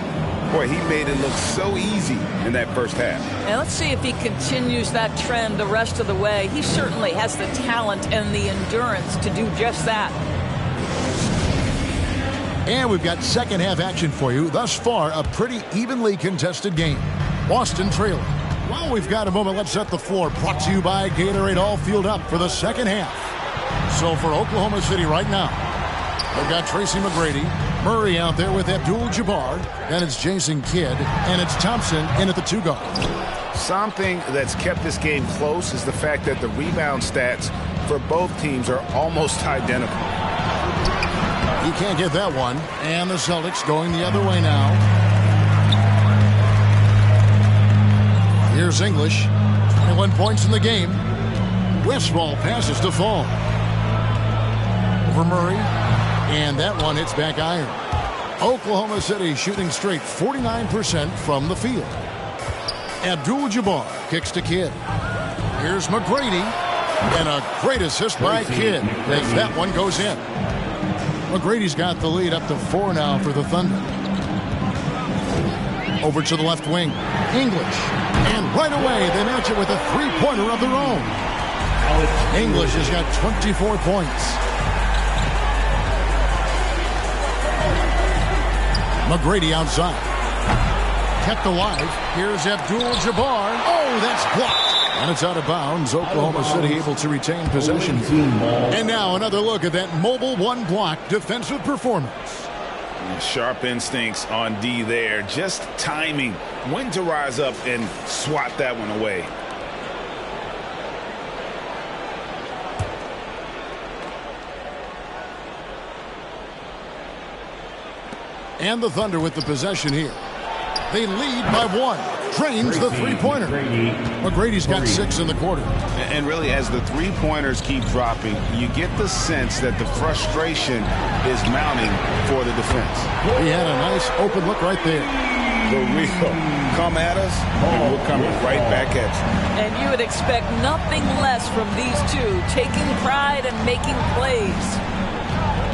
boy, he made it look so easy in that first half. And let's see if he continues that trend the rest of the way. He certainly has the talent and the endurance to do just that. And we've got second half action for you. Thus far, a pretty evenly contested game. Boston trailing Well, we've got a moment. Let's set the floor. Brought to you by Gatorade. All fueled up for the second half. So for Oklahoma City right now, they've got Tracy McGrady, Murray out there with Abdul-Jabbar. Then it's Jason Kidd, and it's Thompson in at the 2 guard. Something that's kept this game close is the fact that the rebound stats for both teams are almost identical. You can't get that one. And the Celtics going the other way now. Here's English. 21 points in the game. Westball passes to Fall. Over Murray. And that one hits back iron. Oklahoma City shooting straight 49% from the field. Abdul-Jabbar kicks to Kidd. Here's McGrady. And a great assist by Kidd as that one goes in. McGrady's got the lead up to 4 now for the Thunder. Over to the left wing. English. And right away they match it with a 3-pointer of their own. English has got 24 points. McGrady outside. Kept alive. Here's Abdul-Jabbar. Oh, that's blocked. And it's out of bounds. Oklahoma City able to retain possession. And now another look at that mobile one-block defensive performance. Sharp instincts on D there. Just timing when to rise up and swat that one away. And the Thunder with the possession here. They lead by 1. Drains the 3-pointer. McGrady's got 6 in the quarter. And really, as the 3-pointers keep dropping, you get the sense that the frustration is mounting for the defense. He had a nice open look right there. The real come at us, and we're coming right back at you. And you would expect nothing less from these two, taking pride and making plays.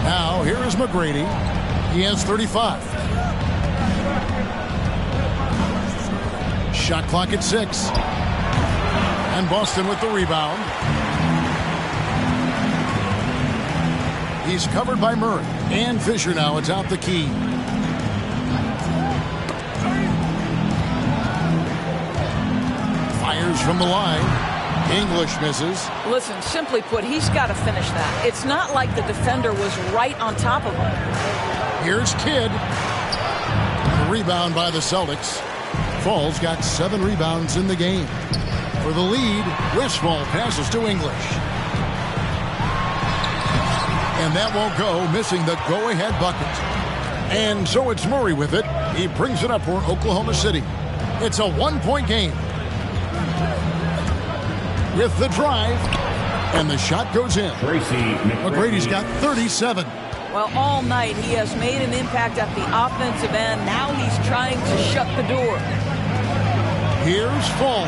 Now, here is McGrady. He has 35. Shot clock at 6. And Boston with the rebound. He's covered by Murray. And Fisher now. It's out the key. Fires from the line. English misses. Listen, simply put, he's got to finish that. It's not like the defender was right on top of him. Here's Kidd. The rebound by the Celtics. Fall's got 7 rebounds in the game. For the lead, Westball passes to English. And that won't go, missing the go-ahead bucket. And so it's Murray with it. He brings it up for Oklahoma City. It's a 1-point game. With the drive, and the shot goes in. McGrady's got 37. Well, all night he has made an impact at the offensive end. Now he's trying to shut the door. Here's Fall.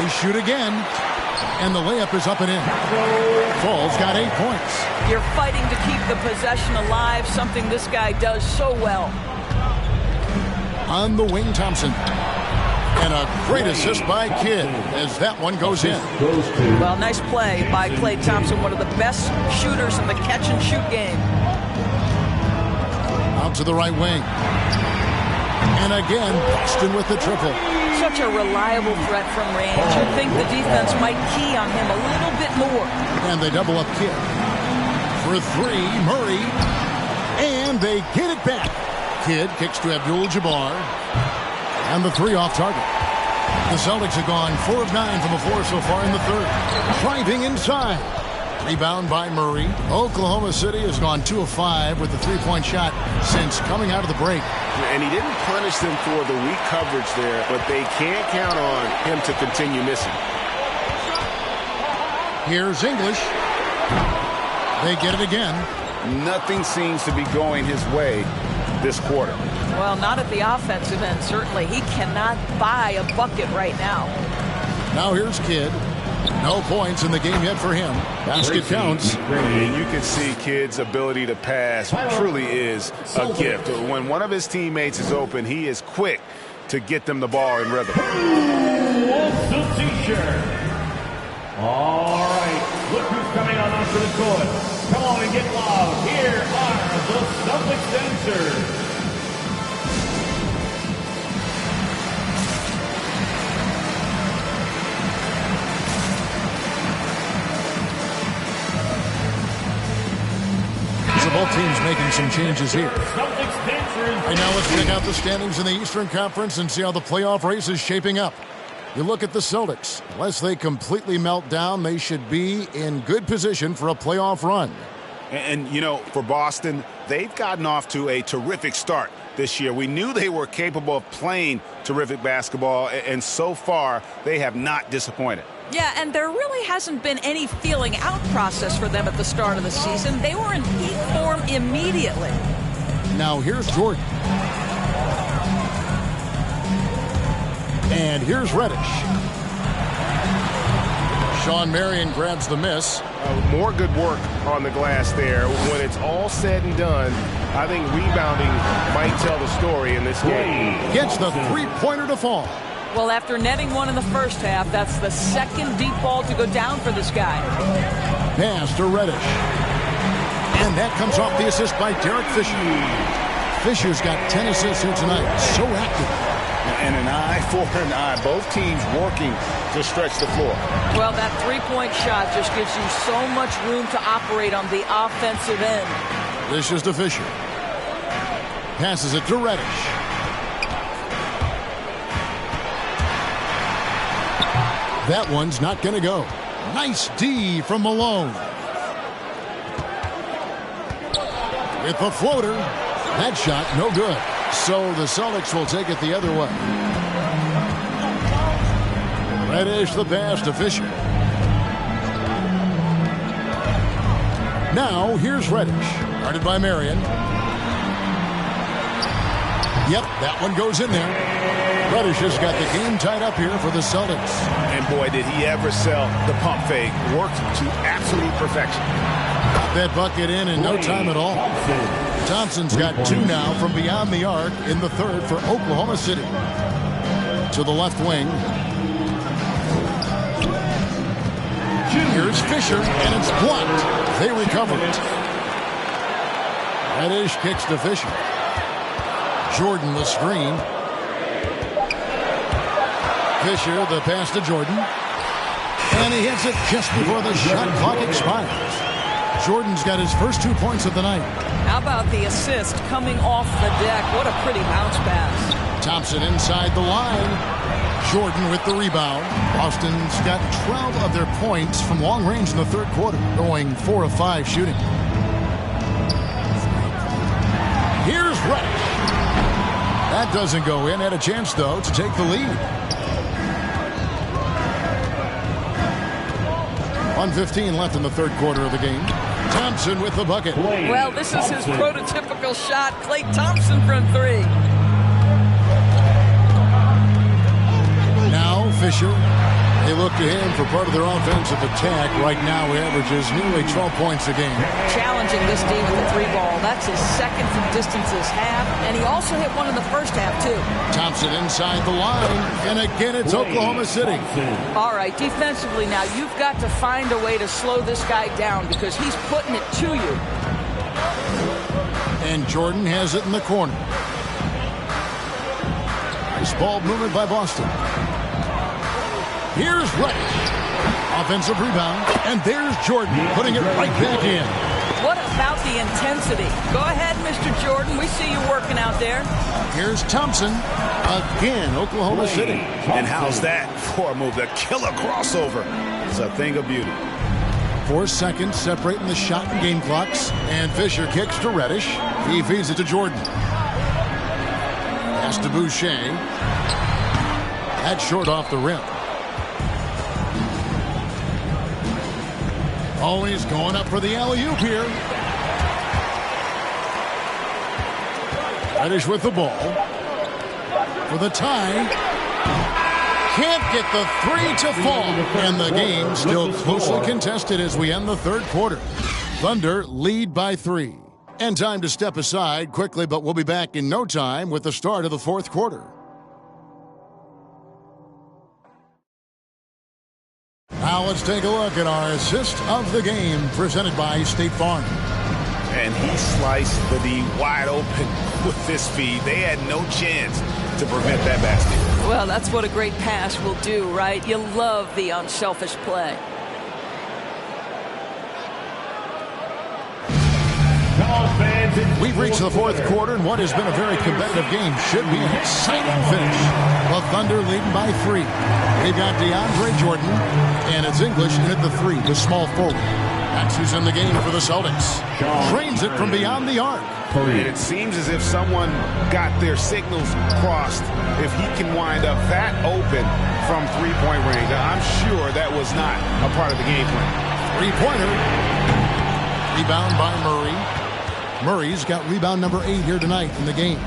They shoot again, and the layup is up and in. Fall's got 8 points. You're fighting to keep the possession alive, something this guy does so well. On the wing, Thompson. And a great assist by Kidd as that one goes in. Well, nice play by Klay Thompson, one of the best shooters in the catch-and-shoot game. Out to the right wing. And again, Boston with the triple. Such a reliable threat from range. You'd think the defense might key on him a little bit more. And they double up Kidd. For 3, Murray. And they get it back. Kidd kicks to Abdul-Jabbar. And the 3 off target. The Celtics have gone 4 of 9 from the floor so far in the third. Driving inside. Rebound by Murray. Oklahoma City has gone 2 of 5 with the 3-point shot since coming out of the break. And he didn't punish them for the weak coverage there, but they can't count on him to continue missing. Here's English. They get it again. Nothing seems to be going his way this quarter. Well, not at the offensive end, certainly. He cannot buy a bucket right now. Now here's Kidd. No points in the game yet for him. Basket counts. And you can see Kidd's ability to pass truly is a gift. When one of his teammates is open, he is quick to get them the ball in rhythm. Who wants the t-shirt? All right, look who's coming on onto the court. Come on and get loud. Here are the Celtics dancers. making some changes here. Right now, let's check out the standings in the Eastern Conference and see how the playoff race is shaping up. You look at the Celtics. Unless they completely melt down, they should be in good position for a playoff run. And, you know, for Boston, they've gotten off to a terrific start this year. We knew they were capable of playing terrific basketball, and so far, they have not disappointed. Yeah, and there really hasn't been any feeling out process for them at the start of the season. They were in peak form immediately. Now here's Jordan. And here's Reddish. Sean Marion grabs the miss. More good work on the glass there. When it's all said and done, I think rebounding might tell the story in this game. Gets the three-pointer to fall. Well, after netting one in the first half, that's the second deep ball to go down for this guy. Pass to Reddish. And that comes off the assist by Derek Fisher. Fisher's got 10 assists here tonight. So active. And an eye for an eye. Both teams working to stretch the floor. Well, that three-point shot just gives you so much room to operate on the offensive end. This is to Fisher. Passes it to Reddish. That one's not going to go. Nice D from Malone. With the floater. That shot, no good. So the Celtics will take it the other way. Reddish the pass to Fisher. Now here's Reddish. Guarded by Marion. Yep, that one goes in there. Reddish has got the game tied up here for the Celtics. And boy, did he ever sell the pump fake. Worked to absolute perfection. Got that bucket in no time at all. Thompson's got two now from beyond the arc in the third for Oklahoma City. To the left wing. Here's Fisher, and it's blocked. They recover it. Reddish kicks to Fisher. Jordan the screen. Fisher the pass to Jordan. And he hits it just before the shot clock expires. Jordan's got his first 2 points of the night. How about the assist coming off the deck? What a pretty bounce pass. Thompson inside the line. Jordan with the rebound. Boston's got 12 of their points from long range in the third quarter, going 4 of 5 shooting. Here's Reddish. That doesn't go in. Had a chance, though, to take the lead. 1:15 left in the third quarter of the game. Thompson with the bucket. Well, this is his prototypical shot. Klay Thompson from three. Now Fisher. They look to him for part of their offensive attack. Right now he averages nearly 12 points a game. Challenging this D with the three ball. That's his second from distance this half. And he also hit one in the first half, too. Thompson inside the line. And again, it's Oklahoma City. All right, defensively now, you've got to find a way to slow this guy down because he's putting it to you. And Jordan has it in the corner. Nice ball movement by Boston. Here's Reddish. Offensive rebound. And there's Jordan putting it right back in. What about the intensity? Go ahead, Mr. Jordan. We see you working out there. Here's Thompson. Again, Oklahoma City. And how's that for a move? The killer crossover. It's a thing of beauty. 4 seconds separating the shot and game clocks. And Fisher kicks to Reddish. He feeds it to Jordan. Pass to Boucher. That's short off the rim. Always going up for the alley-oop here. Reddish with the ball. For the tie. Can't get the three to fall. And the game still closely contested as we end the third quarter. Thunder lead by 3. And time to step aside quickly, but we'll be back in no time with the start of the fourth quarter. Now let's take a look at our assist of the game presented by State Farm. And he sliced the D wide open with this feed. They had no chance to prevent that basket. Well, that's what a great pass will do, right? You love the unselfish play. Come on, fans, We've reached the fourth quarter, and what has been a very competitive game should be an exciting finish. The Thunder leading by 3. We've got DeAndre Jordan, and it's English in at the 3, the small forward. That's who's in the game for the Celtics. Drains it from beyond the arc. And it seems as if someone got their signals crossed. If he can wind up that open from three-point range, I'm sure that was not a part of the game plan. Three-pointer. Rebound by Murray. Murray's got rebound number 8 here tonight in the game.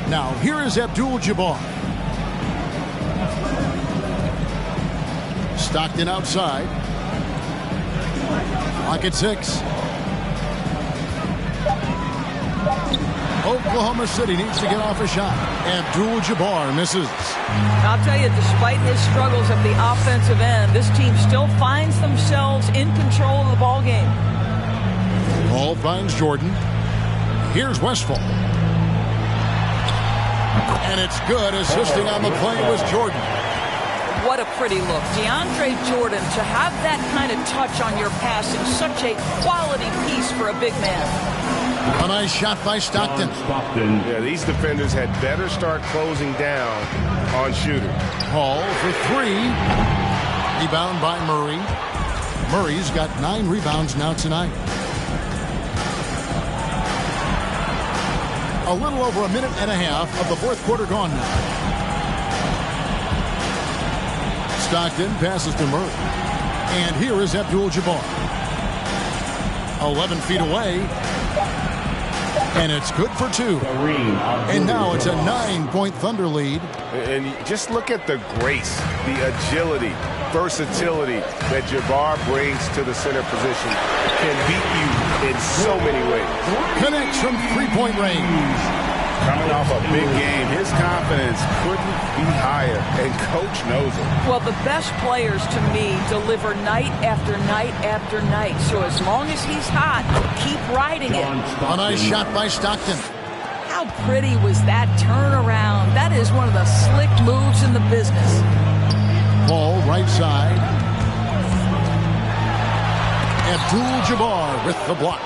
Now, here is Abdul-Jabbar. Stockton outside. Clock at 6. Oklahoma City needs to get off a shot. Abdul-Jabbar misses. I'll tell you, despite his struggles at the offensive end, this team still finds themselves in control of the ball game. Ball finds Jordan. Here's Westphal. And it's good. Assisting on the play was Jordan. What a pretty look. DeAndre Jordan, to have that kind of touch on your passing, such a quality piece for a big man. A nice shot by Stockton. Yeah, these defenders had better start closing down on shooting. Hall for 3. Rebound by Murray. Murray's got 9 rebounds now tonight. A little over a minute and a half of the fourth quarter gone now. Stockton passes to Murray. And here is Abdul-Jabbar. 11 feet away. And it's good for 2. And now it's a 9-point Thunder lead. And just look at the grace, the agility, versatility that Jabbar brings to the center position. Can beat you in so many ways. Connects from three-point range. Coming off a big game, his confidence couldn't be higher, and coach knows it. Well, the best players, to me, deliver night after night after night. So as long as he's hot, keep riding it. A nice shot by Stockton. How pretty was that turnaround? That is one of the slick moves in the business. Ball right side. Abdul-Jabbar with the block.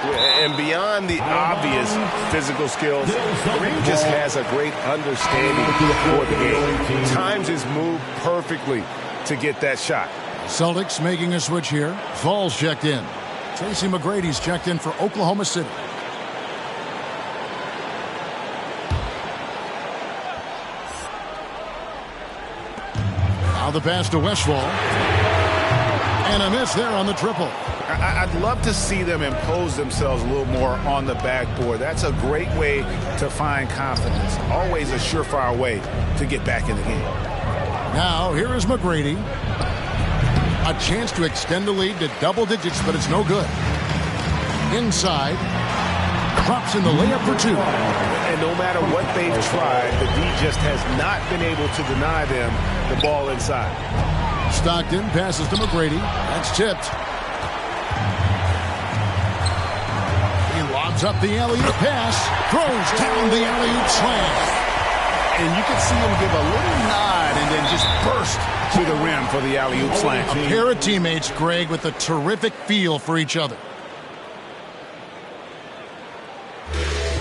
And beyond the obvious physical skills, Kareem just has a great understanding for the game. Times his move perfectly to get that shot. Celtics making a switch here. Fall's checked in. Tracy McGrady's checked in for Oklahoma City. Now the pass to Westphal. And a miss there on the triple. I'd love to see them impose themselves a little more on the backboard. That's a great way to find confidence. Always a surefire way to get back in the game. Now, here is McGrady. A chance to extend the lead to double digits, but it's no good. Inside. Drops in the layup for 2. And no matter what they've tried, the D just has not been able to deny them the ball inside. Stockton passes to McGrady. That's tipped. Up the alley-oop pass, throws down the alley-oop slam. And you can see him give a little nod and then just burst to the rim for the alley-oop slam. A pair of teammates, Greg, with a terrific feel for each other.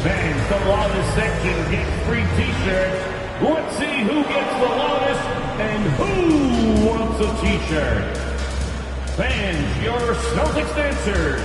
Fans, the loudest section gets free t-shirts. Let's see who gets the loudest and who wants a t-shirt. Fans, your Celtics dancers.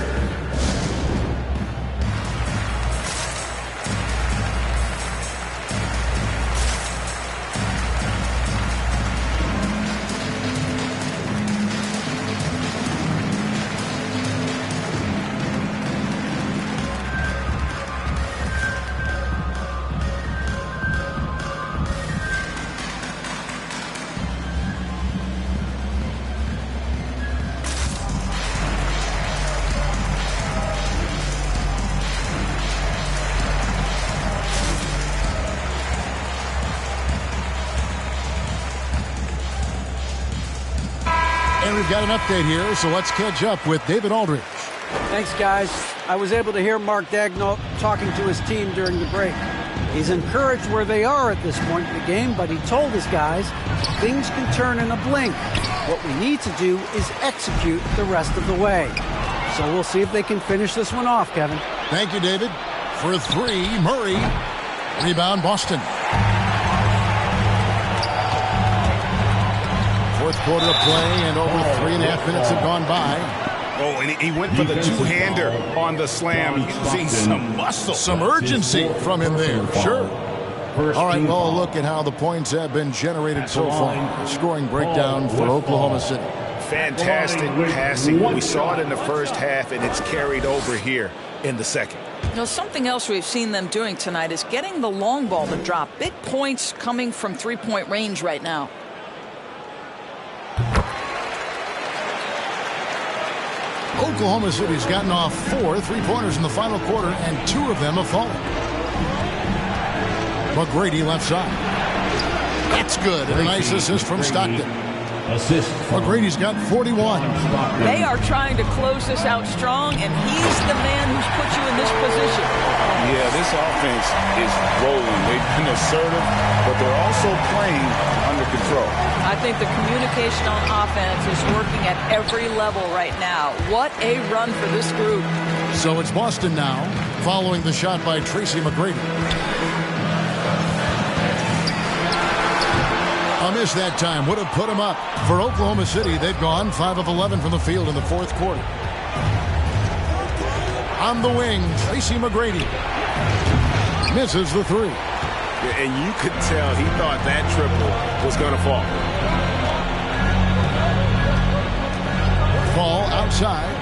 And we've got an update here, so let's catch up with David Aldridge. Thanks, guys. I was able to hear Mark Daigneault talking to his team during the break. He's encouraged where they are at this point in the game, but he told his guys things can turn in a blink. What we need to do is execute the rest of the way. So we'll see if they can finish this one off, Kevin. Thank you, David. For three, Murray. Rebound, Boston. Fourth quarter of play, and over 3.5 minutes have gone by. Oh, and he went for the two-hander on the slam, using some muscle. Some urgency from him there, sure. All right, well, look at how the points have been generated so far. Scoring breakdown for Oklahoma City. Fantastic passing. We saw it in the first half, and it's carried over here in the second. You know, something else we've seen them doing tonight is getting the long ball to drop. Big points coming from three-point range right now. Oklahoma City's gotten off 4 3-pointers in the final quarter, and 2 of them have fallen. McGrady left side. That's good. And a nice assist from Stockton. McGrady's got 41. They are trying to close this out strong, and he's the man who's put you in this position. Yeah, this offense is rolling. They've been assertive, but they're also playing under control. I think the communication on offense is working at every level right now. What a run for this group. So it's Boston now, following the shot by Tracy McGrady. A miss that time would have put him up. For Oklahoma City, they've gone 5 of 11 from the field in the fourth quarter. On the wing, Tracy McGrady misses the three. And you could tell he thought that triple was going to fall. Ball outside.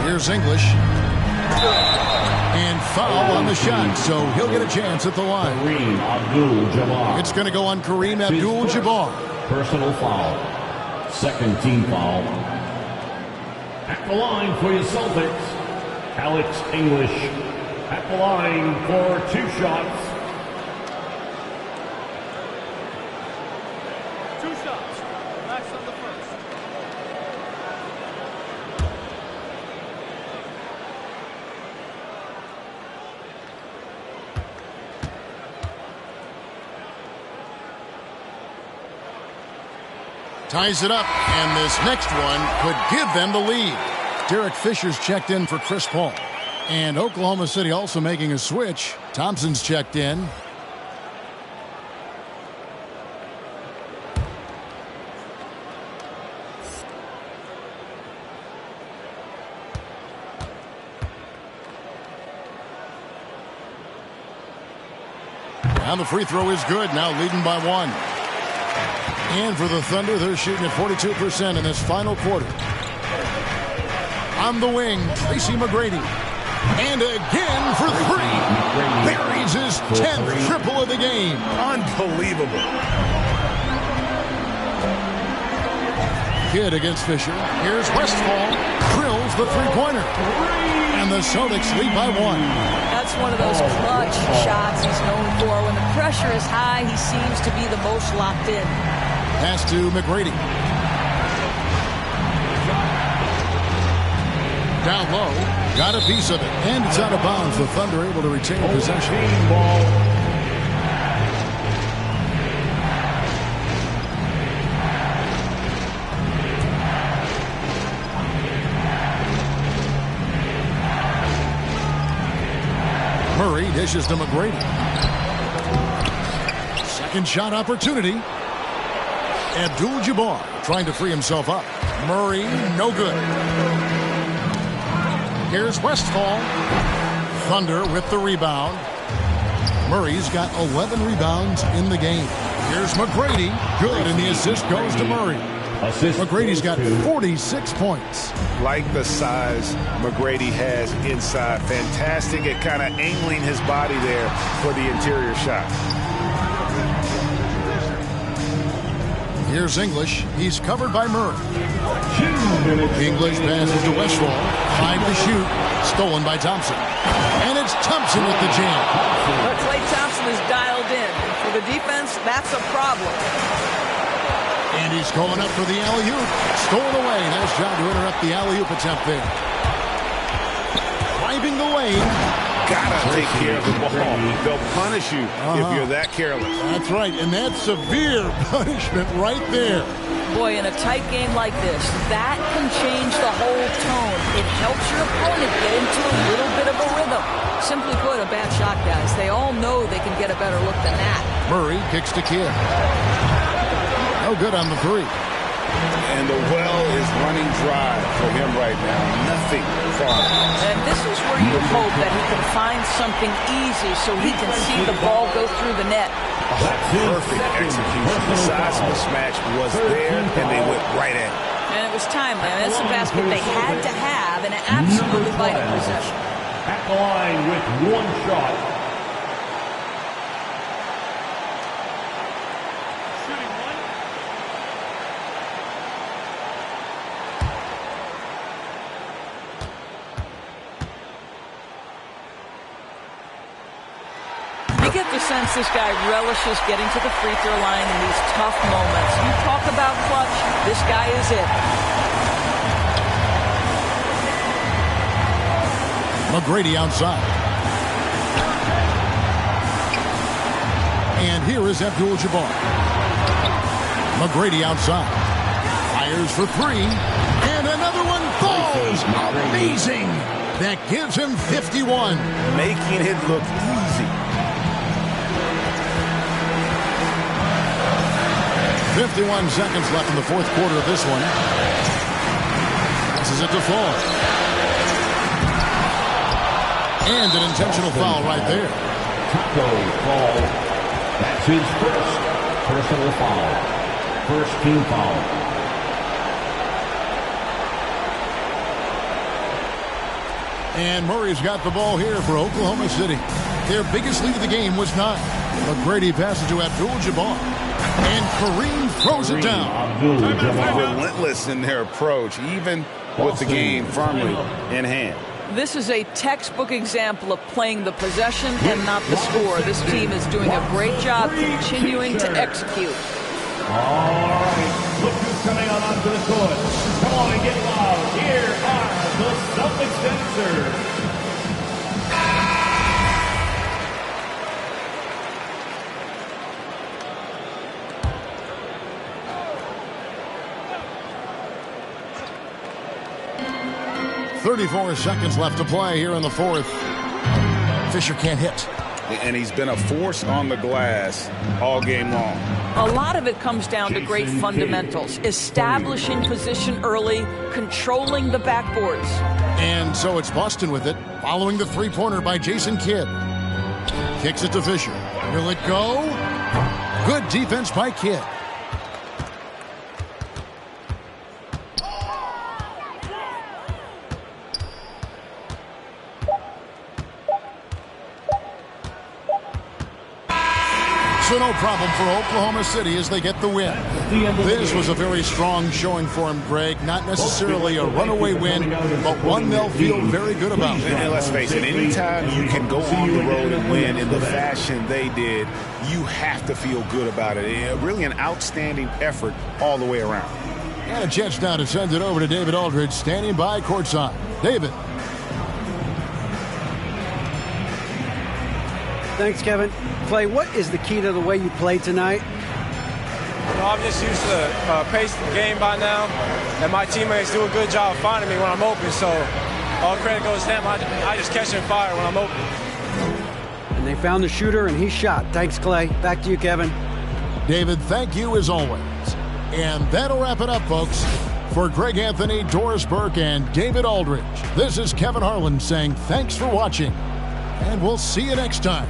Here's English. And foul on the shot, so he'll get a chance at the line. Kareem Abdul-Jabbar. It's going to go on Kareem Abdul-Jabbar. Personal foul. Second team foul. At the line for your Celtics, Alex English. At the line for 2 shots. 2 shots. Max on the first. Ties it up, and this next one could give them the lead. Derek Fisher's checked in for Chris Paul. And Oklahoma City also making a switch. Thompson's checked in. And the free throw is good, now leading by 1. And for the Thunder, they're shooting at 42% in this final quarter. On the wing, Tracy McGrady. And again for 3. Buries his 10th triple of the game. Unbelievable. Kidd against Fisher. Here's Westphal. Drills the three-pointer. And the Celtics lead by 1. That's one of those clutch shots he's known for. When the pressure is high, he seems to be the most locked in. Pass to McGrady. Down low. Got a piece of it. And it's out of bounds. The Thunder able to retain possession. Murray dishes to McGrady. Second shot opportunity. Abdul-Jabbar trying to free himself up. Murray, no good. Here's Westphal. Thunder with the rebound. Murray's got 11 rebounds in the game. Here's McGrady. Good, and the assist goes to Murray. McGrady's got 46 points. Like the size McGrady has inside. Fantastic at kind of angling his body there for the interior shot. Here's English. He's covered by Murray. English passes to Westphal. 5 to shoot. Stolen by Thompson. And it's Thompson with the jam. But Klay Thompson is dialed in. For the defense, that's a problem. And he's going up for the alley-oop. Stolen away. Nice job to interrupt the alley-oop attempt there. Driving the lane. gotta take care of the ball. They'll punish you if you're that careless. That's right, and that's severe punishment right there. Boy, in a tight game like this, that can change the whole tone. It helps your opponent get into a little bit of a rhythm. Simply put, a bad shot, guys. They all know they can get a better look than that. Murray kicks to Kidd. No good on the three. And the well is running dry for him right now. Nothing from. And this is where you hope that he can find something easy so he can see the ball go through the net. Perfect execution. The size of the smash was there, and they went right at it. And it was timely. I mean, that's a basket they had to have, and an absolutely vital possession. At the line with one shot. You get the sense this guy relishes getting to the free throw line in these tough moments. You talk about clutch, this guy is it. McGrady outside. And here is Abdul-Jabbar. McGrady outside. Fires for three. And another one falls. Amazing. That gives him 51. Making it look easy. 51 seconds left in the fourth quarter of this one. Passes it to Fall. And an intentional foul right there. Taco Fall. That's his first personal foul. First team foul. And Murray's got the ball here for Oklahoma City. Their biggest lead of the game was 9. McGrady passes to Abdul-Jabbar. And Kareem throws it down. Relentless in their approach, even with the game firmly in hand. This is a textbook example of playing the possession and not the score. This team is doing a great job continuing to execute. All right, look who's coming on onto the court. Come on and get loud. Here are the Celtics dancers. 34 seconds left to play here in the fourth. Fisher can't hit. And he's been a force on the glass all game long. A lot of it comes down to great fundamentals. Establishing position early, controlling the backboards. And so it's Boston with it, following the three-pointer by Jason Kidd. Kicks it to Fisher. Will it go? Good defense by Kidd. So no problem for Oklahoma City as they get the win. This was a very strong showing for him, Greg. Not necessarily a runaway win, but one they'll feel very good about. And let's face it, anytime you can go on the road and win in the fashion they did, you have to feel good about it. Really an outstanding effort all the way around. And a chance now to send it over to David Aldridge, standing by courtside. David. Thanks, Kevin. Clay, what is the key to the way you played tonight? I'm just used to pace the game by now, and my teammates do a good job finding me when I'm open, so all credit goes to them. I just catch and fire when I'm open. And they found the shooter, and he shot. Thanks, Clay. Back to you, Kevin. David, thank you as always. And that'll wrap it up, folks. For Greg Anthony, Doris Burke, and David Aldridge, this is Kevin Harlan saying thanks for watching, and we'll see you next time.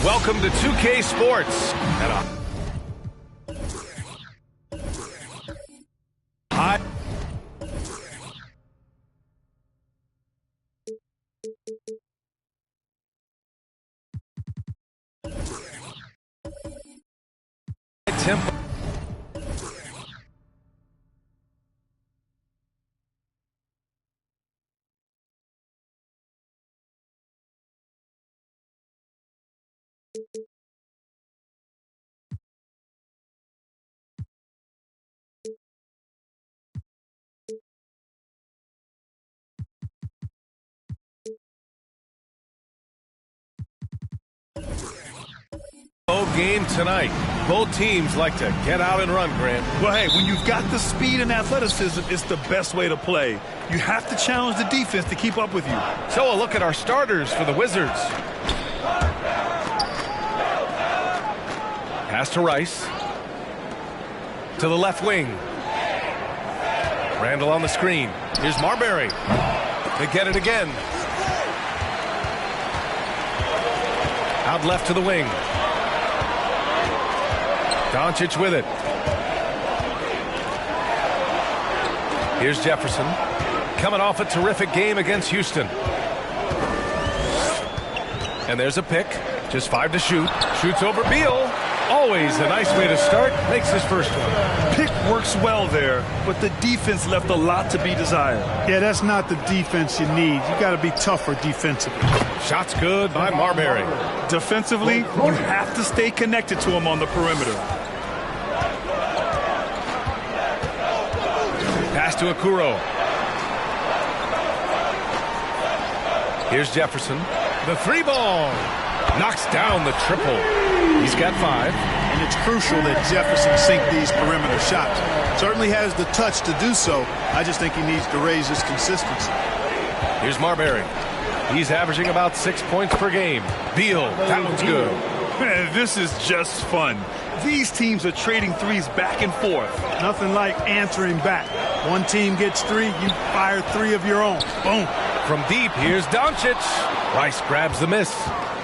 Welcome to 2K Sports. Hot. Tempo. Game tonight. Both teams like to get out and run, Grant. Well, hey, when you've got the speed and athleticism, it's the best way to play. You have to challenge the defense to keep up with you. So a look at our starters for the Wizards. Pass to Rice. To the left wing. Randall on the screen. Here's Marbury. They get it again. Out left to the wing. Doncic with it. Here's Jefferson. Coming off a terrific game against Houston. And there's a pick. Just 5 to shoot. Shoots over Beal. Always a nice way to start. Makes his first one. Pick works well there, but the defense left a lot to be desired. Yeah, that's not the defense you need. You got to be tougher defensively. Shots good by Marbury. Defensively, you have to stay connected to him on the perimeter. Pass to Okoro. Here's Jefferson. The 3-ball. Knocks down the triple. He's got 5. And it's crucial that Jefferson sink these perimeter shots. Certainly has the touch to do so. I just think he needs to raise his consistency. Here's Marbury. He's averaging about 6 points per game. Beal, that one's good. Man, this is just fun. These teams are trading threes back and forth. Nothing like answering back. One team gets 3, you fire 3 of your own. Boom. From deep, here's Doncic. Rice grabs the miss.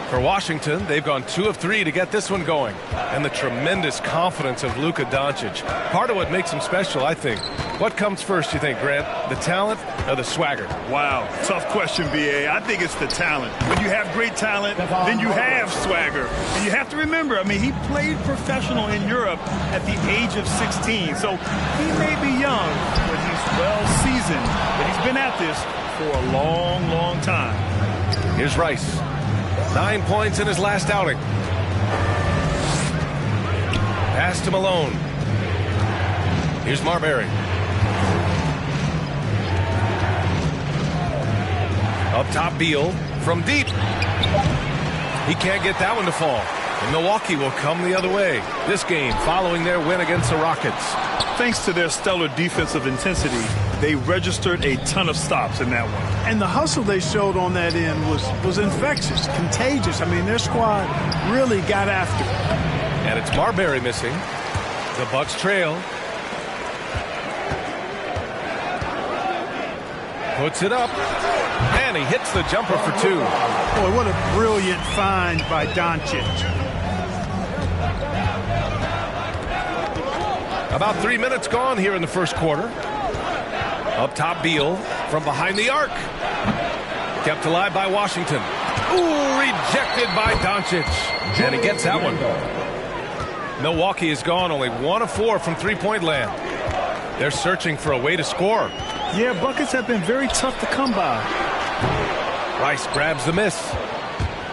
For Washington, they've gone 2 of 3 to get this one going. And the tremendous confidence of Luka Doncic. Part of what makes him special, I think. What comes first, you think, Grant? The talent or the swagger? Wow, tough question, B.A. I think it's the talent. When you have great talent, then you have swagger. And you have to remember, I mean, he played professional in Europe at the age of 16. So he may be young, but he's well seasoned. But he's been at this for a long, long time. Here's Rice. 9 points in his last outing. Pass to Malone. Here's Marbury. Up top, Beal from deep. He can't get that one to fall. And Milwaukee will come the other way. This game following their win against the Rockets. Thanks to their stellar defensive intensity, they registered a ton of stops in that one. And the hustle they showed on that end was infectious, contagious. I mean, their squad really got after it. And it's Marbury missing. The Bucks trail. Puts it up. And he hits the jumper for two. Boy, what a brilliant find by Doncic. About 3 minutes gone here in the first quarter. Up top, Beal from behind the arc. Kept alive by Washington. Ooh, rejected by Doncic. And he gets that one. Milwaukee has gone only 1 of 4 from three-point land. They're searching for a way to score. Yeah, buckets have been very tough to come by. Rice grabs the miss.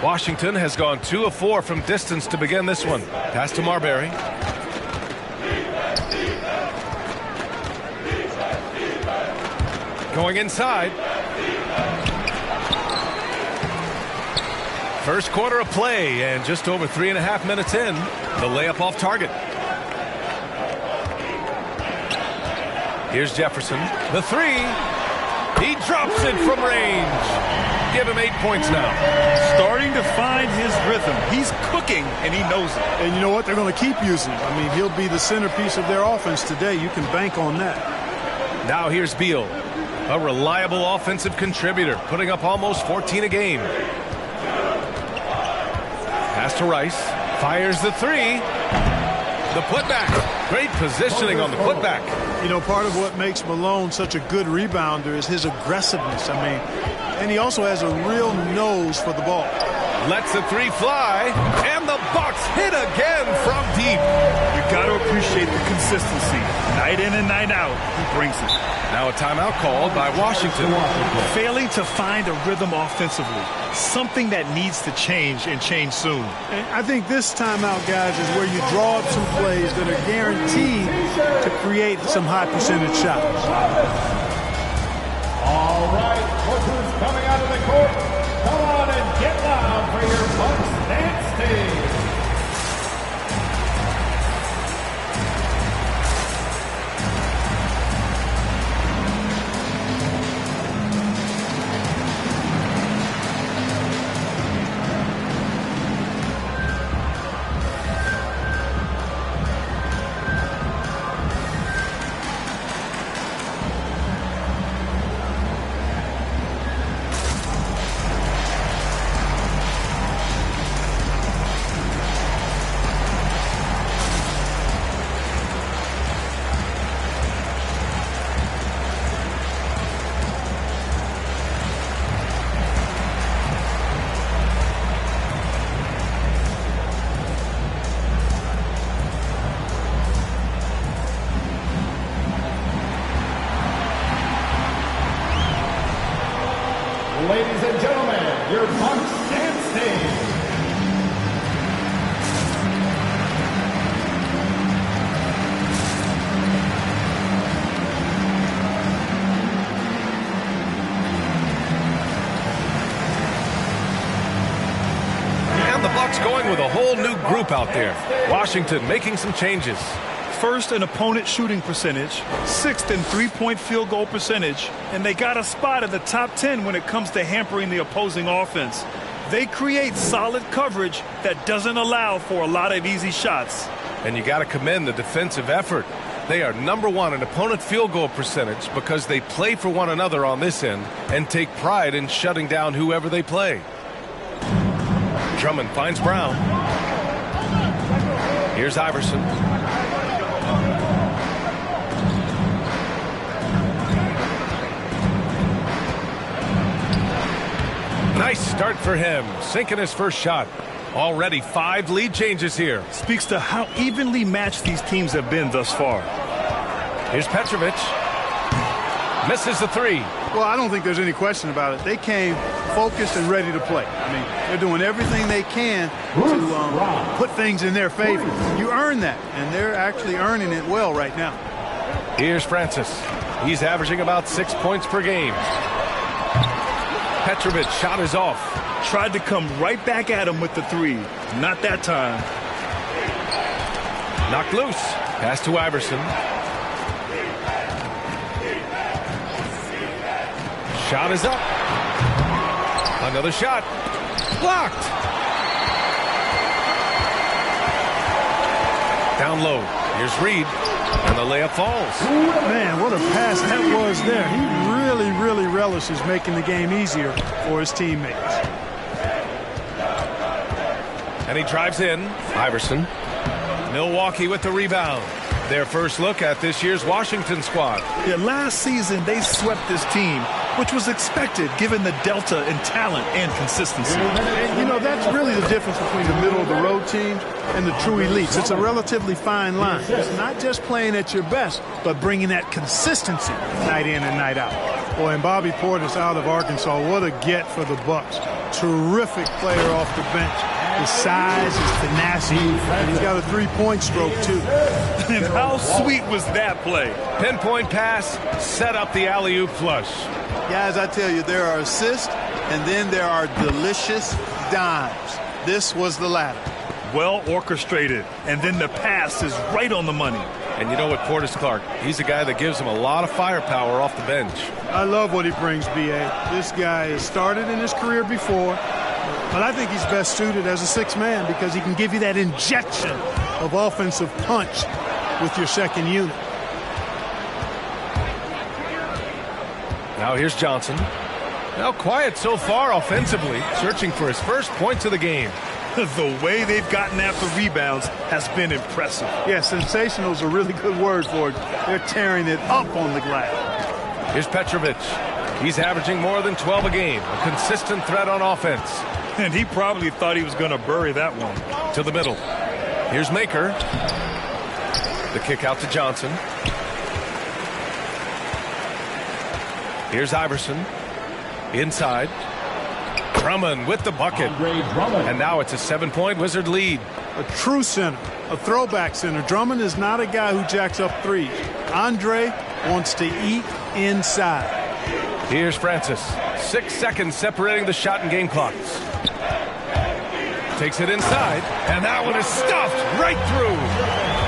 Washington has gone 2 of 4 from distance to begin this one. Pass to Marbury. Going inside. First quarter of play, and just over 3.5 minutes in, the layup off target. Here's Jefferson. The three. He drops it from range. Give him 8 points now. Starting to find his rhythm. He's cooking, and he knows it. And you know what? They're going to keep using him. I mean, he'll be the centerpiece of their offense today. You can bank on that. Now here's Beal. A reliable offensive contributor, putting up almost 14 a game. Pass to Rice. Fires the three. The putback. Great positioning on the putback. You know, part of what makes Malone such a good rebounder is his aggressiveness. I mean, and he also has a real nose for the ball. Lets the three fly, and the Bucks hit again from deep. You got to appreciate the consistency. Night in and night out, he brings it. Now a timeout called by Washington. Failing to find a rhythm offensively. Something that needs to change, and change soon. And I think this timeout, guys, is where you draw up some plays that are guaranteed to create some high percentage shots. All right, look who's coming out of the court. Come on and get loud for your Bucks dance team. Ladies and gentlemen, your Bucks dance team. And the Bucks going with a whole new group out there. Washington making some changes. First in opponent shooting percentage, 6th in three-point field goal percentage, and they got a spot in the top 10 when it comes to hampering the opposing offense. They create solid coverage that doesn't allow for a lot of easy shots. And you got to commend the defensive effort. They are #1 in opponent field goal percentage because they play for one another on this end and take pride in shutting down whoever they play. Drummond finds Brown. Here's Iverson. Nice start for him, sinking his first shot. Already 5 lead changes here. Speaks to how evenly matched these teams have been thus far. Here's Petrovic. Misses the three. Well, I don't think there's any question about it. They came focused and ready to play. I mean, they're doing everything they can to put things in their favor. You earn that, and they're actually earning it well right now. Here's Francis. He's averaging about 6 points per game. Petrovic shot is off. Tried to come right back at him with the three. Not that time. Knocked loose. Pass to Iverson. Shot is up. Another shot. Blocked. Down low. Here's Reed. And the layup falls. Man, what a pass that was there. He really relishes making the game easier for his teammates. And he drives in. Iverson. Milwaukee with the rebound. Their first look at this year's Washington squad. Yeah, last season they swept this team, which was expected given the delta in talent and consistency. And, you know, that's really the difference between the middle-of-the-road teams and the true elites. It's a relatively fine line. It's not just playing at your best, but bringing that consistency night in and night out. Boy, and Bobby Portis out of Arkansas, what a get for the Bucks. Terrific player off the bench. His size, his tenacity, and he's got a three-point stroke, too. And how sweet was that play? Pinpoint pass, set up the alley-oop flush. Guys, I tell you, there are assists, and then there are delicious dimes. This was the latter. Well orchestrated, and then the pass is right on the money. And you know what, Portis Clark, he's a guy that gives him a lot of firepower off the bench. I love what he brings, B.A. This guy has started in his career before, but I think he's best suited as a sixth man because he can give you that injection of offensive punch with your second unit. Now here's Johnson. Now quiet so far offensively, searching for his first points of the game. The way they've gotten after rebounds has been impressive. Yeah, sensational is a really good word for it. They're tearing it up on the glass. Here's Petrovic. He's averaging more than 12 a game, a consistent threat on offense. And he probably thought he was going to bury that one. To the middle. Here's Maker. The kick out to Johnson. Here's Iverson. Inside. Drummond with the bucket. And now it's a 7-point Wizard lead. A true center, a throwback center. Drummond is not a guy who jacks up threes. Andre wants to eat inside. Here's Francis. 6 seconds separating the shot and game clocks. Takes it inside, and that one is stuffed right through.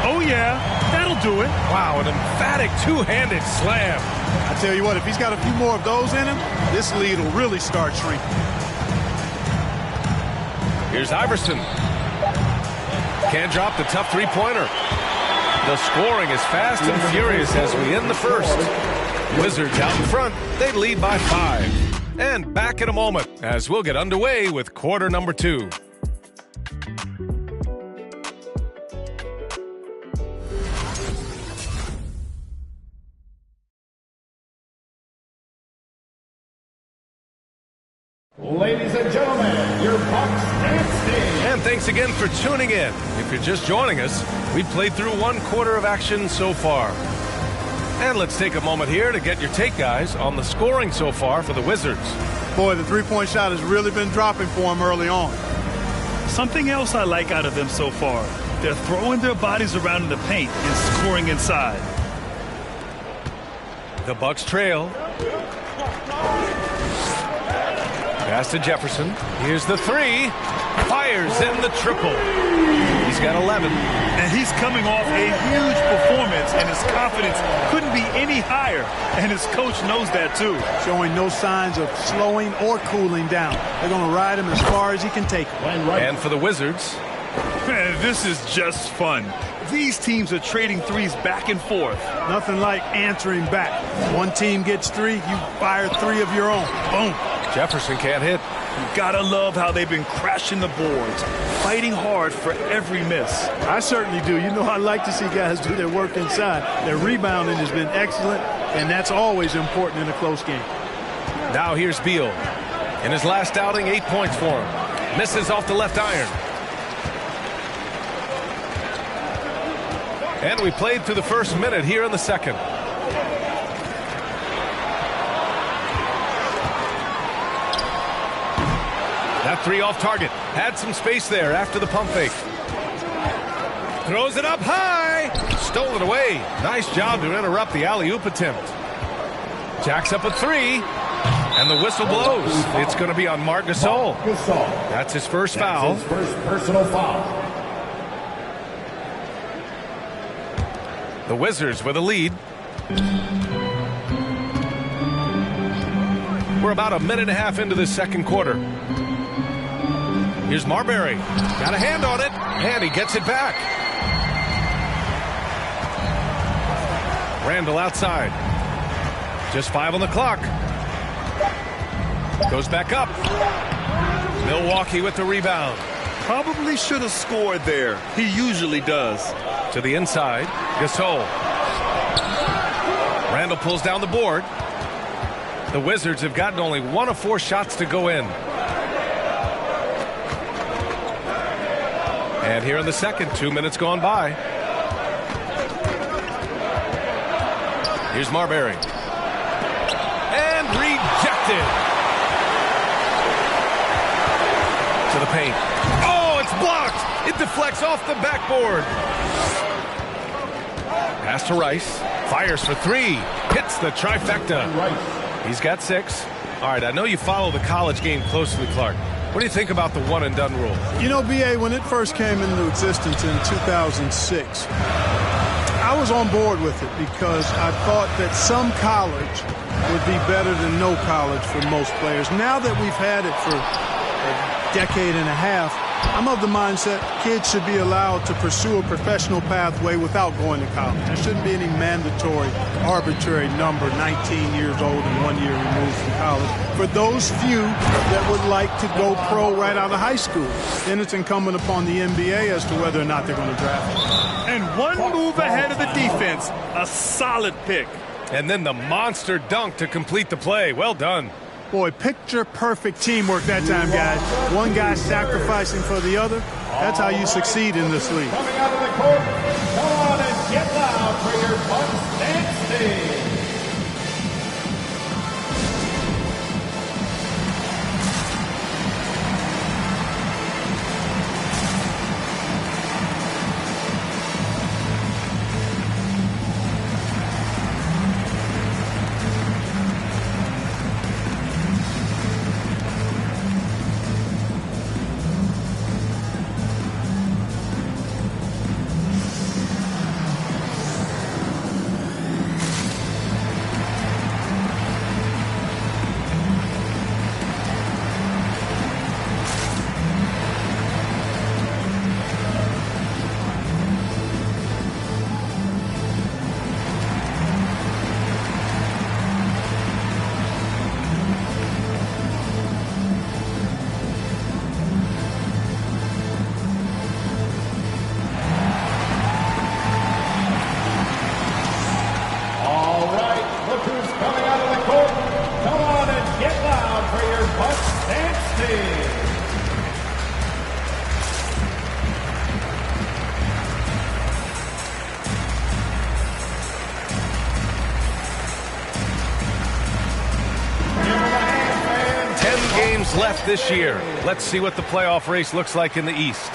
Oh, yeah, that'll do it. Wow, an emphatic two-handed slam. I tell you what, if he's got a few more of those in him, this lead will really start shrinking. Here's Iverson. Can't drop the tough three-pointer. The scoring is fast and furious as we end the first. Wizards out in front. They lead by 5. And back in a moment as we'll get underway with quarter number 2. Ladies and gentlemen, your Bucks dancing. And thanks again for tuning in. If you're just joining us, we've played through 1 quarter of action so far. And let's take a moment here to get your take, guys, on the scoring so far for the Wizards. Boy, the three-point shot has really been dropping for them early on. Something else I like out of them so far. They're throwing their bodies around in the paint and scoring inside. The Bucks trail. Pass to Jefferson. Here's the 3. Fires in the triple. He's got 11. And he's coming off a huge performance, and his confidence couldn't be any higher. And his coach knows that, too. Showing no signs of slowing or cooling down. They're going to ride him as far as he can take him. And for the Wizards. Man, this is just fun. These teams are trading threes back and forth. Nothing like answering back. One team gets 3, you fire 3 of your own. Boom. Jefferson can't hit. You gotta love how they've been crashing the boards, fighting hard for every miss. I certainly do. You know, I like to see guys do their work inside. Their rebounding has been excellent, and that's always important in a close game. Now here's Beal. In his last outing, 8 points for him. Misses off the left iron. And we played through the first minute here in the second. That three off target. Had some space there after the pump fake. Throws it up high. Stolen away. Nice job to interrupt the alley-oop attempt. Jacks up a three. And the whistle blows. It's going to be on Marc Gasol. That's his first foul. His first personal foul. The Wizards with a lead. We're about a minute and a half into the second quarter. Here's Marbury. Got a hand on it. And he gets it back. Randall outside. Just 5 on the clock. Goes back up. Milwaukee with the rebound. Probably should have scored there. He usually does. To the inside. Gasol. Randall pulls down the board. The Wizards have gotten only 1 of 4 shots to go in. And here in the second, 2 minutes gone by. Here's Marbury. And rejected. To the paint. Oh, it's blocked. It deflects off the backboard. Pass to Rice. Fires for 3. Hits the trifecta. He's got 6. All right, I know you follow the college game closely, Clark. What do you think about the one-and-done rule? You know, B.A., when it first came into existence in 2006, I was on board with it because I thought that some college would be better than no college for most players. Now that we've had it for a decade and a half, I'm of the mindset kids should be allowed to pursue a professional pathway without going to college. There shouldn't be any mandatory, arbitrary number, 19 years old and 1 year removed from college. For those few that would like to go pro right out of high school, then it's incumbent upon the NBA as to whether or not they're going to draft them. And one move ahead of the defense, a solid pick. And then the monster dunk to complete the play. Well done. Boy, picture-perfect teamwork that time, guys. One guy sacrificing for the other. That's how you succeed in this league. Coming out of the court, come on and get loud for your Bucks dance team. Left this year. Let's see what the playoff race looks like in the East.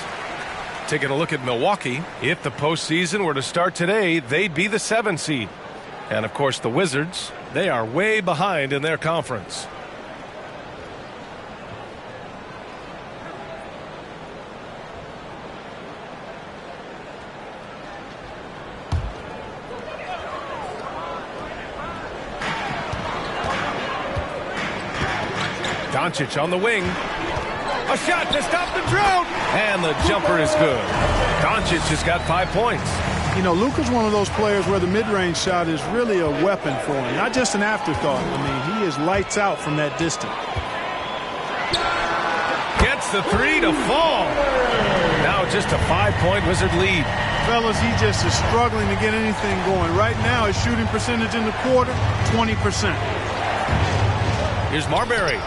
Taking a look at Milwaukee. If the postseason were to start today, they'd be the 7 seed. And of course the Wizards, they are way behind in their conference. Doncic on the wing. A shot to stop the drought. And the jumper is good. Doncic has got 5 points. You know, Luka's one of those players where the mid-range shot is really a weapon for him, not just an afterthought. I mean, he is lights out from that distance. Gets the 3 to fall. Now just a 5-point Wizard lead. Fellas, he just is struggling to get anything going. Right now, his shooting percentage in the quarter, 20%. Here's Marbury.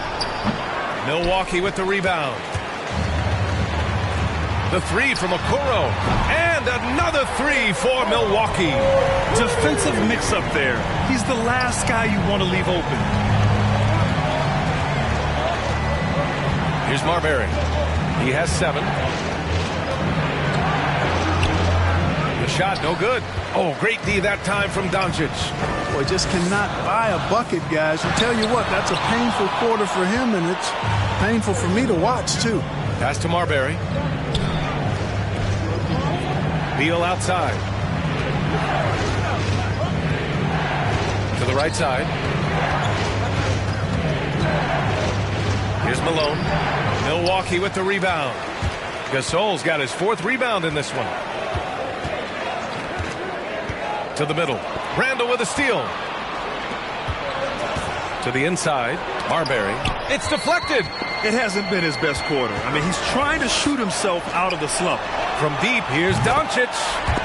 Milwaukee with the rebound. The 3 from Okoro. And another 3 for Milwaukee. Defensive mix-up there. He's the last guy you want to leave open. Here's Marbury. He has 7. The shot, no good. Oh, great D that time from Doncic. Boy, just cannot buy a bucket, guys. I tell you what, that's a painful quarter for him, and it's painful for me to watch, too. Pass to Marbury. Beal outside. To the right side. Here's Malone. Milwaukee with the rebound. Gasol's got his 4th rebound in this one. To the middle. Randall with a steal. To the inside. Marbury. It's deflected. It hasn't been his best quarter. I mean, he's trying to shoot himself out of the slump. From deep, here's Doncic.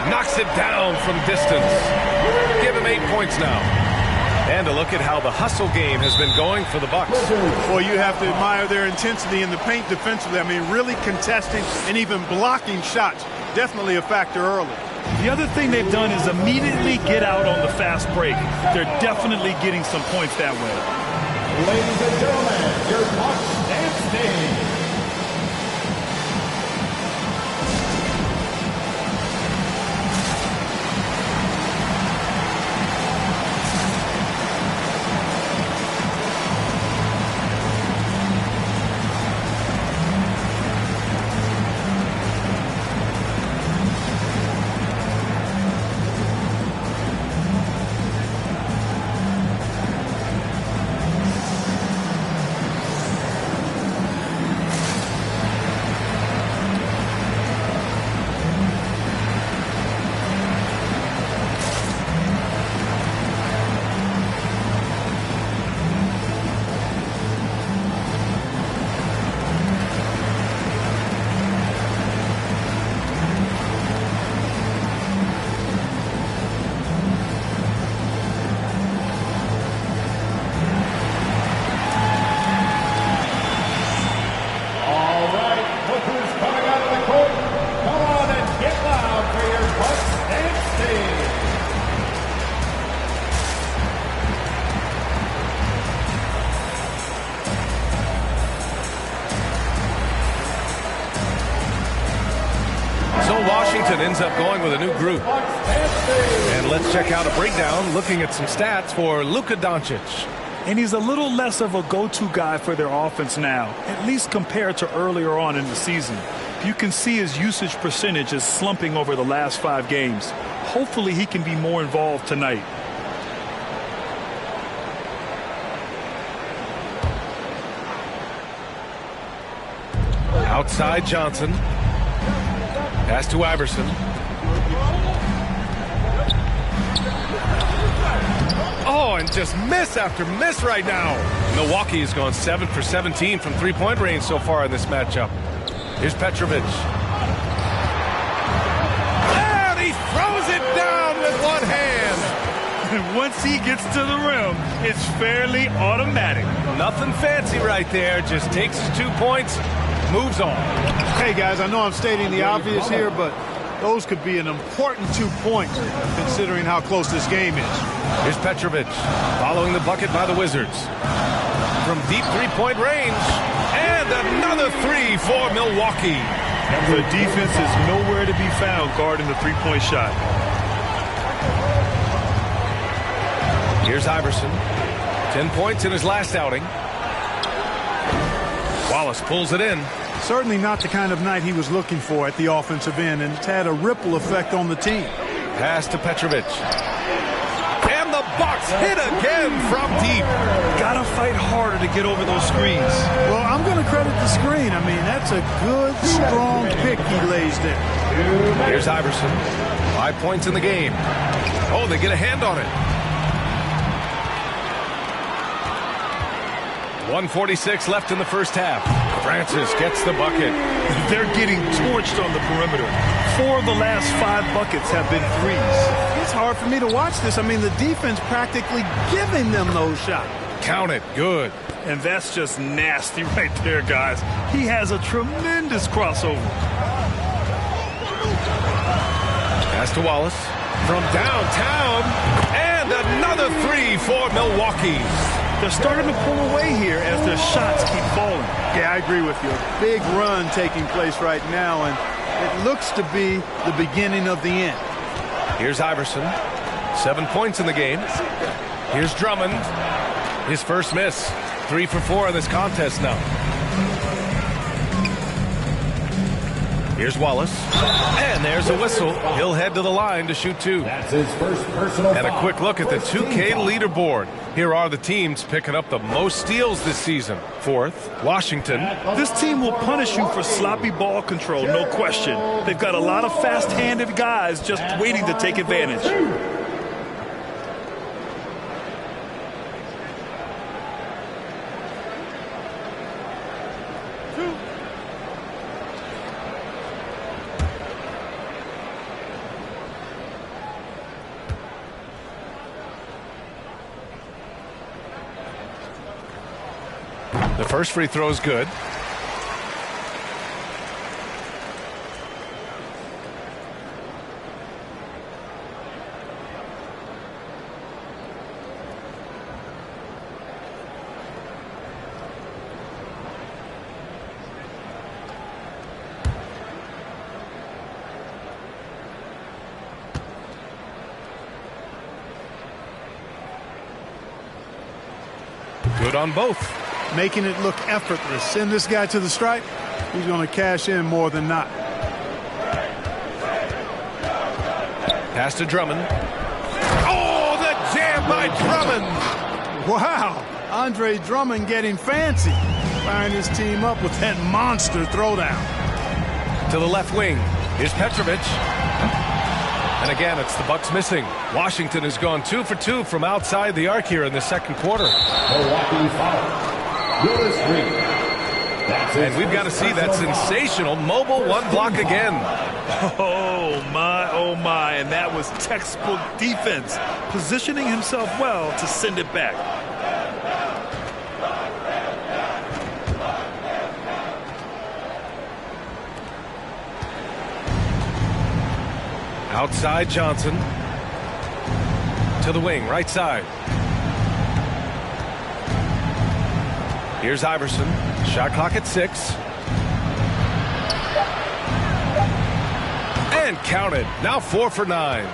Knocks it down from distance. Give him 8 points now. And a look at how the hustle game has been going for the Bucks. Boy, you have to admire their intensity in the paint defensively. I mean, really contesting and even blocking shots. Definitely a factor early. The other thing they've done is immediately get out on the fast break. They're definitely getting some points that way. Ladies and gentlemen, your Bucks dance team. Ends up going with a new group. And let's check out a breakdown looking at some stats for Luka Doncic. And he's a little less of a go-to guy for their offense now, at least compared to earlier on in the season. You can see his usage percentage is slumping over the last 5 games. Hopefully he can be more involved tonight. Outside Johnson. Pass to Iverson. Oh, and just miss after miss right now. Milwaukee has gone 7 for 17 from 3-point range so far in this matchup. Here's Petrovic. And he throws it down with one hand. And once he gets to the rim, it's fairly automatic. Nothing fancy right there. Just takes his 2 points. Moves on. Hey, guys, I know I'm stating the obvious here, but those could be an important 2 points considering how close this game is. Here's Petrovic following the bucket by the Wizards. From deep 3-point range. And another 3 for Milwaukee. The defense is nowhere to be found guarding the 3-point shot. Here's Iverson. 10 points in his last outing. Wallace pulls it in. Certainly not the kind of night he was looking for at the offensive end, and it's had a ripple effect on the team. Pass to Petrovic. And the Bucks hit again from deep. Gotta fight harder to get over those screens. Well, I'm going to credit the screen. I mean, that's a good, strong pick he lays there. Here's Iverson. 5 points in the game. Oh, they get a hand on it. 1:46 left in the first half. Francis gets the bucket. They're getting torched on the perimeter. 4 of the last 5 buckets have been threes. It's hard for me to watch this. I mean, the defense practically giving them those shots. Count it. Good. And that's just nasty right there, guys. He has a tremendous crossover. Pass to Wallace. From downtown. And another 3 for Milwaukee. They're starting to pull away here as their shots keep falling. Yeah, I agree with you. A big run taking place right now, and it looks to be the beginning of the end. Here's Iverson. 7 points in the game. Here's Drummond. His first miss. 3 for 4 in this contest now. Here's Wallace. And there's a whistle. He'll head to the line to shoot 2. That's his first personal And a foul. quick look at the 2K leaderboard. Here are the teams picking up the most steals this season. 4th, Washington. This team will punish you for sloppy ball control, no question. They've got a lot of fast-handed guys just waiting to take advantage. The first free throw is good. Good on both. Making it look effortless. Send this guy to the stripe. He's going to cash in more than not. Pass to Drummond. Oh, the jam by Drummond. Wow. Andre Drummond getting fancy. Firing his team up with that monster throwdown. To the left wing. Here's Petrovic. And again, it's the Bucks missing. Washington has gone 2 for 2 from outside the arc here in the second quarter. Milwaukee foul. And we've got to see that sensational mobile one block again. Oh, my, and that was textbook defense, positioning himself well to send it back. Outside Johnson. To the wing, right side. Here's Iverson. Shot clock at 6. And counted. Now 4 for 9.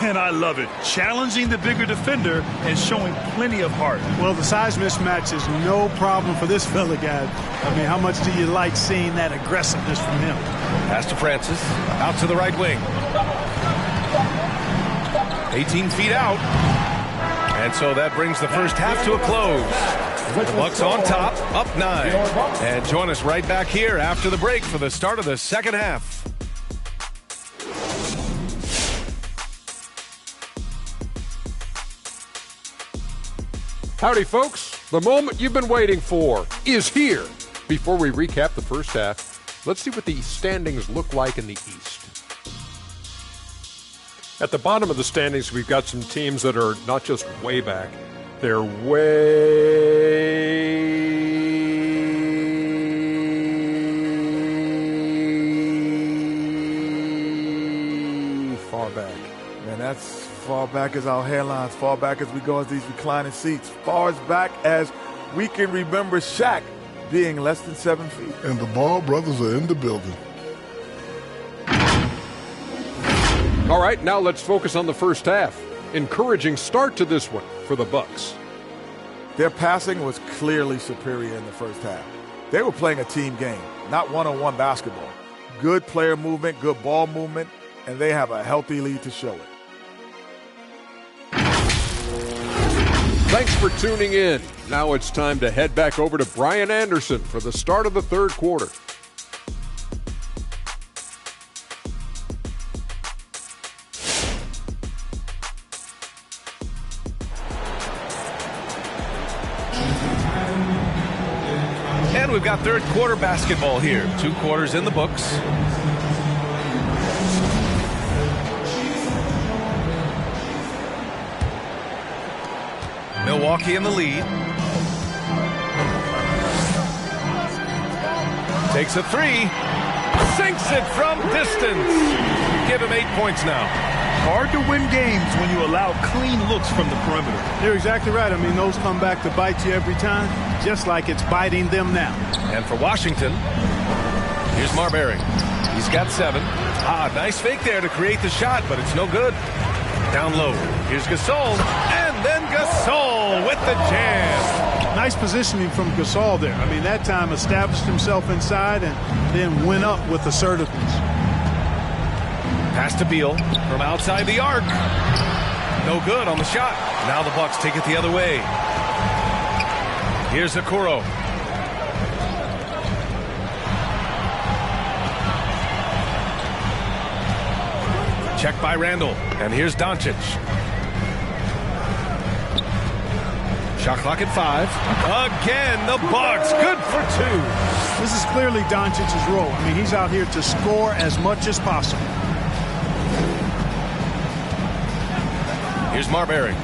And I love it. Challenging the bigger defender and showing plenty of heart. Well, the size mismatch is no problem for this fella, guy. I mean, how much do you like seeing that aggressiveness from him? Pass to Francis. Out to the right wing. 18 feet out. And so that brings the first half to a close. The Bucks on top, up 9. And join us right back here after the break for the start of the second half. Howdy, folks. The moment you've been waiting for is here. Before we recap the first half, let's see what the standings look like in the East. At the bottom of the standings, we've got some teams that are not just way back. They're way far back. Man, that's far back as our hairlines, far back as we go as these reclining seats, far as back as we can remember Shaq being less than 7 feet. And the Ball brothers are in the building. All right, now let's focus on the first half. Encouraging start to this one for the Bucks. Their passing was clearly superior in the first half. They were playing a team game, not one-on-one basketball. Good player movement, good ball movement, and they have a healthy lead to show it. Thanks for tuning in. Now it's time to head back over to Brian Anderson for the start of the third quarter. And we've got third quarter basketball here. 2 quarters in the books. Milwaukee in the lead. Takes a 3. Sinks it from distance. Give him 8 points now. hard to win games when you allow clean looks from the perimeter. You're exactly right. I mean, those come back to bite you every time, just like it's biting them now. And for Washington, here's Marbury. He's got 7. Nice fake there to create the shot, but it's no good. Down low. Here's Gasol. And then Gasol with the jam. Nice positioning from Gasol there. I mean, that time established himself inside and then went up with assertiveness. Pass to Beal from outside the arc. No good on the shot. Now the Bucks take it the other way. Here's Okoro. Check by Randall. And here's Doncic. Shot clock at 5. Again, the Bucks. Good for 2. This is clearly Doncic's role. I mean, he's out here to score as much as possible. Here's Marbury.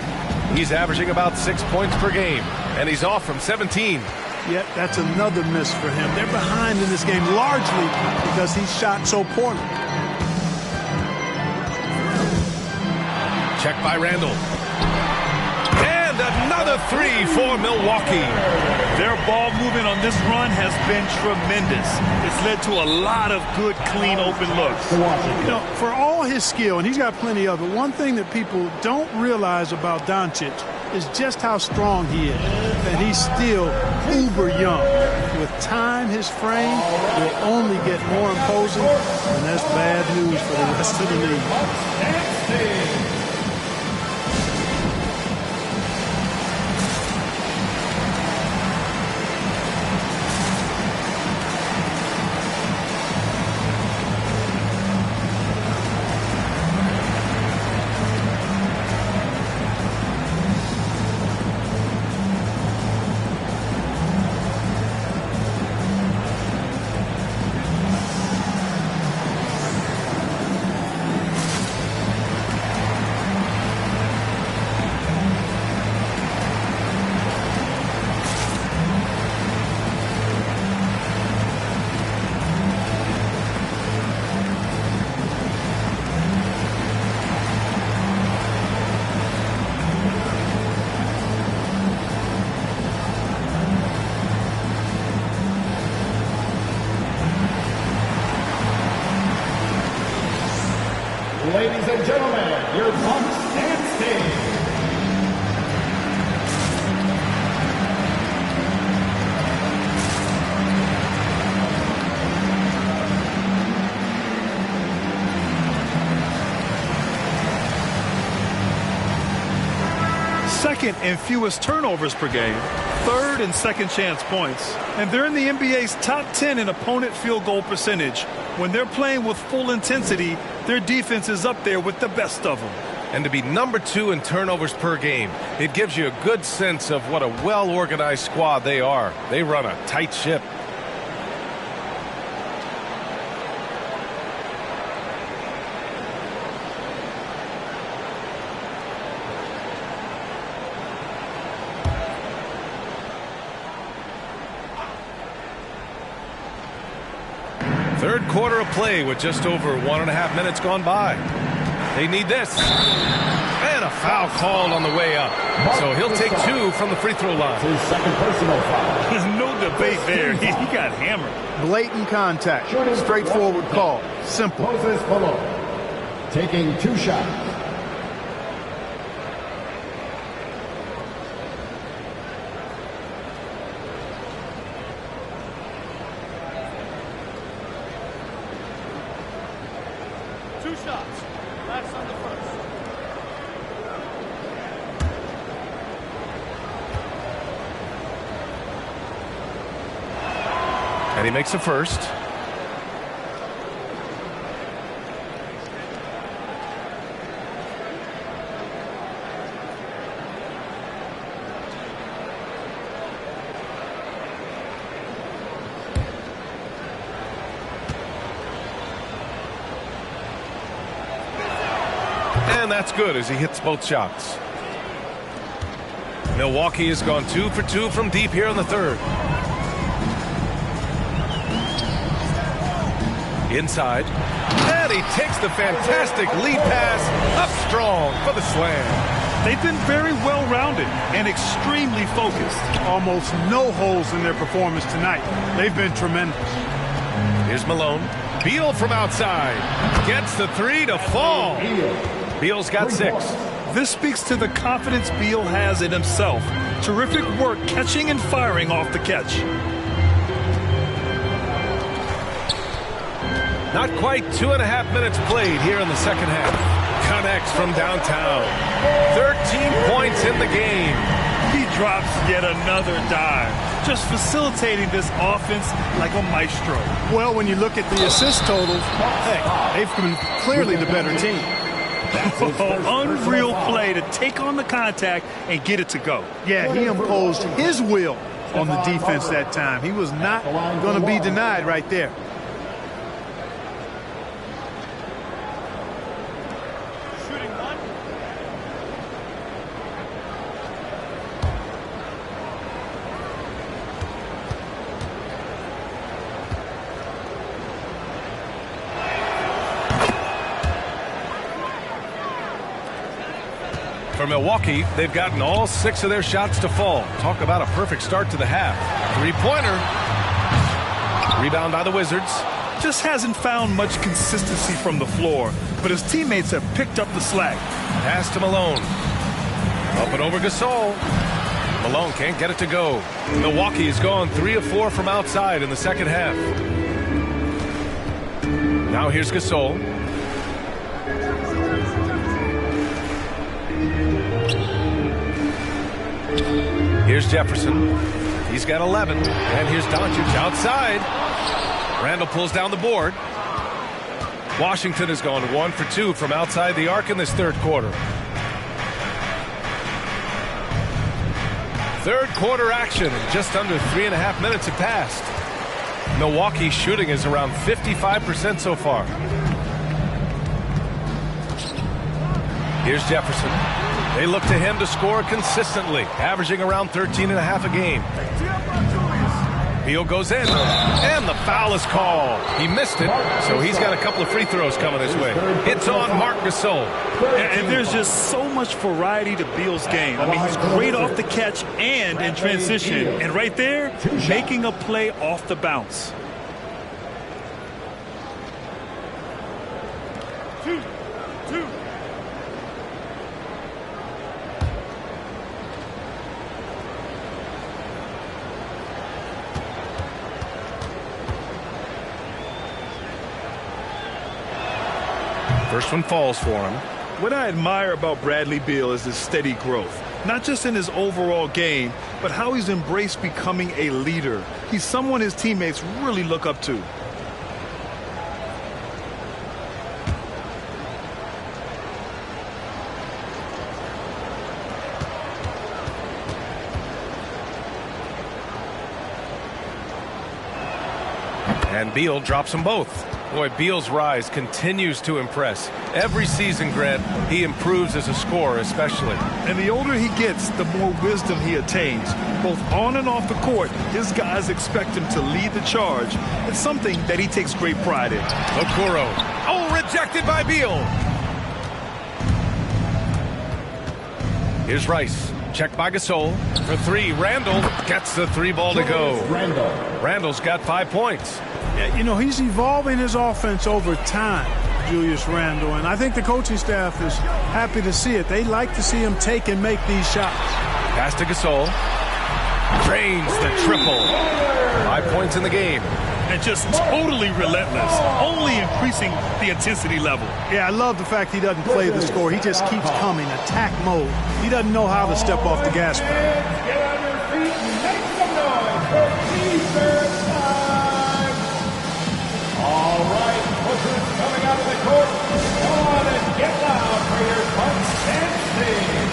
He's averaging about 6 points per game. And he's off from 17. Yet that's another miss for him. They're behind in this game largely because he shot so poorly. Check by Randall. And another 3 for Milwaukee. Their ball movement on this run has been tremendous. It's led to a lot of good, clean, open looks. You know, for all his skill, and he's got plenty of it, one thing that people don't realize about Doncic is just how strong he is. And he's still uber young. With time, his frame will only get more imposing, and that's bad news for the rest of the league. Ladies and gentlemen, your Bucks and stage. Second and fewest turnovers per game, third and second chance points, and they're in the NBA's top 10 in opponent field goal percentage. When they're playing with full intensity, their defense is up there with the best of them. And to be number 2 in turnovers per game, it gives you a good sense of what a well-organized squad they are. They run a tight ship. Third quarter of play with just over 1.5 minutes gone by. They need this. And a foul called on the way up. So he'll take 2 from the free throw line. His second personal foul. There's no debate there. He got hammered. Blatant contact. Straightforward call. Simple. Moses Polo taking 2 shots. And he makes a first. And that's good as he hits both shots. Milwaukee has gone 2 for 2 from deep here in the third. Inside. And he takes the fantastic lead pass up strong for the slam. They've been very well-rounded and extremely focused. Almost no holes in their performance tonight. They've been tremendous. Here's Malone. Beal from outside. Gets the three to fall. Beal's got 6. This speaks to the confidence Beal has in himself. Terrific work catching and firing off the catch. Not quite 2.5 minutes played here in the second half. Connects from downtown. 13 points in the game. He drops yet another dive, just facilitating this offense like a maestro. Well, when you look at the assist totals, hey, they've been clearly the better team. Unreal play to take on the contact and get it to go. Yeah, he imposed his will on the defense that time. He was not going to be denied right there. For Milwaukee, they've gotten all 6 of their shots to fall. Talk about a perfect start to the half. 3-pointer. Rebound by the Wizards. Just hasn't found much consistency from the floor, but his teammates have picked up the slack. Pass to Malone. Up and over Gasol. Malone can't get it to go. Milwaukee has gone 3 of 4 from outside in the second half. Now here's Gasol. Here's Jefferson. He's got 11. And here's Doncic outside. Randall pulls down the board. Washington has gone 1 for 2 from outside the arc in this third quarter. Third quarter action. Just under 3.5 minutes have passed. Milwaukee's shooting is around 55% so far. Here's Jefferson. They look to him to score consistently, averaging around 13.5 a game. Beal goes in, and the foul is called. He missed it, so he's got a couple of free throws coming his way. It's on Marc Gasol. And there's just so much variety to Beal's game. I mean, he's great off the catch and in transition. And right there, making a play off the bounce. Two. First one falls for him. What I admire about Bradley Beal is his steady growth. Not just in his overall game, but how he's embraced becoming a leader. He's someone his teammates really look up to. And Beal drops them both. Boy, Beal's rise continues to impress. Every season, Grant, he improves as a scorer especially. And the older he gets, the more wisdom he attains. Both on and off the court, his guys expect him to lead the charge. It's something that he takes great pride in. Okoro. Oh, rejected by Beal. Here's Rice. Checked by Gasol. For 3, Randall gets the 3 ball to go. Randall's got 5 points. Yeah, you know, he's evolving his offense over time, Julius Randle, and I think the coaching staff is happy to see it. They like to see him take and make these shots. Pass to Gasol. Drains the triple. 5 points in the game. And just totally relentless, only increasing the intensity level. Yeah, I love the fact he doesn't play the score. He just keeps coming, attack mode. He doesn't know how to step off the gas pedal. Get on your feet and make some noise for defense time. All right, pushers coming out of the court. Come on and get loud for your punch and sing.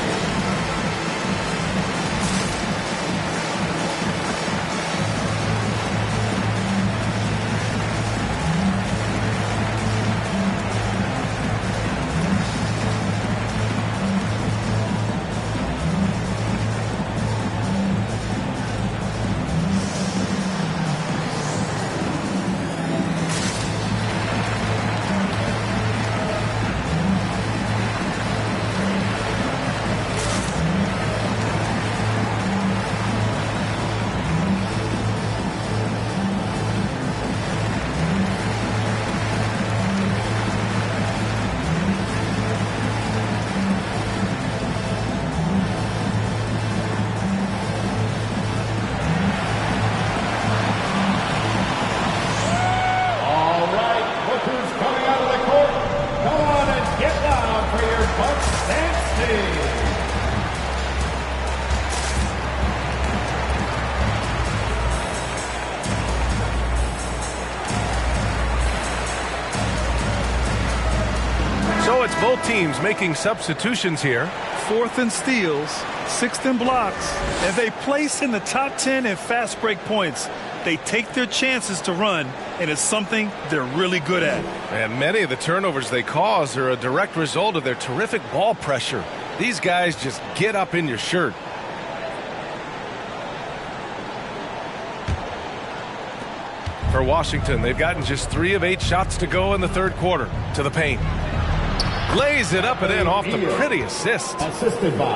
So it's both teams making substitutions here. 4th in steals, 6th in blocks. As they place in the top 10 in fast break points, they take their chances to run, and it's something they're really good at. And many of the turnovers they cause are a direct result of their terrific ball pressure. These guys just get up in your shirt. For Washington, they've gotten just 3 of 8 shots to go in the third quarter. To the paint. Lays it up and in off the pretty assist.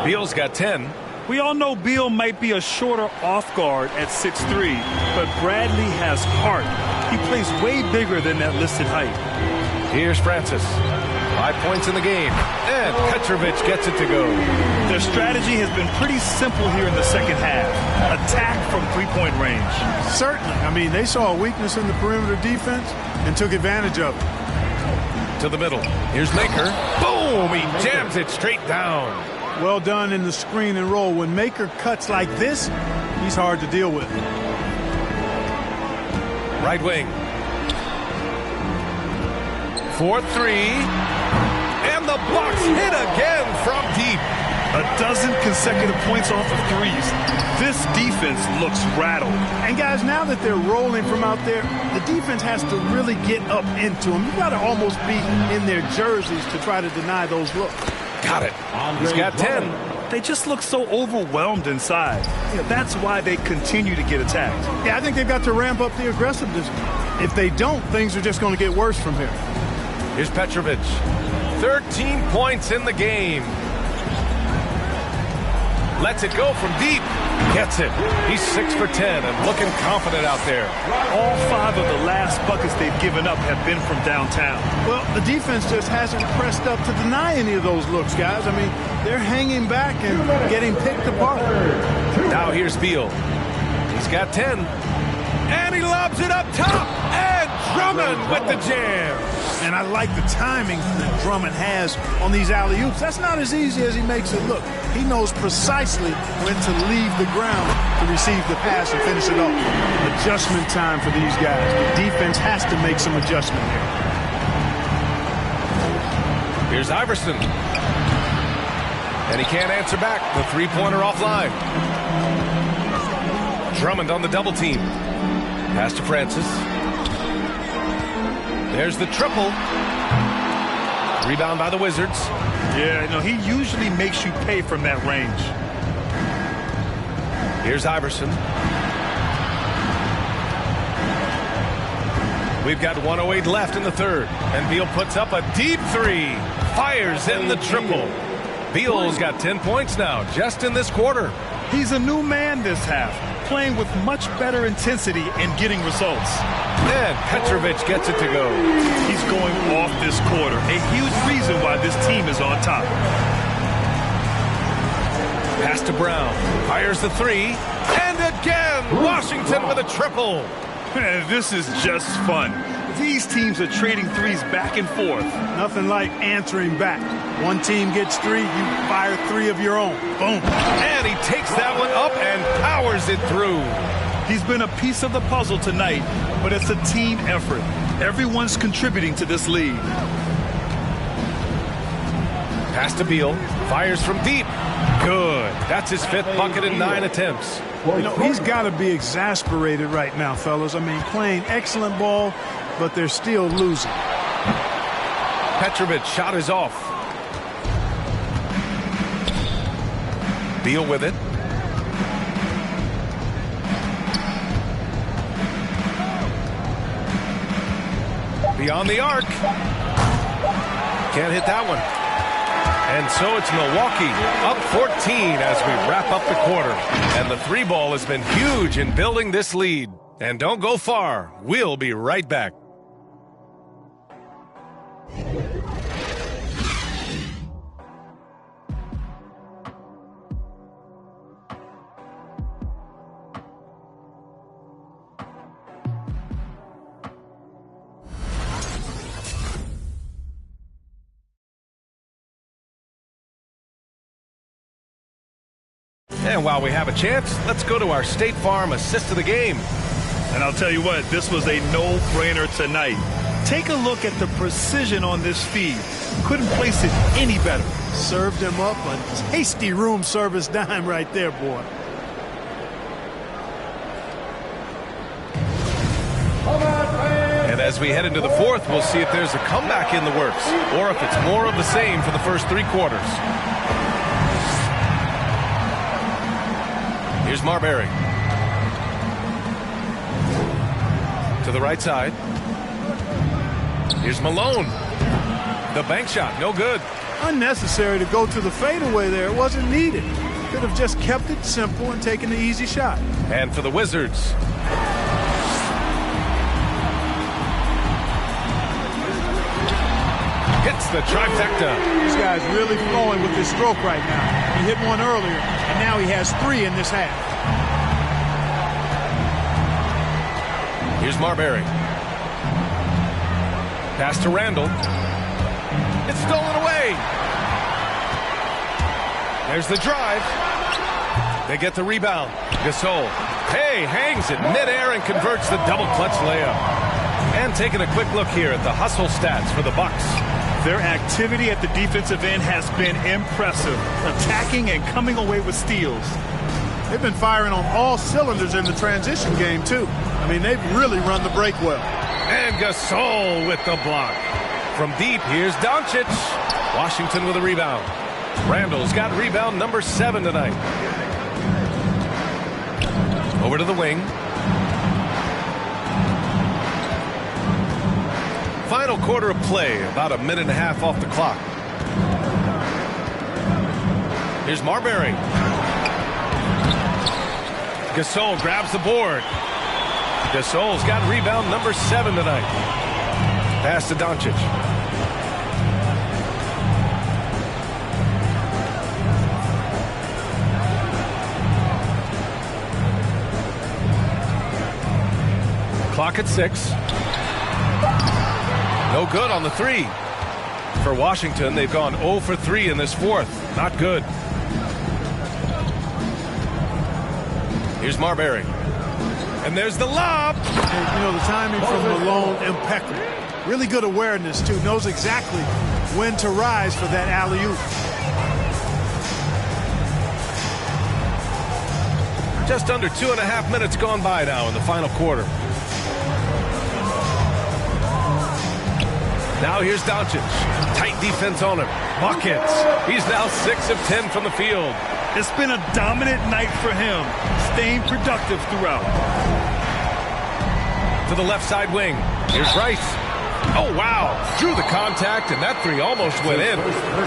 Beal's got 10. We all know Beal might be a shorter off guard at 6'3", but Bradley has heart. He plays way bigger than that listed height. Here's Francis. 5 points in the game. And Petrovic gets it to go. Their strategy has been pretty simple here in the second half. Attack from three-point range. Certainly. I mean, they saw a weakness in the perimeter defense and took advantage of it. To the middle. Here's Maker. Boom! He jams it straight down. Well done in the screen and roll. When Maker cuts like this, he's hard to deal with. Right wing. 4-3. And the box hit again from deep. A dozen consecutive points off of threes. This defense looks rattled. And guys, now that they're rolling from out there, the defense has to really get up into them. You've got to almost be in their jerseys to try to deny those looks. Got it. He's got 10. They just look so overwhelmed inside. That's why they continue to get attacked. Yeah, I think they've got to ramp up the aggressiveness. If they don't, things are just going to get worse from here. Here's Petrovic. 13 points in the game. Lets it go from deep. Gets it. He's 6 for 10 and looking confident out there. All 5 of the last buckets they've given up have been from downtown. Well, the defense just hasn't pressed up to deny any of those looks, guys. I mean, they're hanging back and getting picked apart. Now here's Beal. He's got 10. And he lobs it up top. And Drummond with the jam. And I like the timing that Drummond has on these alley-oops. That's not as easy as he makes it look. He knows precisely when to leave the ground to receive the pass and finish it off. Adjustment time for these guys. The defense has to make some adjustment here. Here's Iverson. And he can't answer back. The three-pointer offline. Drummond on the double team. Pass to Francis. There's the triple. Rebound by the Wizards. Yeah, no, he usually makes you pay from that range. Here's Iverson. We've got 1:08 left in the third. And Beal puts up a deep three. Fires in the triple. Beal's got 10 points now, just in this quarter. He's a new man this half, playing with much better intensity and getting results. And Petrovic gets it to go. He's going off this quarter, a huge reason why this team is on top. Pass to Brown. Fires the three. And again, Washington with a triple. This is just fun. These teams are trading threes back and forth. Nothing like answering back. One team gets 3, you fire 3 of your own. Boom. And he takes that one up and powers it through. He's been a piece of the puzzle tonight, but it's a team effort. Everyone's contributing to this lead. Pass to Beal. Fires from deep. Good. That's his 5th bucket in 9 attempts. You know, he's got to be exasperated right now, fellas. I mean, playing excellent ball, but they're still losing. Petrovic shot is off. Beal with it. Beyond the arc. Can't hit that one. And so it's Milwaukee up 14 as we wrap up the quarter. And the 3 ball has been huge in building this lead. And don't go far. We'll be right back. And while we have a chance, let's go to our State Farm assist of the game. And I'll tell you what, this was a no-brainer tonight. Take a look at the precision on this feed. Couldn't place it any better. Served him up a tasty room service dime right there, boy. And as we head into the fourth, we'll see if there's a comeback in the works or if it's more of the same for the first 3 quarters. Here's Marbury. To the right side. Here's Malone. The bank shot, no good. Unnecessary to go to the fadeaway there. It wasn't needed. Could have just kept it simple and taken the easy shot. And for the Wizards. Hits the trifecta. This guy's really flowing with his stroke right now. He hit one earlier, and now he has 3 in this half. Here's Marbury. Pass to Randall. It's stolen away. There's the drive. They get the rebound. Gasol. Hey, hangs it midair and converts the double clutch layup. And taking a quick look here at the hustle stats for the Bucks. Their activity at the defensive end has been impressive, attacking and coming away with steals. They've been firing on all cylinders in the transition game, too. I mean, they've really run the break well. And Gasol with the block. From deep, here's Doncic. Washington with a rebound. Randall's got rebound number 7 tonight. Over to the wing. Final quarter of play, about a minute and a half off the clock. Here's Marbury. Gasol grabs the board. Gasol's got rebound number 7 tonight. Pass to Doncic. Clock at 6. No good on the 3. For Washington, they've gone 0 for 3 in this fourth. Not good. Here's Marbury. And there's the lob. And, you know, the timing from Malone, impeccable. Really good awareness, too. Knows exactly when to rise for that alley-oop. Just under 2.5 minutes gone by now in the final quarter. Now here's Doncic. Tight defense on him. Buckets. He's now 6 of 10 from the field. It's been a dominant night for him, staying productive throughout. To the left side wing. Here's Rice. Oh, wow. Drew the contact, and that 3 almost went in.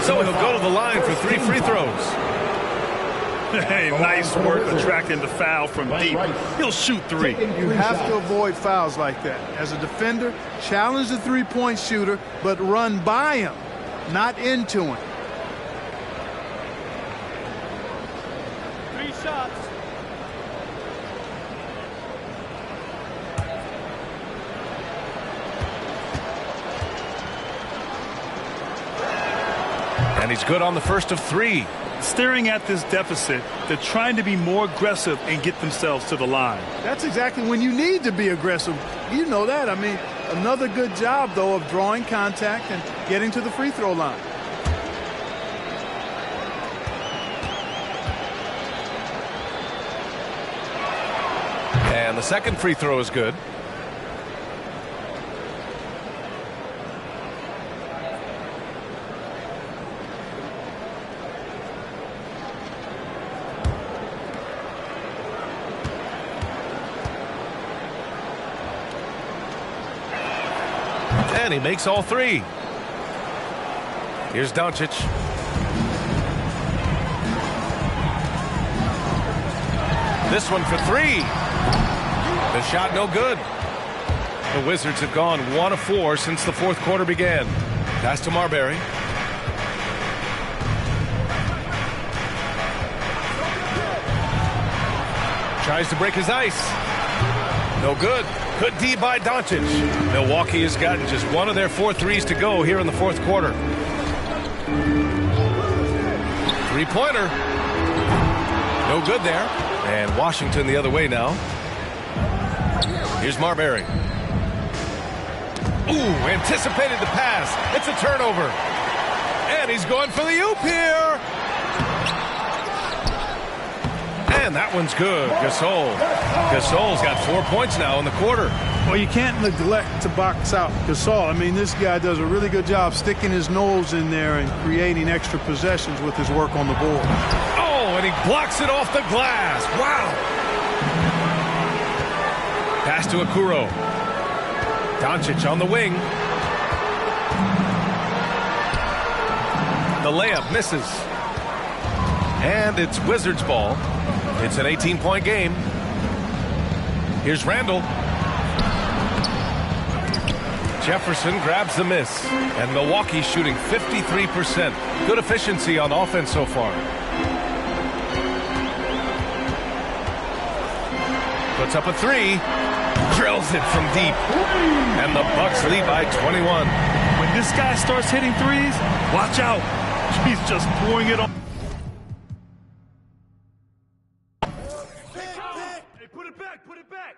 So he'll go to the line for 3 free throws. Hey, nice work attracting the foul from deep. He'll shoot 3. You have to avoid fouls like that. As a defender, challenge the three-point shooter, but run by him, not into him. 3 shots. And he's good on the first of 3. Staring at this deficit, they're trying to be more aggressive and get themselves to the line. That's exactly when you need to be aggressive. You know that. I mean, another good job, though, of drawing contact and getting to the free throw line. And the second free throw is good. And he makes all 3. Here's Doncic. This one for 3. The shot no good. The Wizards have gone 1 of 4 since the fourth quarter began. Pass to Marbury. Tries to break his ice. No good. Good D by Doncic. Milwaukee has gotten just 1 of their 4 threes to go here in the fourth quarter. Three-pointer. No good there. And Washington the other way now. Here's Marbury. Ooh, anticipated the pass. It's a turnover. And he's going for the oop here. And that one's good. Gasol's got 4 points now in the quarter. Well, you can't neglect to box out Gasol. I mean, this guy does a really good job sticking his nose in there and creating extra possessions with his work on the board. Oh, and he blocks it off the glass. Wow. Pass to Okuro. Doncic on the wing. The layup misses. And it's Wizards ball. It's an 18-point game. Here's Randall. Jefferson grabs the miss. And Milwaukee's shooting 53%. Good efficiency on offense so far. Puts up a three. Drills it from deep. And the Bucks lead by 21. When this guy starts hitting threes, watch out. He's just pouring it on. Hey, put it back, put it back.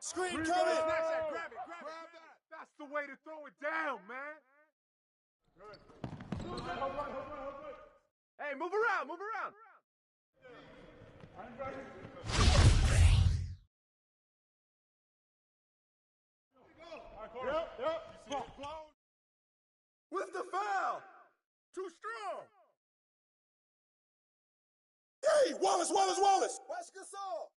Screen coming. Grab that. That's the way to throw it down, man. Hey, move around, move around. Yep. What's the foul? Too strong. Hey, Wallace. Watch Gasol.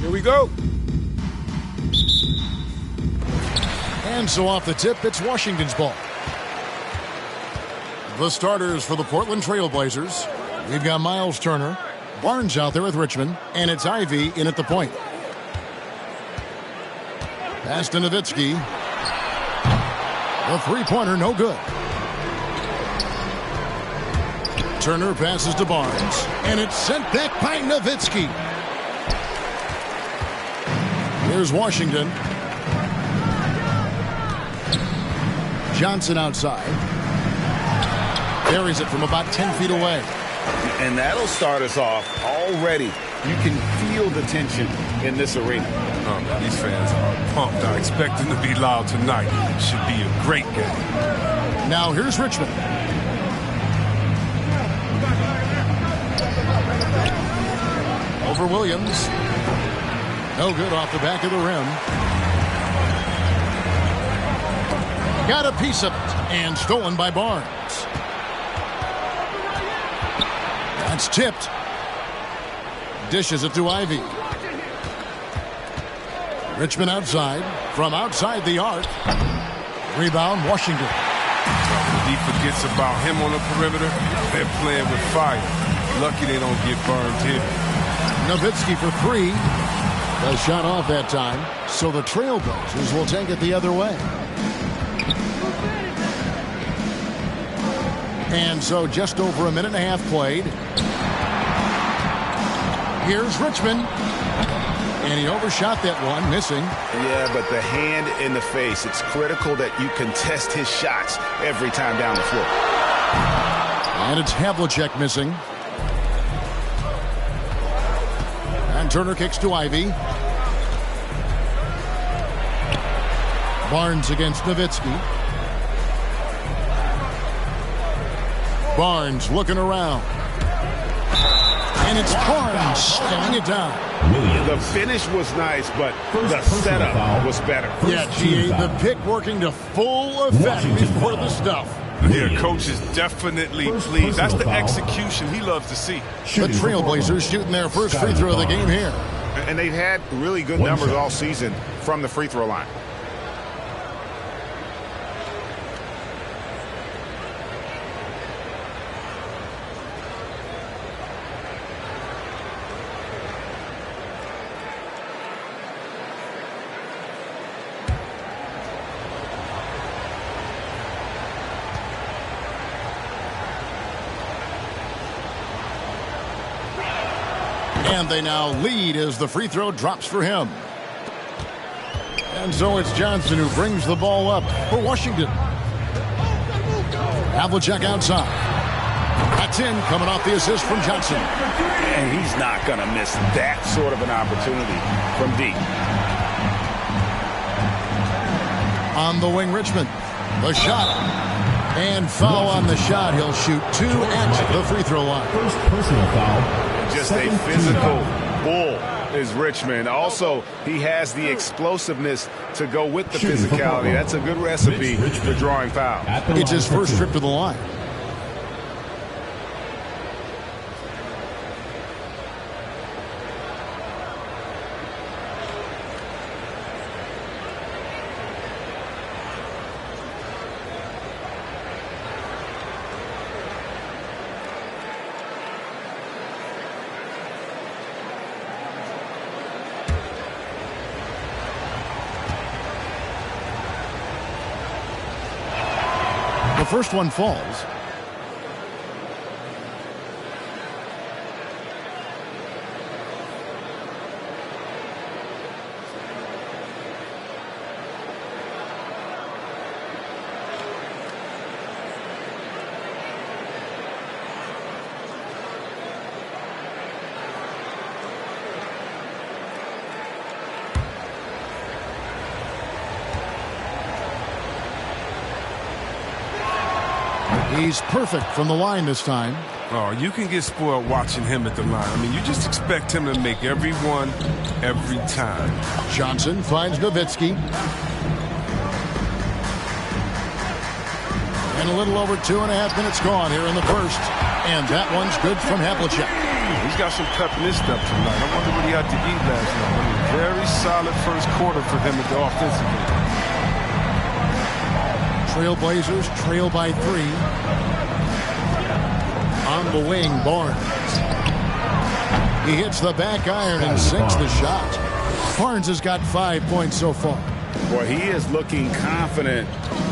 Here we go. And so off the tip, it's Washington's ball. The starters for the Portland Trail Blazers. We've got Miles Turner, Barnes out there with Richmond, and it's Ivy in at the point. Pass to Nowitzki. The three-pointer, no good. Turner passes to Barnes, and it's sent back by Nowitzki. Here's Washington. Johnson outside. Buries it from about 10 feet away. And that'll start us off already. You can feel the tension in this arena. Oh, man, these fans are pumped. I expect them to be loud tonight. Should be a great game. Now here's Richmond. Over Williams. No good off the back of the rim. Got a piece of it and stolen by Barnes. That's tipped. Dishes it to Ivy. Richmond outside. From outside the arc. Rebound, Washington. When he forgets about him on the perimeter, they're playing with fire. Lucky they don't get burned here. Nowitzki for three. The shot off that time, so the Trailblazers will take it the other way. And so just over a minute and a half played. Here's Richmond. And he overshot that one, missing. Yeah, but the hand in the face. It's critical that you contest his shots every time down the floor. And it's Havlicek missing. And Turner kicks to Ivy. Barnes against Nowitzki. Barnes looking around. And it's Barnes staying it down. The finish was nice, but the setup was better. Yeah, GA, the pick working to full effect before the stuff. Yeah, coach is definitely pleased. That's the execution he loves to see. The Trailblazers shooting their first free throw of the game here. And they've had really good numbers all season from the free throw line. And they now lead as the free throw drops for him. And so it's Johnson who brings the ball up for Washington. Havlicek outside. That's in, coming off the assist from Johnson. And he's not going to miss that sort of an opportunity from deep. On the wing, Richmond. The shot. And foul on the shot. He'll shoot 2 at the free throw line. First personal foul. Just a physical bull is Richmond. Also, he has the explosiveness to go with the physicality. That's a good recipe for drawing fouls. It's his first trip to the line. The first one falls. He's perfect from the line this time. Oh, you can get spoiled watching him at the line. I mean, you just expect him to make every one, every time. Johnson finds Nowitzki. And a little over 2.5 minutes gone here in the first. And that one's good from Havlicek. He's got some pep in his step tonight. I wonder what he had to eat last night. I mean, very solid first quarter for him at the offensive end. Trailblazers trail by 3. On the wing, Barnes. He hits the back iron and sinks the shot. Barnes has got 5 points so far. Boy, he is looking confident.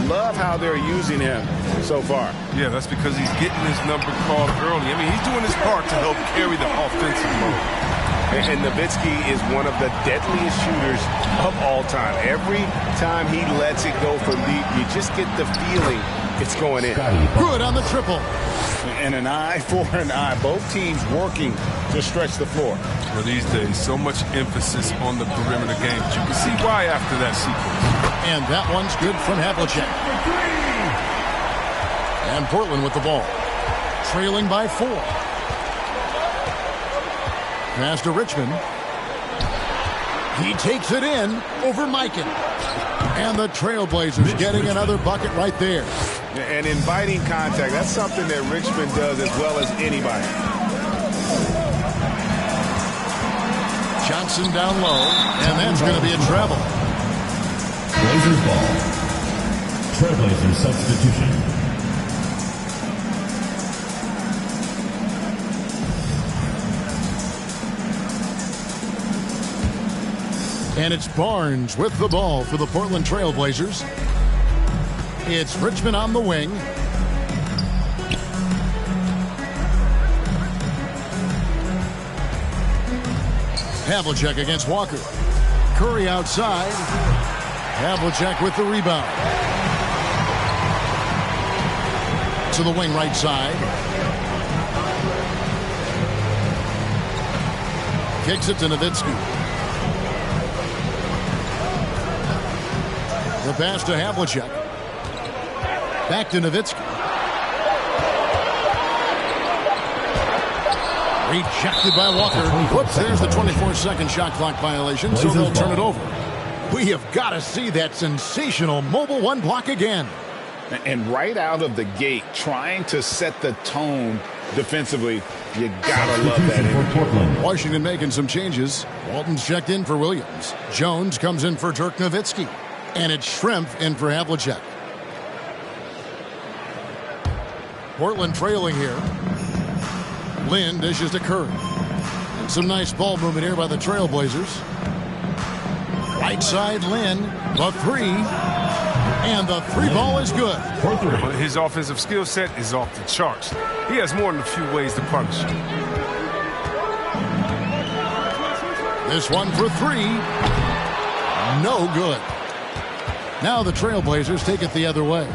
Love how they're using him so far. Yeah, that's because he's getting his number called early. I mean, he's doing his part to help carry the offensive load. And Nowitzki is one of the deadliest shooters of all time. Every time he lets it go from deep, you just get the feeling it's going in. Good on the triple. And an eye for an eye. Both teams working to stretch the floor. Well, these days, so much emphasis on the perimeter game. But you can see why after that sequence. And that one's good from Havlicek. And Portland with the ball. Trailing by 4. Pass to Richmond. He takes it in over Mikan. And the Trailblazers getting another bucket right there. And inviting contact. That's something that Richmond does as well as anybody. Johnson down low. And that's going to be a travel. Blazers ball. Trailblazers substitution. And it's Barnes with the ball for the Portland Trailblazers. It's Richmond on the wing. Havlicek against Walker. Curry outside. Havlicek with the rebound. To the wing right side. Kicks it to Nowitzki. The pass to Havlicek. Back to Nowitzki. Rejected by Walker. Whoops, there's the 24-second shot clock violation, so they'll turn it over. We have got to see that sensational mobile one block again. And right out of the gate, trying to set the tone defensively, you gotta love that energy. Washington making some changes. Walton's checked in for Williams. Jones comes in for Dirk Nowitzki. And it's Shrimp in for Havlicek. Portland trailing here. Lynn dishes to Curry. And some nice ball movement here by the Trailblazers. Right side, Lynn. The three. And the three ball is good. His offensive skill set is off the charts. He has more than a few ways to punish you. This one for three. No good. Now the Trailblazers take it the other way.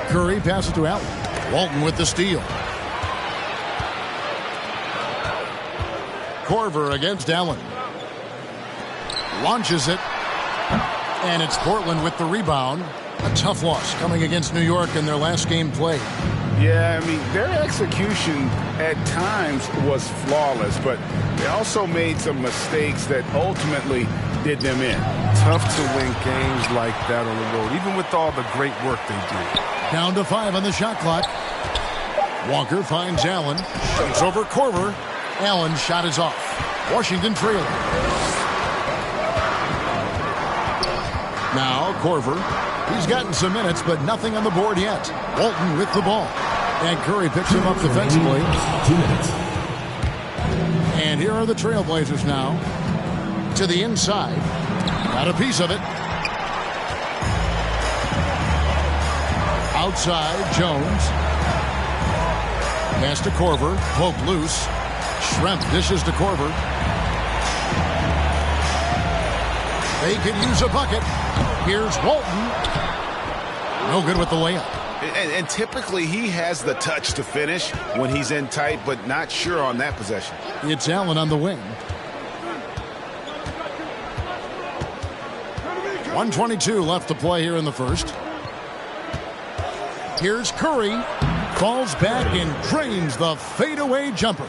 Curry passes to Allen. Walton with the steal. Korver against Allen. Launches it. And it's Portland with the rebound. A tough loss coming against New York in their last game played. Yeah, I mean, their execution at times was flawless, but they also made some mistakes that ultimately did them in. Tough to win games like that on the road, even with all the great work they did. Down to 5 on the shot clock. Walker finds Allen. Shoots over Korver. Allen's shot is off. Washington trailing. Now Korver. He's gotten some minutes, but nothing on the board yet. Walton with the ball. And Curry picks him up defensively. 2 minutes. And here are the Trailblazers now. To the inside. Got a piece of it. Outside, Jones. Pass to Korver. Poke loose. Shrimp dishes to Korver. They could use a bucket. Here's Walton. No good with the layup. And typically he has the touch to finish when he's in tight, but not sure on that possession. It's Allen on the wing. 1:22 left to play here in the first. Here's Curry. Falls back and drains the fadeaway jumper.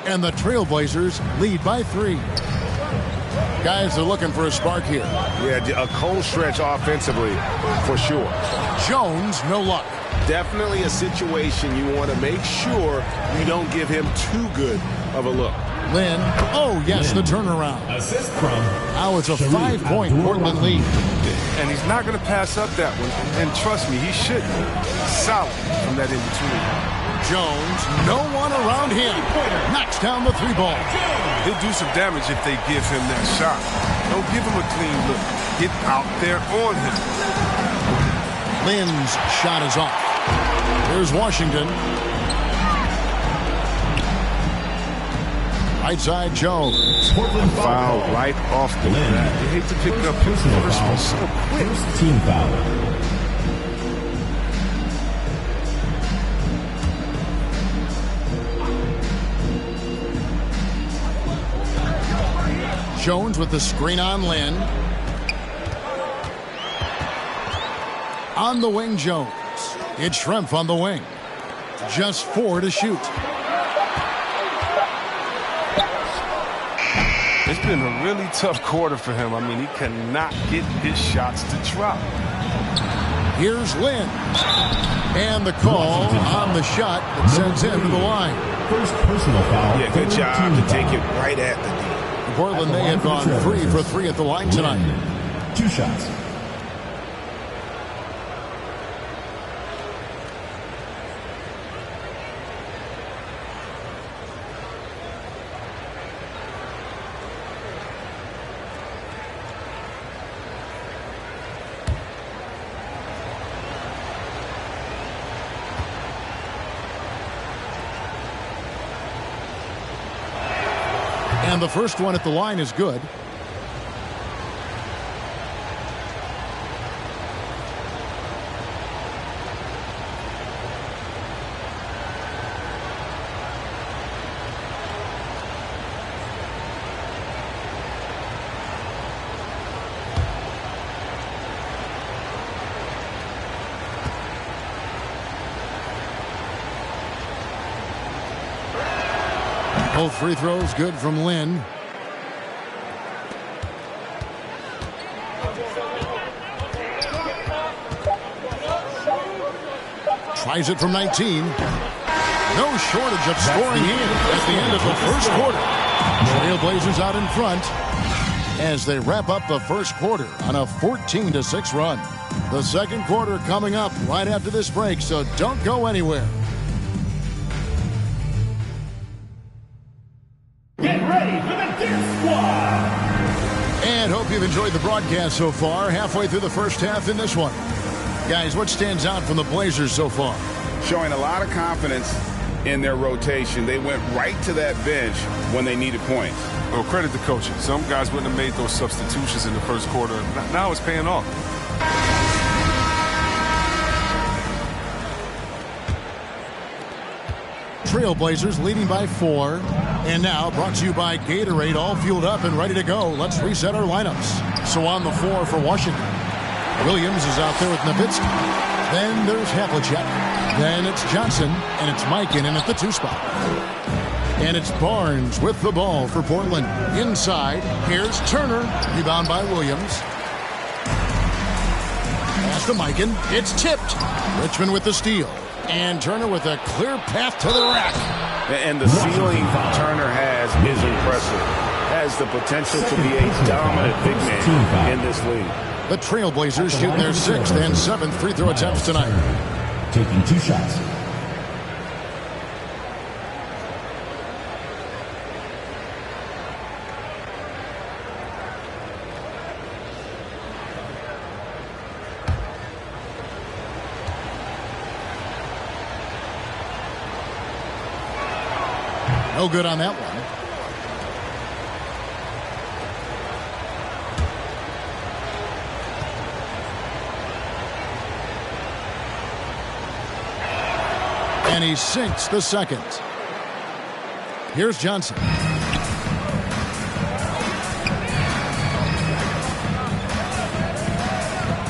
And the Trailblazers lead by 3. Guys are looking for a spark here. Yeah, a cold stretch offensively for sure. Jones, no luck. Definitely a situation you want to make sure you don't give him too good of a look. Lynn, oh yes, the turnaround. Assist from. Now it's a 5-point Portland lead. And he's not going to pass up that one. And trust me, he shouldn't. Solid from that in-between. Jones, no one around him. Knocks down the 3 ball. He'll do some damage if they give him that shot. Don't give him a clean look. Get out there on him. Lynn's shot is off. Here's Washington. Right side, Jones. Portland foul right off the bat. You hate to pick up his first one so quick. First team foul. Jones with the screen on Lynn. On the wing, Jones. It's Shrimp on the wing. Just 4 to shoot. It's been a really tough quarter for him. I mean, he cannot get his shots to drop. Here's Lynn. And the call on the shot that sends him to the line. First personal foul. Yeah, good job to take it right at the D. Portland, they have gone 3 for 3 at the line tonight. 2 shots. And the first one at the line is good. Both free throws good from Lynn. tries it from 19. No shortage of scoring here at the end of the first quarter. Trailblazers out in front as they wrap up the first quarter on a 14-6 run. The second quarter coming up right after this break, so don't go anywhere. Get ready for the Dirt Squad! And hope you've enjoyed the broadcast so far. Halfway through the first half in this one. Guys, what stands out from the Blazers so far? Showing a lot of confidence in their rotation. They went right to that bench when they needed points. Well, credit to coaching. Some guys wouldn't have made those substitutions in the first quarter. Now it's paying off. Trailblazers leading by 4. And now brought to you by Gatorade, all fueled up and ready to go. Let's reset our lineups. So on the floor for Washington, Williams is out there with Nowitzki. Then there's Havlicek. Then it's Johnson, and it's Mikan in at the 2 spot. And it's Barnes with the ball for Portland. Inside, here's Turner. Rebound by Williams. Pass to Mikan. It's tipped. Richmond with the steal. And Turner with a clear path to the rack. And the ceiling Turner has is impressive. Has the potential to be a dominant big man in this league. The Trailblazers shooting their 6th and 7th free throw attempts tonight. Taking 2 shots. No good on that one. And he sinks the second. Here's Johnson.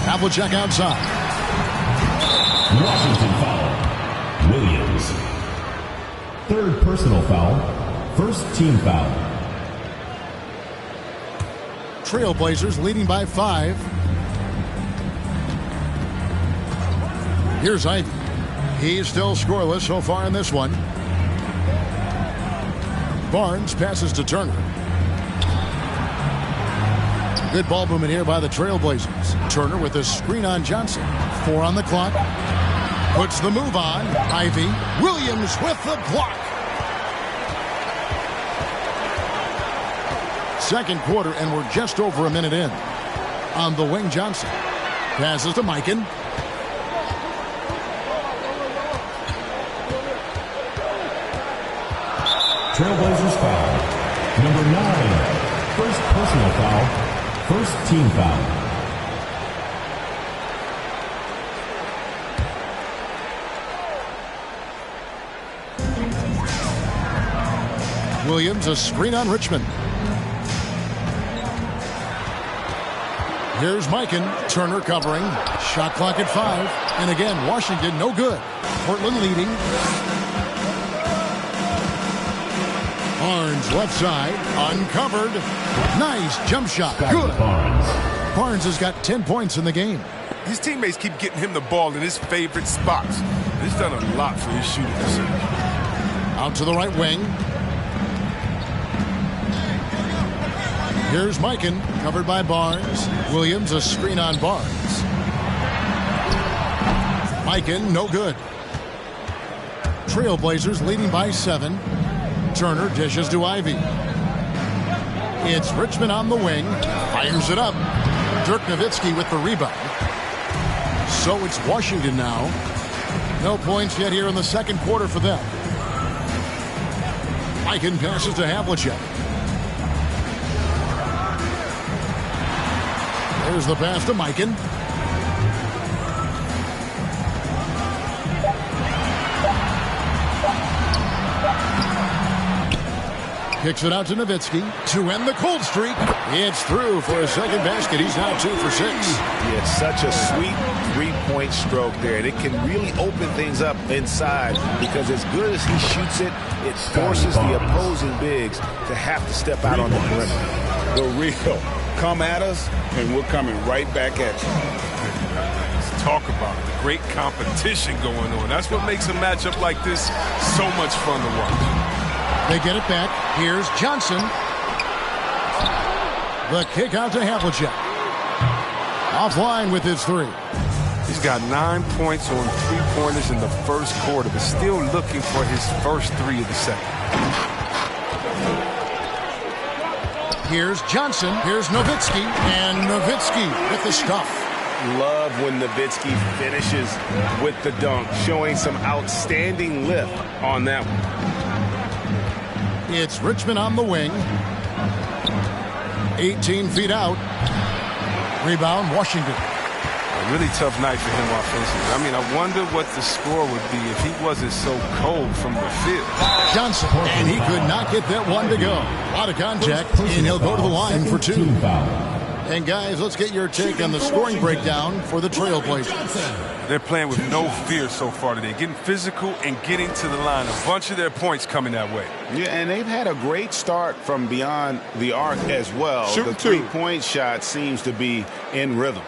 Havlicek outside. Washington foul. Williams. 3rd personal foul. 1st team foul. Trailblazers leading by 5. Here's Ivy. He's still scoreless so far in this one. Barnes passes to Turner. Good ball movement here by the Trailblazers. Turner with a screen on Johnson. 4 on the clock. Puts the move on. Ivy. Williams with the block. Second quarter, and we're just over a minute in. On the wing, Johnson. Passes to Mikan. Trailblazers foul. Number 9. 1st personal foul. 1st team foul. Williams, a screen on Richmond. Here's Mikan. Turner covering. Shot clock at 5. And again, Washington no good. Portland leading. Barnes left side. Uncovered. Nice jump shot. Good. Barnes has got 10 points in the game. His teammates keep getting him the ball in his favorite spots. He's done a lot for his shooting this season. Out to the right wing. Here's Mikan, covered by Barnes. Williams, a screen on Barnes. Mikan, no good. Trailblazers leading by 7. Turner dishes to Ivy. It's Richmond on the wing. Fires it up. Dirk Nowitzki with the rebound. So it's Washington now. No points yet here in the second quarter for them. Mikan passes to Havlicek. There's the pass to Mikan. Kicks it out to Nowitzki to end the cold streak. It's through for a second basket. He's now 2 for 6. Yeah, such a sweet three-point stroke there. And it can really open things up inside because as good as he shoots it, it forces the opposing bigs to have to step out on the perimeter. The real come at us, and we're coming right back at you. talk about it. The great competition going on. That's what makes a matchup like this so much fun to watch. They get it back. Here's Johnson. The kick out to Havlicek. Offline with his three. He's got 9 points on three-pointers in the first quarter, but still looking for his first three of the second. Here's Johnson. Here's Nowitzki. And Nowitzki with the stuff. Love when Nowitzki finishes with the dunk, showing some outstanding lift on that one. It's Richmond on the wing. 18 feet out. Rebound, Washington. A really tough night for him offensively. I mean, I wonder what the score would be if he wasn't so cold from the field. Johnson, and he could not get that one to go. A lot of contact, and he'll go to the line for two. And guys, let's get your take on the scoring breakdown for the Trailblazers. They're playing with no fear so far today, getting physical and getting to the line. A bunch of their points coming that way. Yeah, and they've had a great start from beyond the arc as well. Shoot the three-point shot seems to be in rhythm.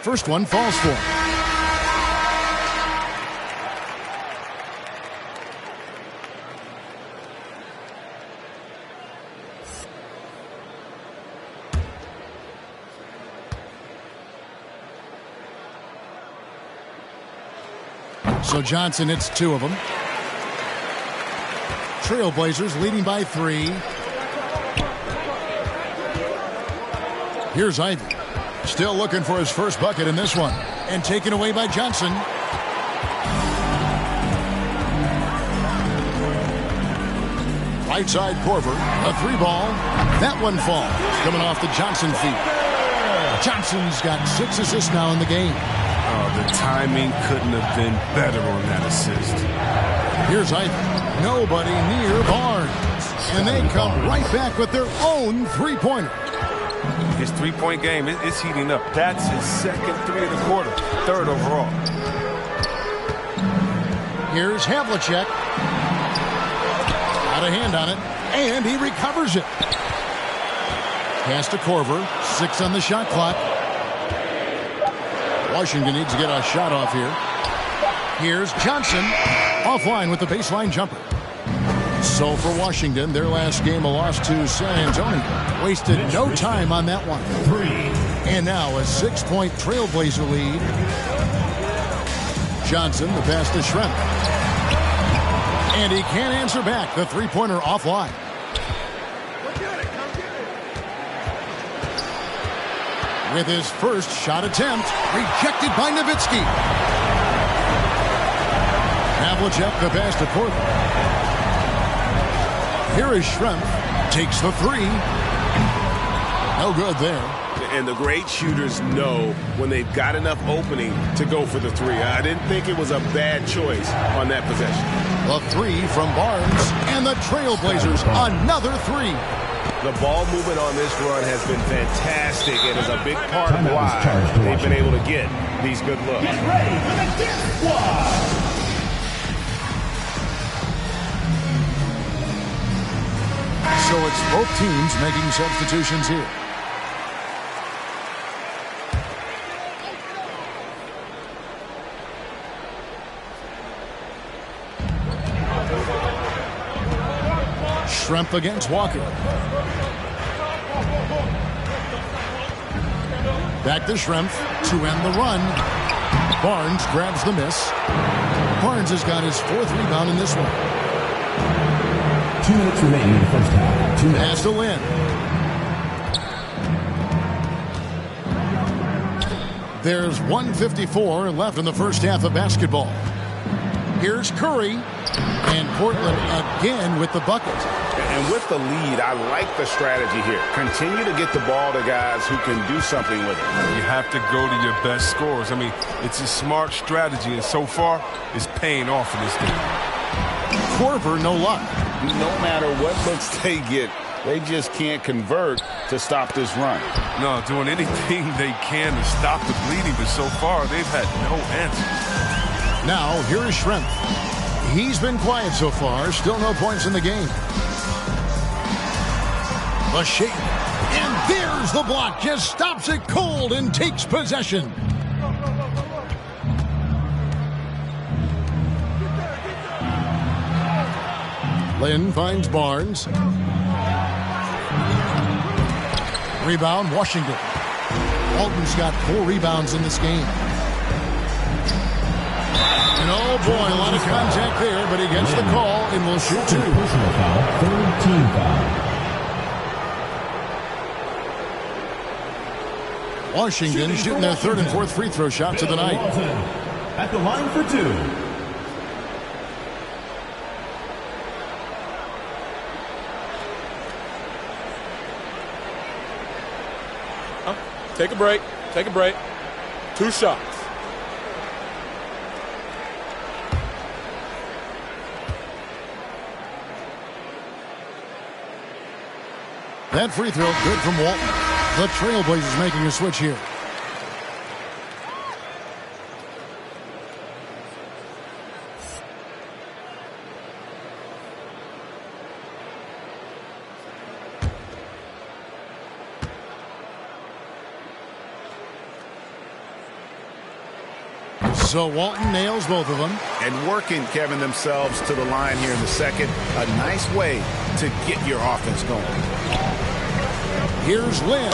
First one falls for him. So Johnson hits two of them. Trailblazers leading by 3. Here's Ivy. Still looking for his first bucket in this one. And taken away by Johnson. Right side Korver. A 3-ball. That one falls. Coming off the Johnson feet. Johnson's got 6 assists now in the game. Oh, the timing couldn't have been better on that assist. Here's Ivy. Nobody near Barnes. And they come right back with their own three-pointer. His three-point game is heating up. That's his second three of the quarter, third overall. Here's Havlicek. Got a hand on it, and he recovers it. Pass to Korver. 6 on the shot clock. Washington needs to get a shot off here. Here's Johnson. Offline with the baseline jumper. So for Washington, their last game a loss to San Antonio. Wasted no time on that one. 3. And now a 6-point Trailblazer lead. Johnson, the pass to Schrempf. And he can't answer back. The three-pointer offline. With his first shot attempt, rejected by Nowitzki. Havlicek, the pass to Korver. Here is Schrempf. Takes the 3. No good there. And the great shooters know when they've got enough opening to go for the 3. I didn't think it was a bad choice on that possession. The 3 from Barnes. And the Trailblazers, another 3. The ball movement on this run has been fantastic and is a big part of why they've been able to get these good looks. Get ready for the dip squad. So it's both teams making substitutions here. Schrempf against Walker. Back to Schrempf to end the run. Barnes grabs the miss. Barnes has got his 4th rebound in this one. 2 minutes remaining in the first half. 2 minutes. Pass to Lynn. There's 1:54 left in the first half of basketball. Here's Curry. And Portland again with the bucket. And with the lead, I like the strategy here. Continue to get the ball to guys who can do something with it. You have to go to your best scorers. I mean, it's a smart strategy, and so far, it's paying off in this game. Korver, no luck. No matter what looks they get, they just can't convert to stop this run. No, doing anything they can to stop the bleeding, but so far, they've had no answer. Now, here is Schrempf. He's been quiet so far. Still no points in the game. The shake. And there's the block. Just stops it cold and takes possession. Lynn finds Barnes. Rebound, Washington. Walton's got 4 rebounds in this game. And oh boy, a lot of contact there, but he gets the call and will shoot 2. Personal foul, third team foul. Washington shooting their 3rd and 4th free throw shots of the night. At the line for 2. Take a break. Take a break. 2 shots. That free throw good from Walton. The Trailblazers making a switch here. So Walton nails both of them. And working, Kevin, themselves to the line here in the second. A nice way to get your offense going. Here's Lynn.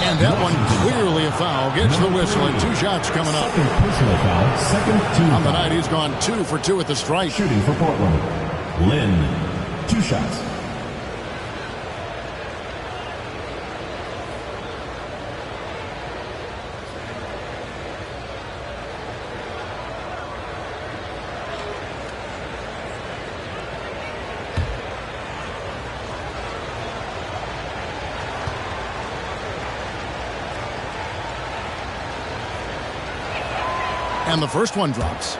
And that one clearly a foul. Gets the whistle and 2 shots coming up. Personal foul, second team On the foul. night, he's gone 2 for 2 at the stripe. Shooting for Portland. Lynn, 2 shots. And the first one drops.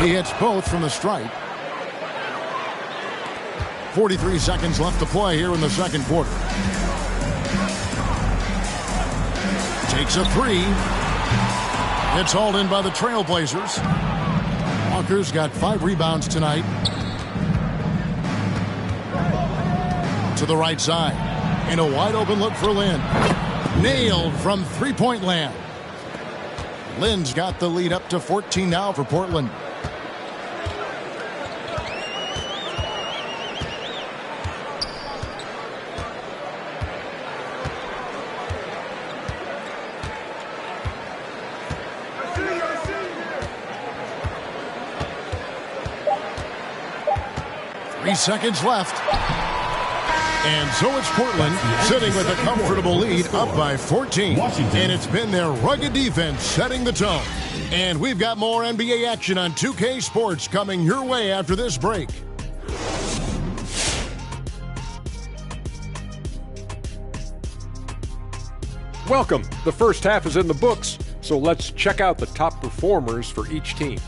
He hits both from the stripe. 43 seconds left to play here in the second quarter. Takes a 3. It's hauled in by the Trailblazers. Walker's got 5 rebounds tonight. To the right side. And a wide open look for Lynn. Nailed from 3-point land. Lynn's got the lead up to 14 now for Portland. Seconds left. And so it's Portland sitting with a comfortable lead up by 14. And it's been their rugged defense setting the tone. And we've got more NBA action on 2K Sports coming your way after this break. Welcome. The first half is in the books, so let's check out the top performers for each team.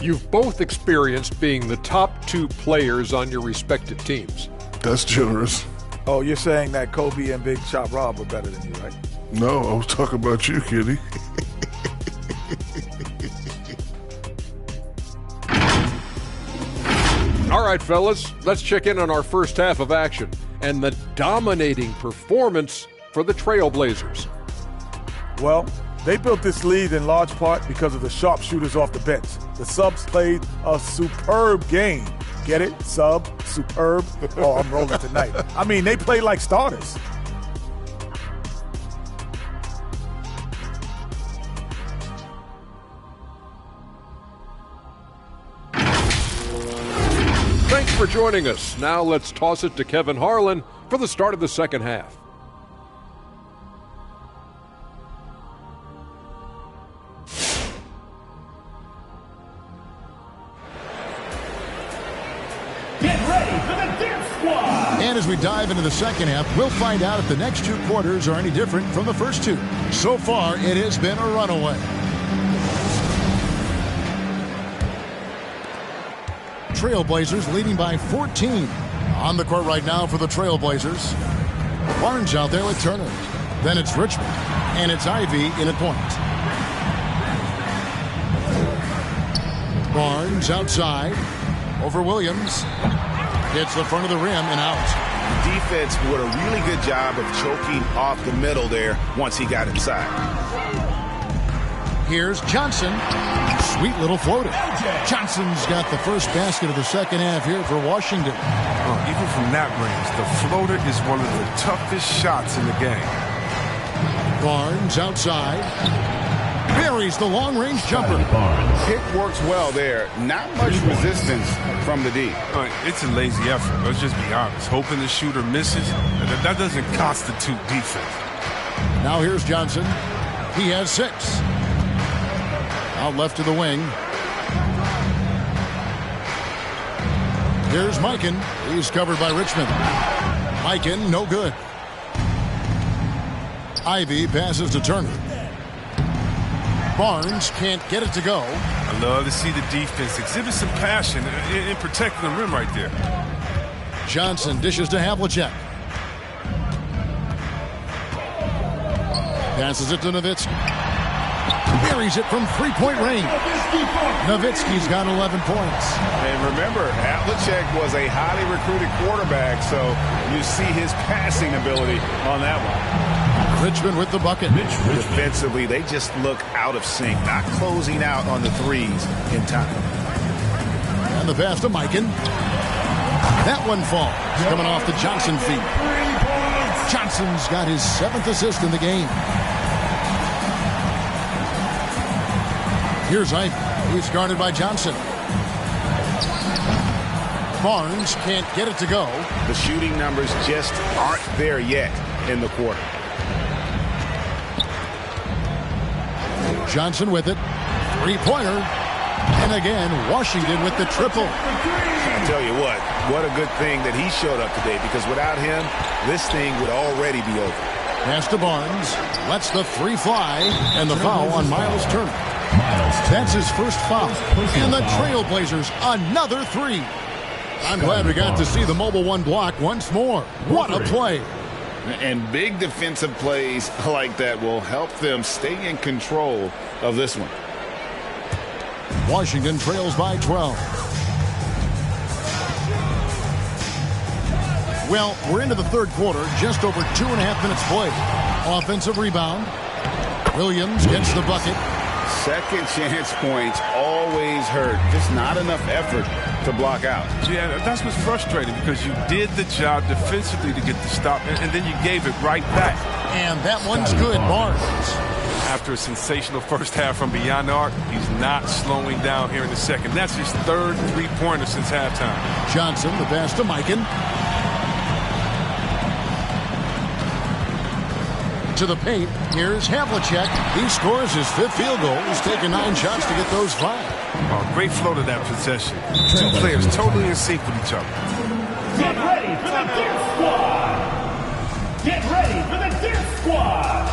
You've both experienced being the top 2 players on your respective teams. That's generous. Oh, you're saying that Kobe and Big Shot Rob are better than you, right? No, I was talking about you, Kitty. All right, fellas, let's check in on our first half of action and the dominating performance for the Trailblazers. Well, they built this lead in large part because of the sharpshooters off the bench. The subs played a superb game. Get it? Sub, superb. Oh, I'm rolling tonight. I mean, they played like starters. Thanks for joining us. Now let's toss it to Kevin Harlan for the start of the second half. And as we dive into the second half, we'll find out if the next two quarters are any different from the first two. So far, it has been a runaway. Trailblazers leading by 14. On the court right now for the Trailblazers. Barnes out there with Turner. Then it's Richmond. And it's Ivy in at point. Barnes outside. Over Williams. Hits the front of the rim and out. The defense did a really good job of choking off the middle there once he got inside. Here's Johnson. Sweet little floater. Johnson's got the first basket of the second half here for Washington. Even from that range, the floater is one of the toughest shots in the game. Barnes outside. Buries the long-range jumper. Pick works well there. Not much resistance from the D. It's a lazy effort. Let's just be honest. Hoping the shooter misses, that doesn't constitute defense. Now here's Johnson. He has 6. Out left to the wing. Here's Mikan. He's covered by Richmond. Mikan, no good. Ivy passes to Turner. Barnes can't get it to go. I love to see the defense exhibit some passion in protecting the rim right there. Johnson dishes to Havlicek. Passes it to Nowitzki. Buries it from three-point range. Nowitzki's got 11 points. And remember, Havlicek was a highly recruited quarterback, so you see his passing ability on that one. Richmond with the bucket. Defensively, they just look out of sync, not closing out on the threes in time. And the pass to Mikan. That one falls. Coming off the Johnson feet. Johnson's got his 7th assist in the game. Here's Ivy. He's guarded by Johnson. Barnes can't get it to go. The shooting numbers just aren't there yet in the quarter. Johnson with it. Three-pointer. And again, Washington with the triple. I tell you what a good thing that he showed up today, because without him, this thing would already be over. Pass to Barnes. Lets the three fly. And the foul on Miles Turner. That's his first foul. And the Trailblazers, another 3. I'm glad we got to see the mobile one block once more. What a play. And big defensive plays like that will help them stay in control of this one. Washington trails by 12. Well, we're into the third quarter, just over 2.5 minutes played. Offensive rebound. Williams gets the bucket. Second chance points always hurt. Just not enough effort to block out. Yeah, that's what's frustrating, because you did the job defensively to get the stop, and then you gave it right back. And that one's good, Barnes. After a sensational first half from beyond the arc, he's not slowing down here in the second. That's his 3rd three-pointer since halftime. Johnson, the pass to Mikan. To the paint. Here's Havlicek. He scores his 5th field goal. He's taken 9 shots to get those 5. Oh, great flow to that possession. 2 players totally in sync with each other. Get ready for the Dance Squad! Get ready for the Dance Squad!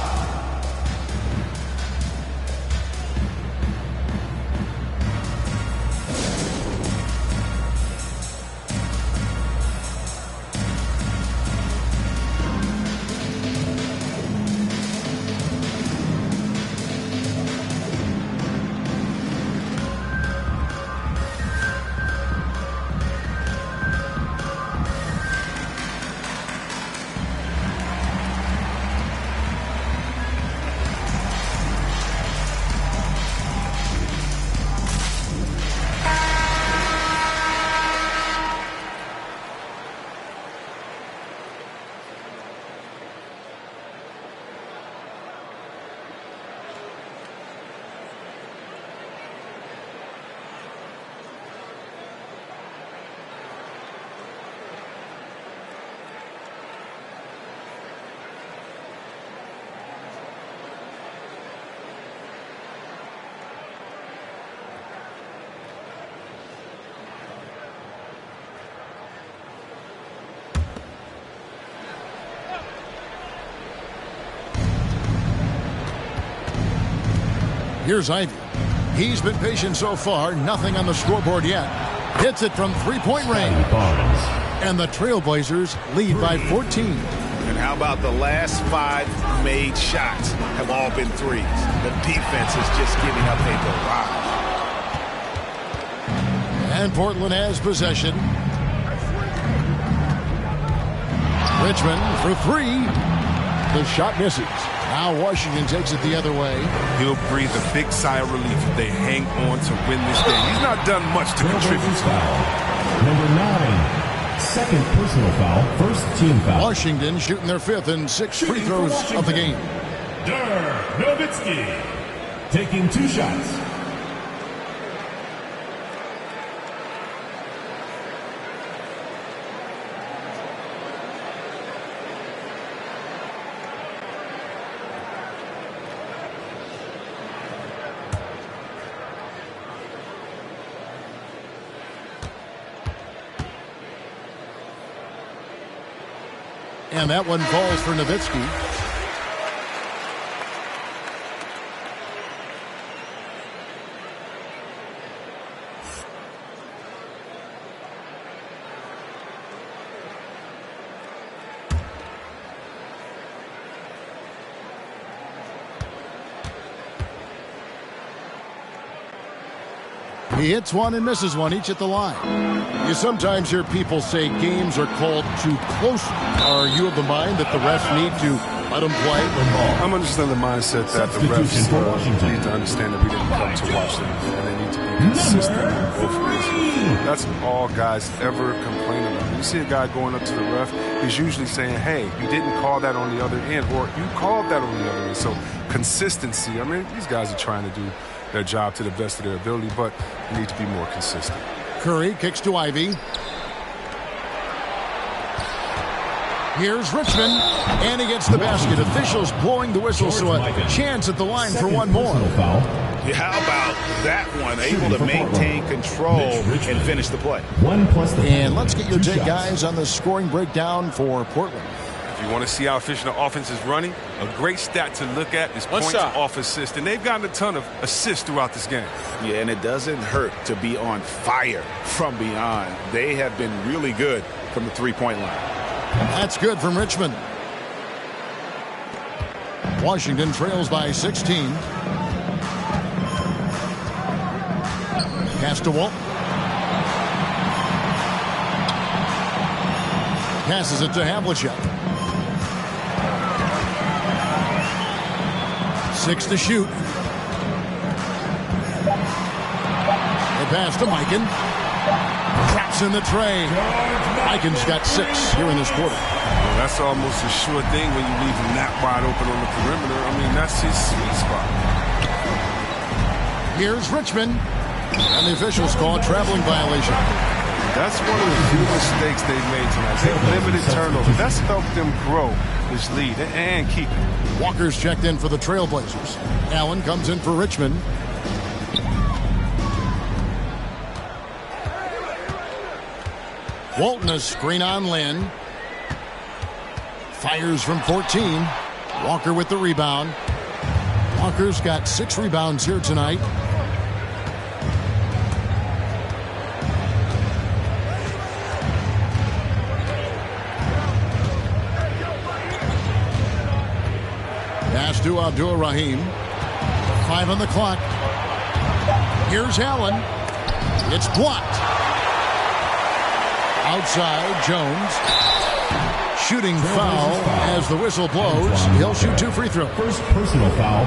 Here's Ivy. He's been patient so far. Nothing on the scoreboard yet. Hits it from three-point range. And the Trailblazers lead by 14. And how about the last 5 made shots have all been threes? The defense is just giving up a barrage. And Portland has possession. Richmond for 3. The shot misses. Now Washington takes it the other way. He'll breathe a big sigh of relief if they hang on to win this game. He's not done much to contribute. Number 9. Second personal foul, first team foul. Washington shooting their 5th and 6th free throws of the game. Dirk Nowitzki taking 2 shots. And that one falls for Nowitzki. He hits one and misses one, each at the line. You sometimes hear people say games are called too close. Are you of the mind that the refs need to let them play with ball? I'm understanding the mindset that the refs need to understand that we didn't come to watch them, and they need to be consistent on both ends. That's all guys ever complain about. When you see a guy going up to the ref, he's usually saying, hey, you didn't call that on the other end, or you called that on the other end. So consistency, I mean, these guys are trying to do their job to the best of their ability, but they need to be more consistent. Curry kicks to Ivy. Here's Richmond, and he gets the basket. Officials blowing the whistle, so a chance at the line for one more. Yeah, how about that one? Able to maintain control and finish the play. And let's get your take, guys, on the scoring breakdown for Portland. If you want to see how efficient the offense is running, a great stat to look at is points off assist. And they've gotten a ton of assists throughout this game. Yeah, and it doesn't hurt to be on fire from beyond. They have been really good from the three-point line. That's good from Richmond. Washington trails by 16. Pass to Walt. Passes it to Havlicek. 6 to shoot. The pass to Mikan. Traps in the tray. Mikan's got 6 here in this quarter. Well, that's almost a sure thing when you leave him that wide open on the perimeter. I mean, that's his sweet spot. Here's Richmond. And the officials call a traveling violation. That's one of the few mistakes they've made tonight. They've limited turnovers. That's helped them grow this lead and keep it. Walker's checked in for the Trailblazers. Allen comes in for Richmond. Walton a screen on Lynn. Fires from 14. Walker with the rebound. Walker's got 6 rebounds here tonight. Pass to Abdul-Rahim. 5 on the clock. Here's Allen. It's blocked. Outside, Jones. Shooting foul as the whistle blows. He'll shoot 2 free throws. First personal foul.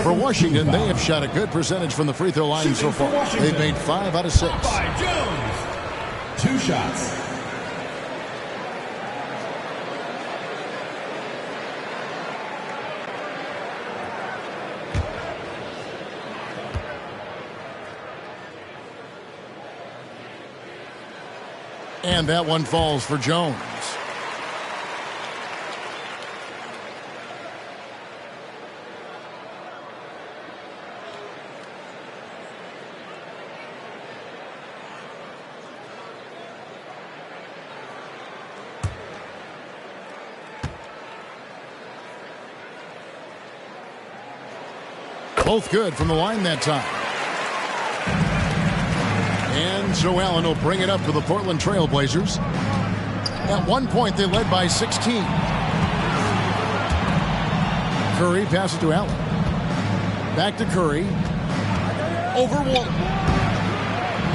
For Washington, they have shot a good percentage from the free throw line so far. They've made 5 out of 6. By Jones. 2 shots. And that one falls for Jones. Both good from the line that time. And Joe Allen will bring it up for the Portland Trail Blazers. At one point, they led by 16. Curry passes to Allen. Back to Curry. Over Walton.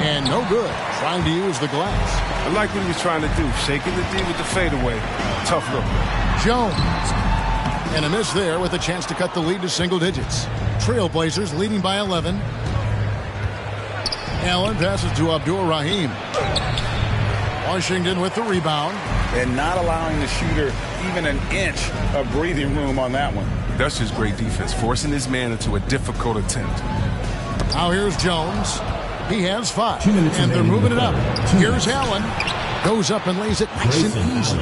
And no good. Trying to use the glass. I like what he was trying to do. Shaking the D with the fadeaway. Tough look. Jones. And a miss there with a chance to cut the lead to single digits. Trailblazers leading by 11. Allen passes to Abdul Rahim. Washington with the rebound. And not allowing the shooter even an inch of breathing room on that one. That's just great defense, forcing his man into a difficult attempt. Now here's Jones. He has 5, and they're moving it up. Here's Allen. Goes up and lays it nice and easy.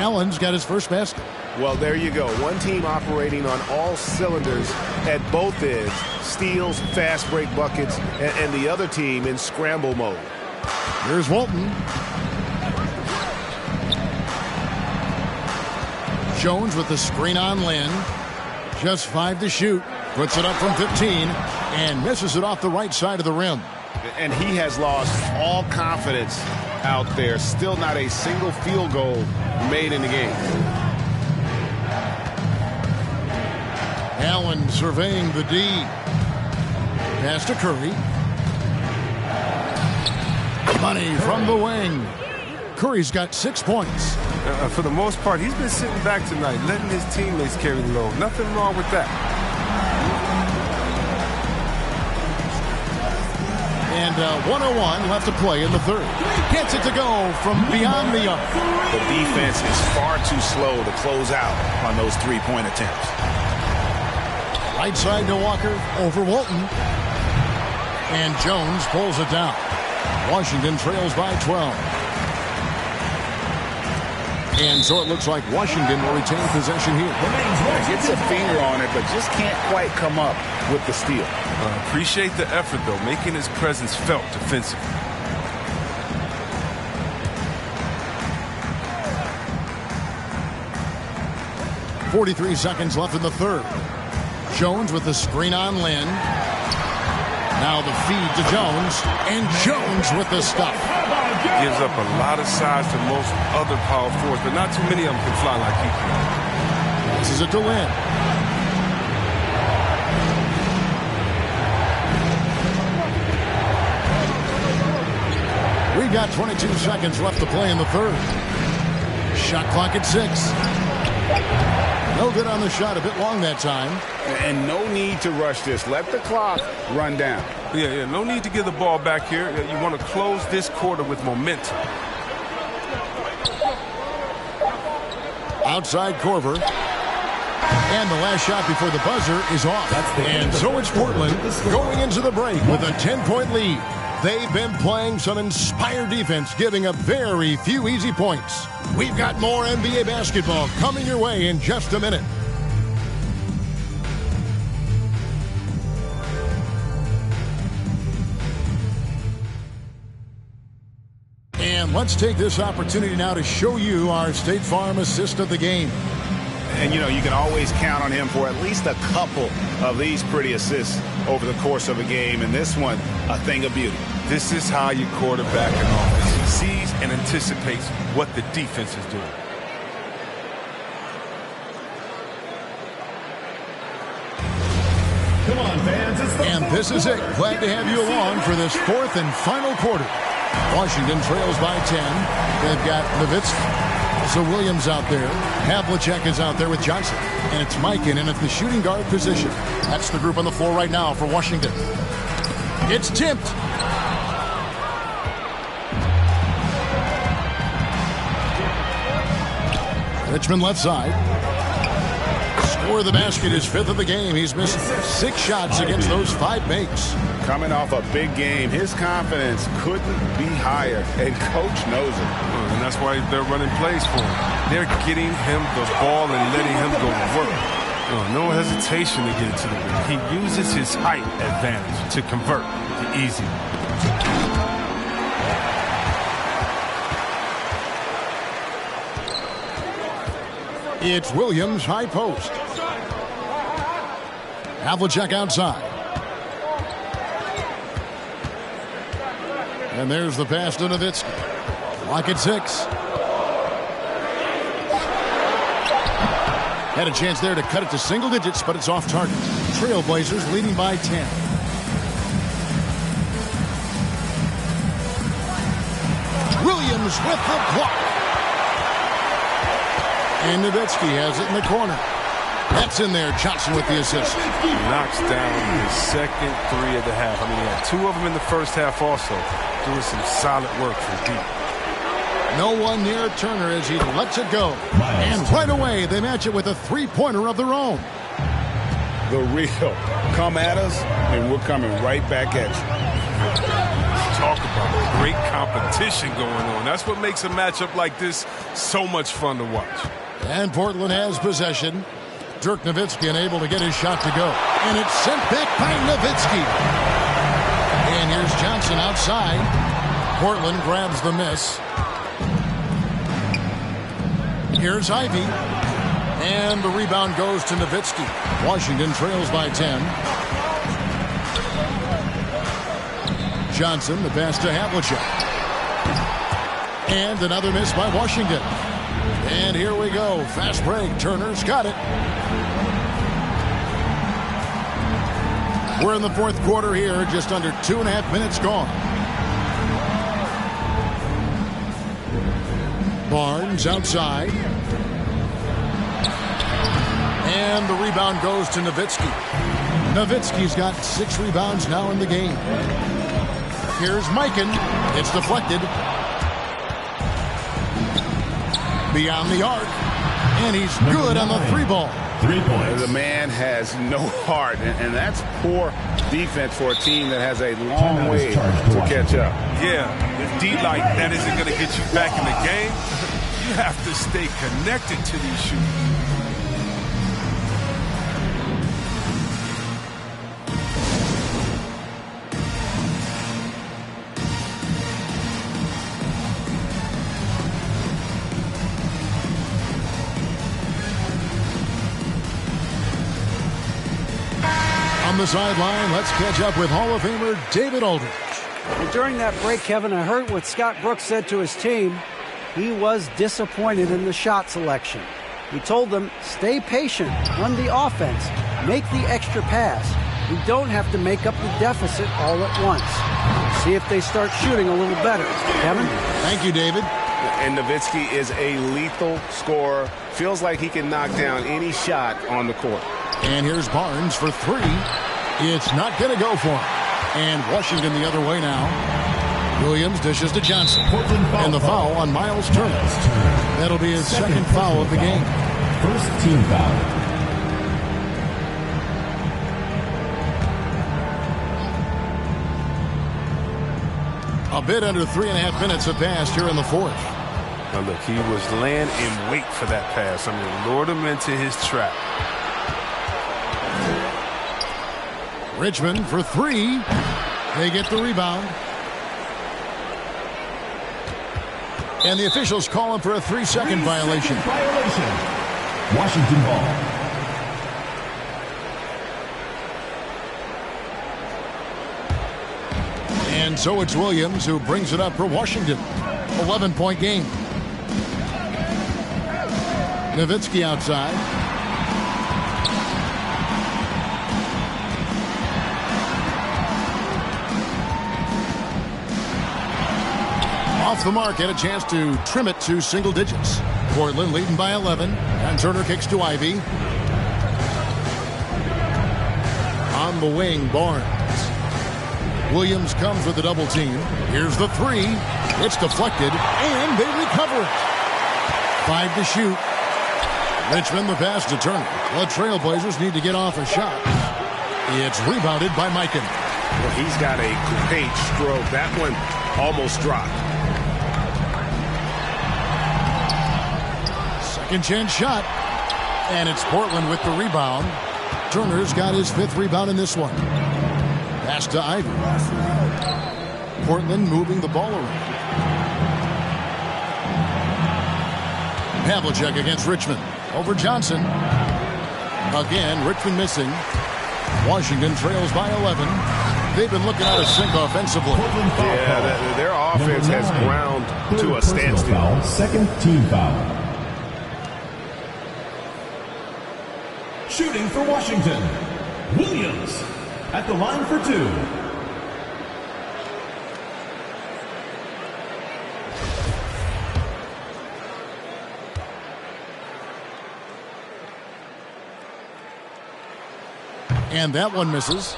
Allen's got his first basket. Well, there you go. One team operating on all cylinders at both ends. Steals, fast break buckets, and the other team in scramble mode. Here's Walton. Jones with the screen on Lynn. Just 5 to shoot. Puts it up from 15 and misses it off the right side of the rim. And he has lost all confidence out there. Still not a single field goal made in the game. Allen surveying the D. Pass to Curry. Money from the wing. Curry's got 6 points. For the most part, he's been sitting back tonight, letting his teammates carry the load. Nothing wrong with that. And 1:01 left to play in the third. Gets it to go from beyond the arc. The defense is far too slow to close out on those three-point attempts. Right side to Walker, over Walton. And Jones pulls it down. Washington trails by 12. And so it looks like Washington will retain possession here. Gets a finger on it, but just can't quite come up with the steal. Appreciate the effort, though, making his presence felt defensively. .43 seconds left in the third. Jones with the screen on Lynn. Now the feed to Jones, and Jones with the stuff. Gives up a lot of size to most other power forwards, but not too many of them can fly like he can. This is it to Lynn. We've got 22 seconds left to play in the third. Shot clock at 6. No good on the shot, a bit long that time. And no need to rush this. Let the clock run down. Yeah, no need to give the ball back here. You want to close this quarter with momentum. Outside Korver. And the last shot before the buzzer is off. And so it's Portland going into the break with a 10-point lead. They've been playing some inspired defense, giving up very few easy points. We've got more NBA basketball coming your way in just a minute. And let's take this opportunity now to show you our State Farm assist of the game. And, you know, you can always count on him for at least a couple of these pretty assists over the course of a game. And this one, a thing of beauty. This is how you quarterback an offense. He sees and anticipates what the defense is doing. Come on, fans. And this is it. Glad to have you along for this fourth and final quarter. Washington trails by 10. They've got Nowitzki. Also Williams out there. Havlicek is out there with Johnson. And it's Mikan in at the shooting guard position. That's the group on the floor right now for Washington. It's tipped. Richmond left side. Score of the basket is 5th of the game. He's missed 6 shots against those 5 makes. Coming off a big game, his confidence couldn't be higher, and coach knows it. And that's why they're running plays for him. They're getting him the ball and letting him go to work. No hesitation to get it to the rim. He uses his height advantage to convert the easy. It's Williams high post. Havlicek outside. And there's the pass to Nowitzki. Clock at 6. Had a chance there to cut it to single digits, but it's off target. Trailblazers leading by 10. Williams with the block. And Nowitzki has it in the corner. That's in there. Johnson with the assist. He knocks down his second 3 of the half. I mean, he had 2 of them in the first half also. Doing some solid work from deep. No one near Turner as he lets it go. And right away, they match it with a three-pointer of their own. The real. Come at us, and we're coming right back at you. Talk about great competition going on. That's what makes a matchup like this so much fun to watch. And Portland has possession. Dirk Nowitzki unable to get his shot to go. And it's sent back by Nowitzki. And here's Johnson outside. Portland grabs the miss. Here's Ivy. And the rebound goes to Nowitzki. Washington trails by 10. Johnson, the pass to Havlicek. And another miss by Washington. And here we go. Fast break. Turner's got it. We're in the fourth quarter here. Just under 2.5 minutes gone. Barnes outside. And the rebound goes to Nowitzki. Nowitzki's got 6 rebounds now in the game. Here's Mikan. It's deflected. Beyond the arc. And he's good on the 3-ball. 3 points. The man has no heart, and that's poor defense for a team that has a long way to catch up. Yeah, with D like that isn't going to get you back in the game. You have to stay connected to these shooters. On the sideline, let's catch up with Hall of Famer David Aldridge. And during that break, Kevin, I heard what Scott Brooks said to his team. He was disappointed in the shot selection. He told them, stay patient, run the offense, make the extra pass. We don't have to make up the deficit all at once. See if they start shooting a little better. Kevin? Thank you, David. And Nowitzki is a lethal scorer. Feels like he can knock down any shot on the court. And here's Barnes for 3. It's not going to go for him. And Washington the other way now. Williams dishes to Johnson. And the foul on Miles Turner. That'll be his second foul of the game. First team foul. A bit under 3.5 minutes have passed here in the fourth. Now look, he was laying in wait for that pass. I mean, lured him into his trap. Richmond for 3. They get the rebound. And the officials call him for a 3-second violation. Washington ball. And so it's Williams who brings it up for Washington. 11-point game. Nowitzki outside. Off the mark, had a chance to trim it to single digits. Portland leading by 11, and Turner kicks to Ivy. On the wing, Barnes. Williams comes with a double team. Here's the 3. It's deflected, and they recover it. 5 to shoot. Richmond the pass to Turner. The Trailblazers need to get off a shot. It's rebounded by Mikan. Well, he's got a great stroke. That one almost dropped. Second chance shot. And it's Portland with the rebound. Turner's got his 5th rebound in this one. Pass to Ivy. Portland moving the ball around. Havlicek against Richmond. Over Johnson. Again, Richmond missing. Washington trails by 11. They've been looking out of sync offensively. Yeah, their offense has ground to a standstill. Second team foul. Shooting for Washington, Williams at the line for 2. And that one misses.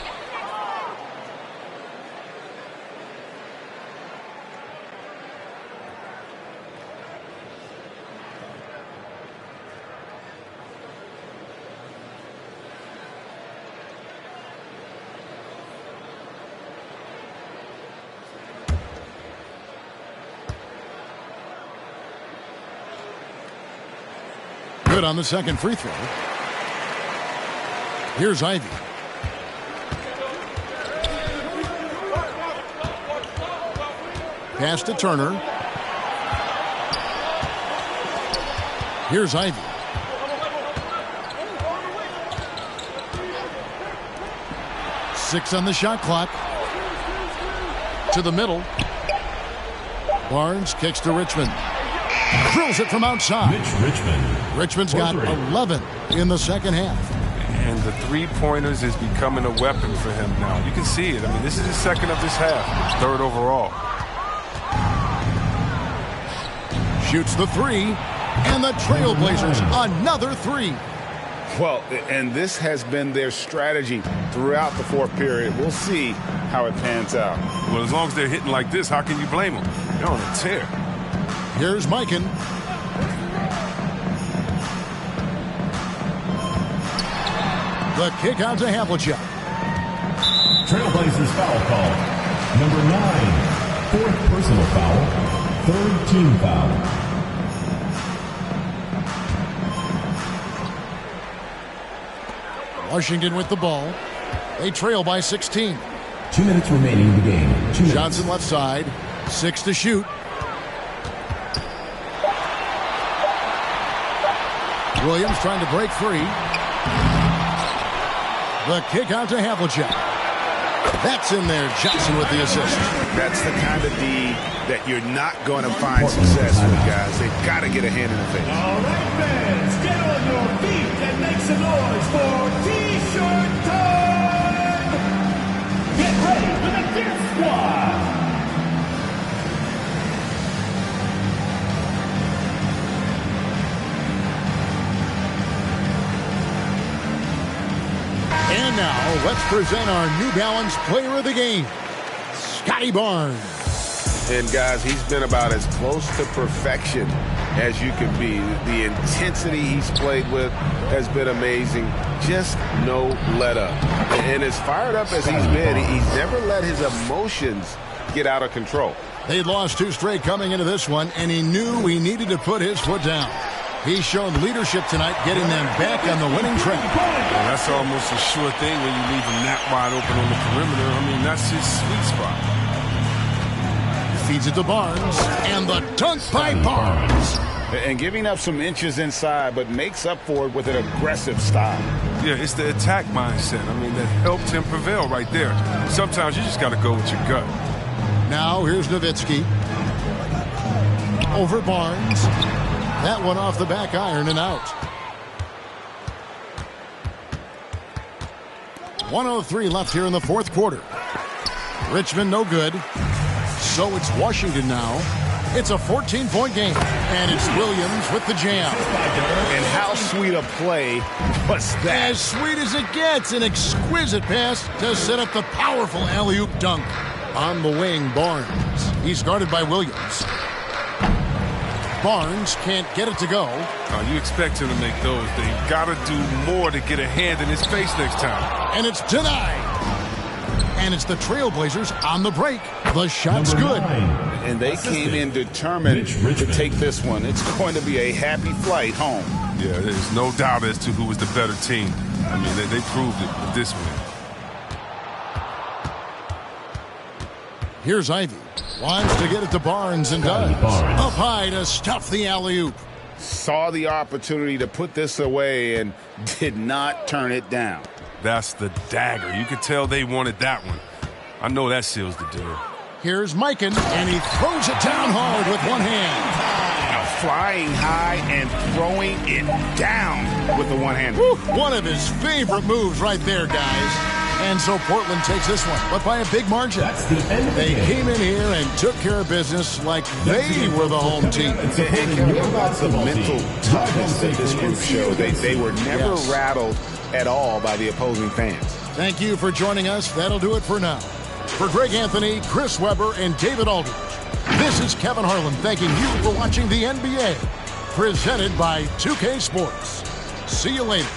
Good on the second free throw. Here's Ivy. Pass to Turner. Here's Ivy. Six on the shot clock. To the middle. Barnes kicks to Richmond. Drills it from outside. Richmond's got 11 in the second half. And the three-pointers is becoming a weapon for him now. You can see it. I mean, this is his second of this half. Third overall. Shoots the three. And the Trailblazers another three. Well, and this has been their strategy throughout the fourth period. We'll see how it pans out. Well, as long as they're hitting like this, how can you blame them? They're on a tear. Here's Mikan. The kick out to Havlicek. Trailblazers foul call. Number 9. Fourth personal foul. Third team foul. Washington with the ball. They trail by 16. 2 minutes remaining in the game. Johnson left side. 6 to shoot. Williams trying to break free. The kick out to Havlicek. That's in there. Johnson with the assist. That's the kind of D that you're not going to find success with, guys. They've got to get a hand in the face. All right, fans, get on your feet and make some noise for T-shirt time. Get ready for the Death Squad. And now, let's present our New Balance Player of the Game, Scotty Barnes. And, guys, he's been about as close to perfection as you can be. The intensity he's played with has been amazing. Just no let-up. And as fired up as he's been, he's never let his emotions get out of control. They'd lost 2 straight coming into this one, and he knew he needed to put his foot down. He's shown leadership tonight, getting them back on the winning track. Well, that's almost a sure thing when you leave him that wide open on the perimeter. I mean, that's his sweet spot. Feeds it to Barnes, and the dunk by Barnes. And giving up some inches inside, but makes up for it with an aggressive style. Yeah, it's the attack mindset. I mean, that helped him prevail right there. Sometimes you just got to go with your gut. Now, here's Nowitzki. Over Barnes. That one off the back iron and out. 1:03 left here in the fourth quarter. Richmond no good. So it's Washington now. It's a 14-point game. And it's Williams with the jam. And how sweet a play was that? As sweet as it gets. An exquisite pass to set up the powerful alley-oop dunk. On the wing, Barnes. He's guarded by Williams. Barnes can't get it to go. You expect him to make those. They've got to do more to get a hand in his face next time. And it's denied. And it's the Trailblazers on the break. The shot's good. And they came in determined to take this one. It's going to be a happy flight home. Yeah, there's no doubt as to who was the better team. I mean, they proved it with this one. Here's Ivy. Wants to get it to Barnes and does. Up high to stuff the alley-oop. Saw the opportunity to put this away and did not turn it down. That's the dagger. You could tell they wanted that one. I know that seals the deal. Here's Mikan, and he throws it down hard with one hand. Now flying high and throwing it down with the one hand. One of his favorite moves right there, guys. And so Portland takes this one, but by a big margin. They came in here and took care of business like they were the home team. And Kevin, what about the mental toughness that this group showed? They were never rattled at all by the opposing fans. Thank you for joining us. That'll do it for now. For Greg Anthony, Chris Webber, and David Aldridge, this is Kevin Harlan thanking you for watching the NBA, presented by 2K Sports. See you later.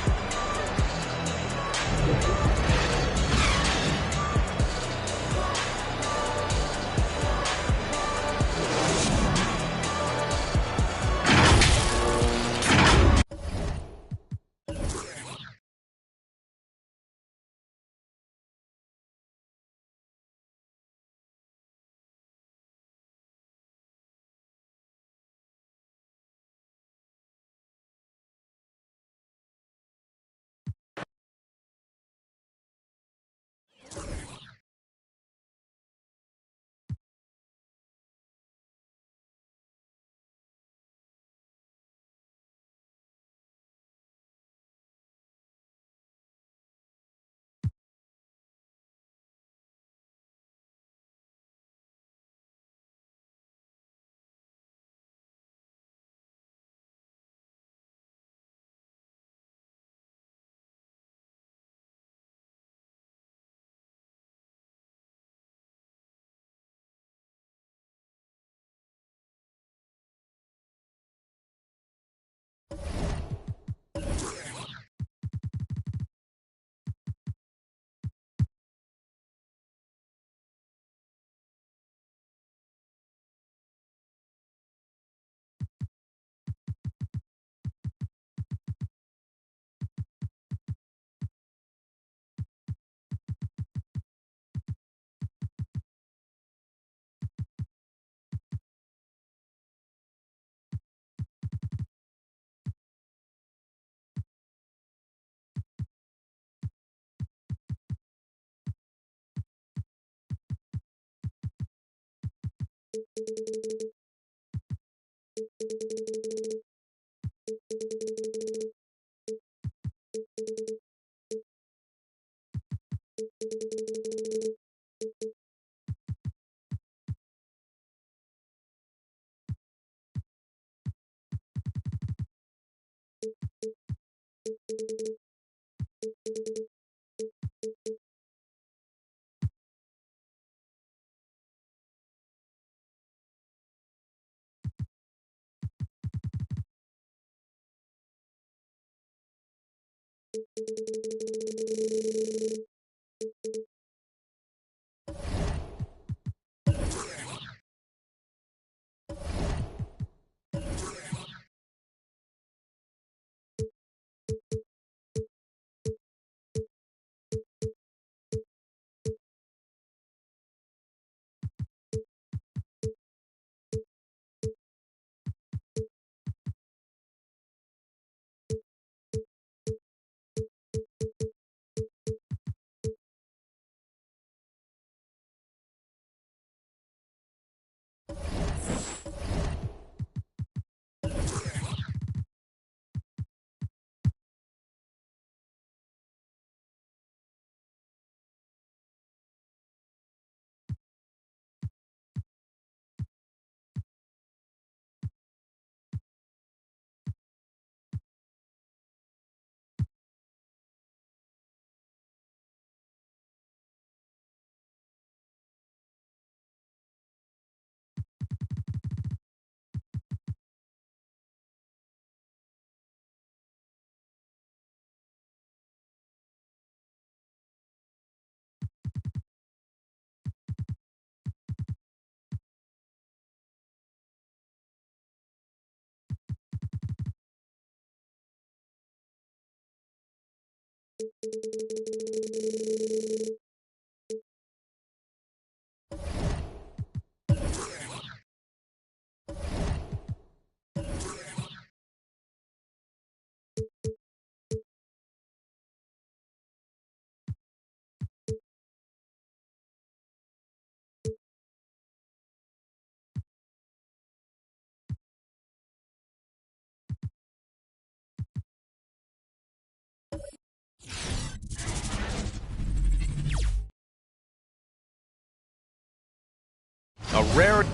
A rare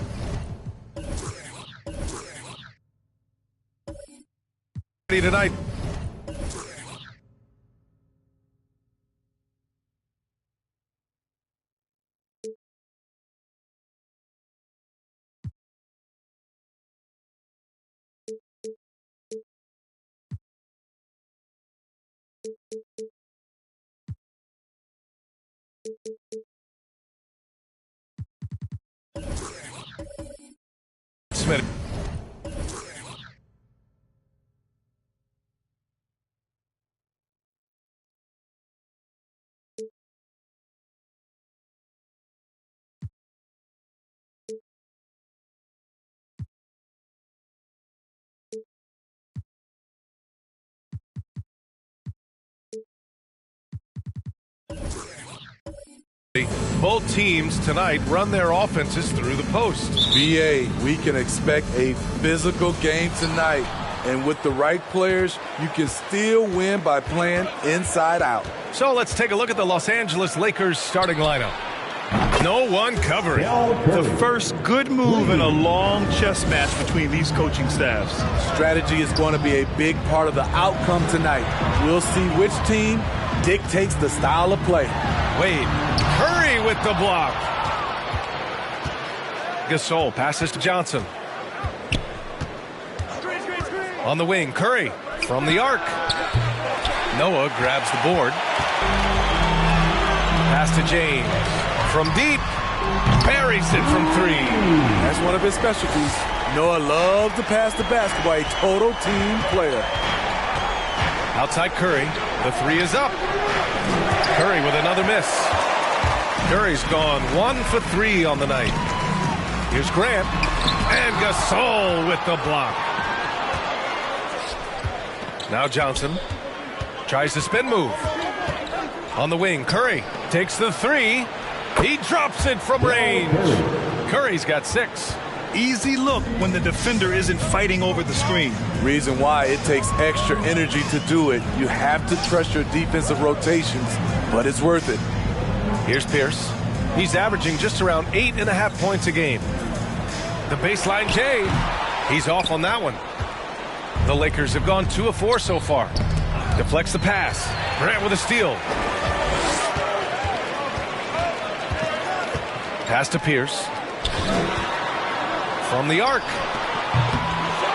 tonight. Smith. Both teams tonight run their offenses through the post. BA, we can expect a physical game tonight. And with the right players, you can still win by playing inside out. So let's take a look at the Los Angeles Lakers starting lineup. No one covering. The first good move in a long chess match between these coaching staffs. Strategy is going to be a big part of the outcome tonight. We'll see which team dictates the style of play. Wade, Curry with the block. Gasol passes to Johnson. On the wing, Curry from the arc. Noah grabs the board. Pass to James. From deep, buries it from three. That's one of his specialties. Noah loves to pass the basketball, a total team player. Outside Curry, the three is up. Curry with another miss. Curry's gone 1 for 3 on the night. Here's Grant, and Gasol with the block. Now Johnson tries the spin move. On the wing, Curry takes the three. He drops it from range. Curry's got 6. Easy look when the defender isn't fighting over the screen. Reason why it takes extra energy to do it. You have to trust your defensive rotations, but it's worth it. Here's Pierce. He's averaging just around 8.5 points a game. The baseline J. He's off on that one. The Lakers have gone 2 of 4 so far. Deflects the pass. Grant with a steal. Pass to Pierce. From the arc.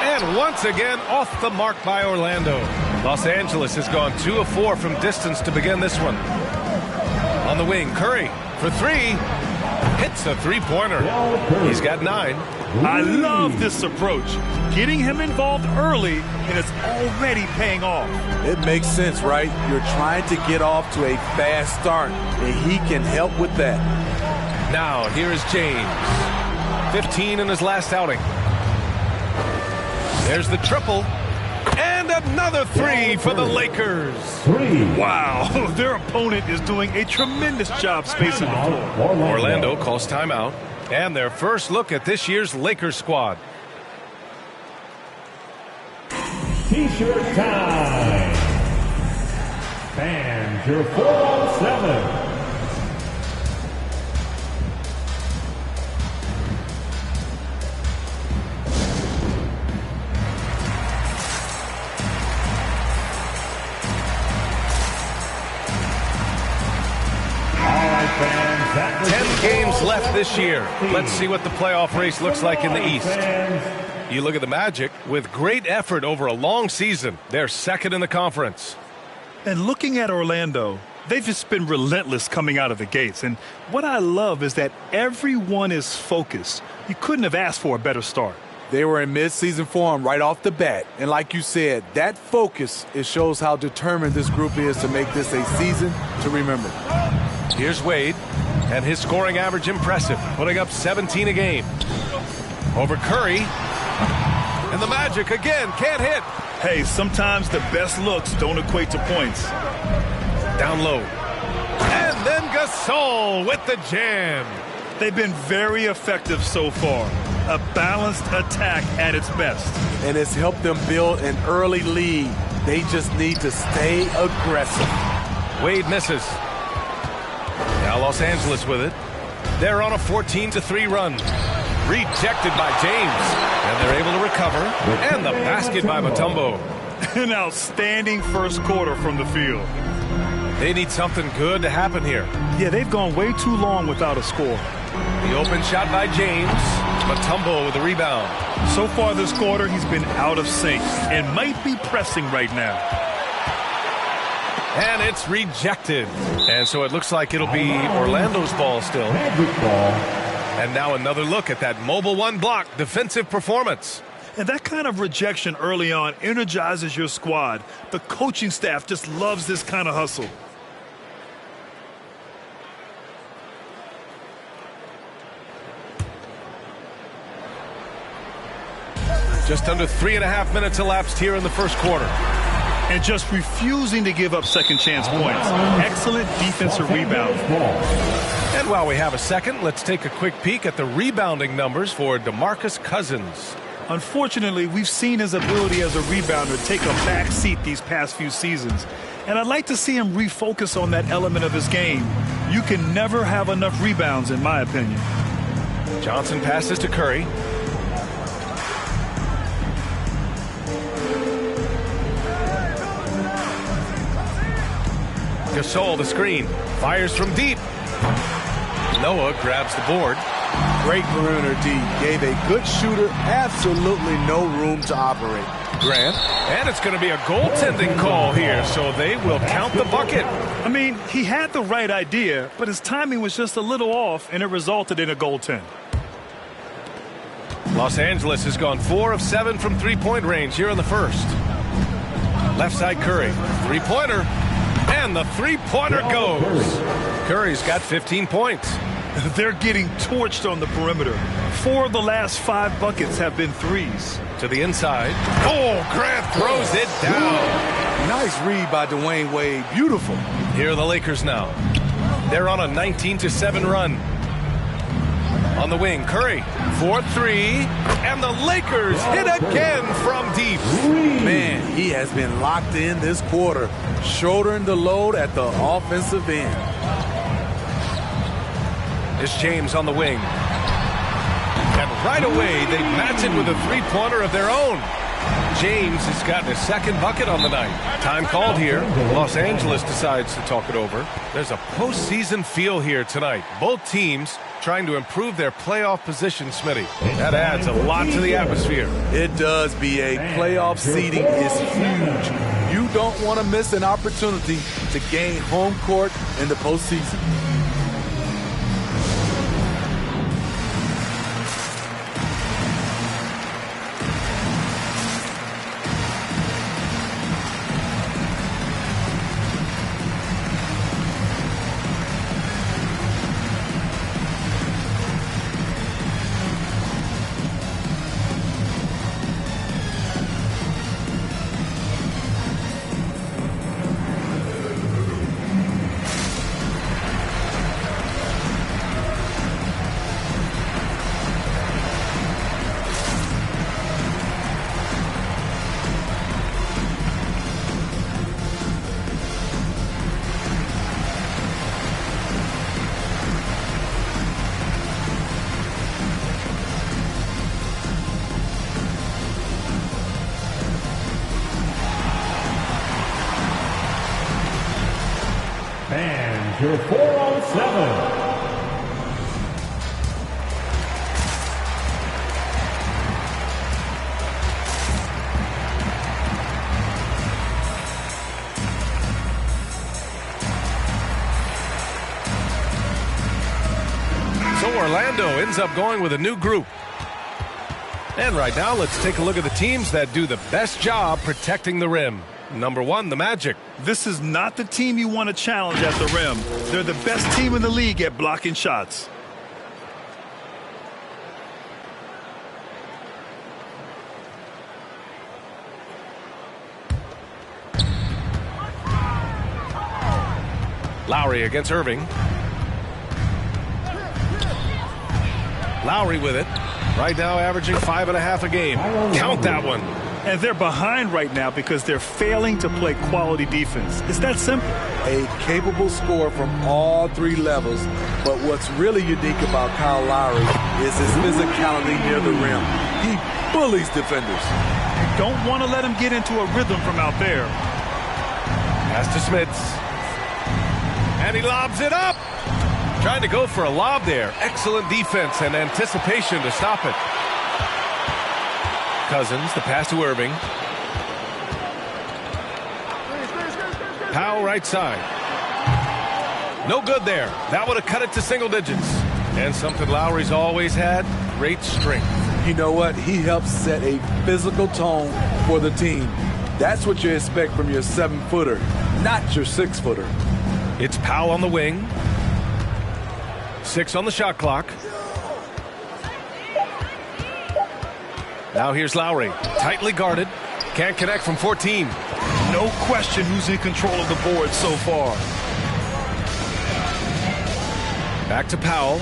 And once again off the mark by Orlando. Los Angeles has gone 2 of 4 from distance to begin this one. On the wing, Curry for 3. Hits a three-pointer. He's got 9. I love this approach. Getting him involved early, and it's already paying off. It makes sense, right? You're trying to get off to a fast start, and he can help with that. Now, here is James. 15 in his last outing. There's the triple. And another 3 for the Lakers. Wow, their opponent is doing a tremendous job spacing the floor. Orlando calls timeout. And their first look at this year's Lakers squad. T-shirt time. Fans, your 407. Fans, 10 games left this year. Let's see what the playoff race looks like in the East. You look at the Magic, with great effort over a long season, they're second in the conference. And looking at Orlando, they've just been relentless coming out of the gates. And what I love is that everyone is focused. You couldn't have asked for a better start. They were in midseason form right off the bat. And like you said, that focus, it shows how determined this group is to make this a season to remember. Here's Wade, and his scoring average impressive, putting up 17 a game. Over Curry, and the Magic again can't hit. Hey, sometimes the best looks don't equate to points. Down low. And then Gasol with the jam. They've been very effective so far. A balanced attack at its best. And it's helped them build an early lead. They just need to stay aggressive. Wade misses. Now Los Angeles with it. They're on a 14-3 run. Rejected by James. And they're able to recover. And the basket by Mutombo. An outstanding first quarter from the field. They need something good to happen here. Yeah, they've gone way too long without a score. The open shot by James. Mutombo with the rebound. So far this quarter, he's been out of sync and might be pressing right now. And it's rejected. And so it looks like it'll be Orlando's ball still. And now another look at that mobile one block defensive performance. And that kind of rejection early on energizes your squad. The coaching staff just loves this kind of hustle. Just under 3.5 minutes elapsed here in the first quarter. And just refusing to give up second chance points. Excellent defensive rebound. And while we have a second, let's take a quick peek at the rebounding numbers for DeMarcus Cousins. Unfortunately, we've seen his ability as a rebounder take a back seat these past few seasons. And I'd like to see him refocus on that element of his game. You can never have enough rebounds, in my opinion. Johnson passes to Curry. Gasol the screen. Fires from deep. Noah grabs the board. Great perimeter D. Gave a good shooter absolutely no room to operate. Grant. And it's going to be a goaltending call here, so they will count the bucket. I mean, he had the right idea, but his timing was just a little off, and it resulted in a goaltend. Los Angeles has gone 4 of 7 from three-point range here in the first. Left side Curry. Three-pointer. And the three-pointer goes. Curry's got 15 points. They're getting torched on the perimeter. 4 of the last 5 buckets have been threes. To the inside. Oh, Grant throws it down. Nice read by Dwayne Wade. Beautiful. Here are the Lakers now. They're on a 19-7 run. On the wing, Curry for 3. And the Lakers hit again from deep. Man, he has been locked in this quarter, shouldering the load at the offensive end. It's James on the wing. And right away, they match it with a three-pointer of their own. James has gotten his second bucket on the night. Time called here. Los Angeles decides to talk it over. There's a postseason feel here tonight. Both teams trying to improve their playoff position, Smitty. That adds a lot to the atmosphere. It does, B.A. Playoff seeding is huge. You don't want to miss an opportunity to gain home court in the postseason. And your 4-on-7. So Orlando ends up going with a new group. And right now, let's take a look at the teams that do the best job protecting the rim. Number 1, the Magic. This is not the team you want to challenge at the rim. They're the best team in the league at blocking shots. Lowry against Irving. Lowry with it. Right now averaging 5.5 a game. Count that one. And they're behind right now because they're failing to play quality defense. It's that simple. A capable scorer from all three levels, but what's really unique about Kyle Lowry is his physicality near the rim. He bullies defenders. Don't want to let him get into a rhythm from out there. Pass to Smits. And he lobs it up. Trying to go for a lob there. Excellent defense and anticipation to stop it. Cousins, the pass to Irving. Powell right side. No good there. That would have cut it to single digits. And something Lowry's always had, great strength. You know what? He helps set a physical tone for the team. That's what you expect from your 7-footer, not your 6-footer. It's Powell on the wing. 6 on the shot clock. Now here's Lowry, tightly guarded, can't connect from 14. No question who's in control of the board so far. Back to Powell.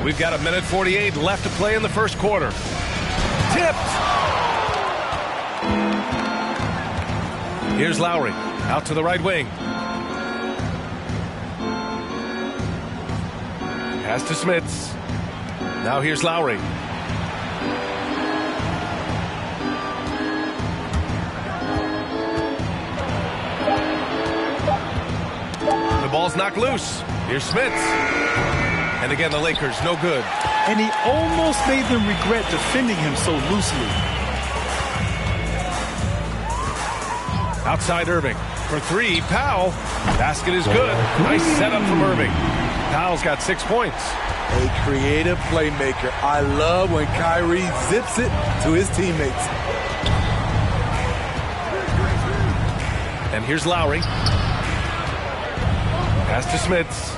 We've got 1:48 left to play in the first quarter. Tipped! Here's Lowry, out to the right wing. Pass to Smits. Now here's Lowry. The ball's knocked loose. Here's Smits. And again, the Lakers, no good. And he almost made them regret defending him so loosely. Outside Irving. For 3, Powell. Basket is good. Nice setup from Irving. Powell's got 6 points. A creative playmaker. I love when Kyrie zips it to his teammates. And here's Lowry. Pass to Smits.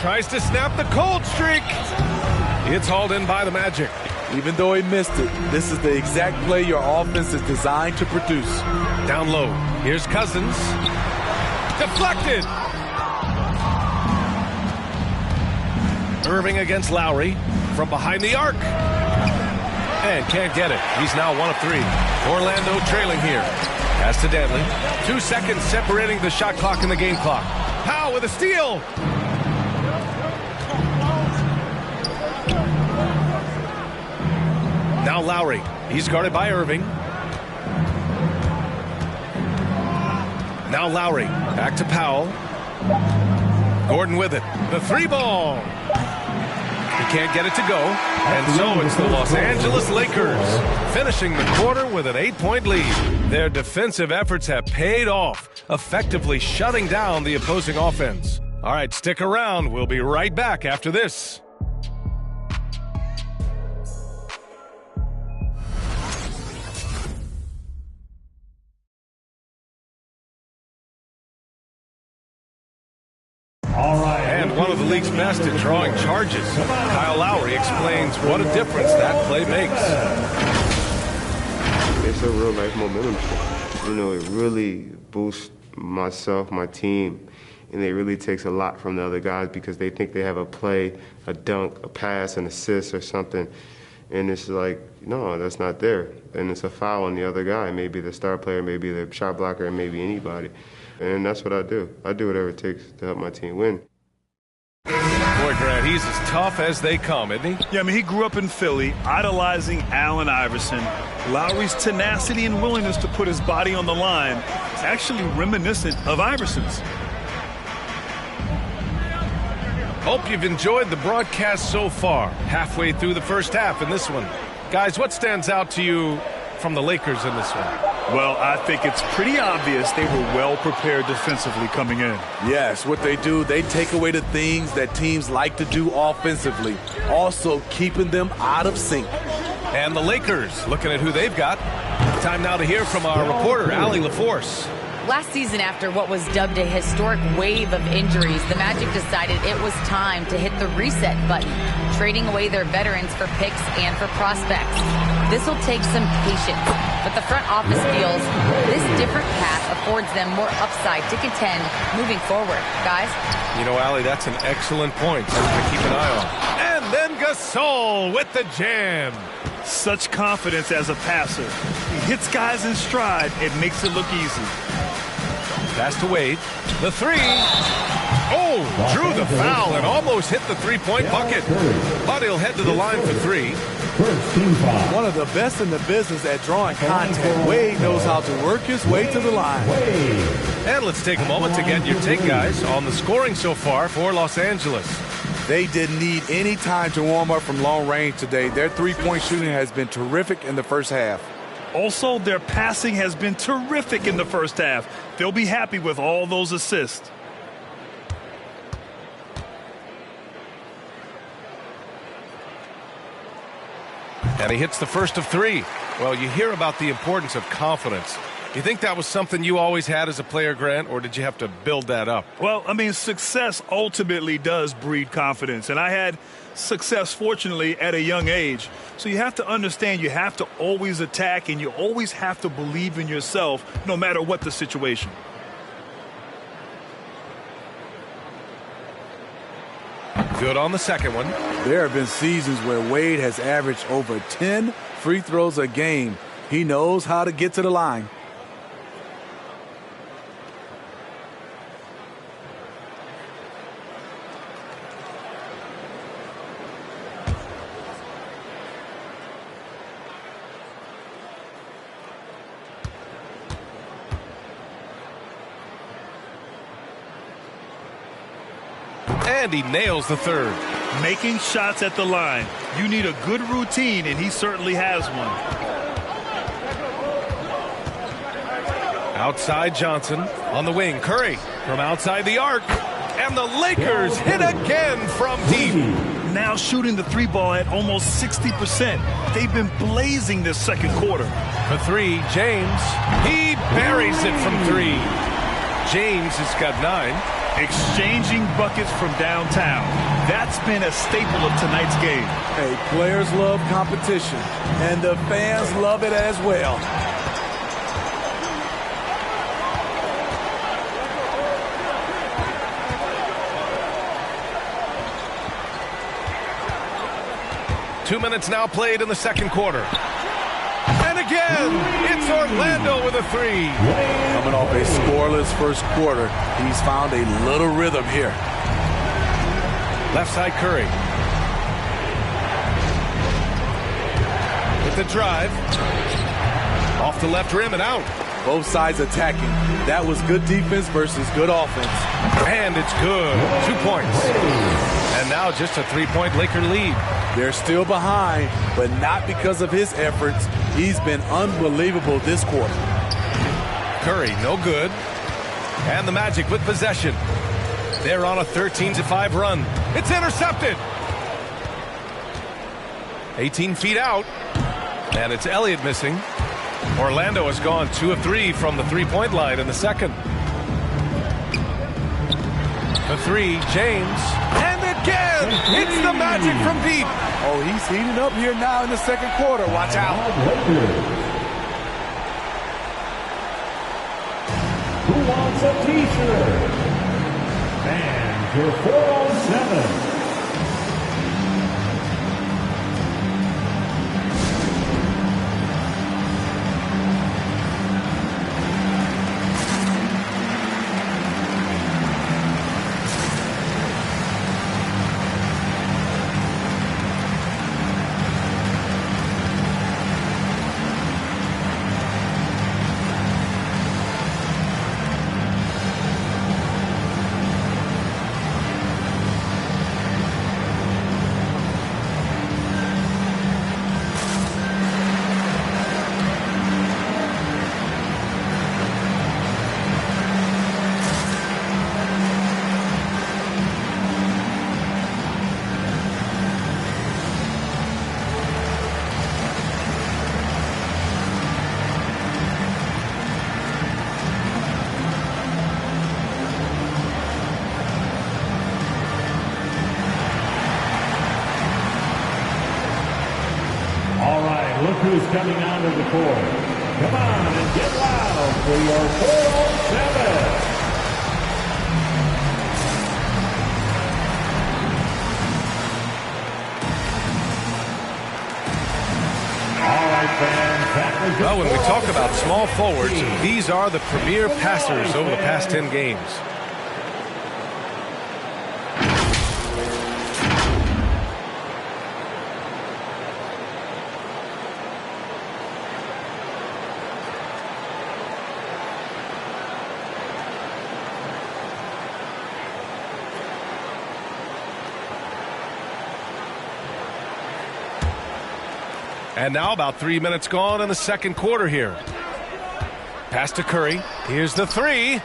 Tries to snap the cold streak. It's hauled in by the Magic. Even though he missed it, this is the exact play your offense is designed to produce. Down low. Here's Cousins. Deflected. Irving against Lowry from behind the arc. And can't get it. He's now 1 of 3. Orlando trailing here. Pass to Danley. 2 seconds separating the shot clock and the game clock. Powell with a steal. Now Lowry. He's guarded by Irving. Now Lowry. Back to Powell. Gordon with it. The 3-ball. He can't get it to go. And so it's the Los Angeles Lakers finishing the quarter with an 8-point lead. Their defensive efforts have paid off, effectively shutting down the opposing offense. All right, stick around. We'll be right back after this. And one of the league's best at drawing charges. Kyle Lowry explains what a difference that play makes. It's a real life momentum shift. You know, it really boosts myself, my team, and it really takes a lot from the other guys because they think they have a play, a dunk, a pass, an assist or something. And it's like, no, that's not there. And it's a foul on the other guy, maybe the star player, maybe the shot blocker, and maybe anybody. And that's what I do. I do whatever it takes to help my team win. Boy, Grant, he's as tough as they come, isn't he? Yeah, I mean, he grew up in Philly, idolizing Allen Iverson. Lowry's tenacity and willingness to put his body on the line is actually reminiscent of Iverson's. Hope you've enjoyed the broadcast so far. Halfway through the first half in this one. Guys, what stands out to you from the Lakers in this one? Well, I think it's pretty obvious they were well prepared defensively coming in. Yes, what they do, they take away the things that teams like to do offensively, also keeping them out of sync. And the Lakers, looking at who they've got. Time now to hear from our reporter, Allie LaForce. Last season, after what was dubbed a historic wave of injuries, the Magic decided it was time to hit the reset button, trading away their veterans for picks and for prospects. This will take some patience, but the front office feels this different path affords them more upside to contend moving forward. Guys? You know, Allie, that's an excellent point. Something to keep an eye on. And then Gasol with the jam. Such confidence as a passer. He hits guys in stride. It makes it look easy. Pass to Wade. The three. Oh, drew the foul and almost hit the three-point bucket. But he'll head to the line for three. One of the best in the business at drawing contact. Wade knows how to work his way to the line. And let's take a moment to get your take, guys, on the scoring so far for Los Angeles. They didn't need any time to warm up from long range today. Their three-point shooting has been terrific in the first half. Also, their passing has been terrific in the first half. They'll be happy with all those assists. And he hits the first of three. Well, you hear about the importance of confidence. You think that was something you always had as a player, Grant, or did you have to build that up? Well, I mean, success ultimately does breed confidence. And I had success, fortunately, at a young age. So you have to understand you have to always attack and you always have to believe in yourself no matter what the situation. Good on the second one. There have been seasons where Wade has averaged over 10 free throws a game. He knows how to get to the line. And he nails the third. Making shots at the line. You need a good routine, and he certainly has one. Outside Johnson on the wing. Curry from outside the arc. And the Lakers hit again from deep. Now shooting the three ball at almost 60%. They've been blazing this second quarter. For three, James. He buries it from three. James has got 9. Exchanging buckets from downtown. That's been a staple of tonight's game. Hey, players love competition, and the fans love it as well. Two minutes now played in the second quarter. And again, it's Orlando with a three. Coming off a scoreless first quarter, he's found a little rhythm here. Left side Curry. With the drive. Off the left rim and out. Both sides attacking. That was good defense versus good offense. And it's good. 2 points. And now just a 3-point Laker lead. They're still behind, but not because of his efforts. He's been unbelievable this quarter. Curry, no good. And the Magic with possession. They're on a 13-5 run. It's intercepted. 18 feet out. And it's Elliott missing. Orlando has gone 2 of 3 from the three-point line in the second. The three, James. And again, it's the Magic from deep. Oh, he's heating up here now in the second quarter. Watch out. Who wants a t-shirt? And your 407. Who's coming onto the court? Come on and get loud. loud for your 407. Well, when we talk about small forwards, these are the premier passers over the past 10 games. And now about 3 minutes gone in the second quarter here. Pass to Curry. Here's the three.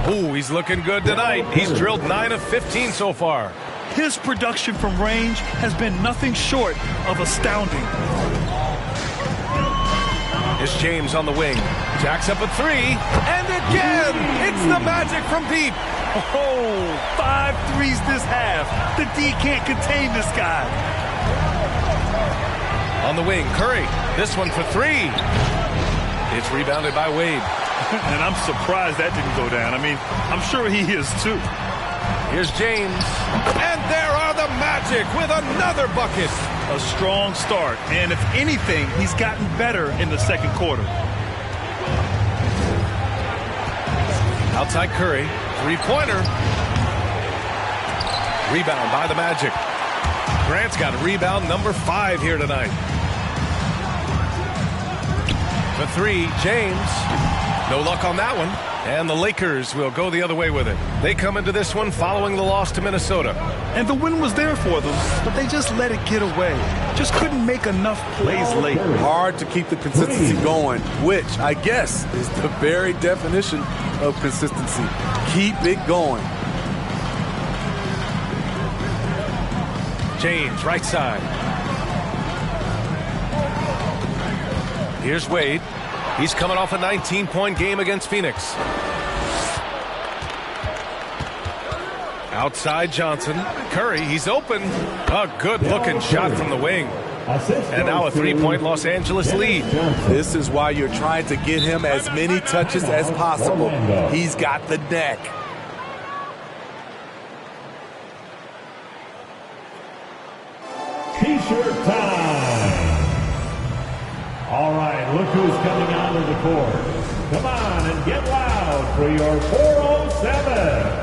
Ooh, he's looking good tonight. He's drilled 9 of 15 so far. His production from range has been nothing short of astounding. Here's James on the wing. Jacks up a three. And again, it's the Magic from deep. Oh, 5 threes this half. The D can't contain this guy. On the wing, Curry. This one for three. It's rebounded by Wade. And I'm surprised that didn't go down. I mean, I'm sure he is too. Here's James. And there are the Magic with another bucket. A strong start. And if anything, he's gotten better in the second quarter. Outside Curry. Three-pointer. Rebound by the Magic. Grant's got rebound number 5 here tonight. The three, James. No luck on that one. And the Lakers will go the other way with it. They come into this one following the loss to Minnesota. And the win was there for them, but they just let it get away. Just couldn't make enough plays late. Hard to keep the consistency going, which I guess is the very definition of consistency. Keep it going. James, right side. Here's Wade. He's coming off a 19-point game against Phoenix. Outside Johnson. Curry, he's open. A good-looking shot from the wing. And now a 3-point Los Angeles lead. This is why you're trying to get him as many touches as possible. He's got the neck. T-shirt time. All right, look who's coming onto the court. Come on and get loud for your 407.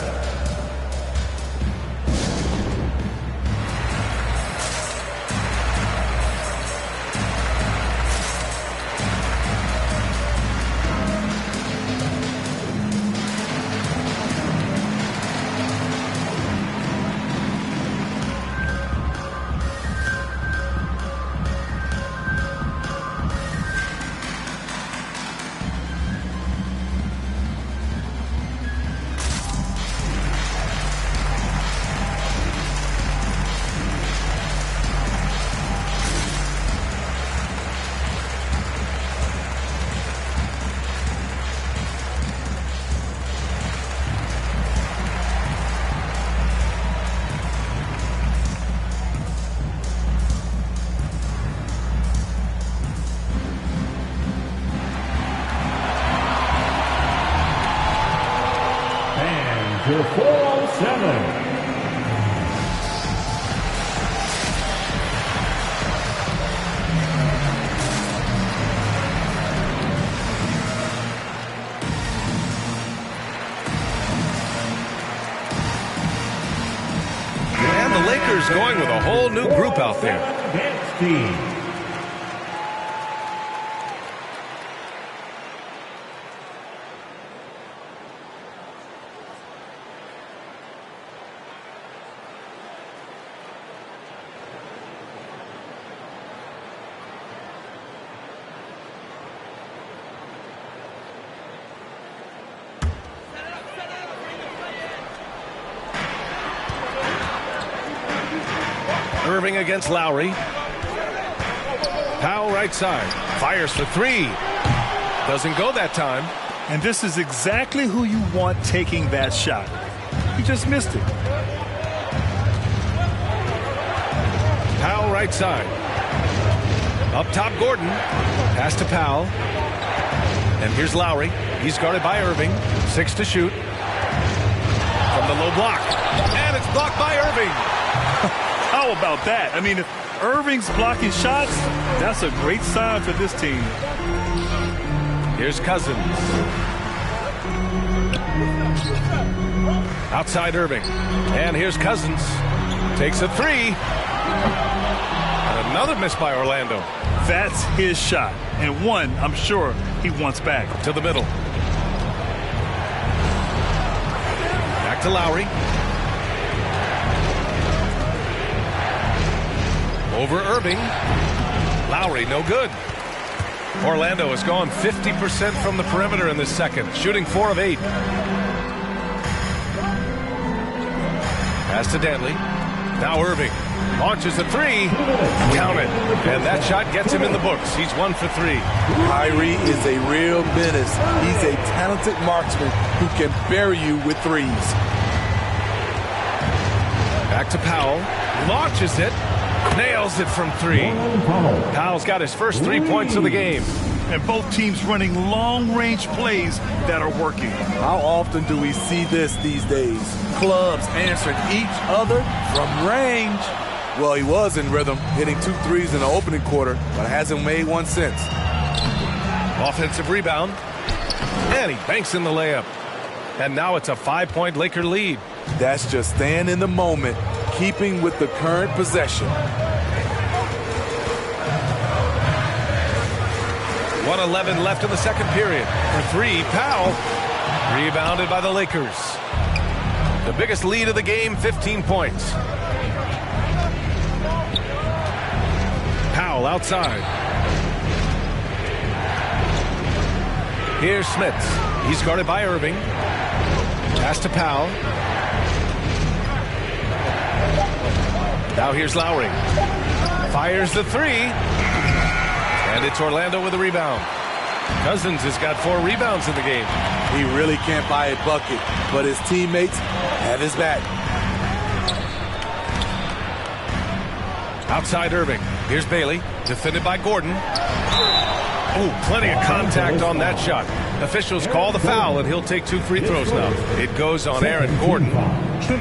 Your 407. And the Lakers going with a whole new group out there. Irving against Lowry. Powell right side. Fires for three. Doesn't go that time. And this is exactly who you want taking that shot. He just missed it. Powell right side. Up top Gordon. Pass to Powell. And here's Lowry. He's guarded by Irving. 6 to shoot. From the low block. And it's blocked by Irving. How about that? I mean, if Irving's blocking shots, that's a great sign for this team. Here's Cousins. Outside Irving. And here's Cousins. Takes a 3. And another miss by Orlando. That's his shot. And one, I'm sure, he wants back. To the middle. Back to Lowry. Over Irving. Lowry, no good. Orlando has gone 50% from the perimeter in this second, shooting 4 of 8. Pass to Dantley. Now Irving launches a 3. Count it. And that shot gets him in the books. He's 1 for 3. Kyrie is a real menace. He's a talented marksman who can bury you with threes. Back to Powell. Launches it. Nails it from 3. Powell's got his first 3 points of the game. And both teams running long-range plays that are working. How often do we see this these days? Clubs answering each other from range. Well, he was in rhythm, hitting 2 threes in the opening quarter, but hasn't made one since. Offensive rebound. And he banks in the layup. And now it's a 5-point Laker lead. That's just staying in the moment, keeping with the current possession. 1:11 left in the second period. For 3, Powell. Rebounded by the Lakers. The biggest lead of the game, 15 points. Powell outside. Here's Smits. He's guarded by Irving. Pass to Powell. Now here's Lowry. Fires the 3. And it's Orlando with a rebound. Cousins has got 4 rebounds in the game. He really can't buy a bucket, but his teammates have his back. Outside Irving. Here's Bailey. Defended by Gordon. Oh, plenty of contact on that shot. Officials call the foul, and he'll take 2 free throws now. It goes on Aaron Gordon.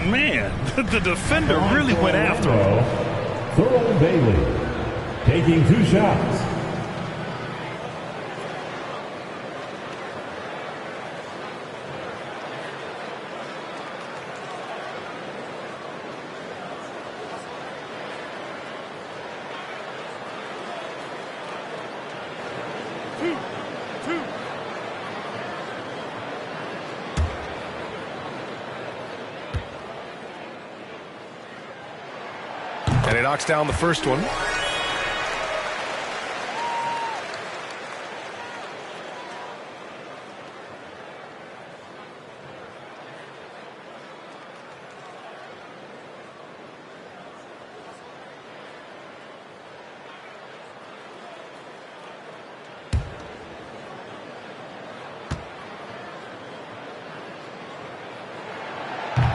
Man, the defender really went after him. Thurl Bailey taking 2 shots. And he knocks down the first one.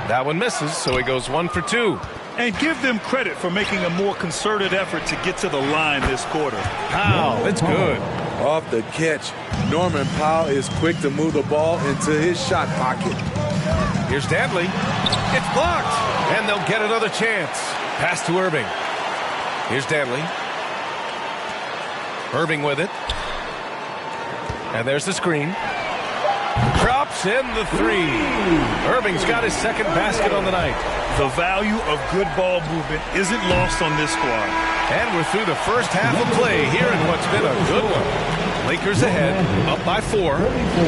That one misses, so he goes 1 for 2. And give them credit for making a more concerted effort to get to the line this quarter. Powell, it's good. Off the catch, Norman Powell is quick to move the ball into his shot pocket. Here's Dantley. It's blocked, and they'll get another chance. Pass to Irving. Here's Dantley. Irving with it. And there's the screen. Drops in the 3. Irving's got his second basket on the night. The value of good ball movement isn't lost on this squad. And we're through the first half of play here in what's been a good one. Lakers ahead, up by 4.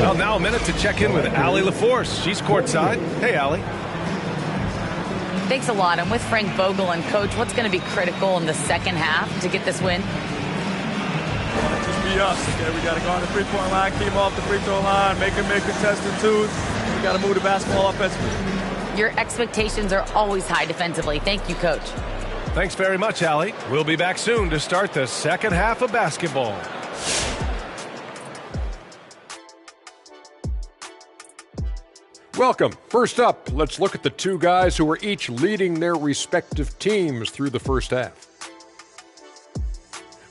Well, now a minute to check in with Allie LaForce. She's courtside. Hey, Allie. Thanks a lot. I'm with Frank Vogel. And, Coach, what's going to be critical in the second half to get this win? Just be us. Okay, we got to go on the three-point line, keep off the free throw line, make them make contested 2s. We got to move the basketball offensively. Your expectations are always high defensively. Thank you, Coach. Thanks very much, Allie. We'll be back soon to start the second half of basketball. Welcome. First up, let's look at the 2 guys who are each leading their respective teams through the first half.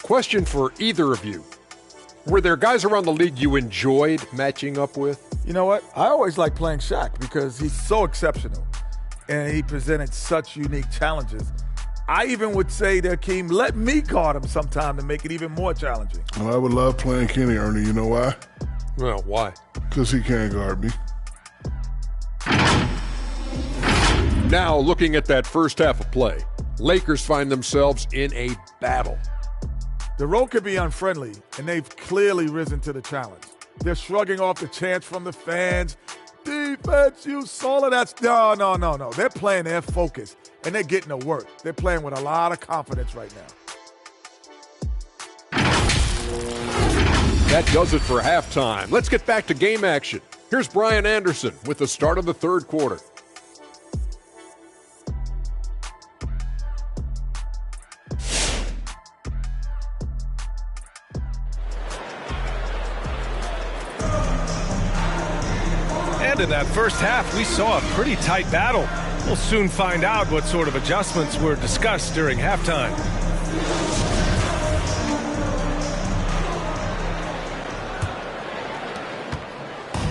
Question for either of you. Were there guys around the league you enjoyed matching up with? You know what? I always like playing Shaq because he's so exceptional, and he presented such unique challenges. I even would say to Akeem, let me guard him sometime to make it even more challenging. Well, I would love playing Kenny, Ernie. You know why? Well, why? Because he can't guard me. Now, looking at that first half of play, Lakers find themselves in a battle. The road could be unfriendly, and they've clearly risen to the challenge. They're shrugging off the chants from the fans. Defense, you solid. That's no. They're playing their focus, and they're getting to work. They're playing with a lot of confidence right now. That does it for halftime. Let's get back to game action. Here's Brian Anderson with the start of the third quarter. And in that first half, we saw a pretty tight battle. We'll soon find out what sort of adjustments were discussed during halftime.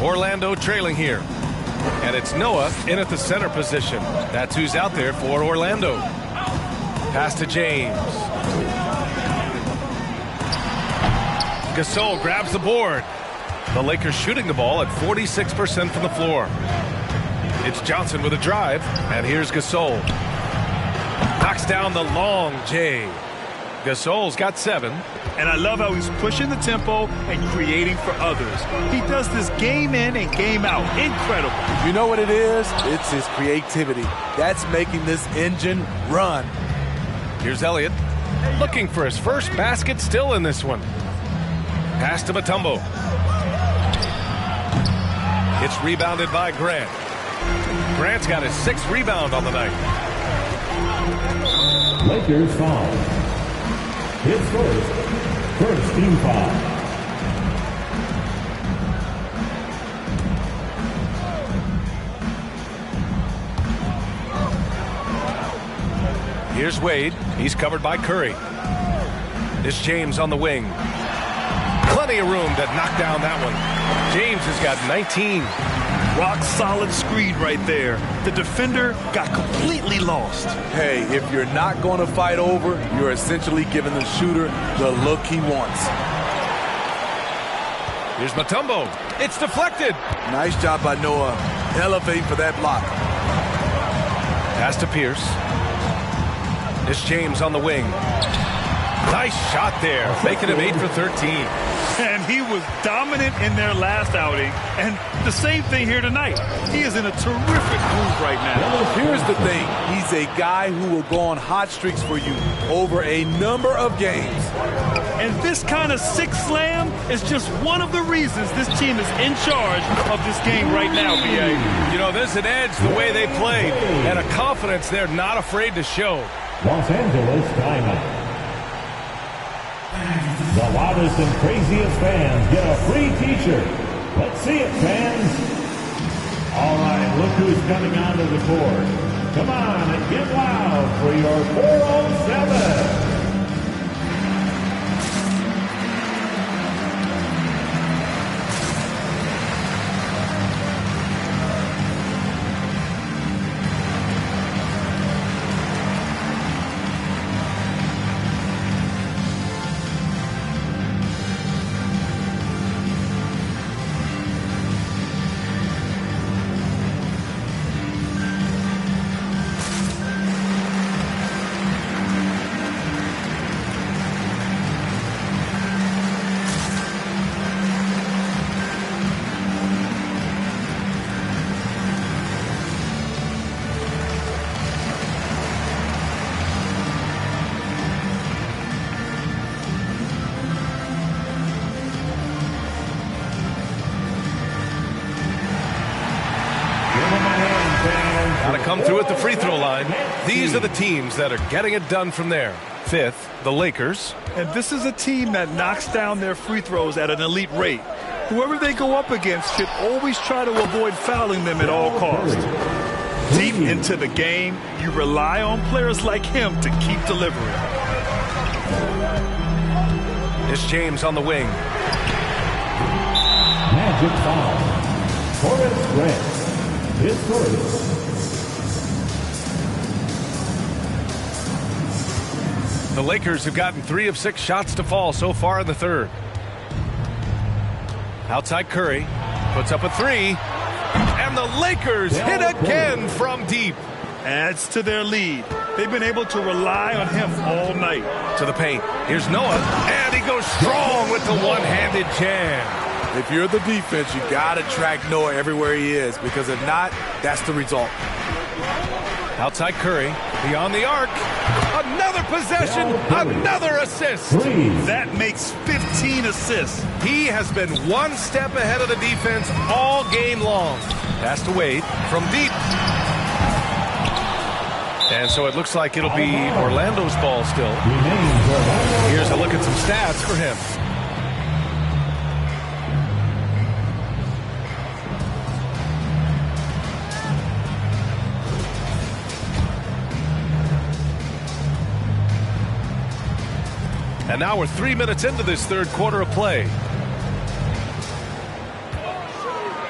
Orlando trailing here. And it's Noah in at the center position. That's who's out there for Orlando. Pass to James. Gasol grabs the board. The Lakers shooting the ball at 46% from the floor. It's Johnson with a drive, and here's Gasol. Knocks down the long J. Gasol's got 7. And I love how he's pushing the tempo and creating for others. He does this game in and game out. Incredible. You know what it is? It's his creativity. That's making this engine run. Here's Elliott, looking for his first basket still in this one. Pass to Mutombo. It's rebounded by Grant. Grant's got his 6th rebound on the night. Lakers foul. His first team foul. Here's Wade. He's covered by Curry. It's James on the wing. Plenty of room to knock down that one. James has got 19. Rock solid screen right there. The defender got completely lost. Hey, if you're not going to fight over, you're essentially giving the shooter the look he wants. Here's Mutombo. It's deflected. Nice job by Noah. Elevating for that block. Pass to Pierce. It's James on the wing. Nice shot there, making him 8 for 13. And he was dominant in their last outing. And the same thing here tonight. He is in a terrific groove right now. Here's the thing. He's a guy who will go on hot streaks for you over a number of games. And this kind of six slam is just one of the reasons this team is in charge of this game right now, B.A. You know, there's an edge the way they played and a confidence they're not afraid to show. Los Angeles timeout. The loudest and craziest fans get a free t-shirt. Let's see it, fans. All right, look who's coming onto the court. Come on and get loud for your 407. Come through at the free throw line. These are the teams that are getting it done from there. 5th, the Lakers. And this is a team that knocks down their free throws at an elite rate. Whoever they go up against should always try to avoid fouling them at all costs. Deep into the game, you rely on players like him to keep delivering. It's James on the wing. Magic foul. Horace Grant, his first. The Lakers have gotten 3 of 6 shots to fall so far in the third. Outside Curry, puts up a 3, and the Lakers hit again from deep. Adds to their lead. They've been able to rely on him all night. To the paint. Here's Noah, and he goes strong with the one-handed jam. If you're the defense, you got to track Noah everywhere he is, because if not, that's the result. Outside Curry, beyond the arc. Another possession, another assist. That makes 15 assists. He has been one step ahead of the defense all game long. Pass to Wade from deep. And so it looks like it'll be Orlando's ball still. Here's a look at some stats for him. And now we're 3 minutes into this third quarter of play.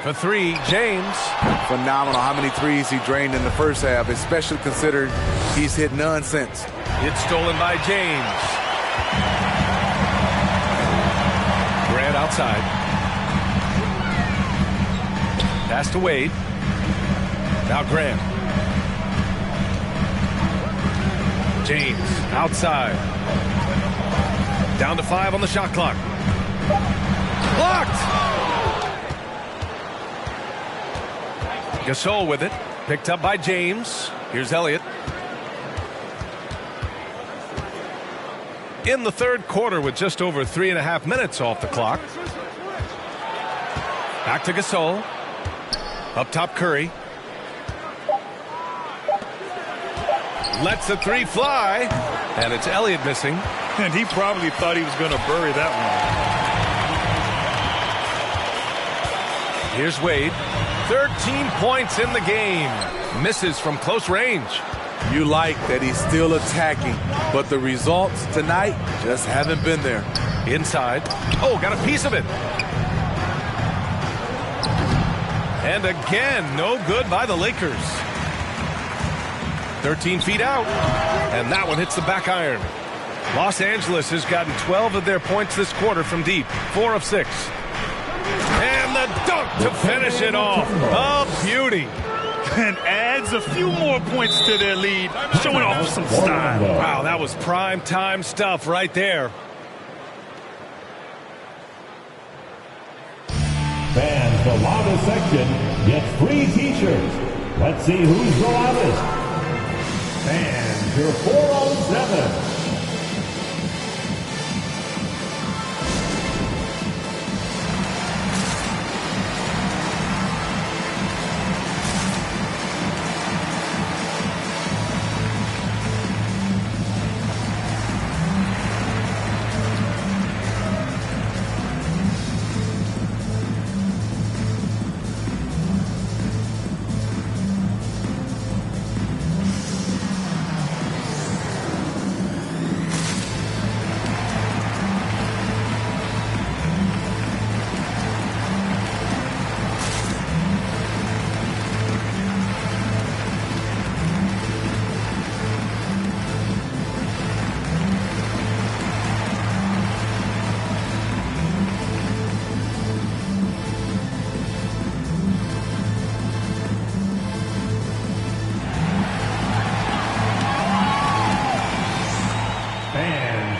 For 3, James. Phenomenal how many threes he drained in the first half, especially considering he's hit none since. It's stolen by James. Grant outside. Pass to Wade. Now Grant. James outside. Down to 5 on the shot clock. Blocked! Gasol with it. Picked up by James. Here's Elliott. In the third quarter with just over 3.5 minutes off the clock. Back to Gasol. Up top Curry. Lets the 3 fly. And it's Elliott missing. And he probably thought he was going to bury that one. Here's Wade. 13 points in the game. Misses from close range. You like that he's still attacking, but the results tonight just haven't been there. Inside. Oh, got a piece of it. And again, no good by the Lakers. 13 feet out. And that one hits the back iron. Los Angeles has gotten 12 of their points this quarter from deep. 4 of 6. And the dunk to finish it off. A beauty. And adds a few more points to their lead, showing off some style. Wow, that was prime time stuff right there. Fans, the loudest section gets free t-shirts. Let's see who's the loudest. Fans, your 407.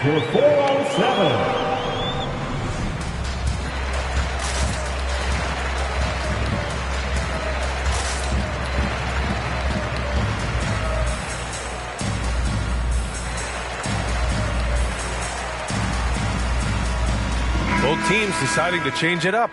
Your 407. Both teams deciding to change it up.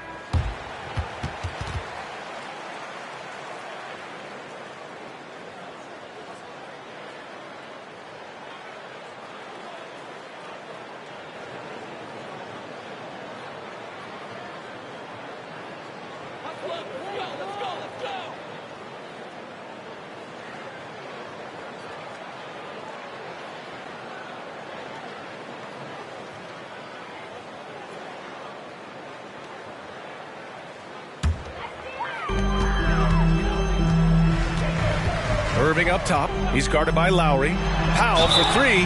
Irving up top. He's guarded by Lowry. Powell for three.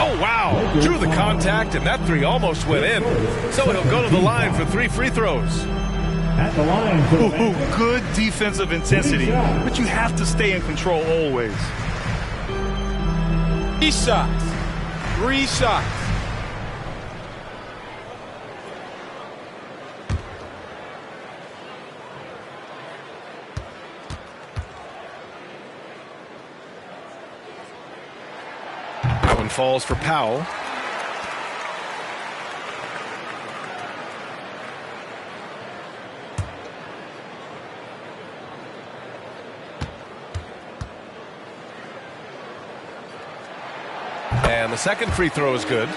Oh, wow. Drew the contact, and that three almost went in. So he'll go to the line for 3 free throws. At the line. Good defensive intensity, but you have to stay in control always. 3 shots. 3 shots. That one falls for Powell. And the second free throw is good.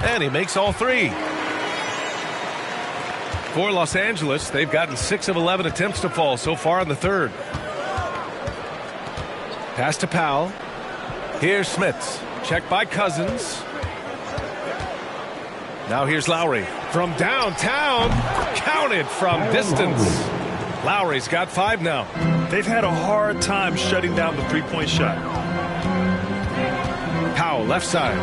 And he makes all 3. For Los Angeles, they've gotten 6 of 11 attempts to fall so far in the third. Pass to Powell. Here's Smits. Checked by Cousins. Now here's Lowry. From downtown. Counted from distance. Lowry's got 5 now. They've had a hard time shutting down the three-point shot. Powell, left side.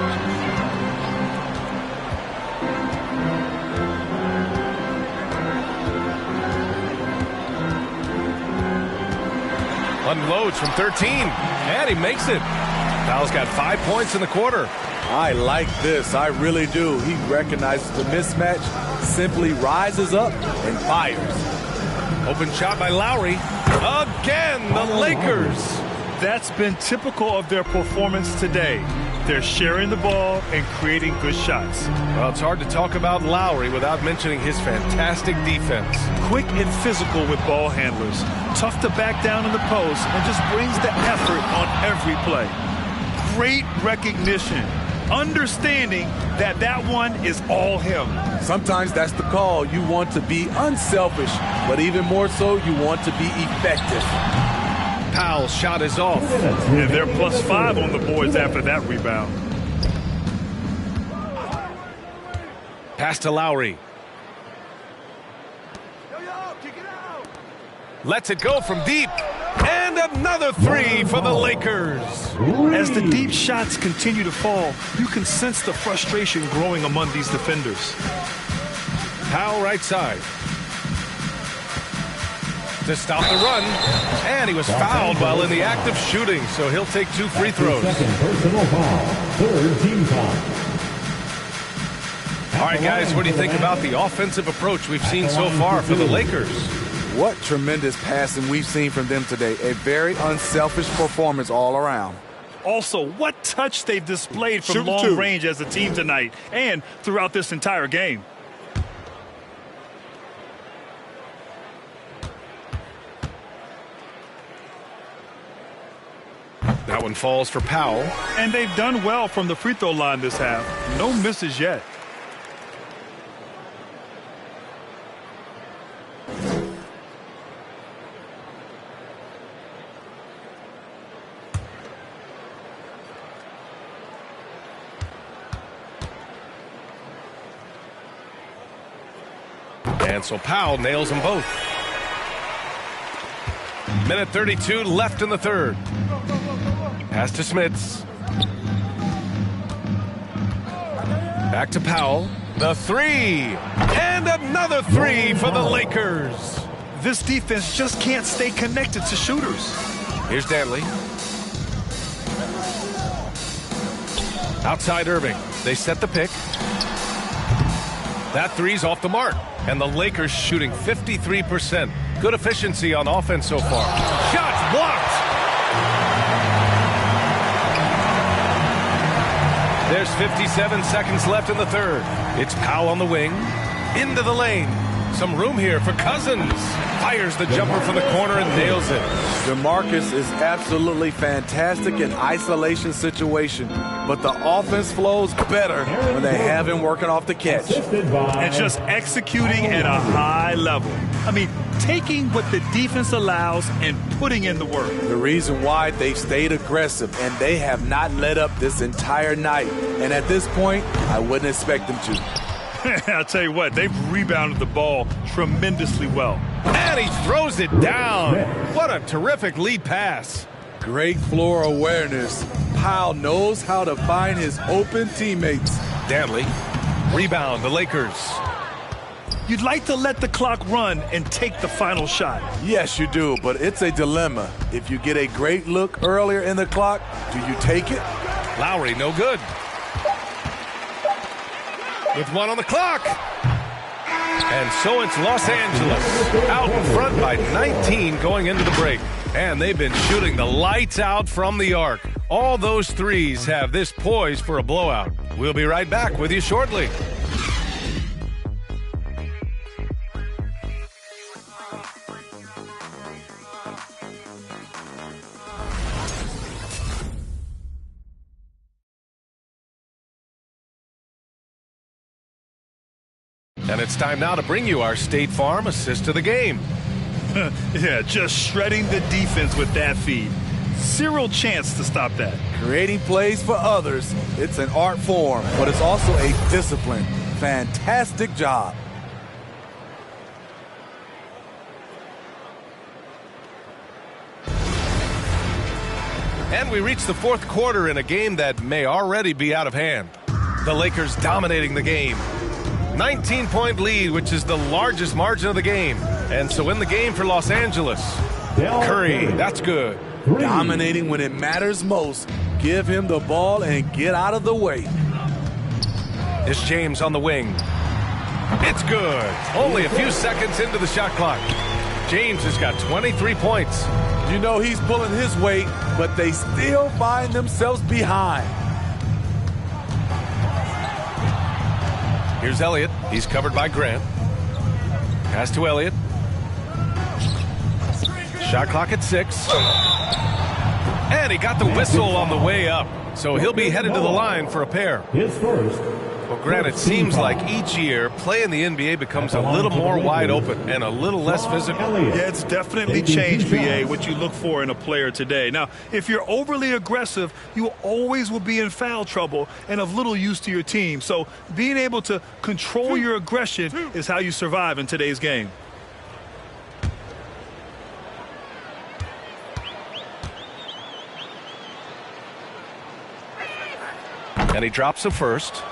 Unloads from 13, and he makes it. Powell's got 5 points in the quarter. I like this. I really do. He recognizes the mismatch, simply rises up and fires. Open shot by Lowry. Again, the Lakers. That's been typical of their performance today. They're sharing the ball and creating good shots. Well, it's hard to talk about Lowry without mentioning his fantastic defense. Quick and physical with ball handlers. Tough to back down in the post and just brings the effort on every play. Great recognition. Understanding that that one is all him. Sometimes that's the call. You want to be unselfish, but even more so, you want to be effective. Powell's shot is off. And they're +5 on the boards after that rebound. Pass to Lowry. Lets it go from deep. And another 3 for the Lakers. As the deep shots continue to fall, you can sense the frustration growing among these defenders. Powell right side. To stop the run. And he was fouled while in the act of shooting, so he'll take 2 free throws. Second personal foul. Third team foul. All right, guys, what do you think about the offensive approach we've seen so far for the Lakers? What tremendous passing we've seen from them today. A very unselfish performance all around. Also, what touch they've displayed from long range as a team tonight and throughout this entire game. That one falls for Powell. And they've done well from the free throw line this half. No misses yet. And so Powell nails them both. Minute 32 left in the third. Pass to Smits. Back to Powell. The 3. And another 3 for the Lakers. This defense just can't stay connected to shooters. Here's Danley. Outside Irving. They set the pick. That 3's off the mark. And the Lakers shooting 53%. Good efficiency on offense so far. Shots blocked. There's 57 seconds left in the third. It's Powell on the wing. Into the lane. Some room here for Cousins. Fires the jumper from the corner and nails it. DeMarcus is absolutely fantastic in isolation situation, but the offense flows better when they have him working off the catch. And just executing at a high level. I mean, taking what the defense allows and putting in the work. The reason why they've stayed aggressive, and they have not let up this entire night. And at this point, I wouldn't expect them to. I'll tell you what, they've rebounded the ball tremendously well. And he throws it down. What a terrific lead pass. Great floor awareness. Powell knows how to find his open teammates. Danley, rebound the Lakers. You'd like to let the clock run and take the final shot. Yes, you do, but it's a dilemma. If you get a great look earlier in the clock, do you take it? Lowry, no good. With one on the clock. And so it's Los Angeles out in front by 19 going into the break. And they've been shooting the lights out from the arc. All those threes have this poised for a blowout. We'll be right back with you shortly. And it's time now to bring you our State Farm assist to the game. Yeah, just shredding the defense with that feed. Zero chance to stop that. Creating plays for others, it's an art form, but it's also a discipline. Fantastic job. And we reach the fourth quarter in a game that may already be out of hand. The Lakers dominating the game. 19-point lead, which is the largest margin of the game. And so in the game for Los Angeles, Curry, that's good. Dominating when it matters most. Give him the ball and get out of the way. It's James on the wing. It's good. Only a few seconds into the shot clock. James has got 23 points. You know he's pulling his weight, but they still find themselves behind. Here's Elliott. He's covered by Grant. Pass to Elliott. Shot clock at 6. And he got the whistle on the way up. So he'll be headed to the line for a pair. His first. Well, Grant, it seems like each year play in the NBA becomes a little more wide open and a little less physical. Yeah, it's definitely changed, BA, what you look for in a player today. Now, if you're overly aggressive, you always will be in foul trouble and of little use to your team. So being able to control your aggression is how you survive in today's game. And he drops the first.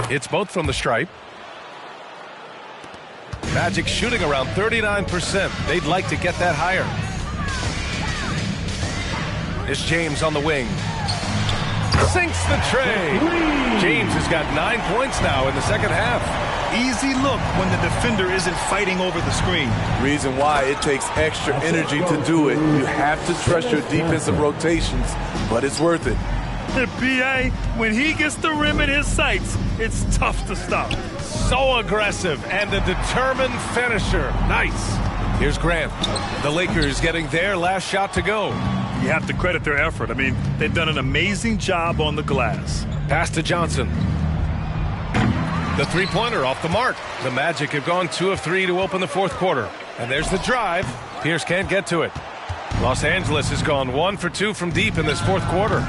It's both from the stripe. Magic shooting around 39%. They'd like to get that higher. It's James on the wing. Sinks the tray. James has got 9 points now in the second half. Easy look when the defender isn't fighting over the screen. Reason why it takes extra energy to do it. You have to trust your defensive rotations, but it's worth it. BA, when he gets the rim in his sights, it's tough to stop. So aggressive and a determined finisher. Nice. Here's Grant. The Lakers getting their last shot to go. You have to credit their effort. I mean, they've done an amazing job on the glass. Pass to Johnson. The three-pointer off the mark. The Magic have gone 2 of 3 to open the fourth quarter. And there's the drive. Pierce can't get to it. Los Angeles has gone 1 for 2 from deep in this fourth quarter.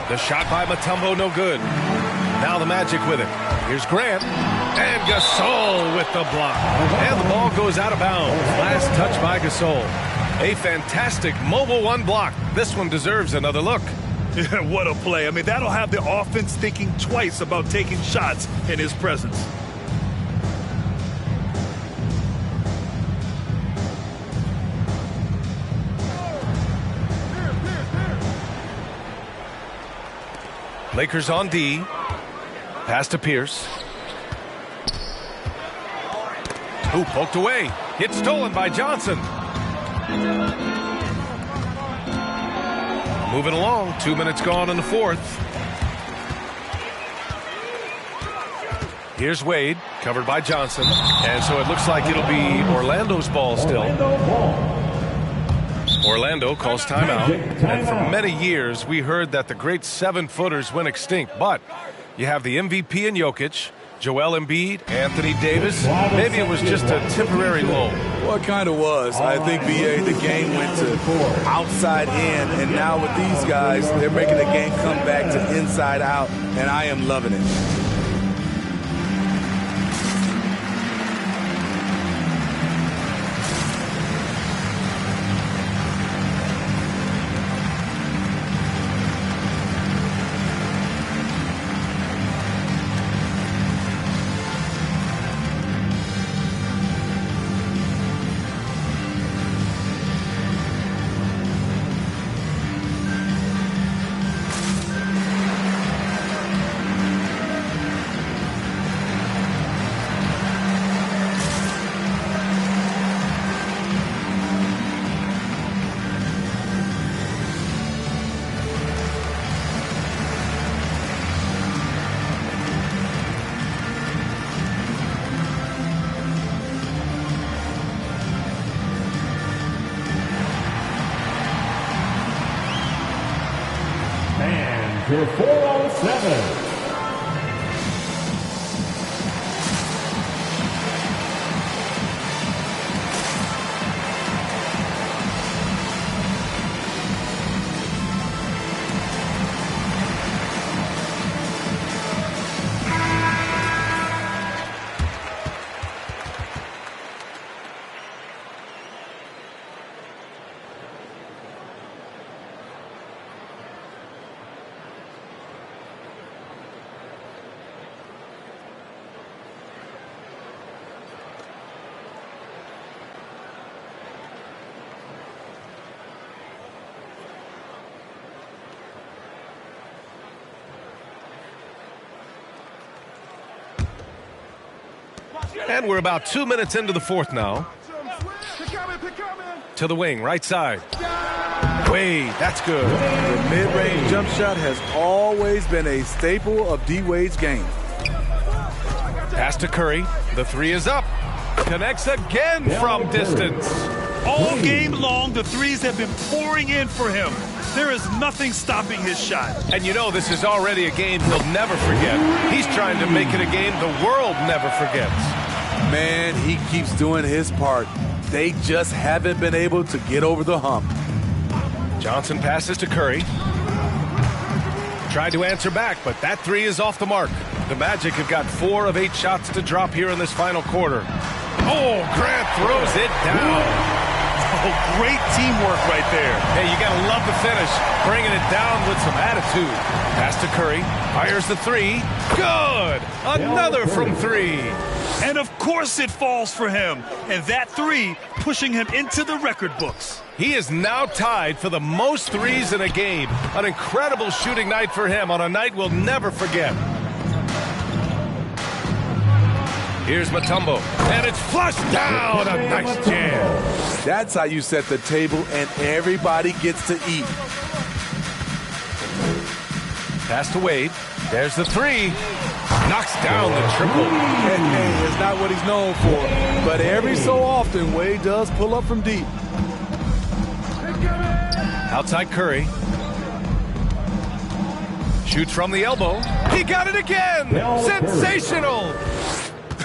The shot by Mutombo, no good. Now the Magic with it. Here's Grant. And Gasol with the block. And the ball goes out of bounds. Last touch by Gasol. A fantastic mobile one block. This one deserves another look. Yeah, what a play. I mean, that'll have the offense thinking twice about taking shots in his presence. Lakers on D. Pass to Pierce. Ooh, poked away. It's stolen by Johnson. Moving along. 2 minutes gone in the fourth. Here's Wade, covered by Johnson. And so it looks like it'll be Orlando's ball still. Orlando calls timeout. And for many years, we heard that the great 7-footers went extinct. But you have the MVP in Jokic, Joel Embiid, Anthony Davis. Maybe it was just a temporary lull. Well, it kind of was. I think, B.A., the game went to outside in, and now with these guys, they're making the game come back to inside out, and I am loving it. For 407. And we're about 2 minutes into the fourth now. To the wing, right side. Wade, that's good. The mid-range jump shot has always been a staple of D-Wade's game. Pass to Curry. The three is up. Connects again from distance. All game long, the threes have been pouring in for him. There is nothing stopping his shot. And you know this is already a game he'll never forget. He's trying to make it a game the world never forgets. Man, he keeps doing his part. They just haven't been able to get over the hump. Johnson passes to Curry. Tried to answer back, but that three is off the mark. The Magic have got 4 of 8 shots to drop here in this final quarter. Oh, Grant throws it down. Oh, great teamwork right there. Hey, you got to love the finish. Bringing it down with some attitude. Pass to Curry. Fires the three. Good. Another from 3. And of course it falls for him. And that 3 pushing him into the record books. He is now tied for the most threes in a game. An incredible shooting night for him on a night we'll never forget. Here's Mutombo, and it's flushed down. A nice jam. That's how you set the table, and everybody gets to eat. Pass to Wade. There's the 3. Knocks down the triple. Hey, it's not what he's known for, but every so often, Wade does pull up from deep. Outside Curry. Shoots from the elbow. He got it again. Sensational.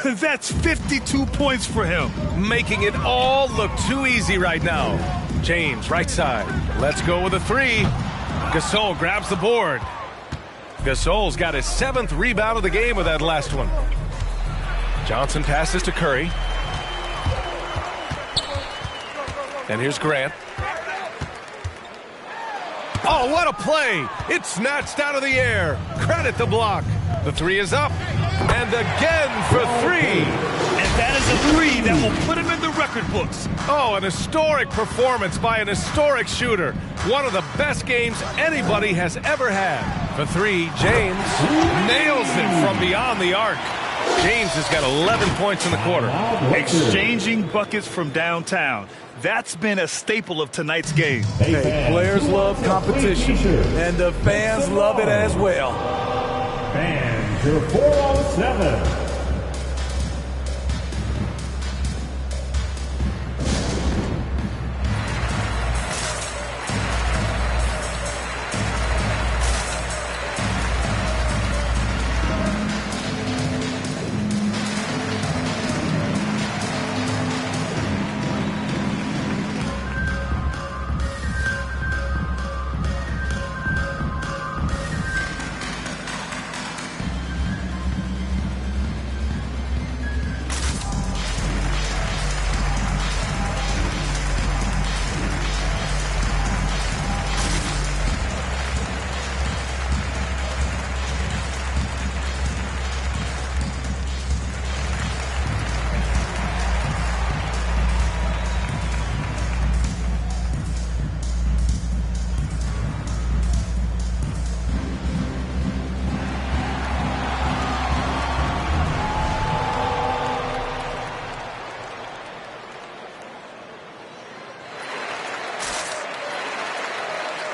That's 52 points for him. Making it all look too easy right now. James, right side. Let's go with a 3. Gasol grabs the board. Gasol's got his 7th rebound of the game with that last one. Johnson passes to Curry. And here's Grant. Oh, what a play. It's snatched out of the air. Credit the block. The 3 is up. And again for 3. And that is a 3 that will put him in the record books. Oh, an historic performance by an historic shooter. One of the best games anybody has ever had. For 3, James nails it from beyond the arc. James has got 11 points in the quarter. Exchanging buckets from downtown. That's been a staple of tonight's game. Hey, players love competition, and the fans love it as well. Fans, your 407.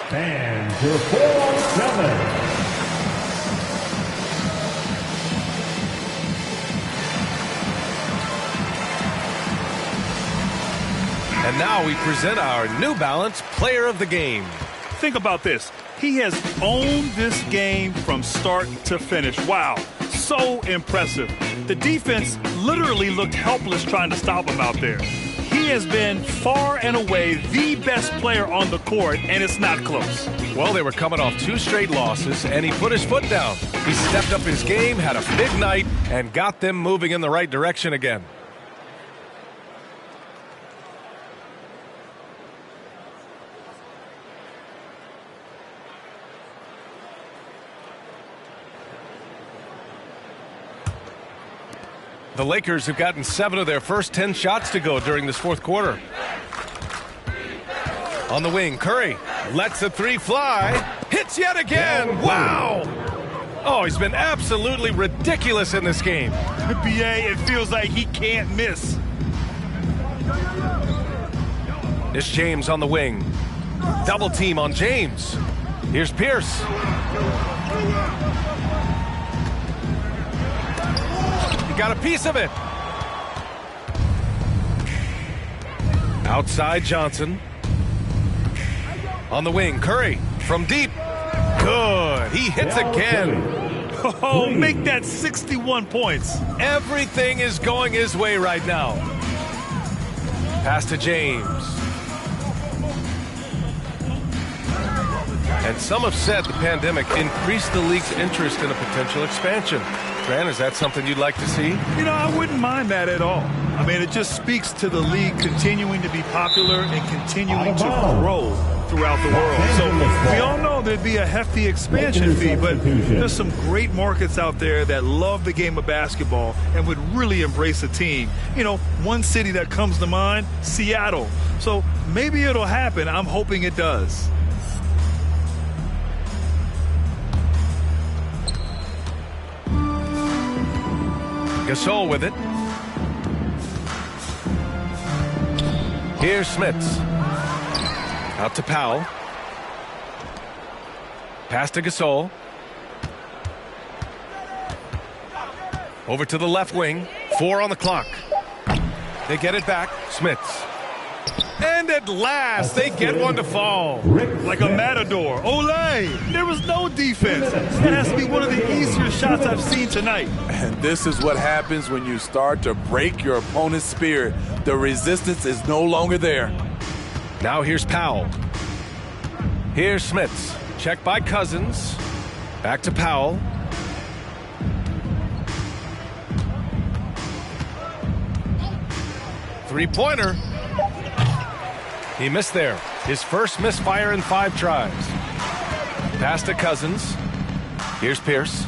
Fans, your 407. And now we present our New Balance Player of the Game. Think about this. He has owned this game from start to finish. Wow, so impressive. The defense literally looked helpless trying to stop him out there. He has been far and away the best player on the court, and it's not close. Well, they were coming off 2 straight losses, and he put his foot down. He stepped up his game, had a big night, and got them moving in the right direction again. The Lakers have gotten 7 of their first 10 shots to go during this fourth quarter. On the wing, Curry lets a 3 fly. Hits yet again. Wow! Oh, he's been absolutely ridiculous in this game. BA, it feels like he can't miss. It's James on the wing. Double team on James. Here's Pierce. He got a piece of it. Outside Johnson. On the wing, Curry from deep. Good. He hits again. Oh, make that 61 points. Everything is going his way right now. Pass to James. And some have said the pandemic increased the league's interest in a potential expansion. Fran, is that something you'd like to see? You know, I wouldn't mind that at all. I mean, it just speaks to the league continuing to be popular and continuing to grow throughout the world. So we all know there'd be a hefty expansion fee, but there's some great markets out there that love the game of basketball and would really embrace a team. You know, one city that comes to mind, Seattle. So maybe it'll happen. I'm hoping it does. Gasol with it. Here's Smits. Out to Powell. Pass to Gasol. Over to the left wing. 4 on the clock. They get it back. Smits. And at last, they get one to fall. Like a matador. Olay! There was no defense. That has to be one of the easier shots I've seen tonight. And this is what happens when you start to break your opponent's spirit. The resistance is no longer there. Now here's Powell. Here's Smits. Check by Cousins. Back to Powell. Three-pointer. He missed there. His first misfire in 5 tries. Pass to Cousins. Here's Pierce.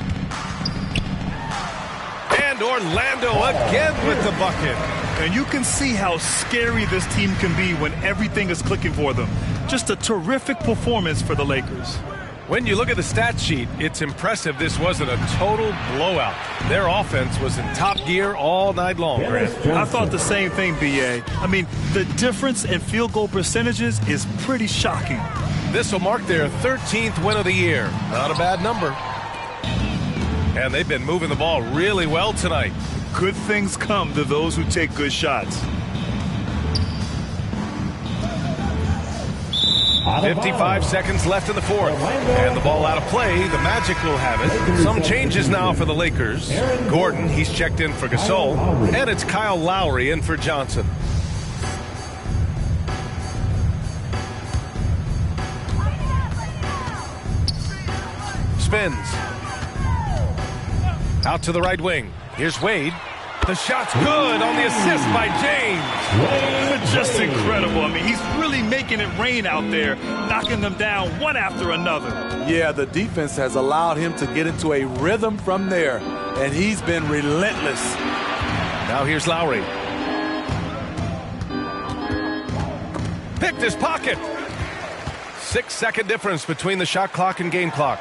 And Orlando again with the bucket. And you can see how scary this team can be when everything is clicking for them. Just a terrific performance for the Lakers. When you look at the stat sheet, it's impressive this wasn't a total blowout. Their offense was in top gear all night long, Grant. I thought the same thing, B.A. I mean, the difference in field goal percentages is pretty shocking. This will mark their 13th win of the year. Not a bad number. And they've been moving the ball really well tonight. Good things come to those who take good shots. 55 seconds left in the fourth. And the ball out of play. The Magic will have it. Some changes now for the Lakers. Gordon, he's checked in for Gasol. And it's Kyle Lowry in for Johnson. Spins. Out to the right wing. Here's Wade. The shot's good on the assist by James. Just incredible. I mean, he's really making it rain out there, knocking them down one after another. Yeah, the defense has allowed him to get into a rhythm from there, and he's been relentless. Now here's Lowry. Picked his pocket. 6-second difference between the shot clock and game clock.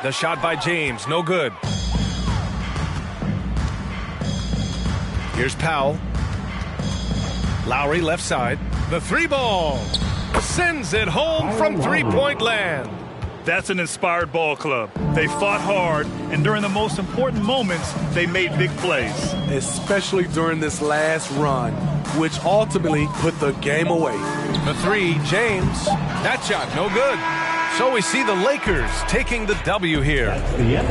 The shot by James, no good. Here's Powell. Lowry left side. The three ball. Sends it home from three-point land. That's an inspired ball club. They fought hard, and during the most important moments, they made big plays. Especially during this last run, which ultimately put the game away. The three, James. That shot, no good. So we see the Lakers taking the W here.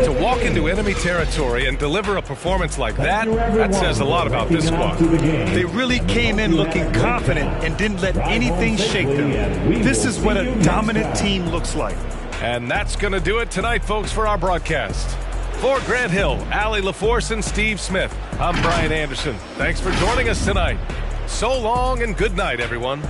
To walk into enemy territory and deliver a performance like that, that says a lot about this squad. They really came in looking confident and didn't let anything shake them. This is what a dominant team looks like. And that's going to do it tonight, folks, for our broadcast. For Grant Hill, Allie LaForce, and Steve Smith, I'm Brian Anderson. Thanks for joining us tonight. So long and good night, everyone.